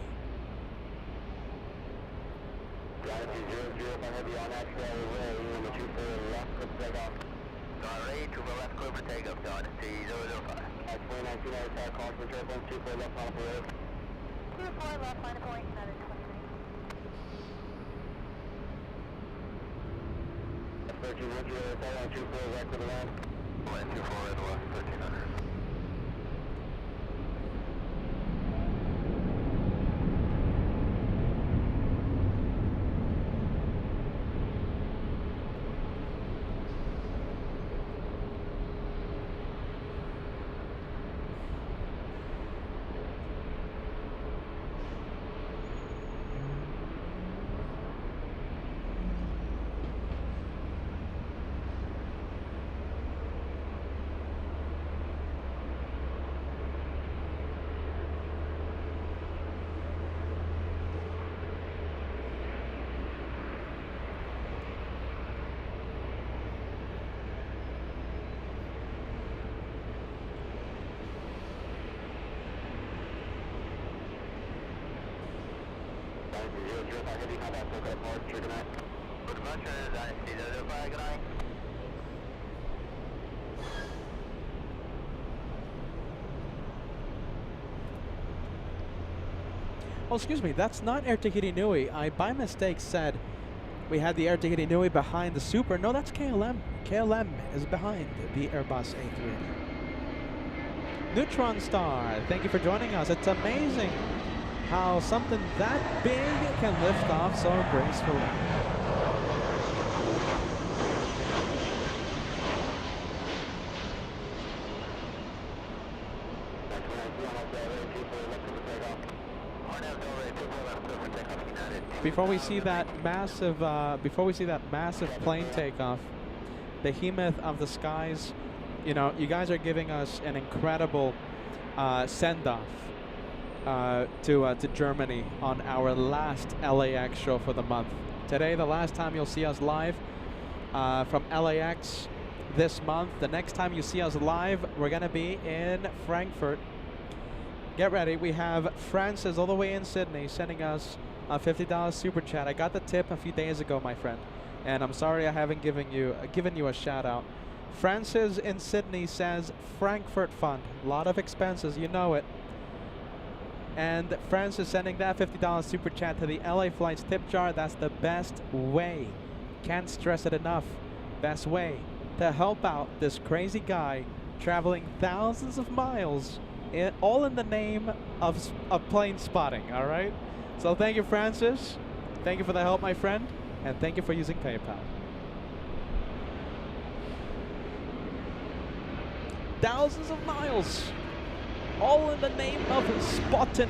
Galaxy 005 heavy on actual way, number 24 left, clip takeoff. Sorry, 2 left, clear for takeoff, Galaxy 005. 2019 air call for turbulence, 24 left, line up road.
24 left, line of point, another 29.
1300, airline 24 right to the land. Land 24 right to left, 1300.
Oh, excuse me, that's not Air Tahiti Nui. I, by mistake, said we had the Air Tahiti Nui behind the Super. No, that's KLM. KLM is behind the Airbus A380. Neutron Star, thank you for joining us. It's amazing how something that big can lift off so gracefully. Before we see that massive plane takeoff, the behemoth of the skies, you know, you guys are giving us an incredible send-off to Germany on our last LAX show for the month. Today, the last time you'll see us live from LAX this month. The next time you see us live, we're gonna be in Frankfurt. Get ready. We have Francis all the way in Sydney sending us a $50 super chat. I got the tip a few days ago, my friend, and I'm sorry I haven't given you a shout out. Francis in Sydney says Frankfurt fund, a lot of expenses, you know it. And Francis sending that $50 super chat to the LA Flights tip jar. That's the best way. Can't stress it enough. best way to help out this crazy guy traveling thousands of miles, all in the name of plane spotting, all right? So thank you, Francis. Thank you for the help, my friend. And thank you for using PayPal. Thousands of miles, all in the name of spotting.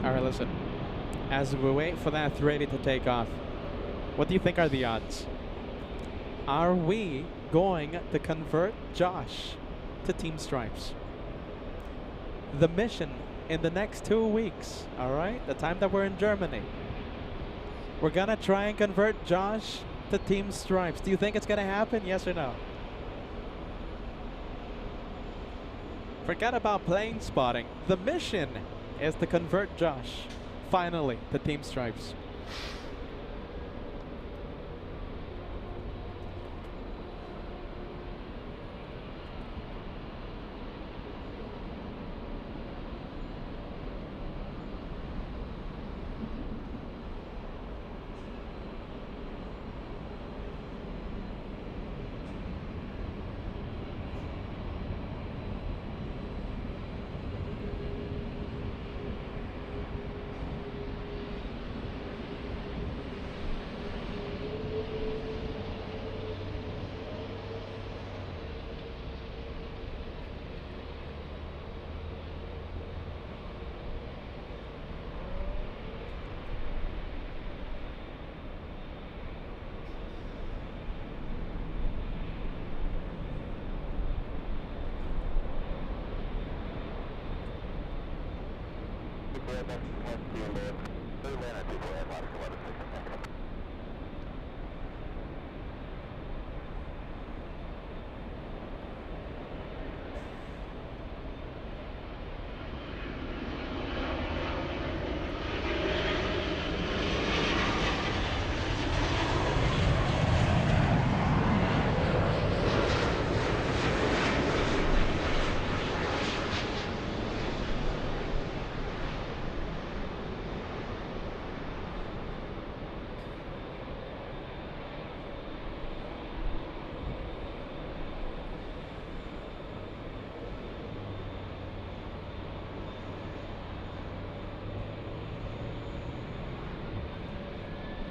All right, listen. As we wait for that 380 to take off, what do you think are the odds? Are we going to convert Josh to Team Stripes? The mission in the next 2 weeks, all right? The time that we're in Germany. We're going to try and convert Josh to Team Stripes. Do you think it's going to happen? Yes or no? Forget about plane spotting. The mission is to convert Josh, finally, to Team Stripes.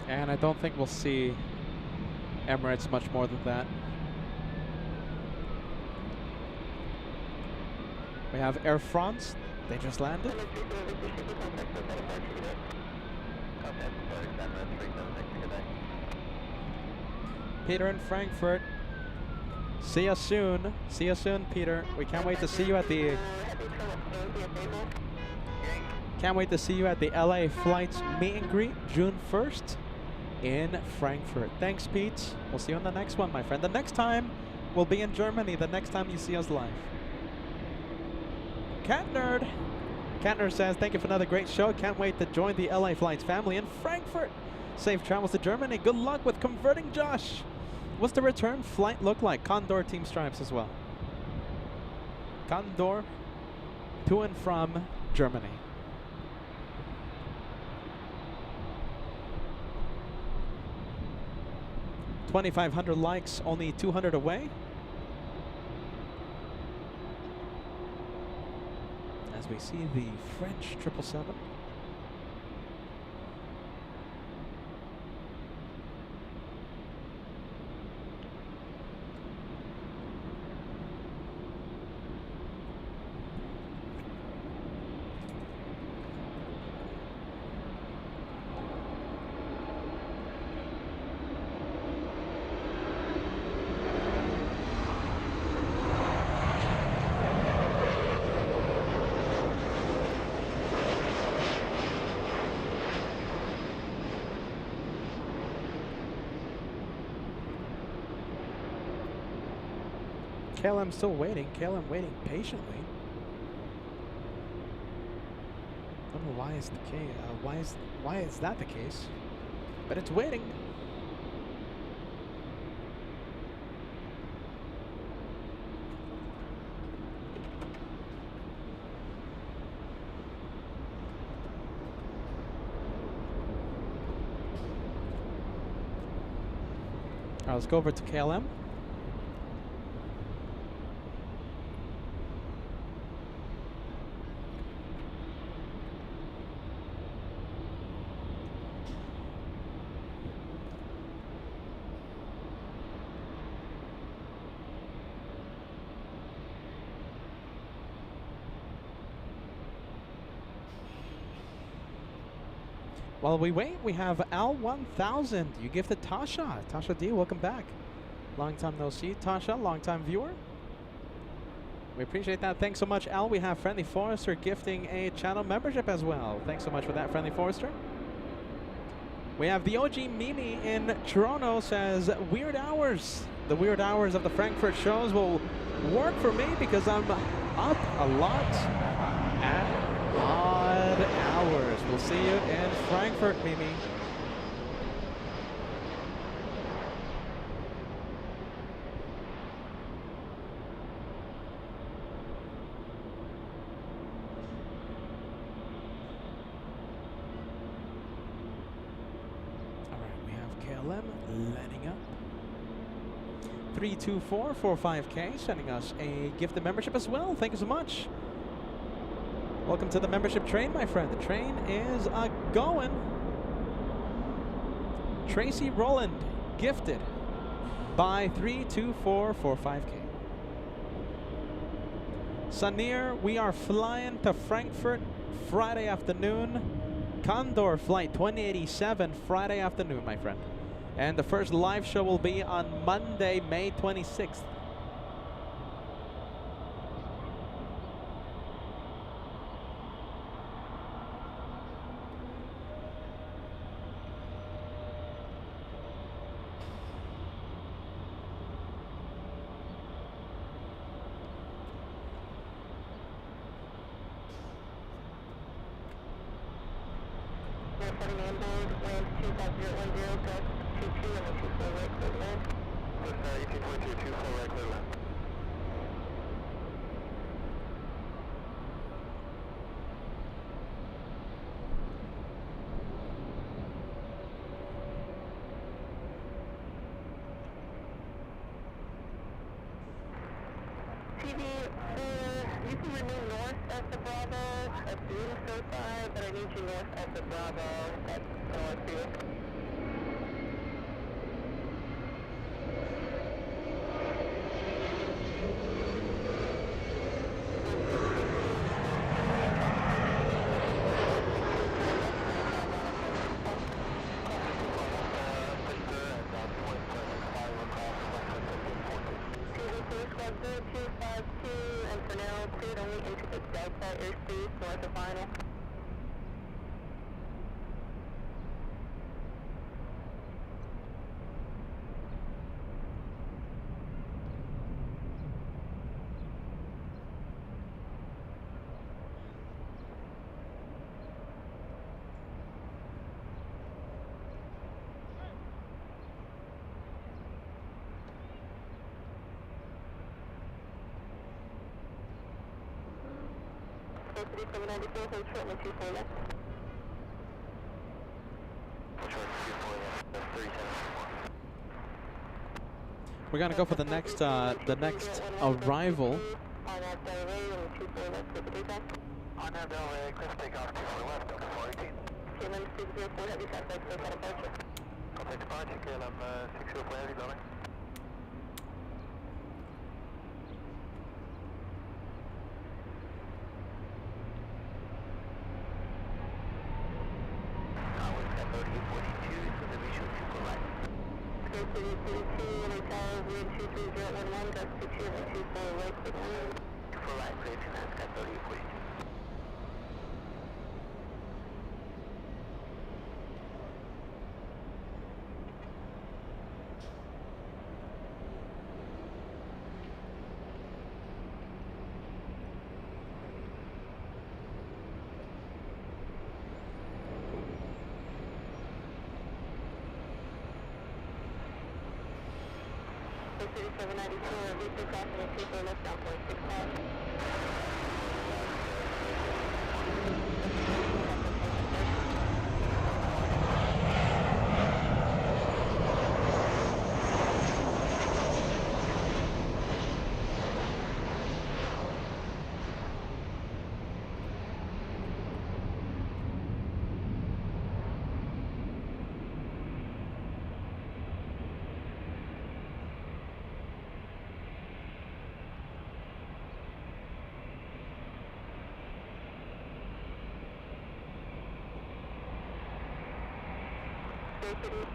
And I don't think we'll see Emirates much more than that. We have Air France. They just landed. Peter in Frankfurt. See you soon. See you soon, Peter. We can't wait to see you at the... Can't wait to see you at the LA Flights meet and greet June 1st in Frankfurt. Thanks, Pete. We'll see you on the next one, my friend. The next time we'll be in Germany, the next time you see us live. Cat Nerd. Cat Nerd says, thank you for another great show. Can't wait to join the LA Flights family in Frankfurt. Safe travels to Germany. Good luck with converting Josh. What's the return flight look like? Condor Team Stripes as well. Condor to and from Germany. 2,500 likes, only 200 away. As we see the French 777. KLM still waiting. KLM waiting patiently. Don't know why is the case. Why is that the case? But it's waiting. All right, let's go over to KLM. While we wait, we have Al1000. You gifted Tasha. Tasha D, welcome back. Long time no see. Tasha, long time viewer. We appreciate that. Thanks so much, Al. We have Friendly Forester gifting a channel membership as well. Thanks so much for that, Friendly Forester. We have the OG Mimi in Toronto says, weird hours. The weird hours of the Frankfurt shows will work for me because I'm up a lot at odd hours. We'll see you in Frankfurt, Mimi. Landing up. 32445K sending us a gifted membership as well. Thank you so much. Welcome to the membership train, my friend. The train is going. Tracy Roland gifted by 32445K. Sanir, we are flying to Frankfurt Friday afternoon. Condor flight 2087 Friday afternoon, my friend. And the first live show will be on Monday, May 26th.
You can remain north of the Bravo. That's being so far, but I need you north of the Bravo. That's north here.
We're gonna go for the next arrival.
3794, Victor crossing at 24 left down point 65.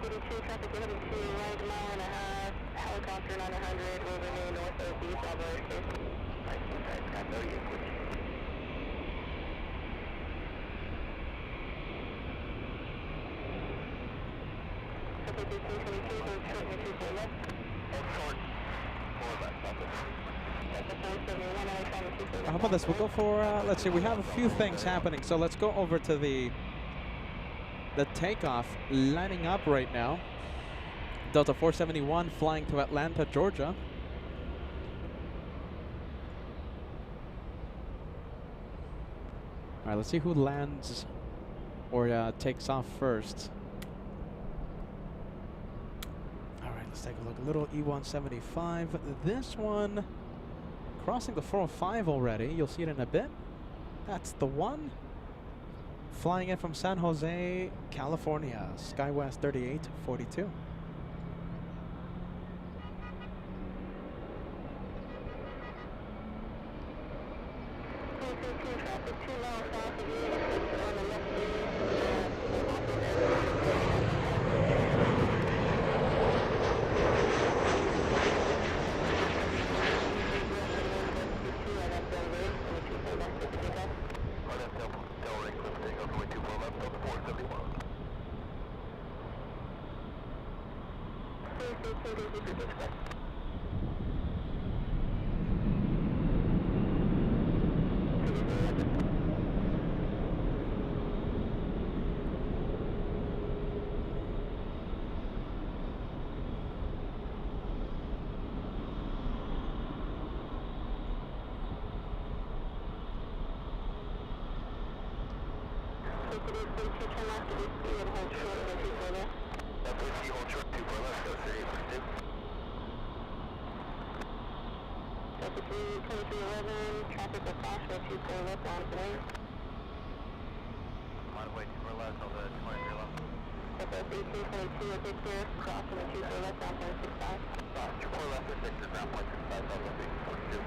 City 2, traffic heading to right mile and a half, helicopter 900 will remain north of the Bravo airspace. License type, Scott, you switch. Traffic 1822, go short and 24 left.
Hold short. 4 left, stop it.
Delta 471, LA traffic 24 left.
How about this? We'll go for, let's see, we have a few things happening. So let's go over to the takeoff lining up right now. Delta 471 flying to Atlanta, Georgia. All right, let's see who lands or takes off first. All right, let's take a look. A little E175. This one crossing the 405 already. You'll see it in a bit. That's the one. Flying in from San Jose, California, SkyWest 3842.
Traffic 2 miles south of you, on the left traffic will cross for 24 left on its way.
On the way 24 left, on the 23 left.
Southwest 1822 at Victor, crossing the 24 left down point 65.
24 left at Victor, ground point 65, Southwest 1822.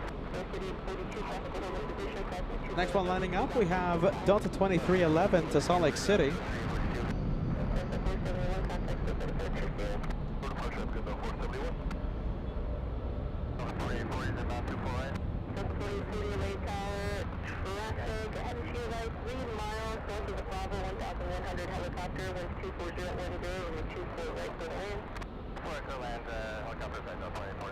City 42 traffic will hold position, crossing 24
Next one lining up, we have Delta 2311 to Salt Lake City.
Delta 471, contact with the departure zero.
Departure up to the 471. 340 is not too far in.
Delta 40 late tower, traffic, ahead and to your right, 3 miles north of the Bravo 1100 helicopter, winds 240 at wind day, and 24 right for the land.
Before I land, helicopter side up 24.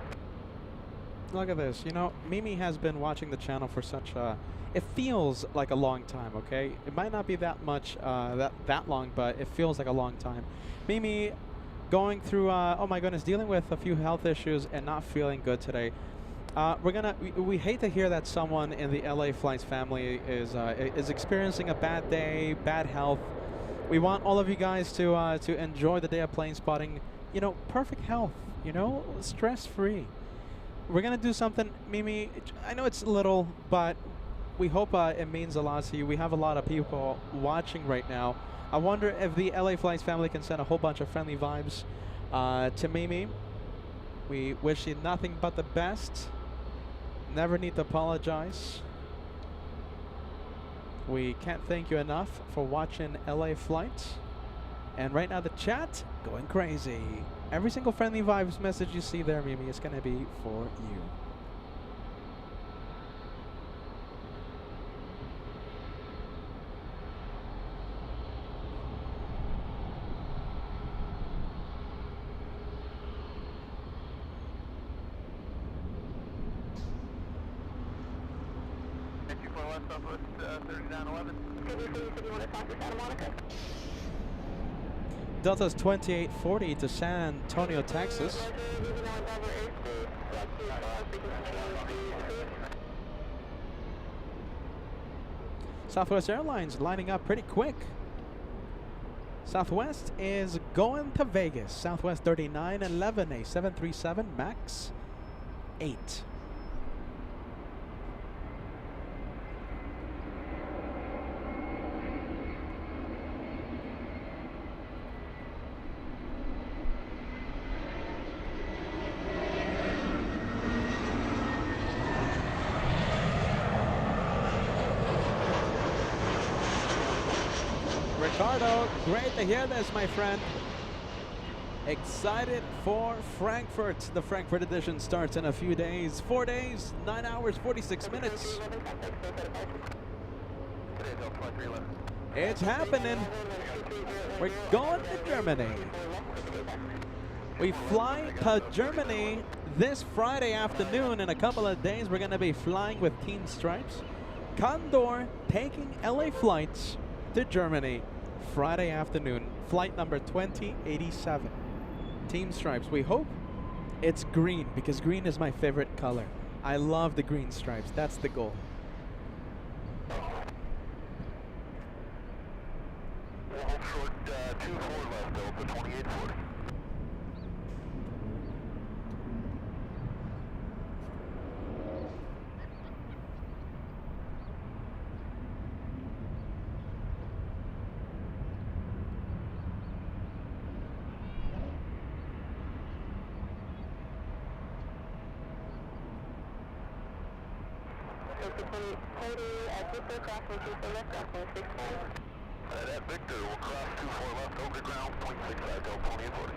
Look at this. You know, Mimi has been watching the channel for such a... It feels like a long time, okay? It might not be that much, that long, but it feels like a long time. Mimi going through, oh my goodness, dealing with a few health issues and not feeling good today. We hate to hear that someone in the LA Flights family is experiencing a bad day, bad health. We want all of you guys to enjoy the day of plane spotting. You know, perfect health. You know, stress-free. We're gonna do something, Mimi. I know it's little, but we hope it means a lot to you. We have a lot of people watching right now. I wonder if the LA Flights family can send a whole bunch of friendly vibes to Mimi. We wish you nothing but the best. Never need to apologize. We can't thank you enough for watching LA Flights. And right now the chat going crazy. Every single friendly vibes message you see there, Mimi, is going to be for you.
Southwest 3911.
You want to talk to Santa Monica?
Delta's 2840 to San Antonio, Texas.
Roger, moving on Denver airspace.
Southwest Airlines lining up pretty quick. Southwest is going to Vegas. Southwest 3911, a 737 MAX 8. Ricardo, great to hear this, my friend. Excited for Frankfurt. The Frankfurt edition starts in a few days. 4 days, 9 hours, 46 minutes. It's happening. We're going to Germany. We fly to Germany this Friday afternoon. In a couple of days, we're going to be flying with Team Stripes. Condor taking LA flights to Germany Friday afternoon. Flight number 2087. Team Stripes. We hope it's green because green is my favorite color. I love the green stripes. That's the goal.
Short 24 left, Delta 2840. That Victor will cross 24 left over ground, 0.65 Delta 2840.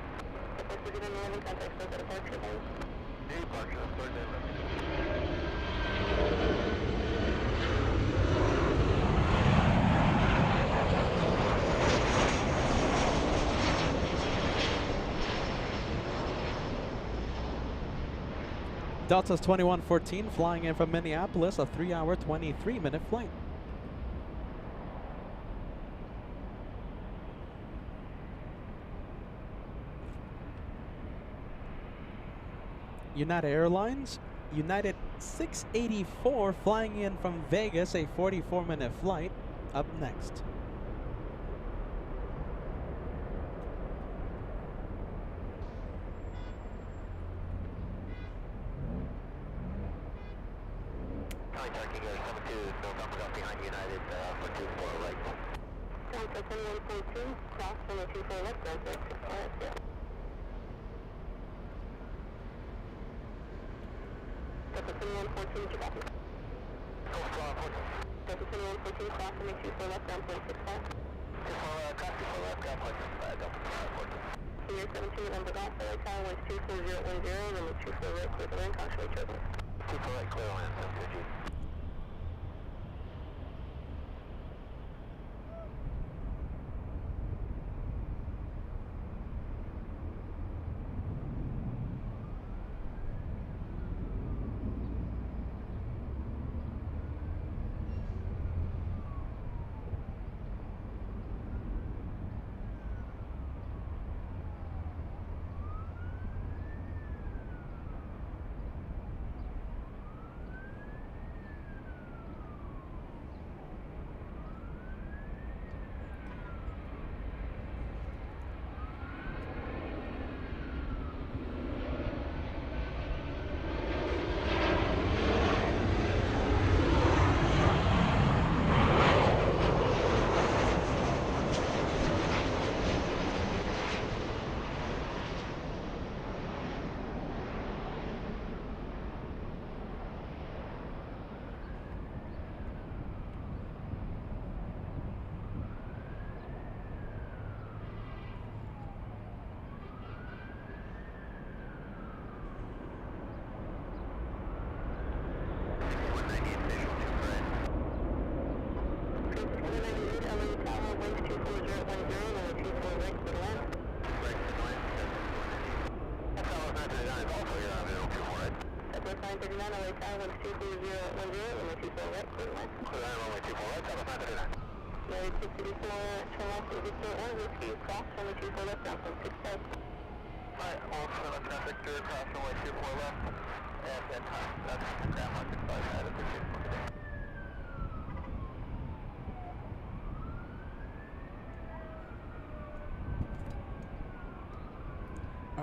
Departure, third day.
Delta's 2114 flying in from Minneapolis, a 3-hour, 23-minute flight. United Airlines, United 684 flying in from Vegas, a 44-minute flight, up next.
Contacting Air 72, November got behind United, for 24 right. Contact 1.2, cross 124 left, ground 6 yeah. Delta 2114, did you copy? Delta 2114, cross 124 left, ground 0.65. Cross 24 left, ground 0.65, Delta 2114. Year 17, November Golf, LA Tower, 124010, number 24 right, clear the land, caution right, turbulence. 24 right, clear land, 72G.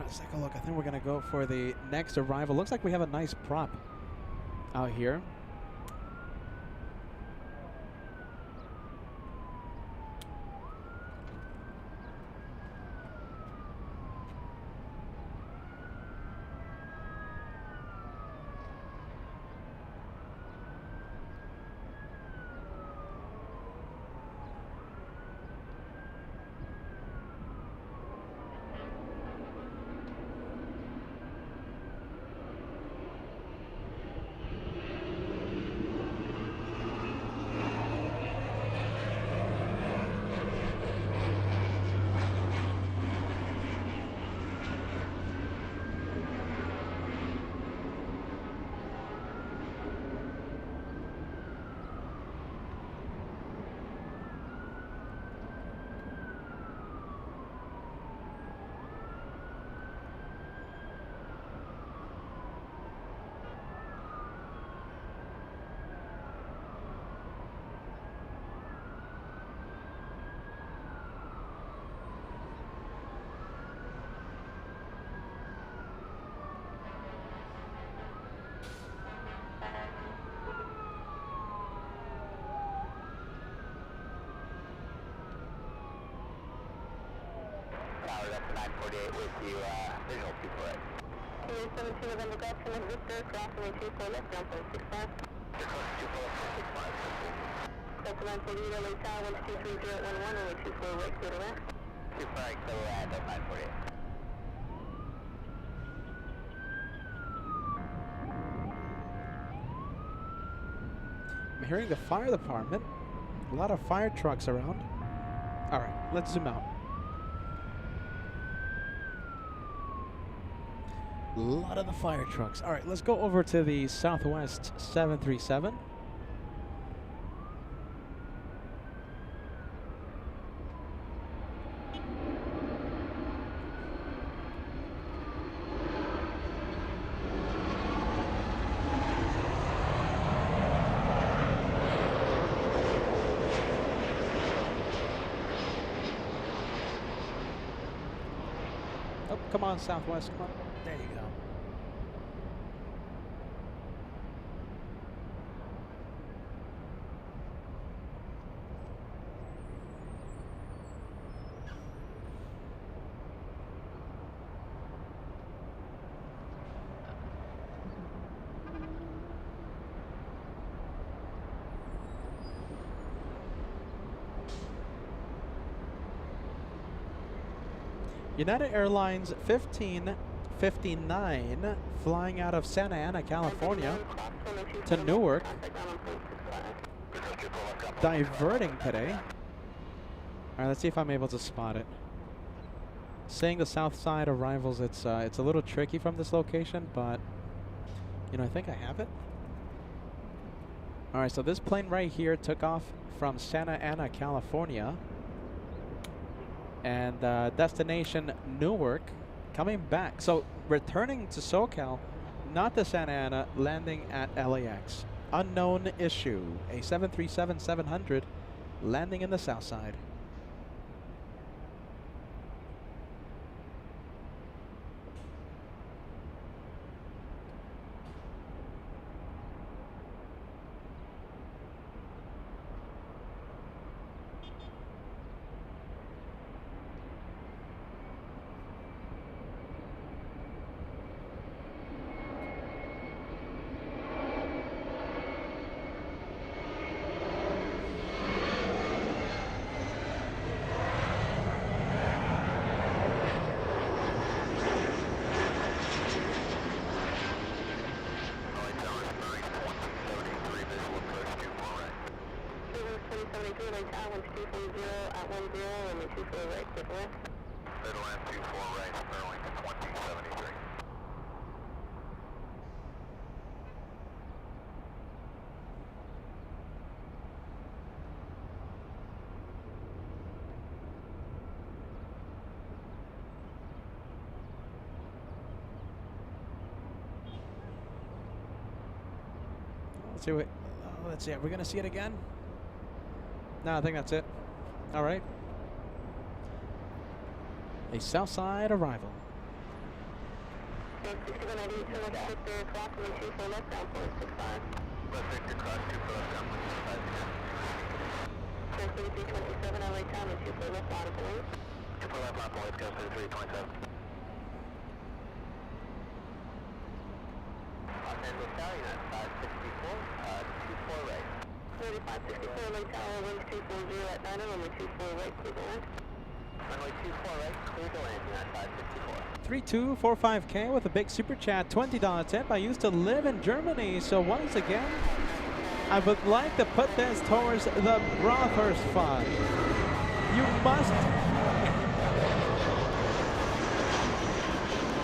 right, let's take a look. I think we're going to go for the next arrival. Looks like we have a nice prop out here.
Tower, that's 948 with you, visual 248.
17 November Golf, Connect Victor, crossing 24 left, 1.65.
You're close to 2465.
Delta 948, LA Tower, 123011, only 24 right, clear to land.
248, so Delta 948.
I'm hearing the fire department. A lot of fire trucks around. All right, let's zoom out. A lot of the fire trucks. All right, let's go over to the Southwest 737. Oh, come on, Southwest, come on. There you go. United Airlines 1559 flying out of Santa Ana, California to Newark, diverting today. All right, let's see if I'm able to spot it. Saying the south side arrivals, it's a little tricky from this location, but you know, I think I have it. All right, so this plane right here took off from Santa Ana, California. And destination Newark, coming back. So returning to SoCal, not to Santa Ana, landing at LAX. Unknown issue. A 737-700 landing in the south side. Let's see what. Let's see. Are we gonna see it again? No, I think that's it. All right. A Southside arrival.
6198, so let's put the clock on 24 left down for 65.
Left Victor cross 24 left down, 65.
3327, LA time and 24 left audible.
24 left line, boys, go 3327. And the stallion at 564, 24 right.
3564, LA tower, winds 240 at 9, runway 24 right, clear the land.
Runway 24 right, clear the landing at 564.
3245K with a big super chat, $20 tip. I used to live in Germany, so once again, I would like to put this towards the Brothers Fund. You must.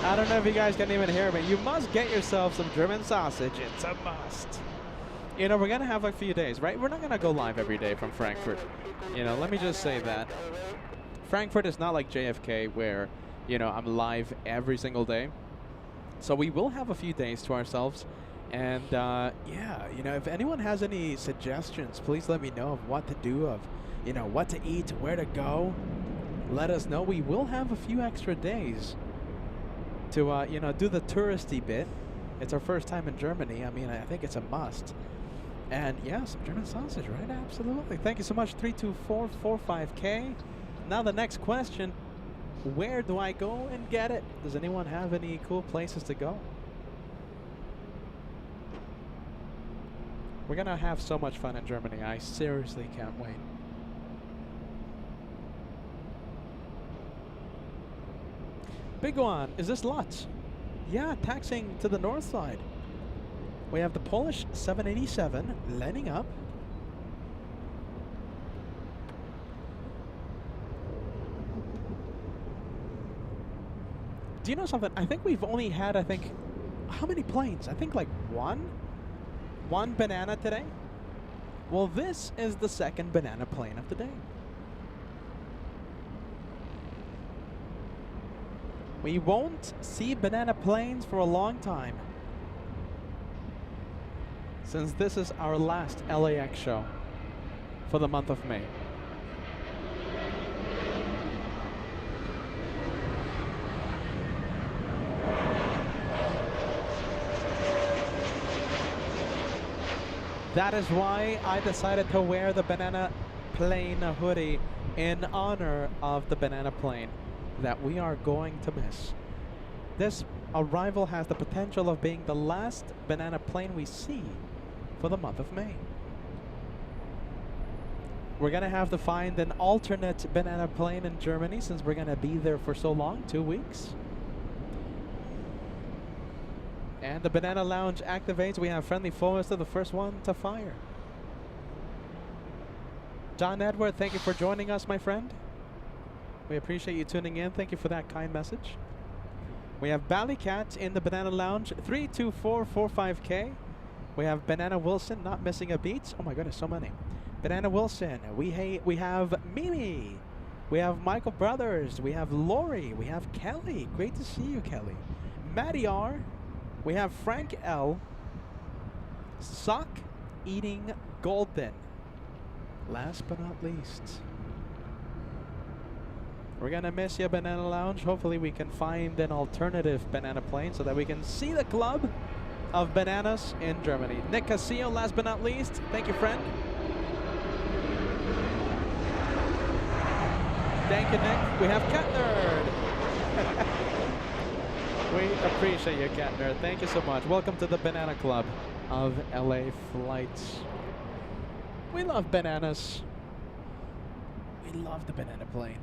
I don't know if you guys can even hear me. You must get yourself some German sausage. It's a must. You know, we're going to have a few days, right? We're not going to go live every day from Frankfurt. You know, let me just say that. Frankfurt is not like JFK where, you know, I'm live every single day. So we will have a few days to ourselves. And, yeah, you know, if anyone has any suggestions, please let me know of what to do, of, you know, what to eat, where to go. Let us know. We will have a few extra days to, you know, do the touristy bit. It's our first time in Germany. I mean, I think it's a must. And, yeah, some German sausage, right? Absolutely. Thank you so much, 32445K. Now the next question, where do I go and get it? Does anyone have any cool places to go? We're gonna have so much fun in Germany. I seriously can't wait. Big one, is this Lutz? Yeah, taxiing to the north side. We have the Polish 787 lining up. Do you know something? I think we've only had, how many planes? I think like one banana today. Well, this is the second banana plane of the day. We won't see banana planes for a long time, since this is our last LAX show for the month of May. That is why I decided to wear the banana plane hoodie in honor of the banana plane that we are going to miss. This arrival has the potential of being the last banana plane we see for the month of May. We're gonna have to find an alternate banana plane in Germany since we're gonna be there for so long, 2 weeks. And the Banana Lounge activates. We have friendly forwards to the first one to fire. John Edward, thank you for joining us, my friend. We appreciate you tuning in. Thank you for that kind message. We have Ballycat in the Banana Lounge, 32445K. We have Banana Wilson, not missing a beat. Oh my goodness, so many. Banana Wilson. We have Mimi. We have Michael Brothers. We have Lori. We have Kelly. Great to see you, Kelly. Maddie R. We have Frank L. Sock Eating Golden. Last but not least, we're gonna miss you, Banana Lounge. Hopefully we can find an alternative banana plane so that we can see the club of bananas in Germany. Nick Casillo, last but not least. Thank you, friend. Thank you, Nick. We have Cat Nerd. We appreciate you, Cat Nerd. Thank you so much. Welcome to the Banana Club of LA Flights. We love bananas. We love the banana plane.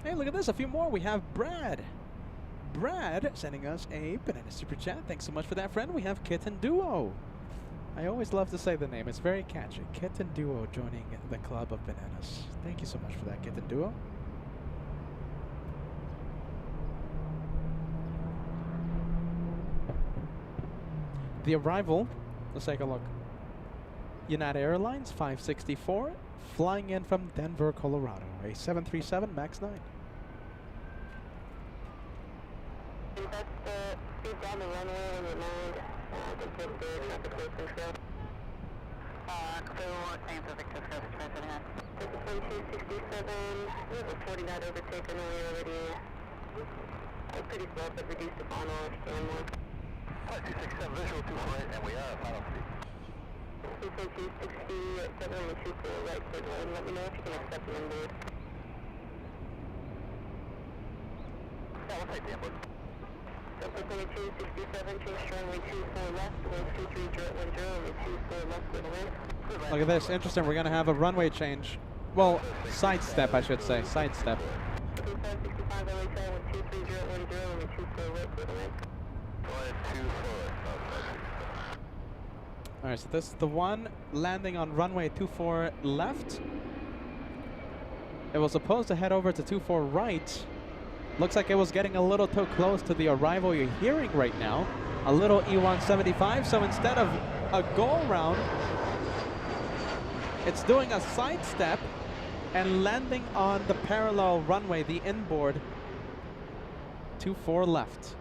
Hey, look at this. A few more. We have Brad. Brad sending us a banana super chat. Thanks so much for that, friend. We have Kitten Duo. I always love to say the name. It's very catchy. Kitten Duo joining the club of bananas. Thank you so much for that, Kitten Duo. The arrival, let's take a look. United Airlines 564, flying in from Denver, Colorado. A 737 MAX 9.
That's the speed down the runway when you land. The traffic control. Clear 1, San Pacific, Cisco, transit ahead. 2267, we have a 49 overtake, I know we already pretty slow, but reduced the final stand more.
Flight 267, visual 248, and we are at final speed.
267 on the 24 right, clear one. Let me know if you can accept the inboard.
Yeah, we'll take the inboard.
Delta 2267, change to runway 24 left, wind 23010, runway 24 left, clear the wind.
Look at this. Interesting. We're going to have a runway change. Well, sidestep, I should say. Sidestep.
2565 LA tower, wind 23010, runway 24 right, clear the wind.
Flight 24.
Alright, so this is the one landing on runway 24 left. It was supposed to head over to 24 right. Looks like it was getting a little too close to the arrival you're hearing right now. A little E175, so instead of a go round, it's doing a sidestep and landing on the parallel runway, the inboard, 24 left.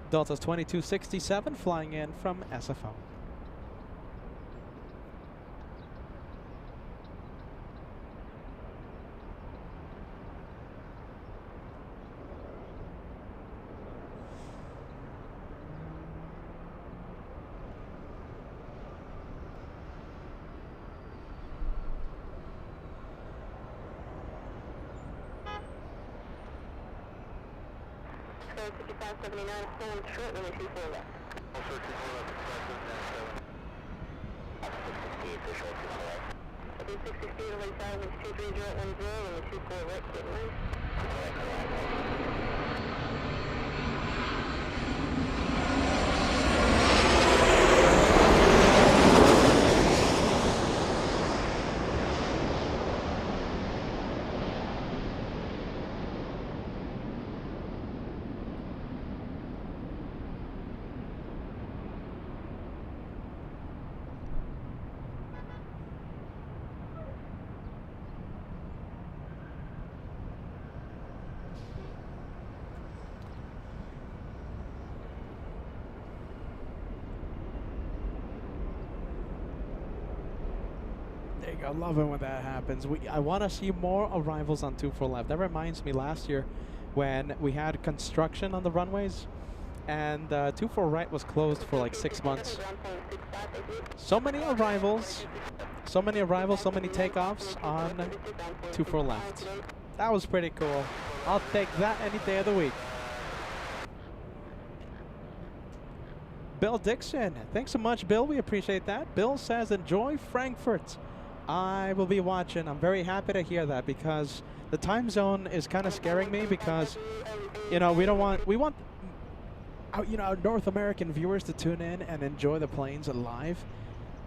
Delta's 2267 flying in from SFO.
So 5579, hold short, runway 24 left.
Also 24 left, flight 797. 668, visual 24 left.
Okay, 668 LA tower, wind 23010, runway 24 right, clear the wind.
There you go. Love it when that happens. I want to see more arrivals on 24 left. That reminds me last year when we had construction on the runways and 24 right was closed for like 6 months. So many arrivals, so many takeoffs on 24 left. That was pretty cool. I'll take that any day of the week. Bill Dixon. Thanks so much, Bill. We appreciate that. Bill says, enjoy Frankfurt. I will be watching. I'm very happy to hear that because the time zone is kind of scaring me because, you know, we want our North American viewers to tune in and enjoy the planes live.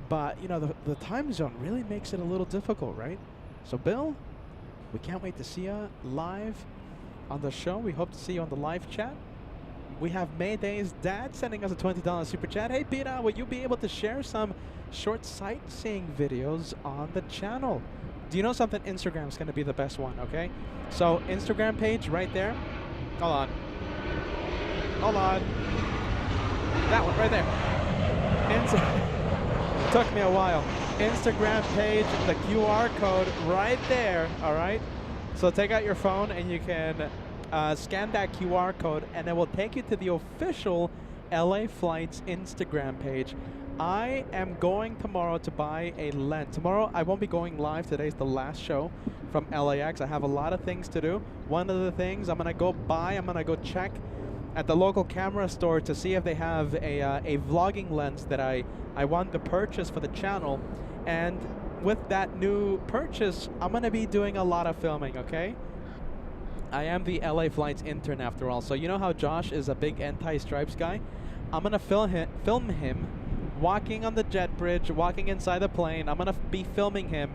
But, you know, the time zone really makes it a little difficult, right? So, Bill, we can't wait to see you live on the show. We hope to see you on the live chat. We have Mayday's dad sending us a $20 super chat. Hey, Peter, will you be able to share some short sightseeing videos on the channel? Do you know something? Instagram's going to be the best one, okay? So, Instagram page right there. Hold on. Hold on. That one right there. Took me a while. Instagram page, the QR code right there, all right? So take out your phone and you can scan that QR code and it will take you to the official LA Flights Instagram page. I am going tomorrow to buy a lens. Tomorrow I won't be going live. Today's the last show from LAX. I have a lot of things to do. One of the things I'm going to go check at the local camera store to see if they have a vlogging lens that I want to purchase for the channel. And with that new purchase, I'm going to be doing a lot of filming, okay? I am the LA Flights intern after all. So you know how Josh is a big anti-stripes guy? I'm going to film him walking on the jet bridge, walking inside the plane. I'm going to be filming him.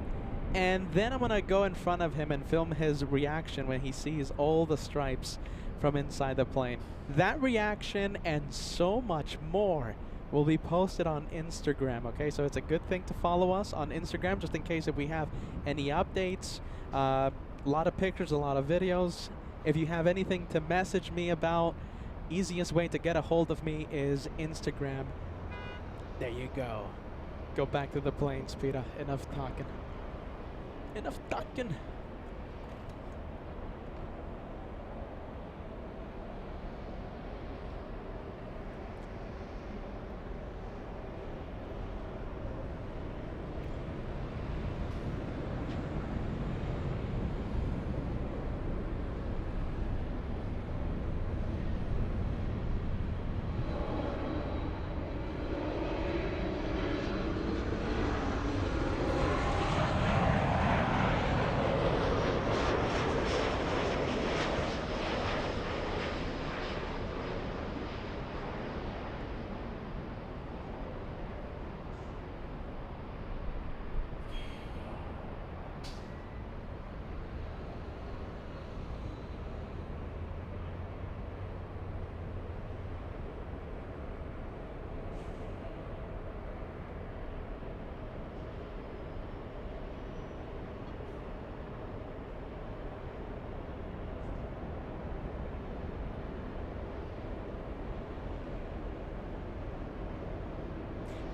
And then I'm going to go in front of him and film his reaction when he sees all the stripes from inside the plane. That reaction and so much more will be posted on Instagram, okay? So it's a good thing to follow us on Instagram just in case if we have any updates, a lot of pictures, a lot of videos. If you have anything to message me about, easiest way to get a hold of me is Instagram. There you go. go back to the planes, Peter. Enough talking. Enough talking.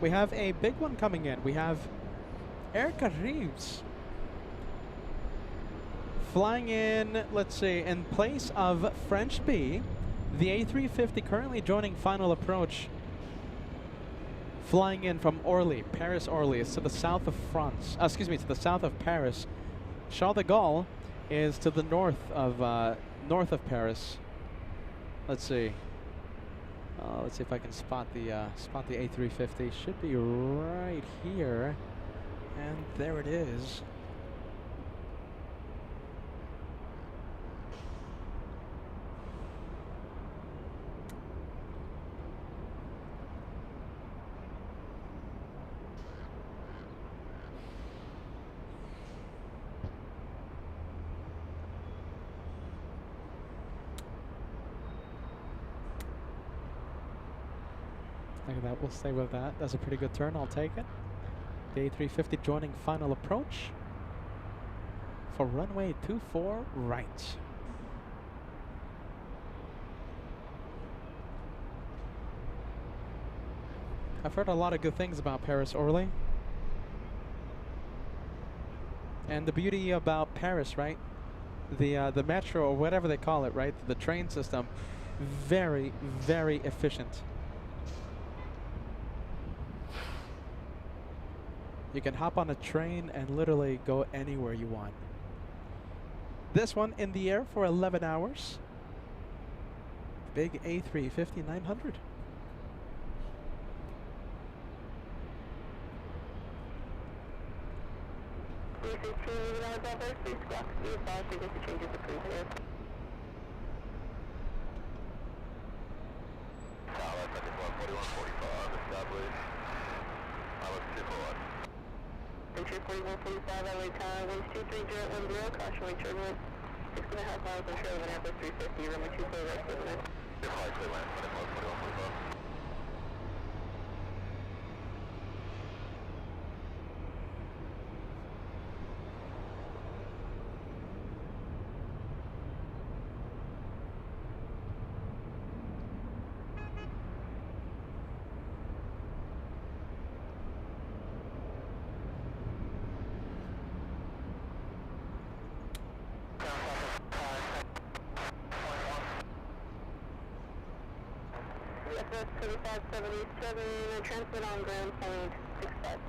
We have a big one coming in. We have Erica Reeves flying in, let's see, in place of French B, the A350 currently joining final approach, flying in from Orly, Paris Orly. It's to the south of France, excuse me, to the south of Paris. Charles de Gaulle is to the north of Paris. Let's see. Let's see if I can spot the A350. Should be right here, and there it is. Look at that, we'll stay with that. That's a pretty good turn, I'll take it. The A350 joining final approach for runway 24 right. I've heard a lot of good things about Paris Orly. And the beauty about Paris, right? The metro, or whatever they call it, right? The train system, very, very efficient. You can hop on a train and literally go anywhere you want. This one in the air for 11 hours. Big A350-900.
Entry 4145 LA time, winds 23010, caution wind turbulence, 6.5 miles on trail of an Airbus 350, runway 24 right, clear land. Flight clear land, 4145. FS 3577, transmit on ground point 65.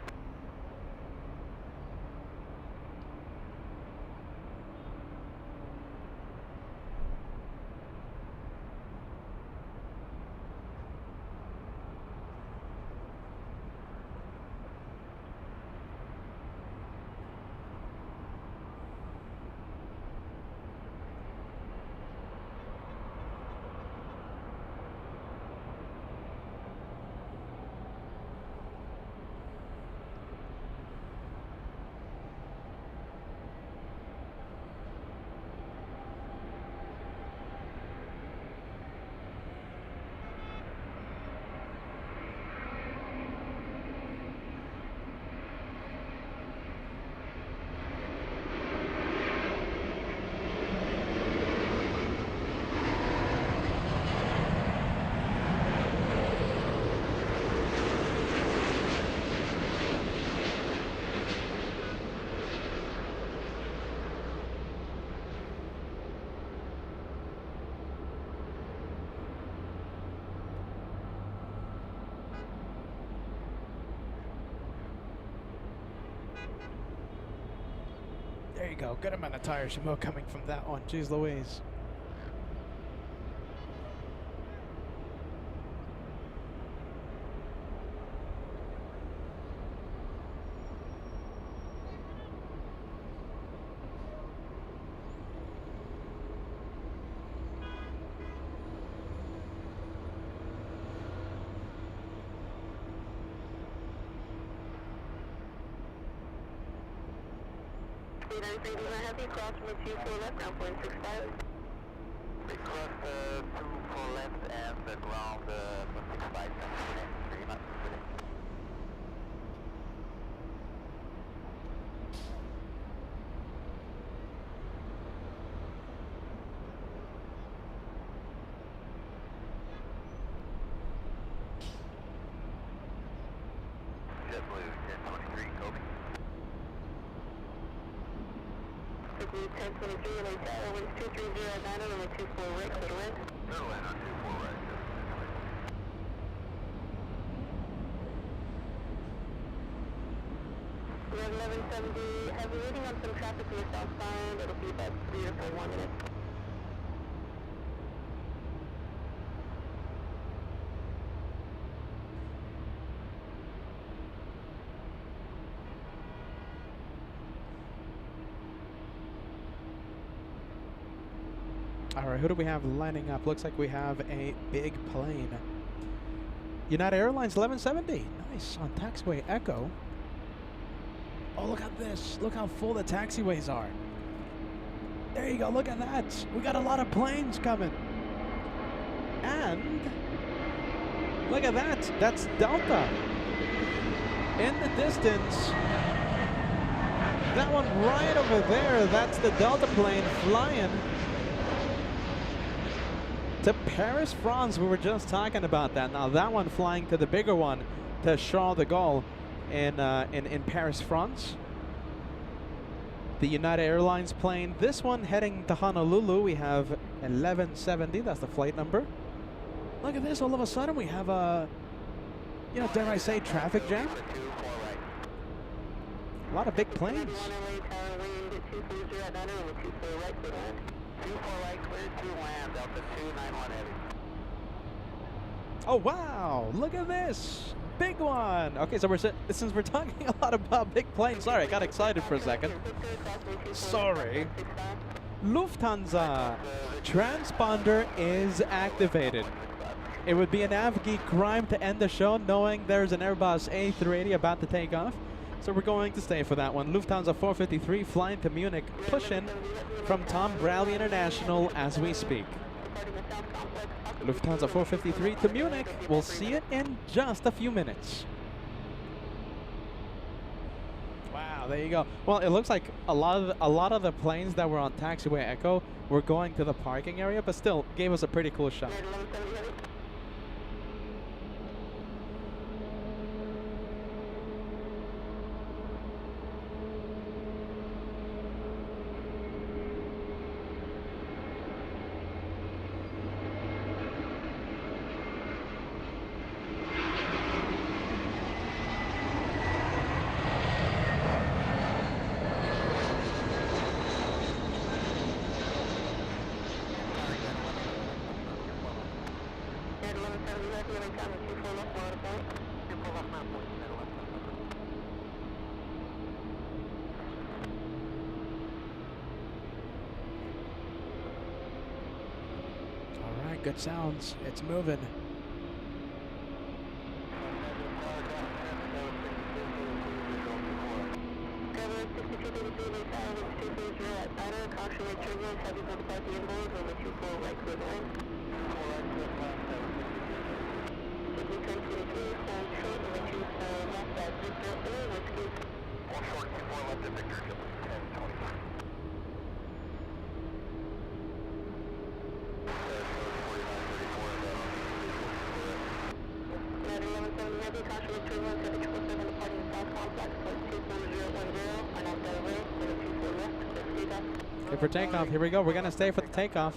There you go. Good amount of tire smoke coming from that one. Jeez Louise.
Heavy cross from the 24 left, ground 465. We cross the 24 left and the ground 465. JetBlue 1023, Kobe. 1023, LA Tower, winds 230 at 90, runway 24 right, clear to land. Clear to land on 24 right, We have 1170, heavy waiting on some traffic from the southbound, it'll be about 3 or 4 more minutes.
All right, who do we have lining up? Looks like we have a big plane. United Airlines 1170. Nice, on taxiway Echo. Oh, look at this. Look how full the taxiways are. There you go, look at that. We got a lot of planes coming. And look at that. That's Delta. In the distance. That one right over there, that's the Delta plane flying to Paris, France. We were just talking about that. Now that one flying to the bigger one, to Charles de Gaulle in Paris, France. The United Airlines plane. This one heading to Honolulu. We have 1170. That's the flight number. Look at this. All of a sudden we have a, you know, dare I say, traffic jam. A lot of big planes. Oh wow, look at this. Big one. Okay, so since we're talking a lot about big planes, sorry, I got excited for a second. Sorry. Lufthansa transponder is activated. It would be an AvGeek crime to end the show knowing there's an Airbus A380 about to take off. So we're going to stay for that one. Lufthansa 453 flying to Munich, pushing from Tom Bradley International as we speak. Lufthansa 453 to Munich. We'll see it in just a few minutes. Wow, there you go. Well, it looks like a lot of the planes that were on taxiway Echo were going to the parking area, but still gave us a pretty cool shot. Alright, good sounds. It's moving. Okay, for takeoff, here we go. We're going to stay for the takeoff.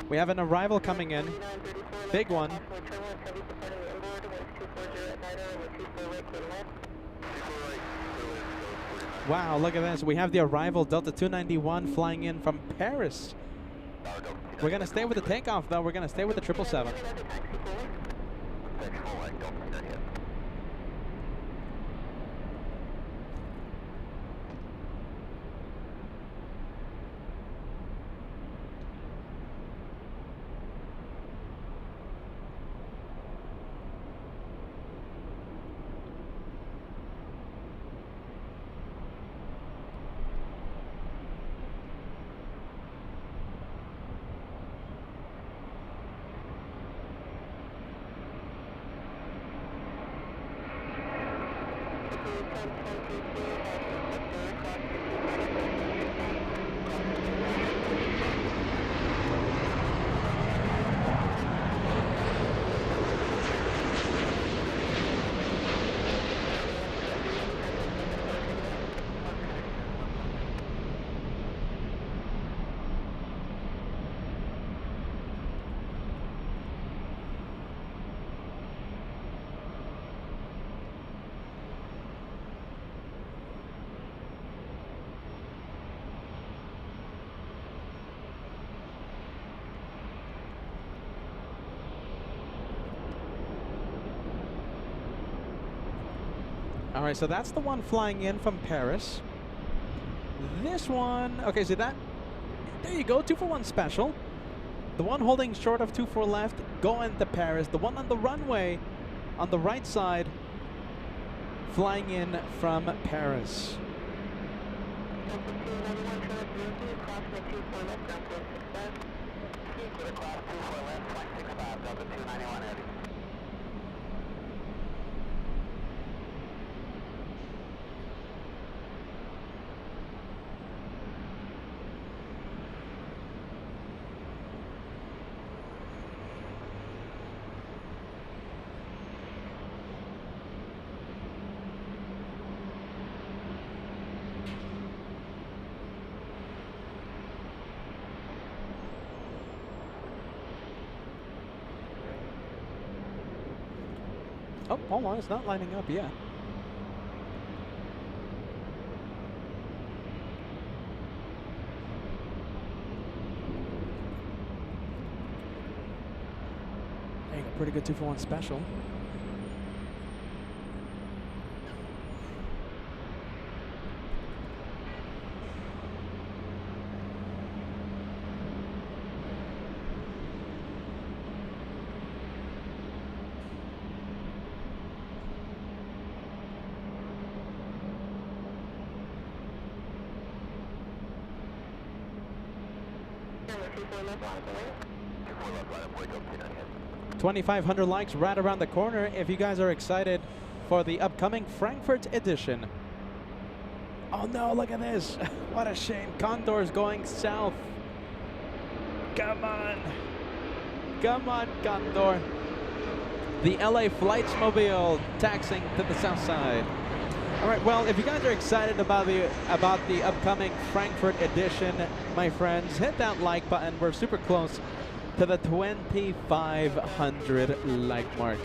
We have an arrival coming in. Big one. Wow, look at this. We have the arrival Delta 291 flying in from Paris. We're going to stay with the takeoff, though. We're going to stay with the 777. All right, so that's the one flying in from Paris. This one, okay, so that, there you go, 241 special. The one holding short of 24 left, going to Paris. The one on the runway on the right side, flying in from Paris. Oh, hold on, it's not lining up yet. There you go, pretty good 241 special.
left on the way.
24 left right, I'm wake up,
2,500 likes right around the corner if you guys are excited for the upcoming Frankfurt edition. Oh no, look at this. What a shame. Condor's going south. Come on. Come on, Condor. The LA Flights Mobile taxing to the south side. All right, well, if you guys are excited about the upcoming Frankfurt edition, my friends, hit that like button. We're super close to the 2,500 like mark.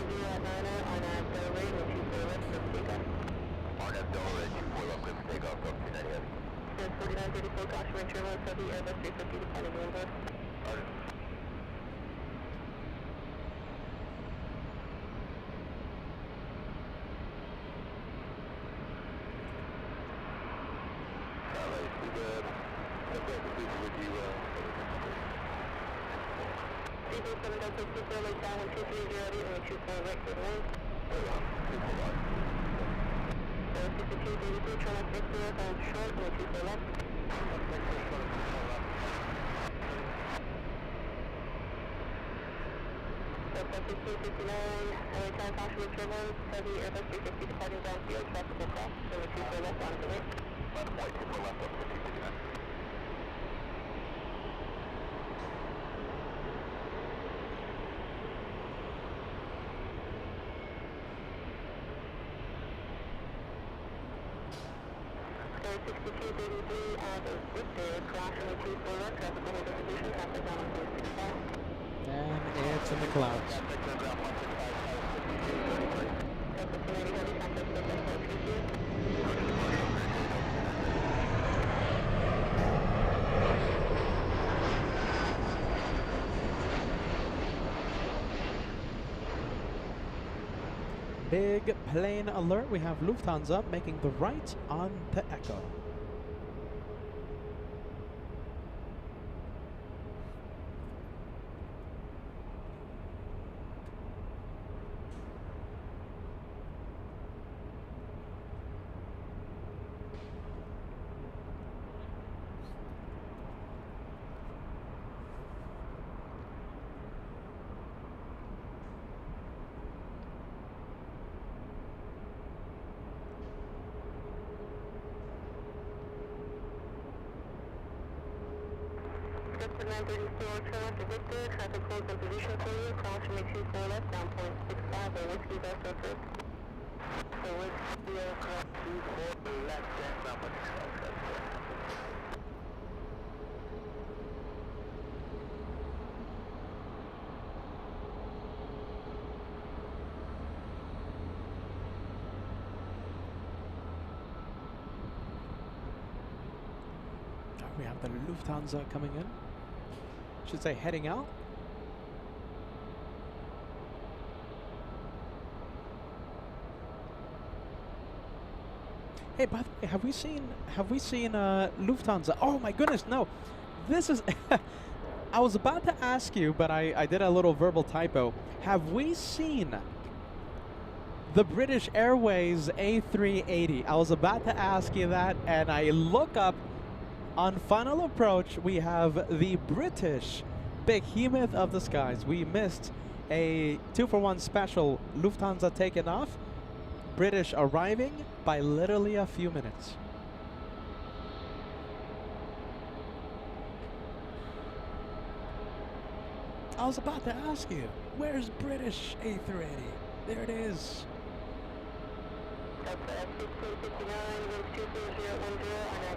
And it's in the clouds. big plane alert. We have Lufthansa making the right on the Echo.
Delta 934, turn to Victor, traffic holds in position for you, cross from 24 left, down 0.65, or whiskey vessel approved.
So whiskey aircraft 24 left, and down 0.65.
We have the Lufthansa coming in. Should say heading out. Hey, by the way, have we seen Lufthansa? Oh my goodness, no. This is I was about to ask you, but I did a little verbal typo. Have we seen the British Airways A380? I was about to ask you that, and I look up on final approach. We have the British behemoth of the skies. We missed a 2-for-1 special. Lufthansa taken off, British arriving by literally a few minutes. I was about to ask you, where's British A380? There it is.
Delta F-1659, winds 24010, on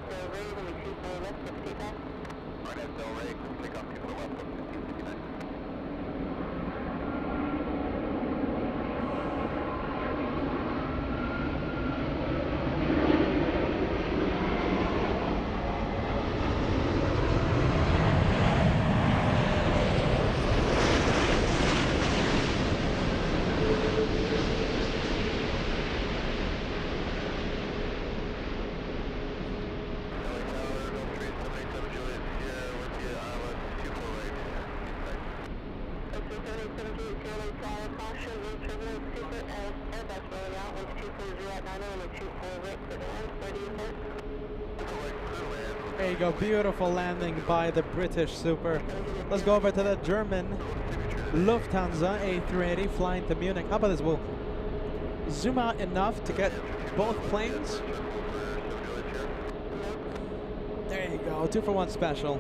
Del Rey, when we 24 left, with feedback.
Right at Del Rey, take off to the left of 1559.
There you go, beautiful landing by the British Super. Let's go over to the German Lufthansa A380 flying to Munich. How about this? We'll zoom out enough to get both planes. There you go, 2-for-1 special.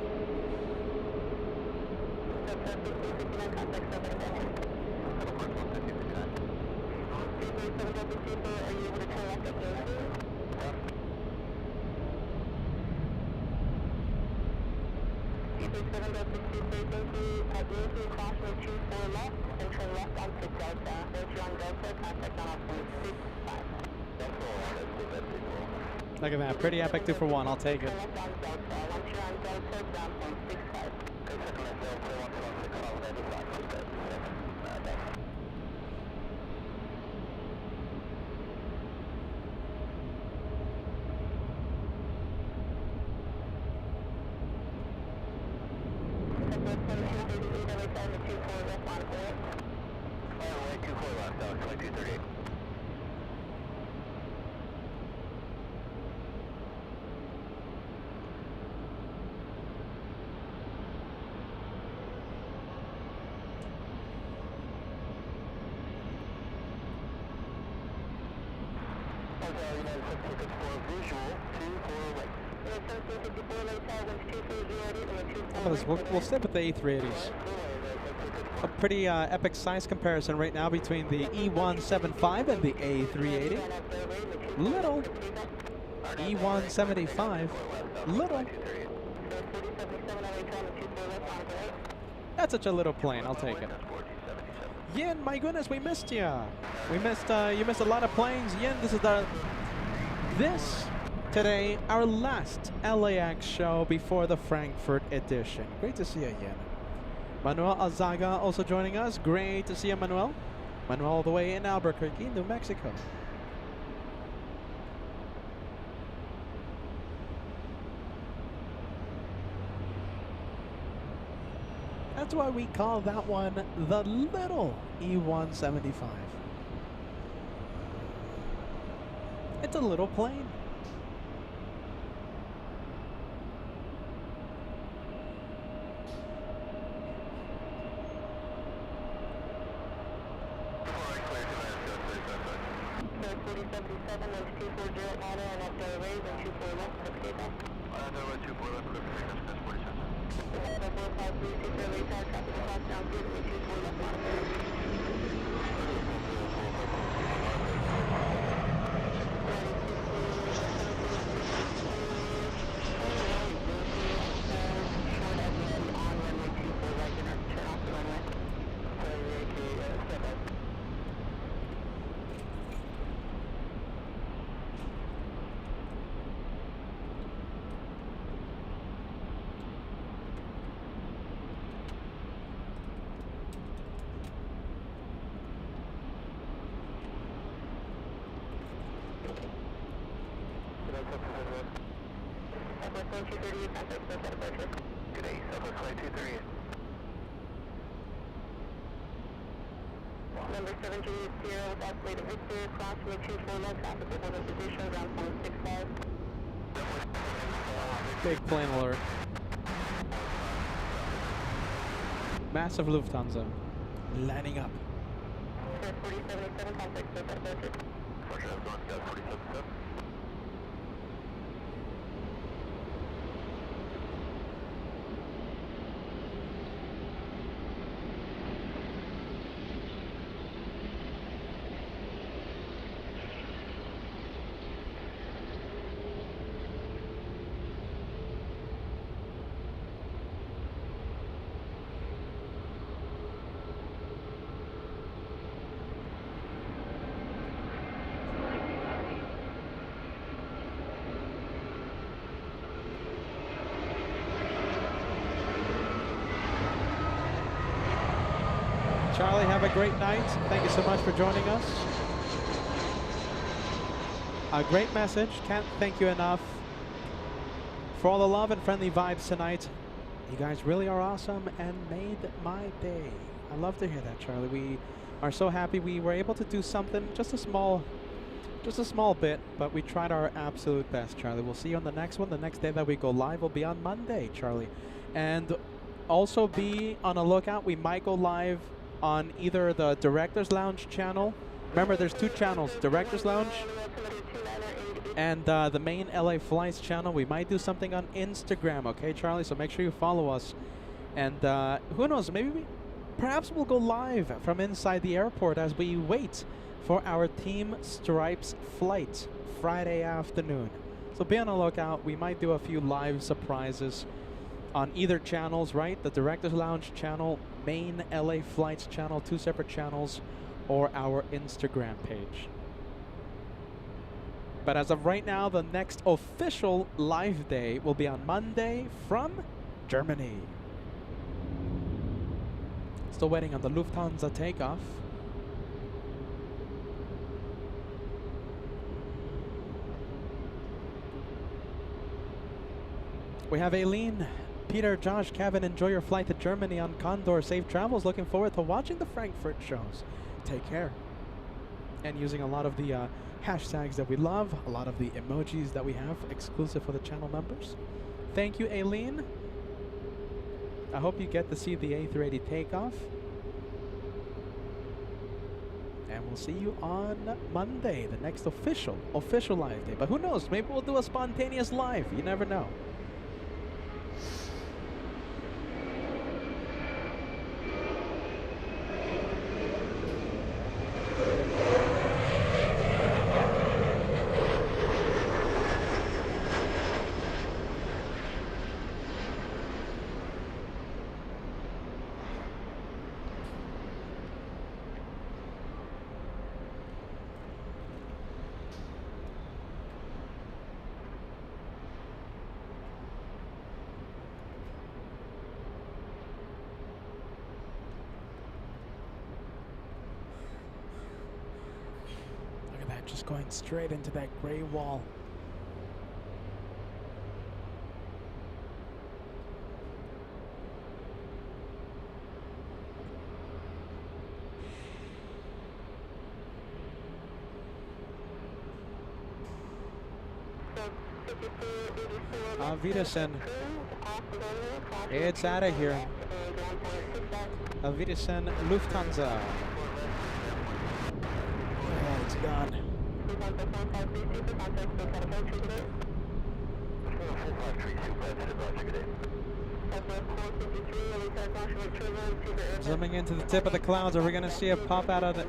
Look at that, pretty epic 2-for-1, I'll take it. We'll stay with the A380s. A pretty epic size comparison right now between the E175 and the A380. Little. E175. Little. That's such a little plane. I'll take it. Yin, my goodness, we missed you. We missed. You missed a lot of planes. Yin, this today, our last LAX show before the Frankfurt edition. Great to see you, Yin. Manuel Alzaga also joining us. Great to see you, Manuel. Went all the way in Albuquerque, New Mexico. That's why we call that one the little E175. It's a little plane.
Good day, Southwest Flight 238.
Number 730, oscillator Victor, crossing 24 left, traffic with other position, ground 465.
Big plane alert. Massive Lufthansa. Lining up.
4077, contact with that budget.
Roger, I'm going to 477.
Charlie, have a great night. Thank you so much for joining us. A great message. Can't thank you enough for all the love and friendly vibes tonight. You guys really are awesome and made my day. I love to hear that, Charlie. We are so happy we were able to do something, just a small bit, but we tried our absolute best, Charlie. We'll see you on the next one. The next day that we go live will be on Monday, Charlie. And also be on a lookout. We might go live on either the Director's Lounge channel. Remember, there's two channels, Director's Lounge and the main LA Flights channel. We might do something on Instagram, okay, Charlie? So make sure you follow us. And who knows, perhaps we'll go live from inside the airport as we wait for our Team Stripes flight Friday afternoon. So be on the lookout. We might do a few live surprises on either channels, right? The Director's Lounge channel, main LA Flights channel, two separate channels, or our Instagram page. But as of right now, the next official live day will be on Monday from Germany. Still waiting on the Lufthansa takeoff. We have Aileen, Peter, Josh, Kevin, enjoy your flight to Germany on Condor. Safe travels. Looking forward to watching the Frankfurt shows. Take care. And using a lot of the hashtags that we love, a lot of the emojis that we have exclusive for the channel members. Thank you, Aileen. I hope you get to see the A380 takeoff. And we'll see you on Monday, the next official live day. But who knows? Maybe we'll do a spontaneous live. You never know. just going straight into that gray wall. Auf Wiedersehen. It's out of here. Auf Wiedersehen, Lufthansa. Oh, it's gone. Zooming into the tip of the clouds. Are we going to see a pop out of the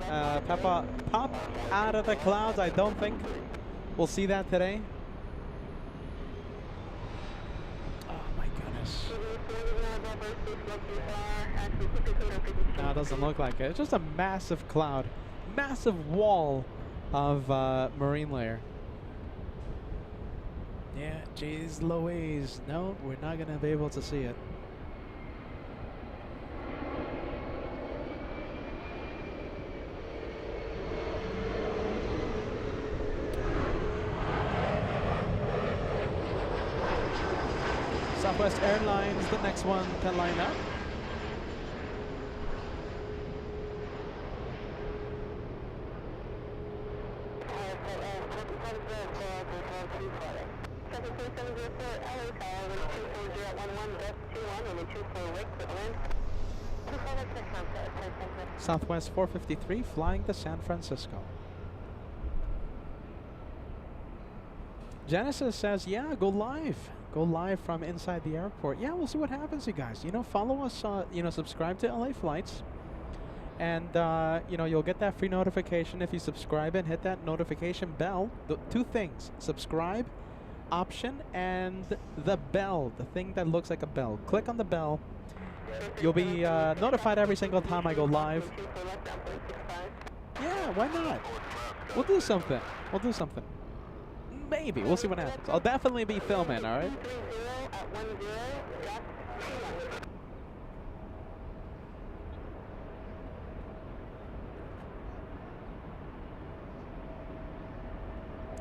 pop out of the clouds? I don't think we'll see that today. No, it doesn't look like it. It's just a massive cloud, massive wall of marine layer. Yeah, geez Louise. No, we're not going to be able to see it. Southwest Airlines, the next one to line up. Southwest 453 flying to San Francisco. Genesis says, yeah, go live. Go live from inside the airport. Yeah, we'll see what happens, you guys. You know, follow us, you know, subscribe to LA Flights. And, you know, you'll get that free notification if you subscribe and hit that notification bell. The two things, subscribe option and the bell, the thing that looks like a bell. Click on the bell. You'll be notified every single time I go live. Yeah, why not? We'll do something. We'll do something. Maybe. We'll see what happens. I'll definitely be filming, all right?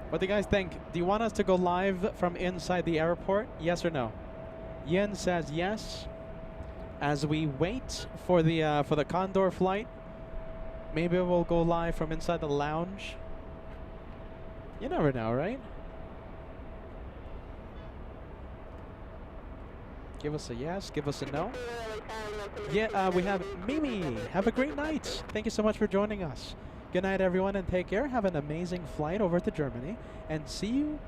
What do you guys think? Do you want us to go live from inside the airport? Yes or no? Yin says yes. As we wait for the Condor flight, maybe we'll go live from inside the lounge. You never know, right? Give us a yes, give us a no. Yeah, we have Mimi. Have a great night. Thank you so much for joining us. Good night, everyone, and take care. Have an amazing flight over to Germany, and see you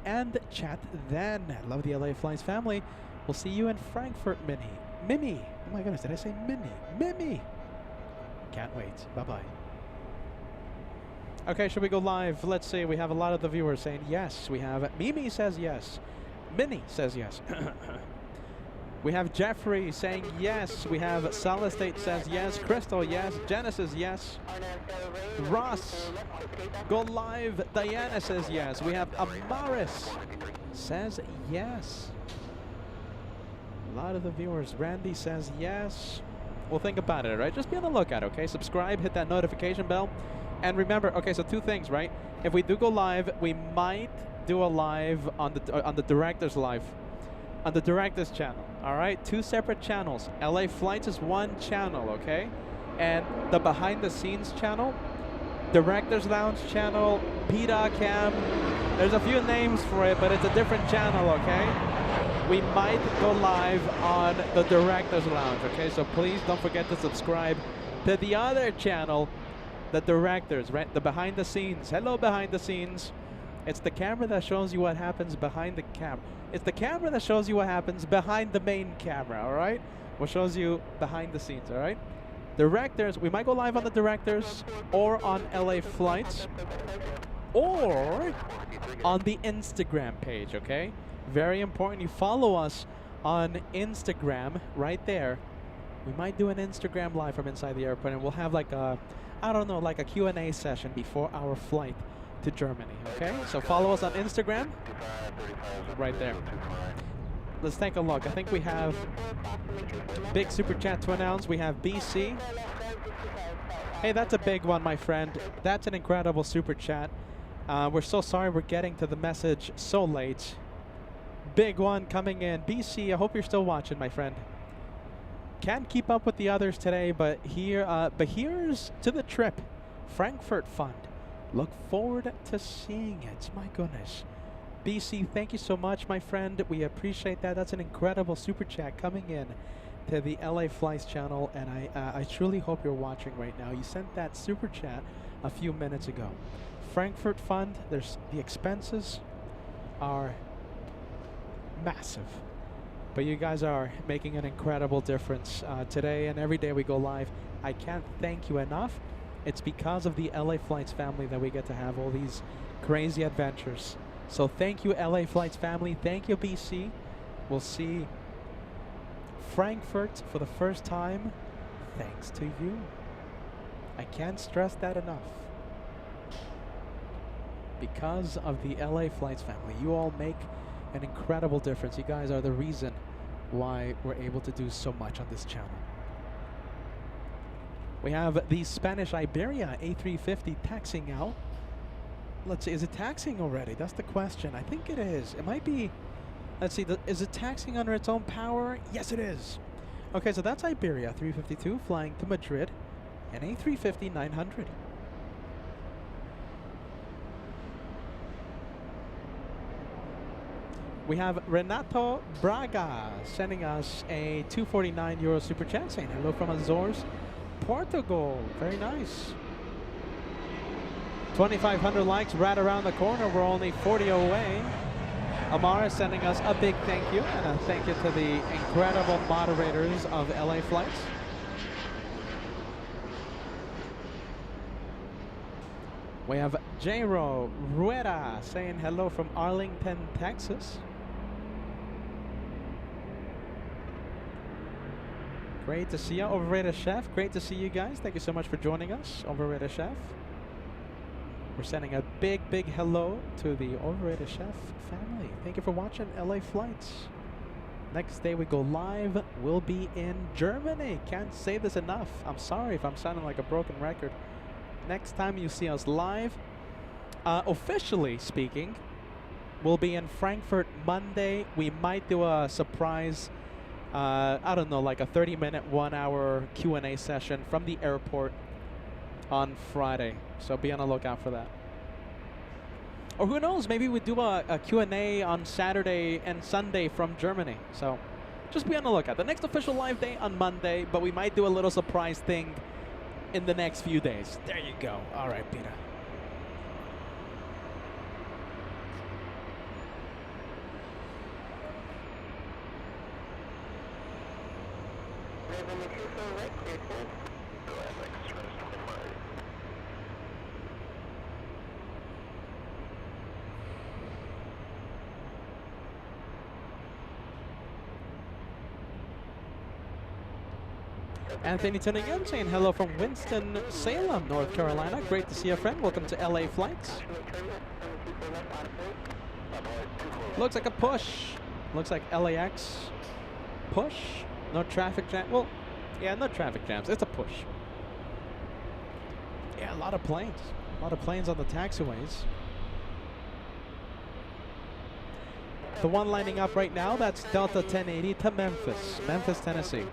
and chat then. Love the LA Flights family. We'll see you in Frankfurt, Mimi. Oh my goodness, did I say Mimi? Mimi. Can't wait. Bye-bye. Okay, should we go live? Let's see. We have a lot of the viewers saying yes. We have Mimi says yes. Minnie says yes. We have Jeffrey saying yes. We have Solestate says yes. Crystal, yes. Genesis, yes. Ross, go live. Diana says yes. We have Amaris says yes. A lot of the viewers. Randy says yes. We'll think about it, right? Just be on the lookout, okay? Subscribe, hit that notification bell. And remember, okay, so two things, right? If we do go live, we might do a live on the director's live. On the director's channel, all right? Two separate channels. LA Flights is one channel, okay? And the behind the scenes channel, Director's Lounge channel, PDA Cam, there's a few names for it, but it's a different channel, okay? We might go live on the Director's Lounge, okay? So please don't forget to subscribe to the other channel, the Directors, right? The behind the scenes. Hello, behind the scenes. It's the camera that shows you what happens behind the camera. It's the camera that shows you what happens behind the main camera, all right? What shows you behind the scenes, all right? Directors, we might go live on the Directors or on LA Flights or on the Instagram page, okay? Very important. You follow us on Instagram right there. We might do an Instagram live from inside the airport, and we'll have like a, I don't know, like a Q&A session before our flight to Germany, okay? So follow us on Instagram right there. Let's take a look. I think we have big super chat to announce. We have BC. Hey, that's a big one, my friend. That's an incredible super chat. We're so sorry we're getting to the message so late. Big one coming in. BC, I hope you're still watching, my friend. Can't keep up with the others today, but here's to the trip. Frankfurt Fund. Look forward to seeing it. My goodness. BC, thank you so much, my friend. We appreciate that. That's an incredible super chat coming in to the LA Flights channel, and I truly hope you're watching right now. You sent that super chat a few minutes ago. Frankfurt Fund, the expenses are massive, but you guys are making an incredible difference today and every day we go live. I can't thank you enough. It's because of the LA Flights family that we get to have all these crazy adventures. So thank you, LA Flights family. Thank you, BC. We'll see Frankfurt for the first time thanks to you. I can't stress that enough. Because of the LA Flights family, you all make an incredible difference. You guys are the reason why we're able to do so much on this channel. We have the Spanish Iberia A350 taxiing out. Let's see, is it taxiing already? That's the question. I think it is. It might be. Let's see, is it taxiing under its own power? Yes, it is. Okay, so that's Iberia 352 flying to Madrid, and A350 900. We have Renato Braga sending us a €249 super chat saying hello from Azores, Portugal. Very nice. 2,500 likes right around the corner. We're only 40 away. Amara sending us a big thank you, and a thank you to the incredible moderators of LA Flights. We have Jairo Rueda saying hello from Arlington, Texas. Great to see you, Overrated Chef. Great to see you guys. Thank you so much for joining us, Overrated Chef. We're sending a big, big hello to the Overrated Chef family. Thank you for watching LA Flights. Next day we go live. We'll be in Germany. Can't say this enough. I'm sorry if I'm sounding like a broken record. Next time you see us live, officially speaking, we'll be in Frankfurt Monday. We might do a surprise, I don't know, like a 30-minute, 1-hour Q&A session from the airport on Friday. So be on the lookout for that. Or who knows, maybe we do a Q&A on Saturday and Sunday from Germany. So just be on the lookout. The next official live day on Monday, but we might do a little surprise thing in the next few days. There you go. All right, Peter. Anthony tuning in, saying hello from Winston-Salem, North Carolina. Great to see you, friend. Welcome to LA Flights. Looks like a push. Looks like LAX push. No traffic jam. Well, yeah, no traffic jams. It's a push. Yeah, a lot of planes. A lot of planes on the taxiways. The one lining up right now, that's Delta 1080 to Memphis. Memphis, Tennessee.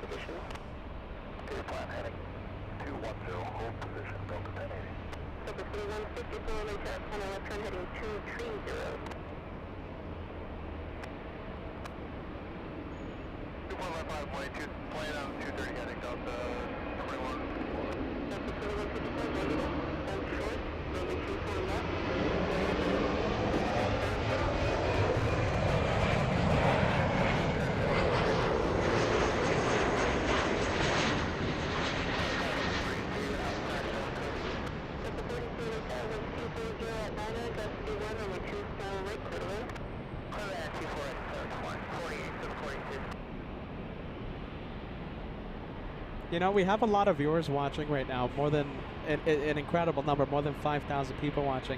You know, we have a lot of viewers watching right now, more than an incredible number, more than 5,000 people watching.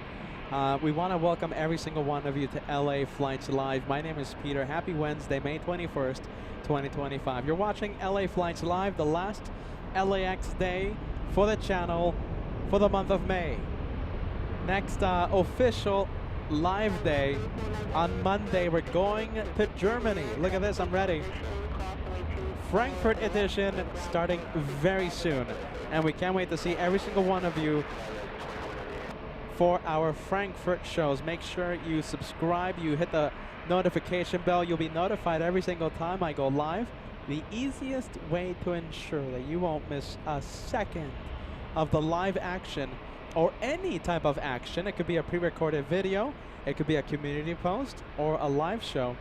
We want to welcome every single one of you to LA Flights Live. My name is Peter. Happy Wednesday, May 21st, 2025. You're watching LA Flights Live, the last LAX day for the channel for the month of May. Next official live day on Monday. We're going to Germany. Look at this, I'm ready. Frankfurt edition starting very soon. And we can't wait to see every single one of you for our Frankfurt shows. Make sure you subscribe, you hit the notification bell. You'll be notified every single time I go live. The easiest way to ensure that you won't miss a second of the live action or any type of action. It could be a pre-recorded video, it could be a community post, or a live show.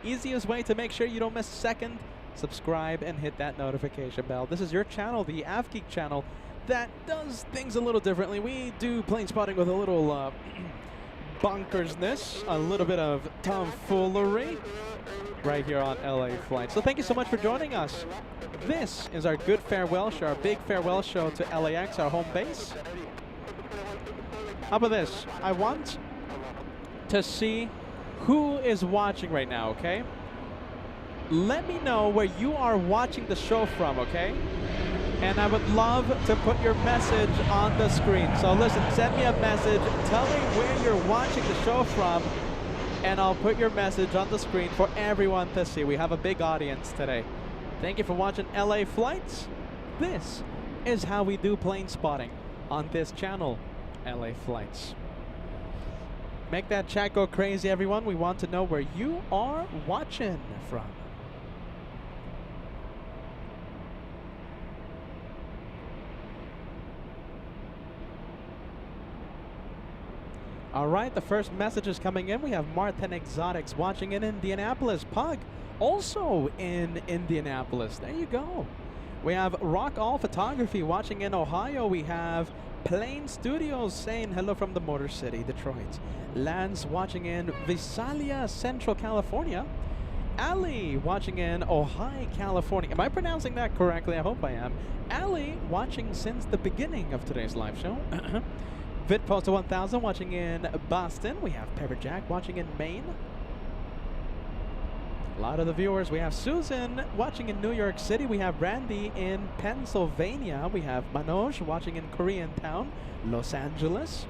Easiest way to make sure you don't miss a second, subscribe and hit that notification bell. This is your channel, the AvGeek channel, that does things a little differently. We do plane spotting with a little bonkersness, a little bit of tomfoolery right here on LA Flights. So thank you so much for joining us. This is our good farewell show, our big farewell show to LAX, our home base. How about this? I want to see who is watching right now, okay? Let me know where you are watching the show from, okay? And I would love to put your message on the screen. So listen, send me a message, tell me where you're watching the show from, and I'll put your message on the screen for everyone to see. We have a big audience today. Thank you for watching LA Flights. This is how we do plane spotting on this channel, LA Flights. Make that chat go crazy, everyone. We want to know where you are watching from. All right, the first message is coming in. We have Martin Exotics watching in Indianapolis. Pug also in Indianapolis. There you go. We have Rock All Photography watching in Ohio. We have Plane Studios saying hello from the Motor City, Detroit. Lance watching in Visalia, Central California. Ali watching in Ojai, California. Am I pronouncing that correctly? I hope I am. Ali watching since the beginning of today's live show. VidPoster 1000 watching in Boston. We have Pepper Jack watching in Maine. A lot of the viewers. We have Susan watching in New York City. We have Randy in Pennsylvania. We have Manoj watching in Koreatown, Los Angeles.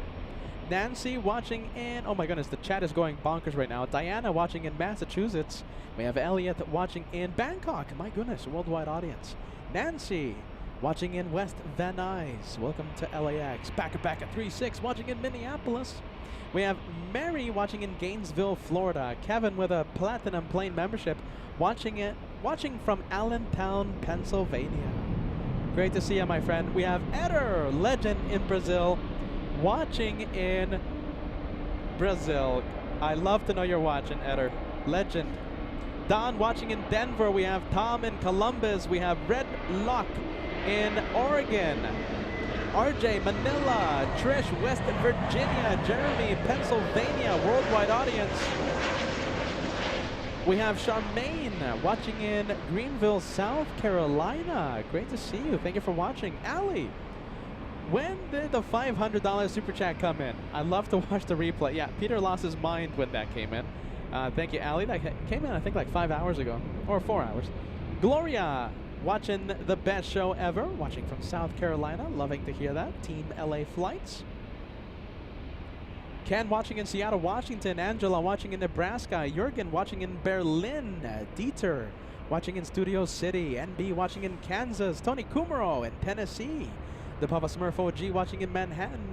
Nancy watching in, oh my goodness, the chat is going bonkers right now. Diana watching in Massachusetts. We have Elliot watching in Bangkok. My goodness, worldwide audience. Nancy watching in West Van Nuys. Welcome to LAX. Back at 3-6 watching in Minneapolis. We have Mary watching in Gainesville, Florida. Kevin with a Platinum Plane membership watching from Allentown, Pennsylvania. Great to see you, my friend. We have Eder, legend in Brazil, watching in Brazil. I love to know you're watching, Eder. Legend. Don watching in Denver. We have Tom in Columbus. We have Red Lock in Oregon. RJ, Manila. Trish, West Virginia. Jeremy, Pennsylvania. Worldwide audience. We have Charmaine watching in Greenville, South Carolina. Great to see you. Thank you for watching. Allie, when did the $500 super chat come in? I'd love to watch the replay. Yeah, Peter lost his mind when that came in. Thank you, Allie. That came in, I think, like 5 hours ago. Or 4 hours. Gloria, watching the best show ever. Watching from South Carolina. Loving to hear that. Team LA Flights. Ken watching in Seattle, Washington. Angela watching in Nebraska. Jurgen watching in Berlin. Dieter watching in Studio City. NB watching in Kansas. Tony Kumaro in Tennessee. The Papa Smurf OG watching in Manhattan,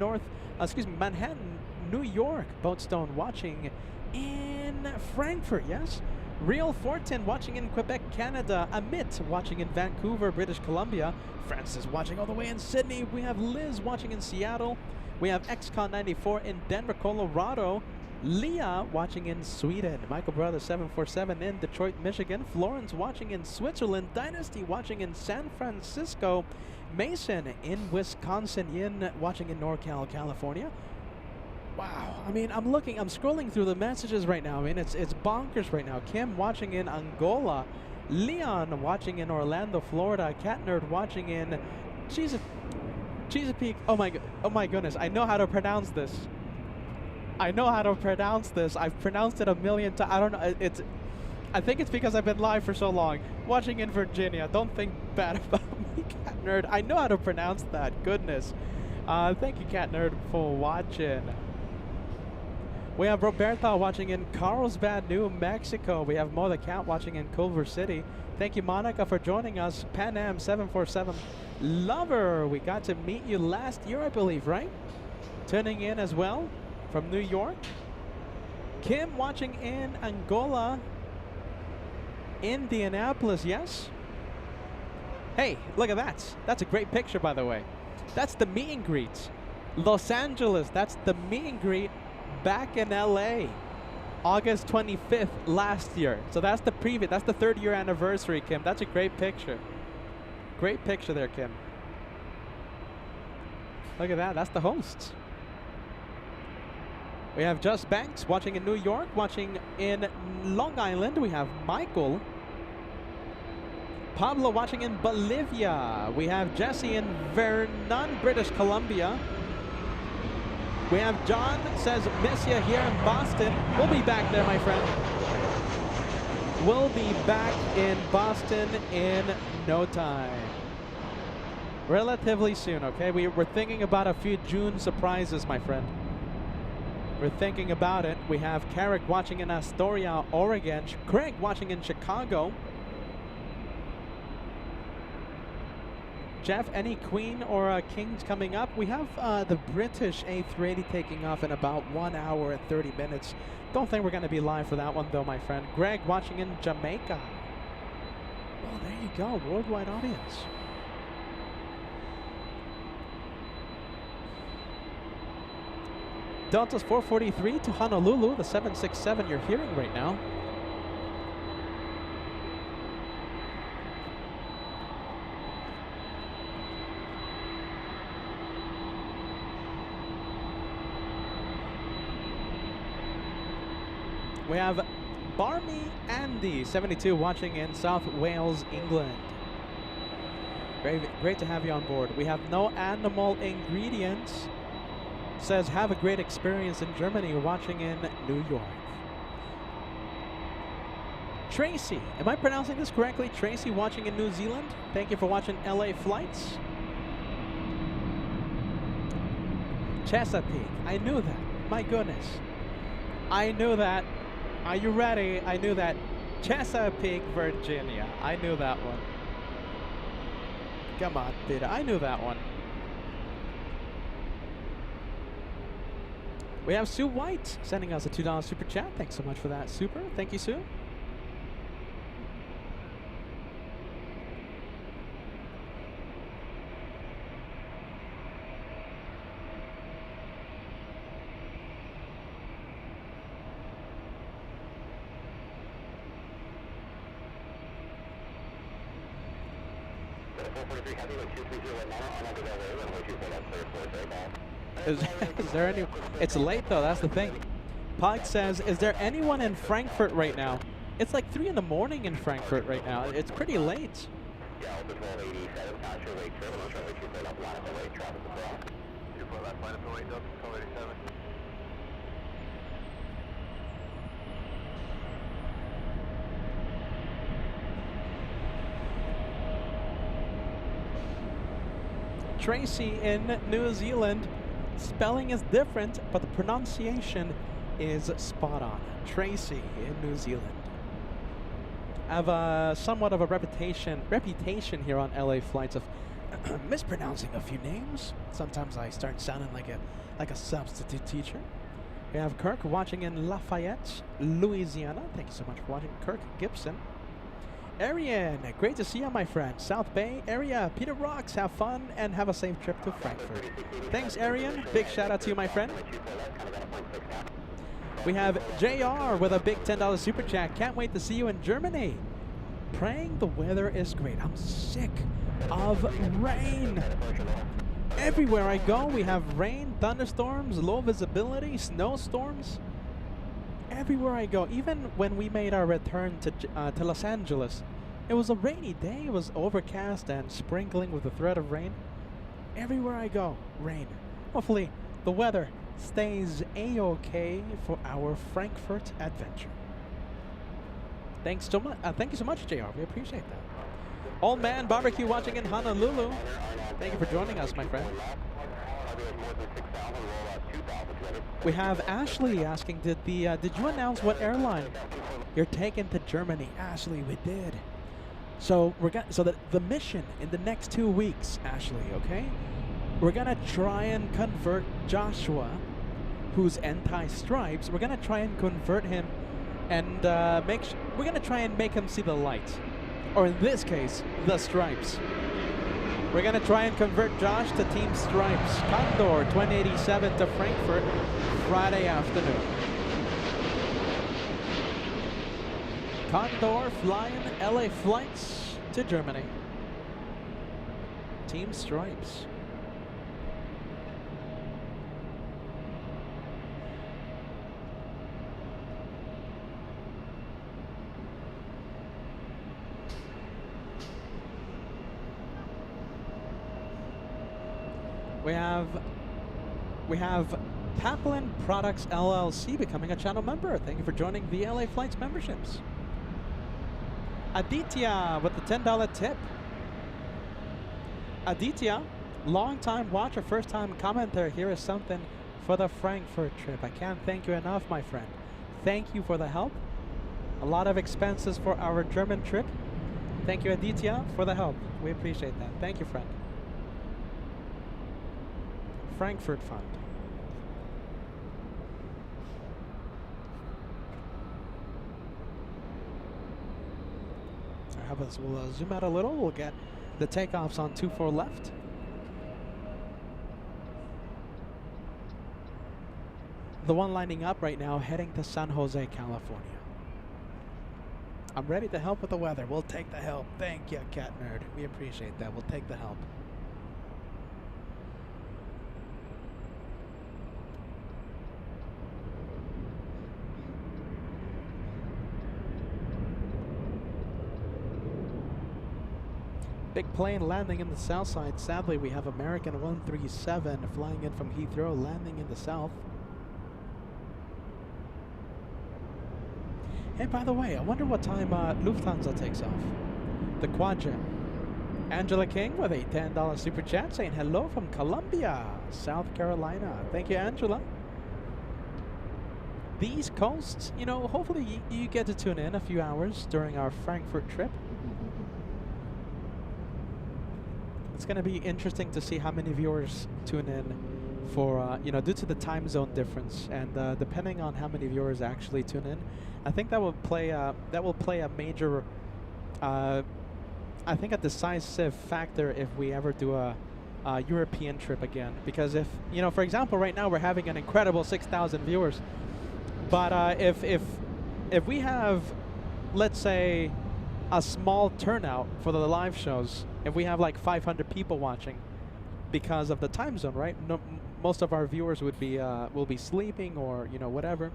Manhattan, New York. Boatstone watching in Frankfurt, yes. Real Fortin watching in Quebec, Canada. Amit watching in Vancouver, British Columbia. Francis watching all the way in Sydney. We have Liz watching in Seattle. We have XCon94 in Denver, Colorado. Leah watching in Sweden. Michael Brother 747 in Detroit, Michigan. Florence watching in Switzerland. Dynasty watching in San Francisco. Mason in Wisconsin. Yin watching in NorCal, California. Wow, I mean, I'm scrolling through the messages right now. I mean, it's bonkers right now. Kim watching in Angola. Leon watching in Orlando, Florida. Cat Nerd watching in Chesapeake. Oh my goodness, I know how to pronounce this. I've pronounced it a million times. I don't know. I think it's because I've been live for so long. Watching in Virginia. Don't think bad about me, Cat Nerd. I know how to pronounce that. Goodness. Thank you, Cat Nerd, for watching. We have Roberta watching in Carlsbad, New Mexico. We have Mo the Cat watching in Culver City. Thank you, Monica, for joining us. Pan Am 747 Lover, we got to meet you last year, I believe, right? Tuning in as well from New York. Kim watching in Angola, Indianapolis, yes? Hey, look at that. That's a great picture, by the way. That's the meet and greet. Los Angeles, that's the meet and greet back in LA. August 25th last year. So that's the preview. That's the 3rd year anniversary, Kim. That's a great picture. Great picture there, Kim. Look at that. That's the hosts. We have Just Banks watching in New York, watching in Long Island. We have Michael. Pablo watching in Bolivia. We have Jesse in Vernon, British Columbia. We have John says, miss you here in Boston. We'll be back there, my friend. We'll be back in Boston in no time. Relatively soon, okay? We're thinking about a few June surprises, my friend. We're thinking about it. We have Carrick watching in Astoria, Oregon. Craig watching in Chicago. Jeff, any Queen or Kings coming up? We have the British A380 taking off in about 1 hour and 30 minutes. Don't think we're going to be live for that one, though, my friend. Greg watching in Jamaica. Well, there you go. Worldwide audience. Delta's 443 to Honolulu, the 767 you're hearing right now. We have Barmy Andy, 72, watching in South Wales, England. Great to have you on board. We have No Animal Ingredients. Says, have a great experience in Germany, watching in New York. Tracy, am I pronouncing this correctly? Tracy watching in New Zealand. Thank you for watching LA Flights. Chesapeake, I knew that. My goodness. I knew that. Are you ready? I knew that. Chesapeake, Virginia. I knew that one. Come on, Peter. I knew that one. We have Sue White sending us a $2 super chat. Thanks so much for that, Super. Thank you, Sue. Is there any? It's late though. That's the thing. Pog says, "Is there anyone in Frankfurt right now?" It's like 3 in the morning in Frankfurt right now. It's pretty late. Tracy in New Zealand. Spelling is different, but the pronunciation is spot on. Tracy in New Zealand. I have somewhat of a reputation here on LA Flights of mispronouncing a few names. Sometimes I start sounding like a substitute teacher. We have Kirk watching in Lafayette, Louisiana. Thank you so much for watching, Kirk Gibson. Arian, great to see you, my friend. South Bay area, Peter Rocks, have fun and have a safe trip to Frankfurt. Thanks, Arian. Big shout out to you, my friend. We have JR with a big $10 super chat. Can't wait to see you in Germany. Praying the weather is great. I'm sick of rain. Everywhere I go, we have rain, thunderstorms, low visibility, snowstorms. Everywhere I go, even when we made our return to Los Angeles, it was a rainy day. It was overcast and sprinkling with the threat of rain. Everywhere I go, rain. Hopefully, the weather stays a-okay for our Frankfurt adventure. Thanks so much. Thank you so much, JR. We appreciate that. Old Man Barbecue watching in Honolulu. Thank you for joining us, my friend. We have Ashley asking, did you announce what airline you're taking to Germany? Ashley, we did. So the mission in the next 2 weeks, Ashley, okay? We're gonna try and convert Joshua, who's anti-stripes. We're gonna try and convert him, and we're gonna try and make him see the light, or in this case, the stripes. We're gonna try and convert Josh to Team Stripes. Condor 2087 to Frankfurt, Friday afternoon. Condor flying LA flights to Germany. Team Stripes. We have Paplin Products LLC becoming a channel member. Thank you for joining the LA Flights memberships. Aditya with the $10 tip. Aditya, long-time watcher, first-time commenter. Here is something for the Frankfurt trip. I can't thank you enough, my friend. Thank you for the help. A lot of expenses for our German trip. Thank you, Aditya, for the help. We appreciate that. Thank you, friend. Frankfurt Fund. How about this? We'll zoom out a little. We'll get the takeoffs on 24 left. The one lining up right now heading to San Jose, California. I'm ready to help with the weather. We'll take the help. Thank you, Cat Nerd. We appreciate that. We'll take the help. Big plane landing in the south side. Sadly, we have American 137 flying in from Heathrow, landing in the south. Hey, by the way, I wonder what time Lufthansa takes off. The Quadjet. Angela King with a $10 super chat saying hello from Columbia, South Carolina. Thank you, Angela. The East Coast, you know, hopefully you get to tune in a few hours during our Frankfurt trip. It's going to be interesting to see how many viewers tune in for, you know, due to the time zone difference, and depending on how many viewers actually tune in, I think that will play a major, I think a decisive factor if we ever do a European trip again. Because if, you know, for example, right now we're having an incredible 6,000 viewers, but if we have, let's say, a small turnout for the live shows, if we have like 500 people watching because of the time zone, right? No, most of our viewers would be will be sleeping, or, you know, whatever.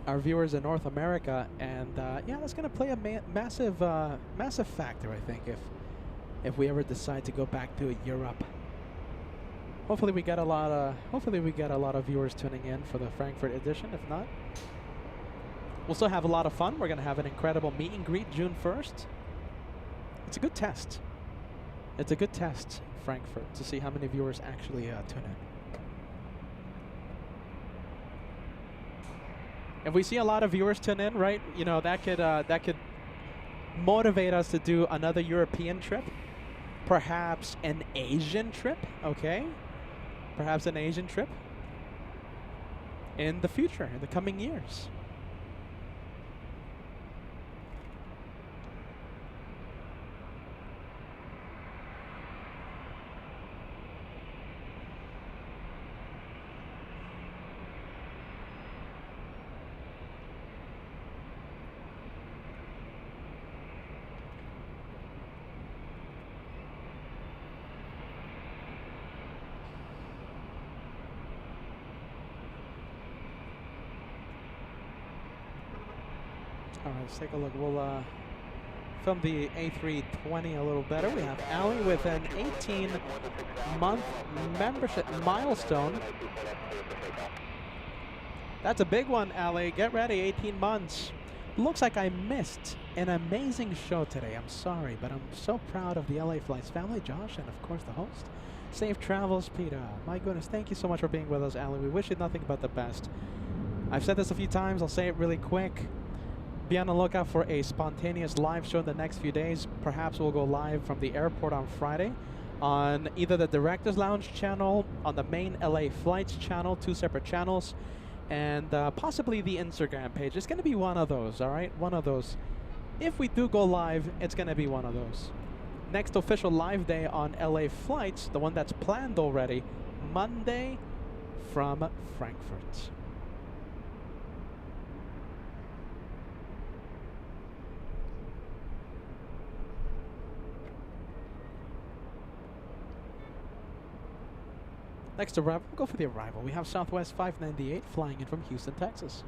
Our viewers in North America, and yeah, that's gonna play a massive factor, I think, if we ever decide to go back to Europe. Hopefully we get a lot of viewers tuning in for the Frankfurt edition. If not, we'll still have a lot of fun. We're gonna have an incredible meet and greet June 1st. It's a good test. It's a good test, Frankfurt, to see how many viewers actually tune in. If we see a lot of viewers tune in, right, you know, that could motivate us to do another European trip, perhaps an Asian trip, okay? Perhaps an Asian trip in the future, in the coming years. All right, let's take a look. We'll film the A320 a little better. We have Ali with an 18-month membership milestone. That's a big one, Ali. Get ready, 18 months. Looks like I missed an amazing show today. I'm sorry, but I'm so proud of the LA Flights family, Josh, and of course the host. Safe travels, Peter. My goodness, thank you so much for being with us, Alan. We wish you nothing but the best. I've said this a few times. I'll say it really quick. Be on the lookout for a spontaneous live show in the next few days. Perhaps we'll go live from the airport on Friday on either the Directors Lounge channel, on the main LA Flights channel, 2 separate channels, and possibly the Instagram page. It's going to be one of those, all right? One of those. If we do go live, it's going to be one of those. Next official live day on LA Flights, the one that's planned already, Monday from Frankfurt. Next arrival, we'll go for the arrival. We have Southwest 598 flying in from Houston, Texas.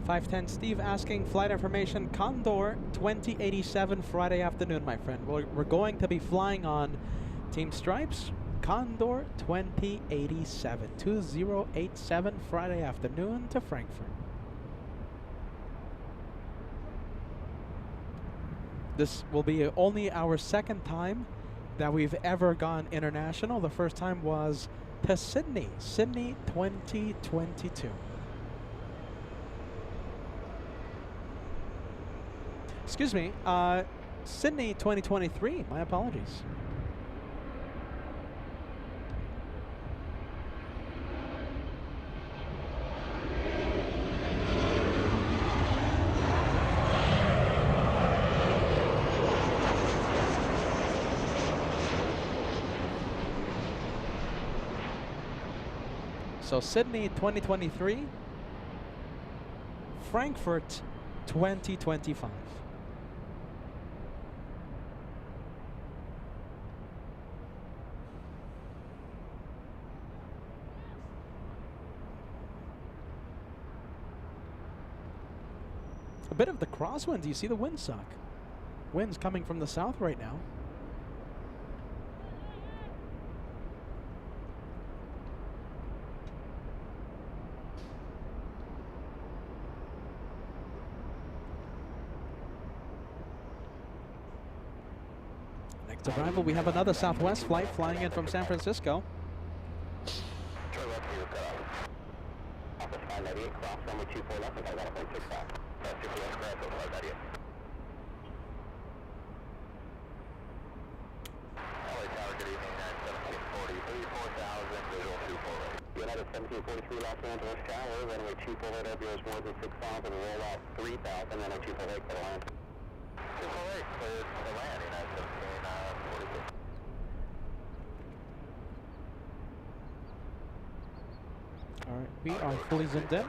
$510 Steve asking flight information, Condor 2087 Friday afternoon, my friend. We're going to be flying on Team Stripes, Condor 2087 Friday afternoon to Frankfurt. This will be only our second time that we've ever gone international. The first time was to Sydney, Sydney 2022. Excuse me, Sydney 2023, my apologies. So Sydney 2023, Frankfurt 2025. A bit of the crosswind. Do you see the wind suck? Wind's coming from the south right now. Next arrival, we have another Southwest flight flying in from San Francisco.
United 1743 Los Angeles Tower, runway 248, RBO is more than 6,000, roll out 3,000, runway 248 for the land. 248 cleared for the land, United 1743.
Alright, we are fully zoomed in.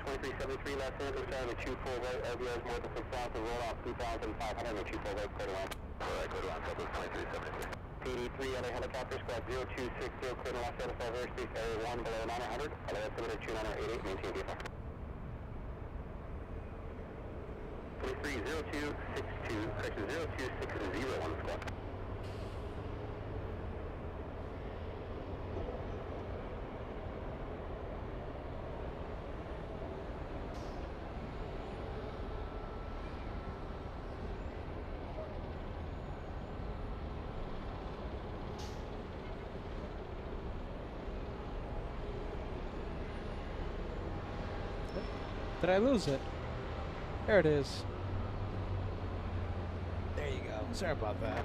2373 Los Angeles Tower, 248, RBO is more than 6,000, roll out 3,500, runway 248 clear to land. Alright, clear to land, Southwest 2373. PD3 LA helicopter squad 0260, clear to Los Angeles airspace area 1 below 900, LA estimated 2988, maintain VFR. 230262, correction 0260 on the squad.
Did I lose it? There it is. There you go. Sorry about that.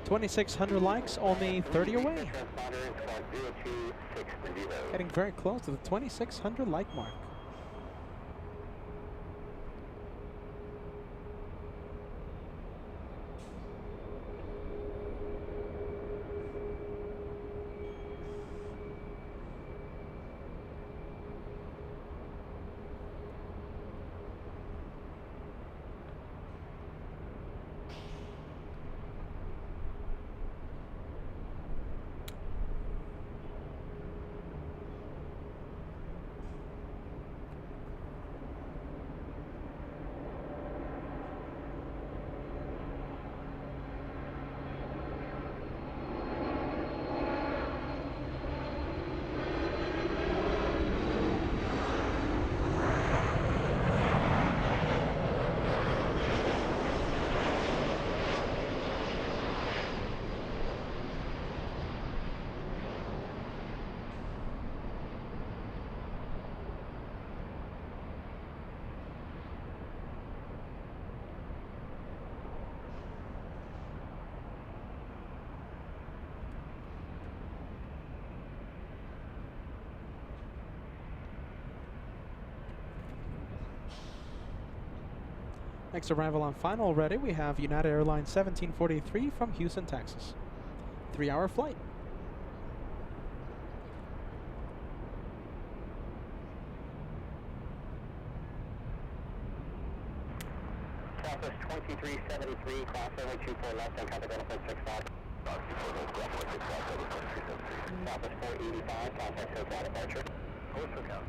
$2,600 likes, only 30 away. Getting very close to the 2,600 like mark. Next arrival on final already, we have United Airlines 1743 from Houston, Texas. 3-hour flight.
Southwest 2373, class runway 24 left, and contact 1.65. Southwest 485, contact SoCal departure. SoCal,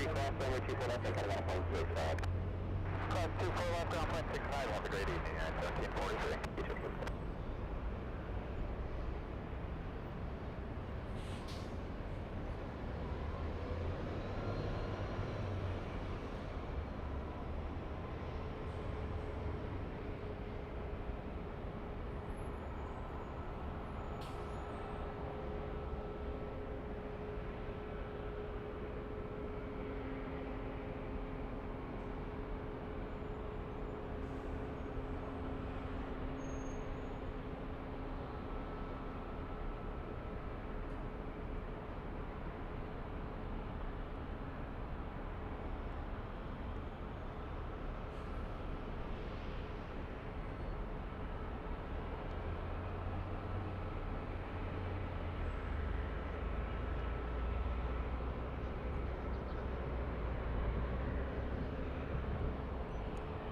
class runway 24 left, and contact 1.65. Class 24 left, ground point 69, have a great evening, and 1743.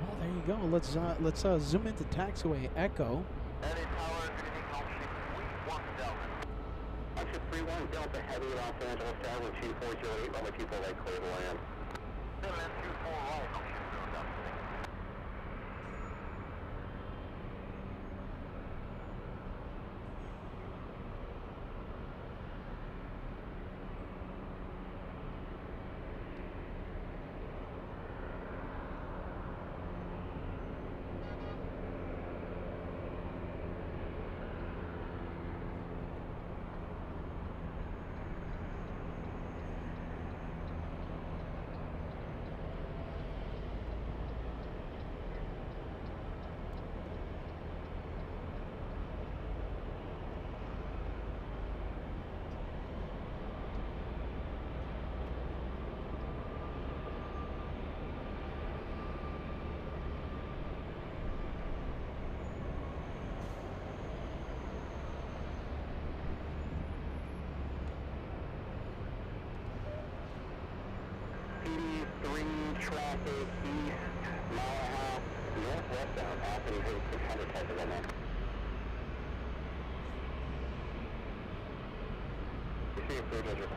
Well, there you go. Let's zoom into taxiway Echo.
Any tower, anything home sheet, 1 Delta. Ocean 31 Delta Heavy, Los Angeles Tower, 2408, runway 24 right, clear to land. 724 right, Ocean 0 Delta. Traffic east, mile and a half, northwestbound, happening here 600 type of event. You see approved as your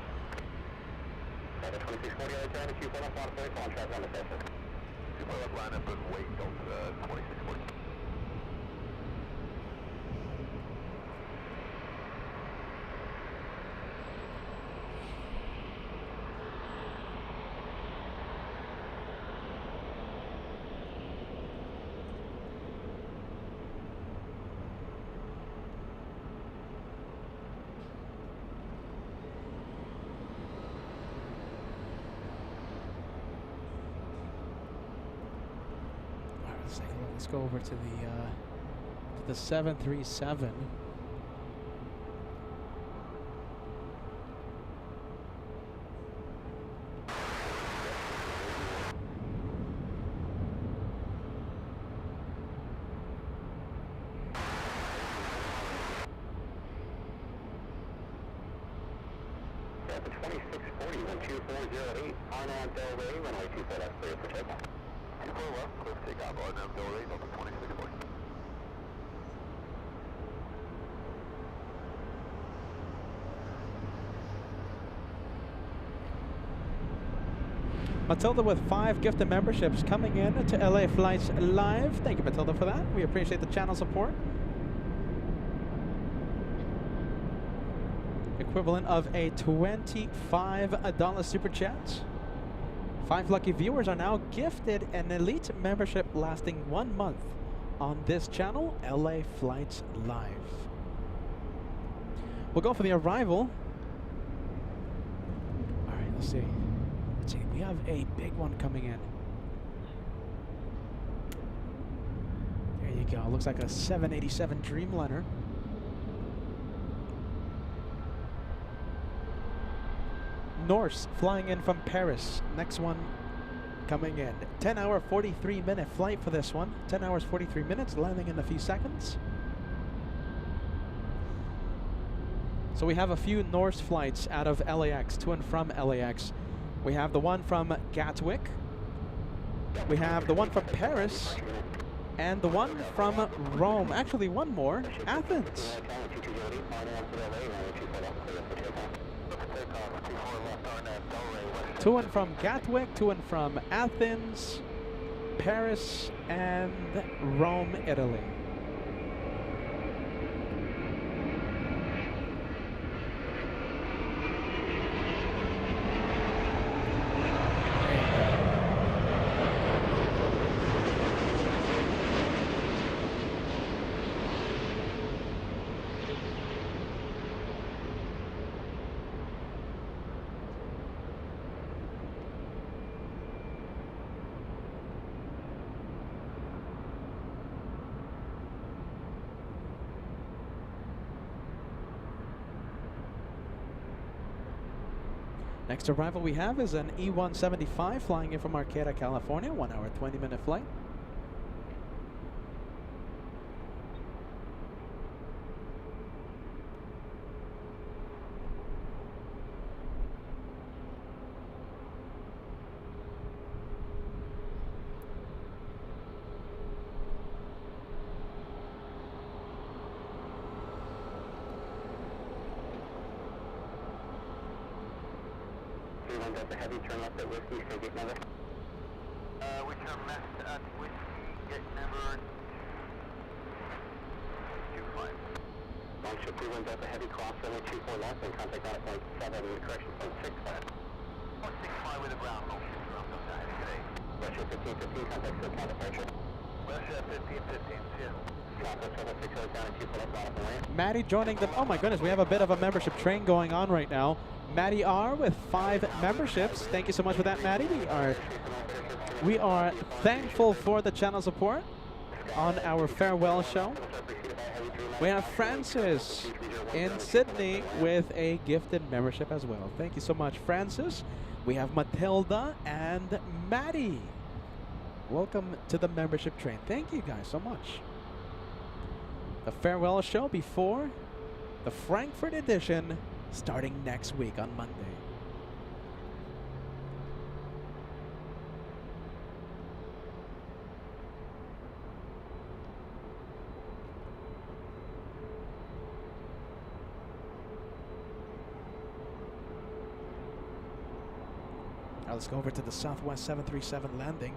2640 out of 10, if you put up on a contract on the surface. You put up line up and wait till 2640.
Let's take a look. Let's go over to the 737.
The 2640, 12408, Arnab Del Rey, runway 24 left, clear for takeoff. 24 left, clear for takeoff, Arnab Del Rey, Delta 2640.
Matilda with 5 gifted memberships coming in to LA Flights Live. Thank you, Matilda, for that. We appreciate the channel support. Equivalent of a $25 super chat. 5 lucky viewers are now gifted an elite membership lasting 1 month on this channel, LA Flights Live. We'll go for the arrival. All right, let's see. Let's see. We have a big one coming in. There you go. Looks like a 787 Dreamliner. Norse flying in from Paris. Next one coming in. 10-hour, 43-minute flight for this one. 10 hours, 43 minutes, landing in a few seconds. So we have a few Norse flights out of LAX, to and from LAX. We have the one from Gatwick. We have the one from Paris. And the one from Rome. Actually, one more. Athens. To and from Gatwick, to and from Athens, Paris, and Rome, Italy. Next arrival we have is an E-175 flying in from Arcata, California. 1 hour, 20-minute flight.
The heavy turn left at Whiskey, so gate number. We turn left at Whiskey, gate number 25. Launch up 21 Delta Heavy, cross runway 24 left, and contact on point 7, correction point 65. Point 65 with a ground, no shift around Delta Heavy today. Russia 1515, contact SoCal departure. Russia 1515, yeah. Southwest 760 down at 24 left, bottom away.
Maddie joining them. Oh my goodness, we have a bit of a membership train going on right now. Maddie R with 5 memberships. Thank you so much for that, Maddie. We are thankful for the channel support on our farewell show. We have Francis in Sydney with a gifted membership as well. Thank you so much, Francis. We have Matilda and Maddie. Welcome to the membership train. Thank you guys so much. The farewell show before the Frankfurt edition starting next week on Monday. Now let's go over to the Southwest 737 landing.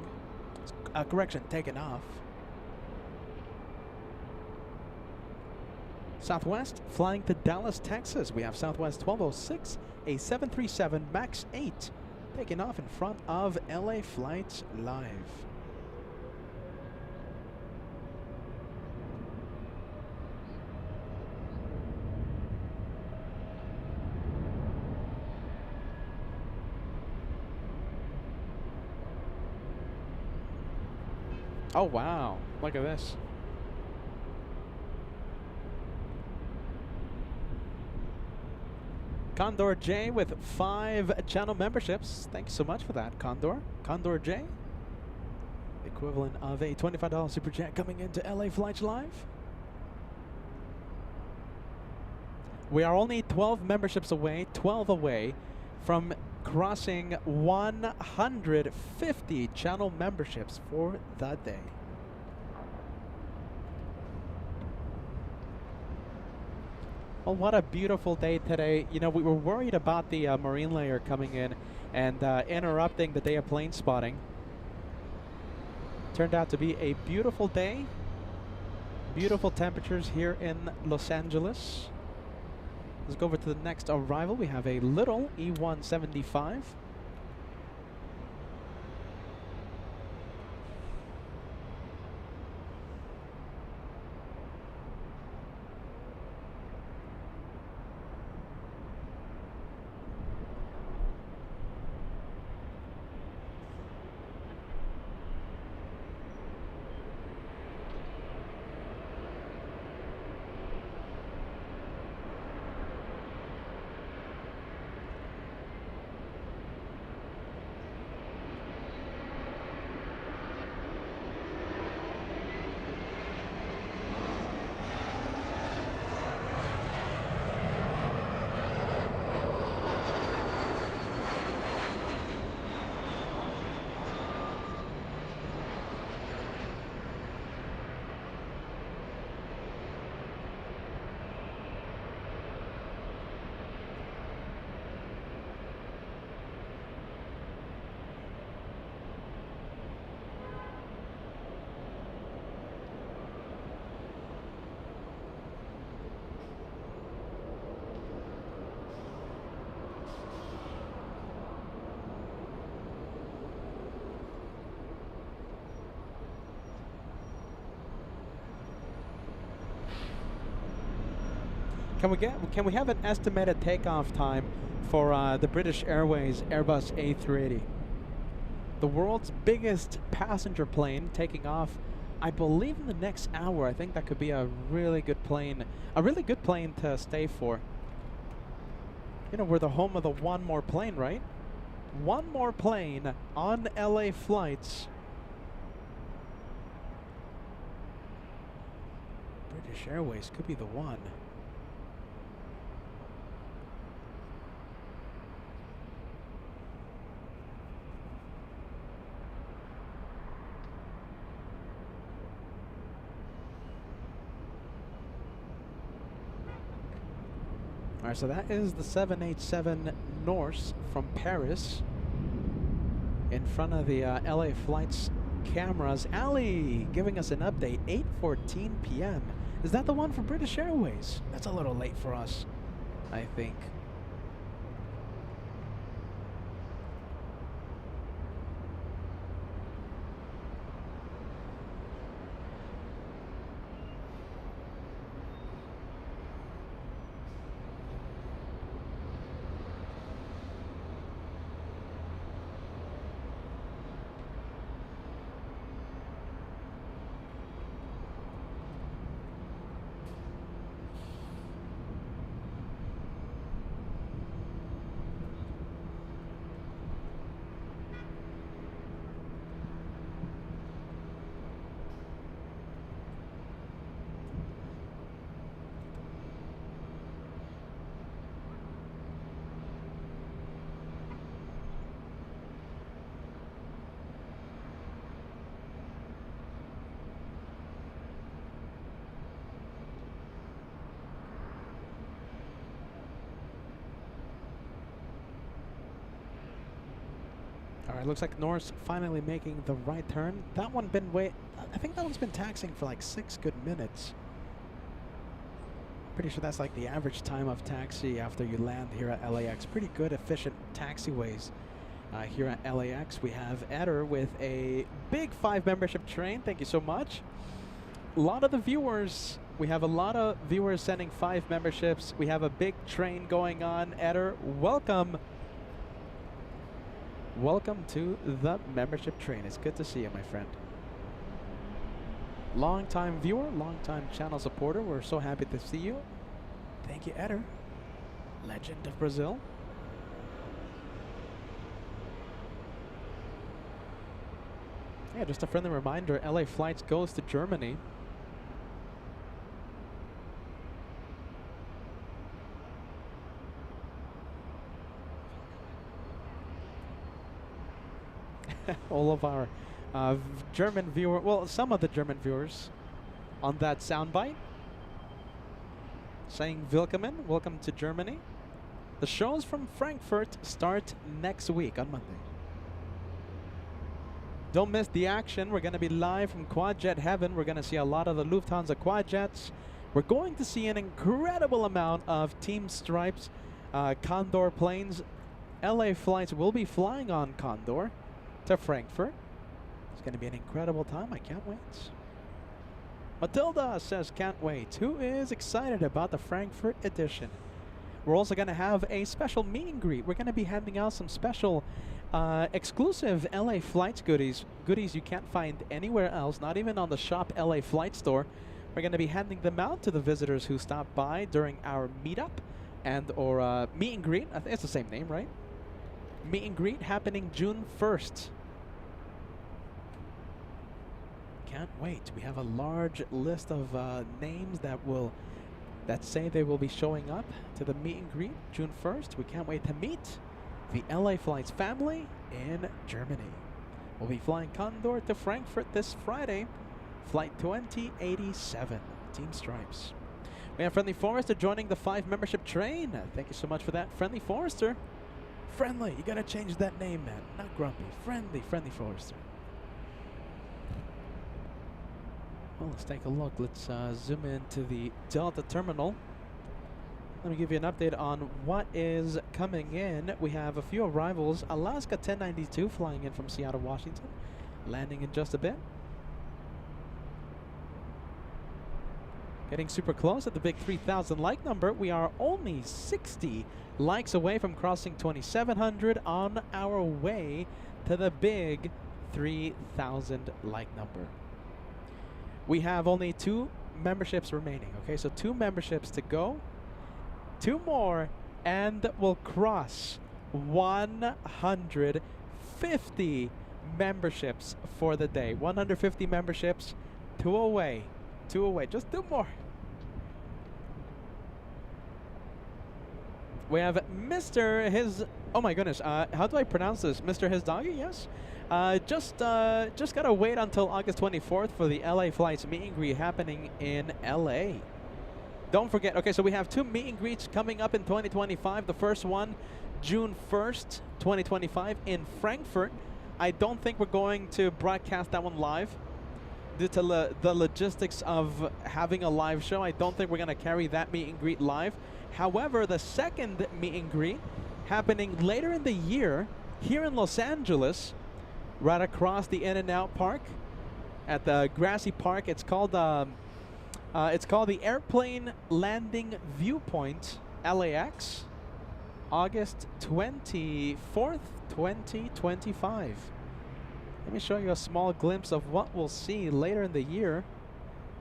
Correction, taking off. Southwest flying to Dallas, Texas. We have Southwest 1206, a 737 MAX 8, taking off in front of LA Flights Live. Oh, wow. Look at this. Condor J with 5 channel memberships. Thank you so much for that, Condor. Condor J. Equivalent of a $25 super chat coming into LA Flights Live. We are only 12 memberships away, 12 away from crossing 150 channel memberships for the day. Well, what a beautiful day today. You know, we were worried about the marine layer coming in and interrupting the day of plane spotting. Turned out to be a beautiful day. Beautiful temperatures here in Los Angeles. Let's go over to the next arrival. We have a little E175. Can we have an estimated takeoff time for the British Airways Airbus A380? The world's biggest passenger plane taking off, I believe, in the next hour. I think that could be a really good plane to stay for. You know, we're the home of the one more plane, right? One more plane on LA flights. British Airways could be the one. Alright, so that is the 787 Norse from Paris in front of the LA Flights cameras. Ali giving us an update, 8:14 p.m. Is that the one for British Airways? That's a little late for us, I think. Alright, looks like Norse finally making the right turn. That one been I think that one's been taxiing for like 6 good minutes. Pretty sure that's like the average time of taxi after you land here at LAX. Pretty good, efficient taxiways here at LAX. We have Eder with a big 5 membership train. Thank you so much. A lot of the viewers, we have a lot of viewers sending 5 memberships. We have a big train going on. Eder, welcome. Welcome to the membership train. It's good to see you, my friend. Long-time viewer, long-time channel supporter. We're so happy to see you. Thank you, Eder. Legend of Brazil. Yeah, just a friendly reminder, LA Flights goes to Germany. All of our German viewer, well, some of the German viewers on that soundbite saying Willkommen, welcome to Germany. The shows from Frankfurt start next week on Monday. Don't miss the action. We're going to be live from Quadjet Heaven. We're going to see a lot of the Lufthansa Quadjets. We're going to see an incredible amount of Team Stripes Condor planes. LA Flights will be flying on Condor to Frankfurt. It's going to be an incredible time. I can't wait. Matilda says can't wait. Who is excited about the Frankfurt edition? We're also going to have a special meet and greet. We're going to be handing out some special exclusive LA Flights goodies. Goodies you can't find anywhere else, not even on the Shop LA Flight store. We're going to be handing them out to the visitors who stop by during our meetup and or meet and greet. I think it's the same name, right? Meet and greet happening June 1st. Can't wait. We have a large list of names that say they will be showing up to the meet and greet June 1st. We can't wait to meet the LA Flights family in Germany. We'll be flying Condor to Frankfurt this Friday, flight 2087, Team Stripes. We have Friendly Forrester joining the 5 membership train. Thank you so much for that, Friendly Forrester. Friendly, you gotta change that name, man. Not grumpy. Friendly Forrester. Well, let's take a look. Let's zoom into the Delta terminal. Let me give you an update on what is coming in. We have a few arrivals. Alaska 1092 flying in from Seattle, Washington. Landing in just a bit. Getting super close at the big 3,000 like number. We are only 60 likes away from crossing 2,700 on our way to the big 3,000 like number. We have only 2 memberships remaining, okay? So 2 memberships to go. 2 more, and we'll cross 150 memberships for the day. 150 memberships, 2 away. 2 away, just 2 more. We have Mr. Oh my goodness, how do I pronounce this? Mr. His Doggy, yes? Just gotta wait until August 24th for the LA Flights meet and greet happening in LA. Don't forget, okay, so we have 2 meet and greets coming up in 2025. The first one, June 1st, 2025 in Frankfurt. I don't think we're going to broadcast that one live due to the logistics of having a live show. I don't think we're gonna carry that meet and greet live. However, the second meet and greet happening later in the year here in Los Angeles, right across the In-N-Out Park at the Grassy Park. It's called the Airplane Landing Viewpoint, LAX, August 24th, 2025. Let me show you a small glimpse of what we'll see later in the year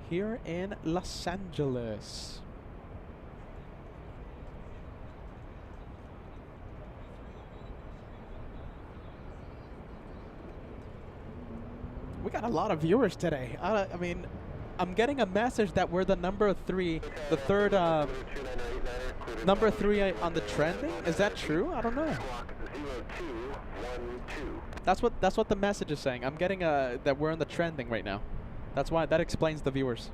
here in Los Angeles. We got a lot of viewers today. I mean, I'm getting a message that we're the number 3, the third, number 3 on the trending. Is that true? I don't know. That's what the message is saying. I'm getting that we're in the trending right now. That's why that explains the viewers.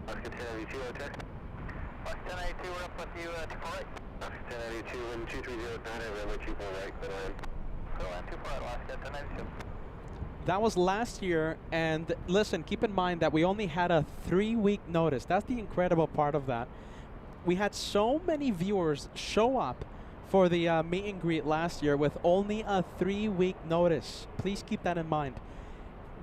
Oscar 1092, we're up with you, to right. Oscar 1092 and 2309, I let you go right, but go on too far, Oscar 1092.
That was last year, and listen, keep in mind that we only had a 3-week notice. That's the incredible part of that. We had so many viewers show up for the meet and greet last year with only a 3-week notice. Please keep that in mind.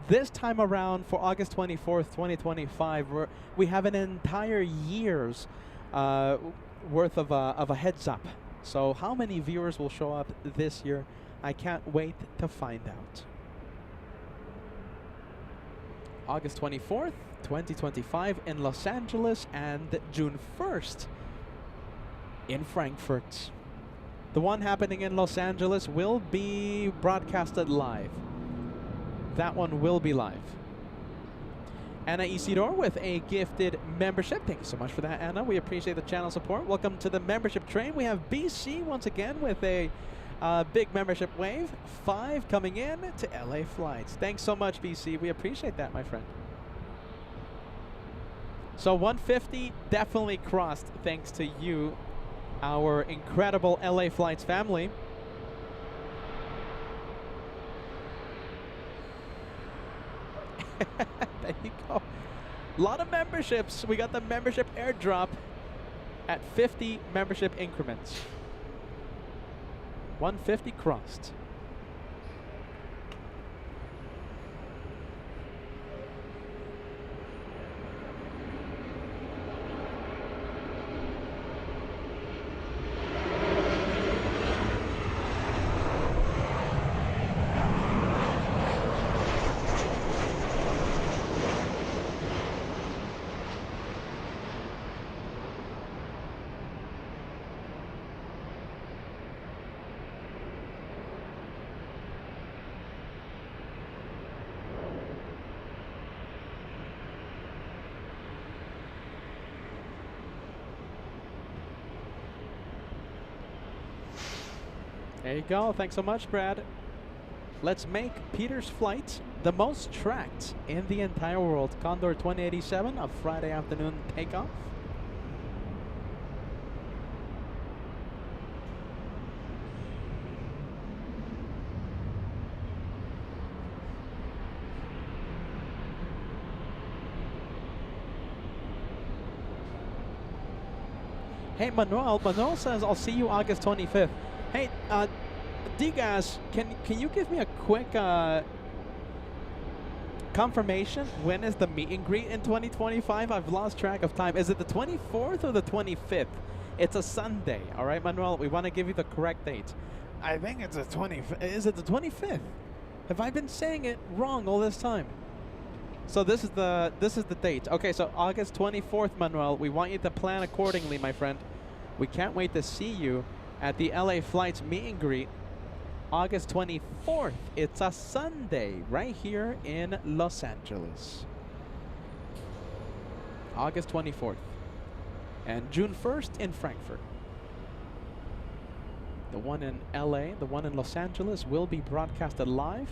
This time around for August 24th, 2025, we have an entire year's worth of a heads up. So how many viewers will show up this year? I can't wait to find out. August 24th, 2025 in Los Angeles, and June 1st in Frankfurt. The one happening in Los Angeles will be broadcasted live. That one will be live. Anna Isidore with a gifted membership. Thank you so much for that, Anna. We appreciate the channel support. Welcome to the membership train. We have BC once again with a big membership wave. 5 coming in to LA Flights. Thanks so much, BC. We appreciate that, my friend. So 150 definitely crossed thanks to you, our incredible LA Flights family. There you go. A lot of memberships. We got the membership airdrop at 50 membership increments. 150 crossed. There you go. Thanks so much, Brad. Let's make Peter's flight the most tracked in the entire world. Condor 2087, a Friday afternoon takeoff. Hey, Manuel. Manuel says, I'll see you August 25th. Hey, Digas, can you give me a quick confirmation? When is the meet and greet in 2025? I've lost track of time. Is it the 24th or the 25th? It's a Sunday, all right, Manuel? We want to give you the correct date. I think it's the 25th. Is it the 25th? Have I been saying it wrong all this time? So this is the date. Okay, so August 24th, Manuel. We want you to plan accordingly, my friend. We can't wait to see you at the LA Flights meet and greet. August 24th. It's a Sunday right here in Los Angeles. August 24th. And June 1st in Frankfurt. The one in LA, the one in Los Angeles will be broadcasted live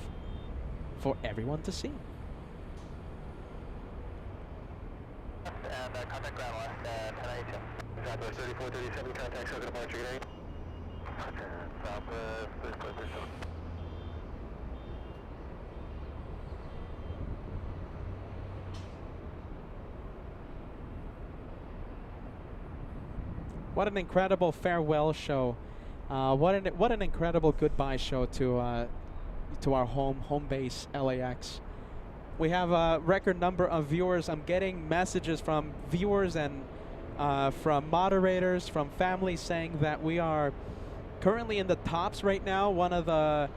for everyone to see.
And contact ground left, 10 Southwest 3437, contact circle departure grade. Southwest 3437.
What an incredible farewell show! What an incredible goodbye show to our home base LAX. We have a record number of viewers. I'm getting messages from viewers and from moderators, from families saying that we are currently in the tops right now. One of the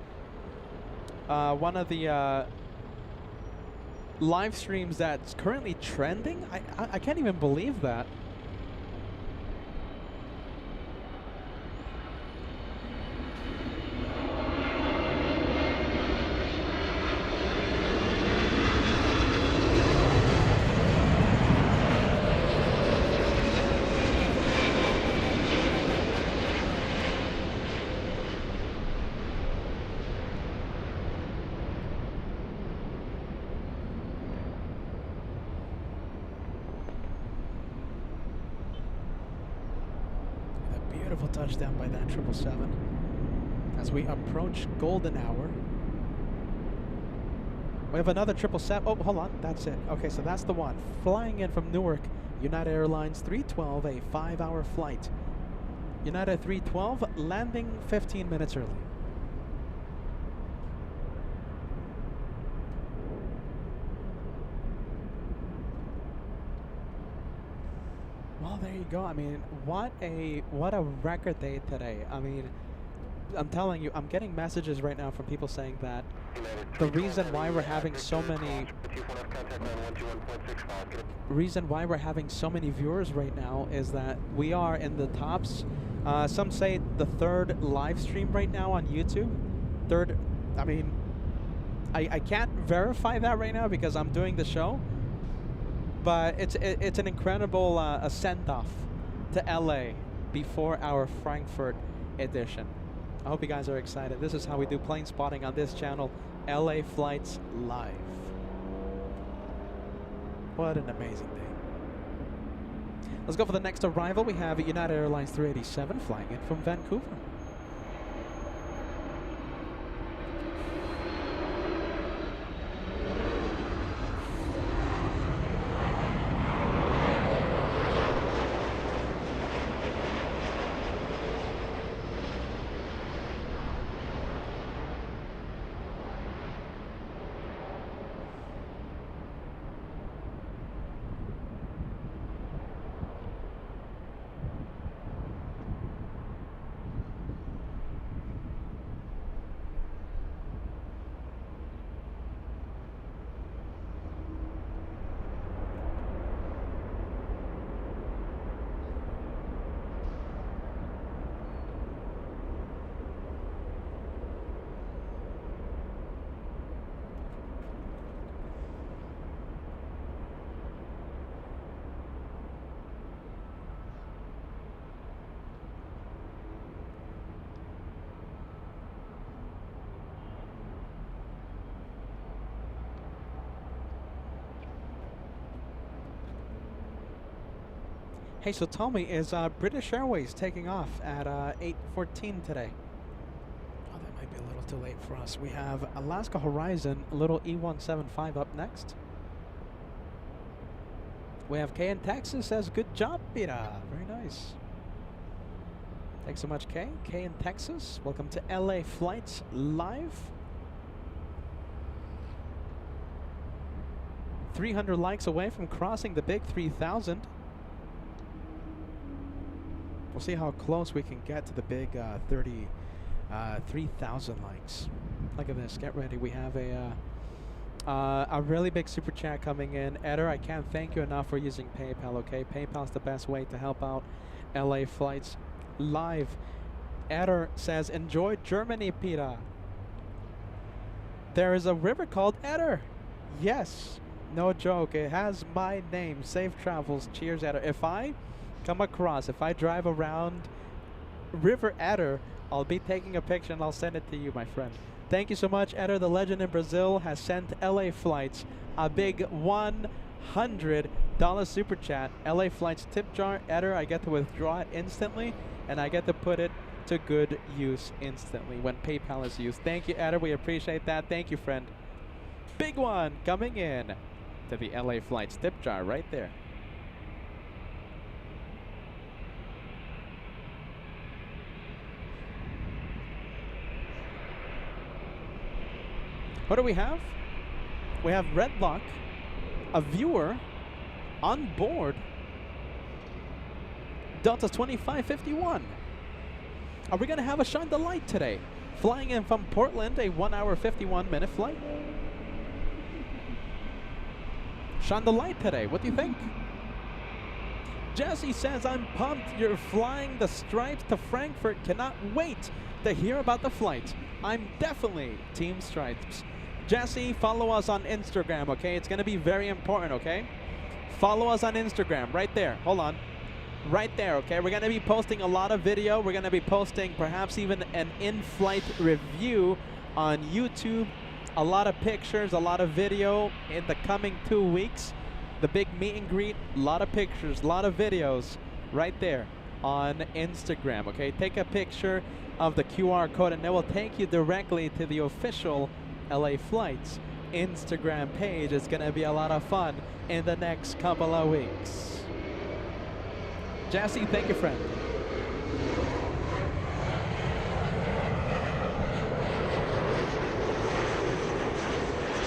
live streams that's currently trending. I can't even believe that. Beautiful touchdown by that 777 as we approach golden hour. We have another 777. Oh, hold on. That's it. Okay, so that's the one. Flying in from Newark, United Airlines 312, a 5-hour flight. United 312 landing 15 minutes early. Well, there you go. I mean, what a record day today. I mean, I'm telling you, I'm getting messages right now from people saying that the reason why we're having so many viewers right now is that we are in the tops. Some say the 3rd live stream right now on YouTube. 3rd, I mean, I can't verify that right now because I'm doing the show, but it's an incredible a send-off to LA before our Frankfurt edition. I hope you guys are excited. This is how we do plane spotting on this channel, LA Flights Live. What an amazing day. Let's go for the next arrival. We have United Airlines 387 flying in from Vancouver. Hey, so tell me, is British Airways taking off at 8:14 today? Oh, that might be a little too late for us. We have Alaska Horizon, little E175 up next. We have Kay in Texas says, good job, Pira. Very nice. Thanks so much, Kay. Kay in Texas. Welcome to LA Flights Live. 300 likes away from crossing the big 3,000. We'll see how close we can get to the big 3,000 likes. Look at this. Get ready. We have a really big super chat coming in. Eder, I can't thank you enough for using PayPal, okay? PayPal's the best way to help out LA Flights Live. Eder says, enjoy Germany, Pira. There is a river called Eder. Yes. No joke. It has my name. Safe travels. Cheers, Eder. If I come across, if I drive around River Eder, I'll be taking a picture and I'll send it to you, my friend. Thank you so much. Eder, the legend in Brazil, has sent LA Flights a big $100 super chat. LA Flights tip jar. Eder, I get to withdraw it instantly and I get to put it to good use instantly when PayPal is used. Thank you, Eder. We appreciate that. Thank you, friend. Big one coming in to the LA Flights tip jar right there. What do we have? We have Redlock, a viewer on board Delta 2551. Are we going to have a shine the light today? Flying in from Portland, a 1 hour 51-minute flight. Shine the light today. What do you think? Jesse says, I'm pumped. You're flying the Stripes to Frankfurt. Cannot wait to hear about the flight. I'm definitely Team Stripes. Jesse, follow us on Instagram, okay? It's going to be very important, okay? Follow us on Instagram, right there. Hold on. Right there, okay? We're going to be posting a lot of video. We're going to be posting perhaps even an in-flight review on YouTube. A lot of pictures, a lot of video in the coming 2 weeks. The big meet and greet, a lot of pictures, a lot of videos right there on Instagram, okay? Take a picture of the QR code and it will take you directly to the official LA Flights Instagram page. It's going to be a lot of fun in the next couple of weeks. Jassy, thank you, friend.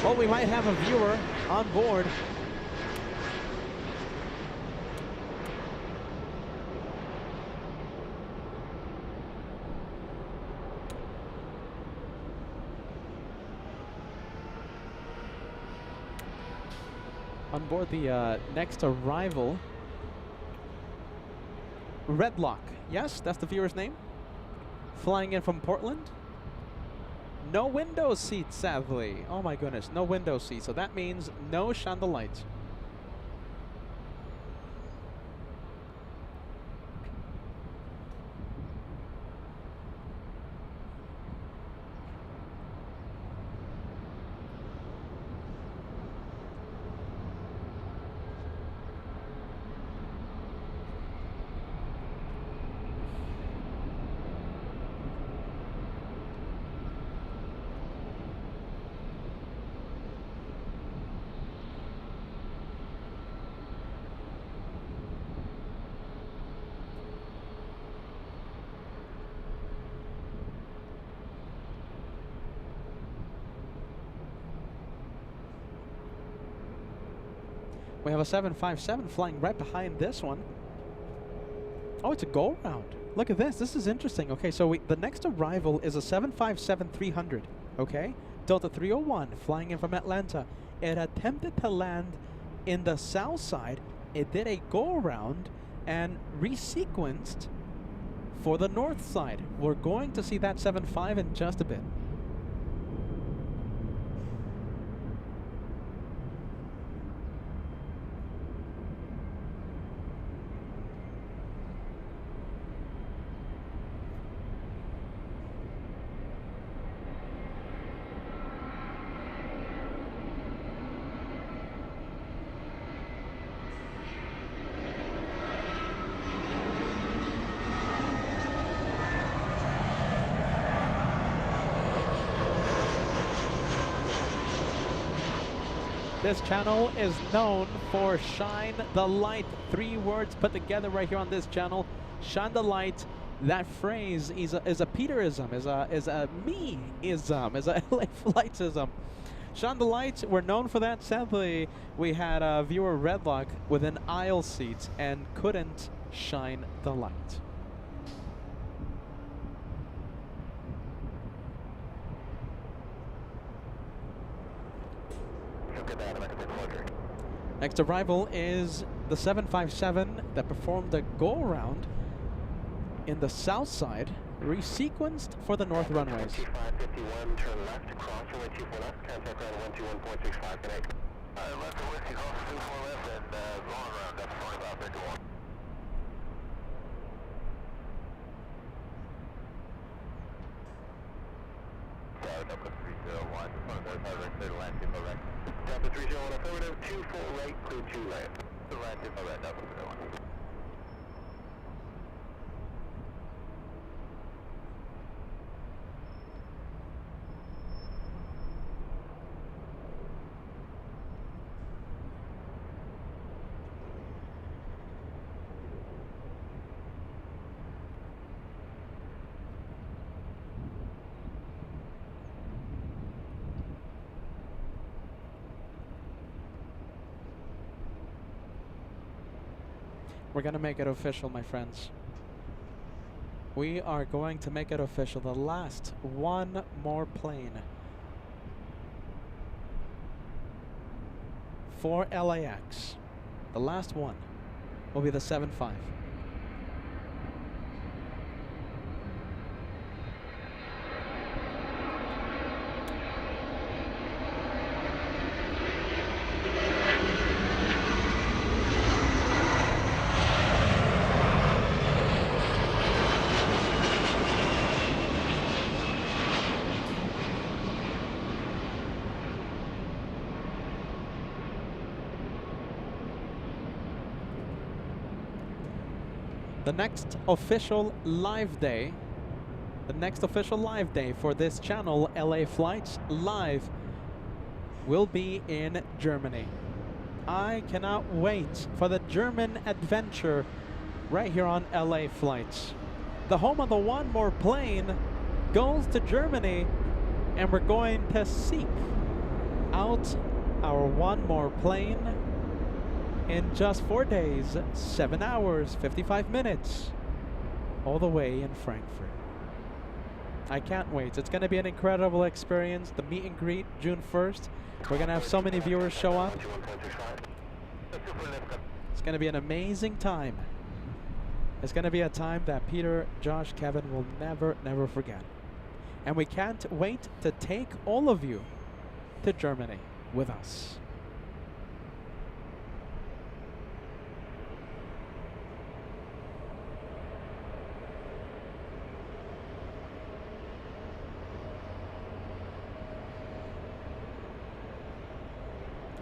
Well, we might have a viewer on board. On board the next arrival, Redlock. Yes, that's the viewer's name. Flying in from Portland. No window seat, sadly. Oh my goodness, no window seat. So that means no shine the light. We have a 757 flying right behind this one. Oh, it's a go round. Look at this. This is interesting. Okay, so the next arrival is a 757-300. Okay, Delta 301 flying in from Atlanta. It attempted to land in the south side. It did a go around and resequenced for the north side. We're going to see that 75 in just a bit. This channel is known for shine the light. 3 words put together right here on this channel. Shine the light. That phrase is a Peterism, is a me-ism, is a LA Flightsism. Shine the light. We're known for that. Sadly, we had a viewer Redlock with an aisle seat and couldn't shine the light. Next arrival is the 757 that performed a go-around in the south side, resequenced for the north runways.
2551, turn left, cross runway 24 left, contact ground 121.65, connect. Left to whiskey, golf 24 left, and long round, that's 4551. Delta 301, direct clear to land, info right. Delta 301, affirmative, 2 full right, clear 2 land. The land, info right, Delta 301.
We're going to make it official, my friends. We are going to make it official. The last one more plane for LAX. The last one will be the 75. The next official live day, for this channel, LA Flights Live, will be in Germany. I cannot wait for the German adventure right here on LA Flights. The home of the one more plane goes to Germany, and we're going to seek out our one more plane in just 4 days, 7 hours, 55 minutes, all the way in Frankfurt. I can't wait. It's going to be an incredible experience. The meet and greet, June 1st. We're going to have so many viewers show up. It's going to be an amazing time. It's going to be a time that Peter, Josh, Kevin will never, never forget. And we can't wait to take all of you to Germany with us.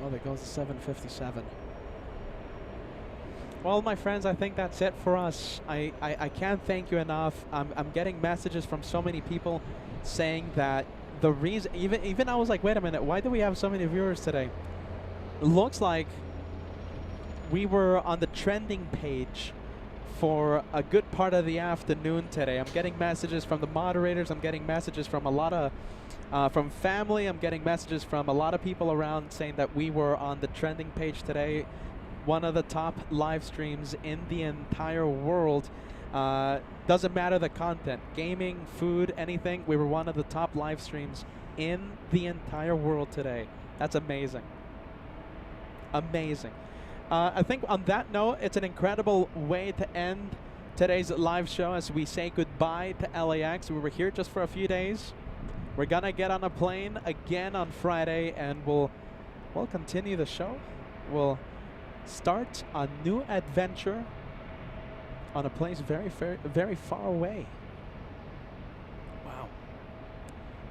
Oh, there goes the 757. Well, my friends, I think that's it for us. I can't thank you enough. I'm getting messages from so many people saying that the reason, even I was like, wait a minute, why do we have so many viewers today? It looks like we were on the trending page for a good part of the afternoon today. I'm getting messages from the moderators. I'm getting messages from a lot of, from family. I'm getting messages from a lot of people around saying that we were on the trending page today. One of the top live streams in the entire world. Doesn't matter the content, gaming, food, anything. We were one of the top live streams in the entire world today. That's amazing. Amazing. I think on that note, it's an incredible way to end today's live show as we say goodbye to LAX. We were here just for a few days. We're gonna get on a plane again on Friday, and we'll continue the show. We'll start a new adventure on a place very far away. Wow.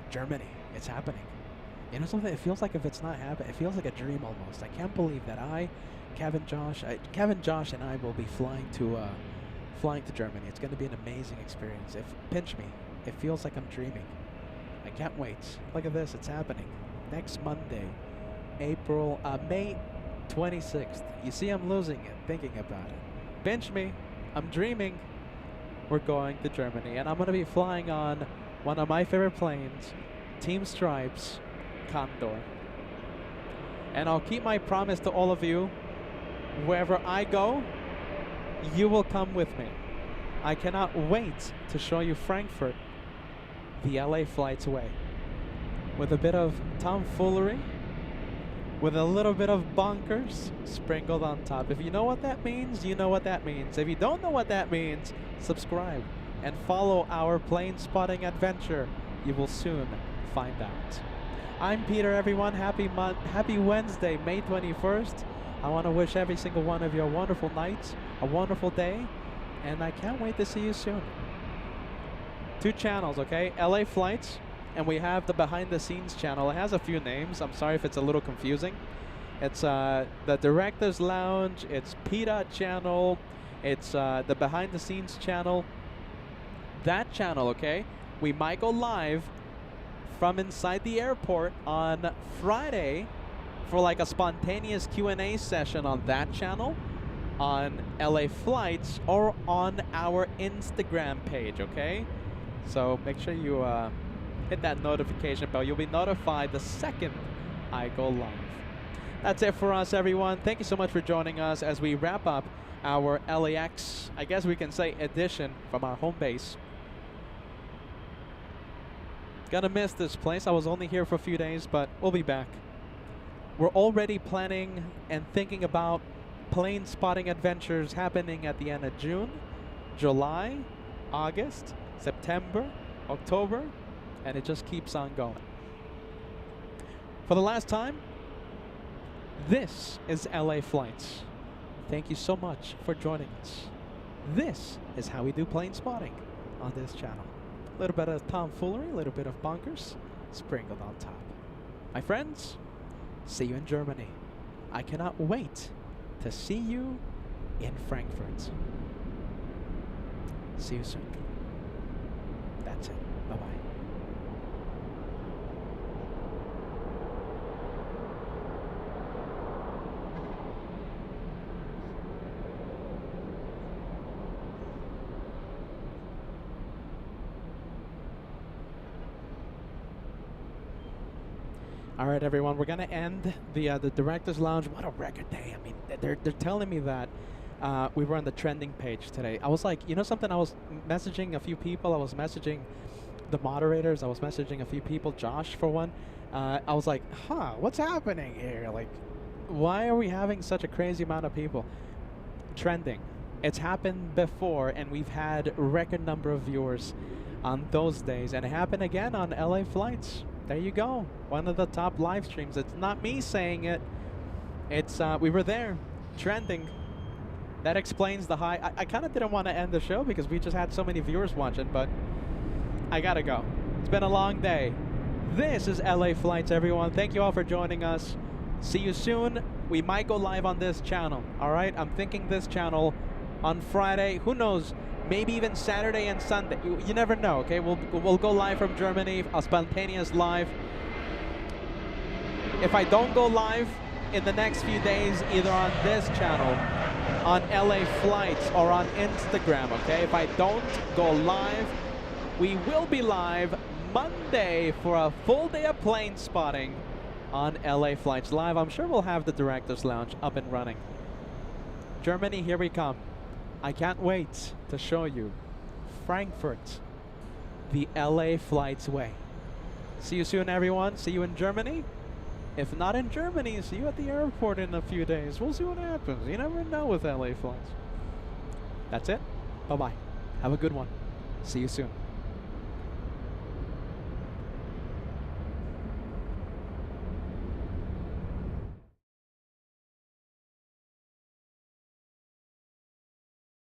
Germany, it's happening. You know something? It feels like if it's not happening, it feels like a dream almost. I can't believe that Kevin, Josh, and I will be flying to Germany. It's going to be an amazing experience. Pinch me. It feels like I'm dreaming. I can't wait. Look at this. It's happening. Next Monday, May 26th. You see, I'm losing it thinking about it. Pinch me. I'm dreaming. We're going to Germany, and I'm going to be flying on one of my favorite planes, Team Stripes Condor. And I'll keep my promise to all of you. Wherever I go, you will come with me. I cannot wait to show you Frankfurt, the LA Flights way, with a bit of tomfoolery, with a little bit of bonkers sprinkled on top. If you know what that means, you know what that means. If you don't know what that means, subscribe and follow our plane spotting adventure. You will soon find out. I'm Peter, everyone. Happy Wednesday, May 21st. I want to wish every single one of you a wonderful night, a wonderful day, and I can't wait to see you soon. 2 channels, okay? LA Flights, and we have the behind the scenes channel. It has a few names. I'm sorry if it's a little confusing. It's the Director's Lounge, it's PETA channel, it's the behind the scenes channel. That channel, okay? We might go live from inside the airport on Friday for like a spontaneous Q&A session on that channel, on LA Flights, or on our Instagram page, okay? So make sure you hit that notification bell. You'll be notified the second I go live. That's it for us, everyone. Thank you so much for joining us as we wrap up our LAX, I guess we can say, edition from our home base. Gonna miss this place. I was only here for a few days, but we'll be back. We're already planning and thinking about plane spotting adventures happening at the end of June, July, August, September, October, and it just keeps on going. For the last time, this is LA Flights. Thank you so much for joining us. This is how we do plane spotting on this channel. A little bit of tomfoolery, a little bit of bonkers, sprinkled on top. My friends, see you in Germany. I cannot wait to see you in Frankfurt. See you soon. That's it. Bye-bye. All right, everyone, we're gonna end the Director's Lounge. What a record day! I mean, they're telling me that we were on the trending page today. I was like, you know something? I was messaging a few people. I was messaging the moderators. I was messaging a few people. Josh, for one. I was like, huh, what's happening here? Like, Why are we having such a crazy amount of people trending? It's happened before, and we've had record number of viewers on those days, and it happened again on LA Flights. There you go. One of the top live streams. It's not me saying it. It's we were there, trending. That explains the high. I kind of didn't want to end the show because we just had so many viewers watching, but I gotta go. It's been a long day. This is LA Flights, everyone. Thank you all for joining us. See you soon. We might go live on this channel, all right? I'm thinking this channel on Friday. Who knows? Maybe even Saturday and Sunday. You never know, okay? We'll go live from Germany, a spontaneous live. If I don't go live in the next few days, either on this channel, on LA Flights, or on Instagram, okay? If I don't go live, we will be live Monday for a full day of plane spotting on LA Flights Live. I'm sure we'll have the Director's Lounge up and running. Germany, here we come. I can't wait to show you Frankfurt, the LA Flights way. See you soon, everyone. See you in Germany. If not in Germany, see you at the airport in a few days. We'll see what happens. You never know with LA Flights. That's it. Bye-bye. Have a good one. See you soon.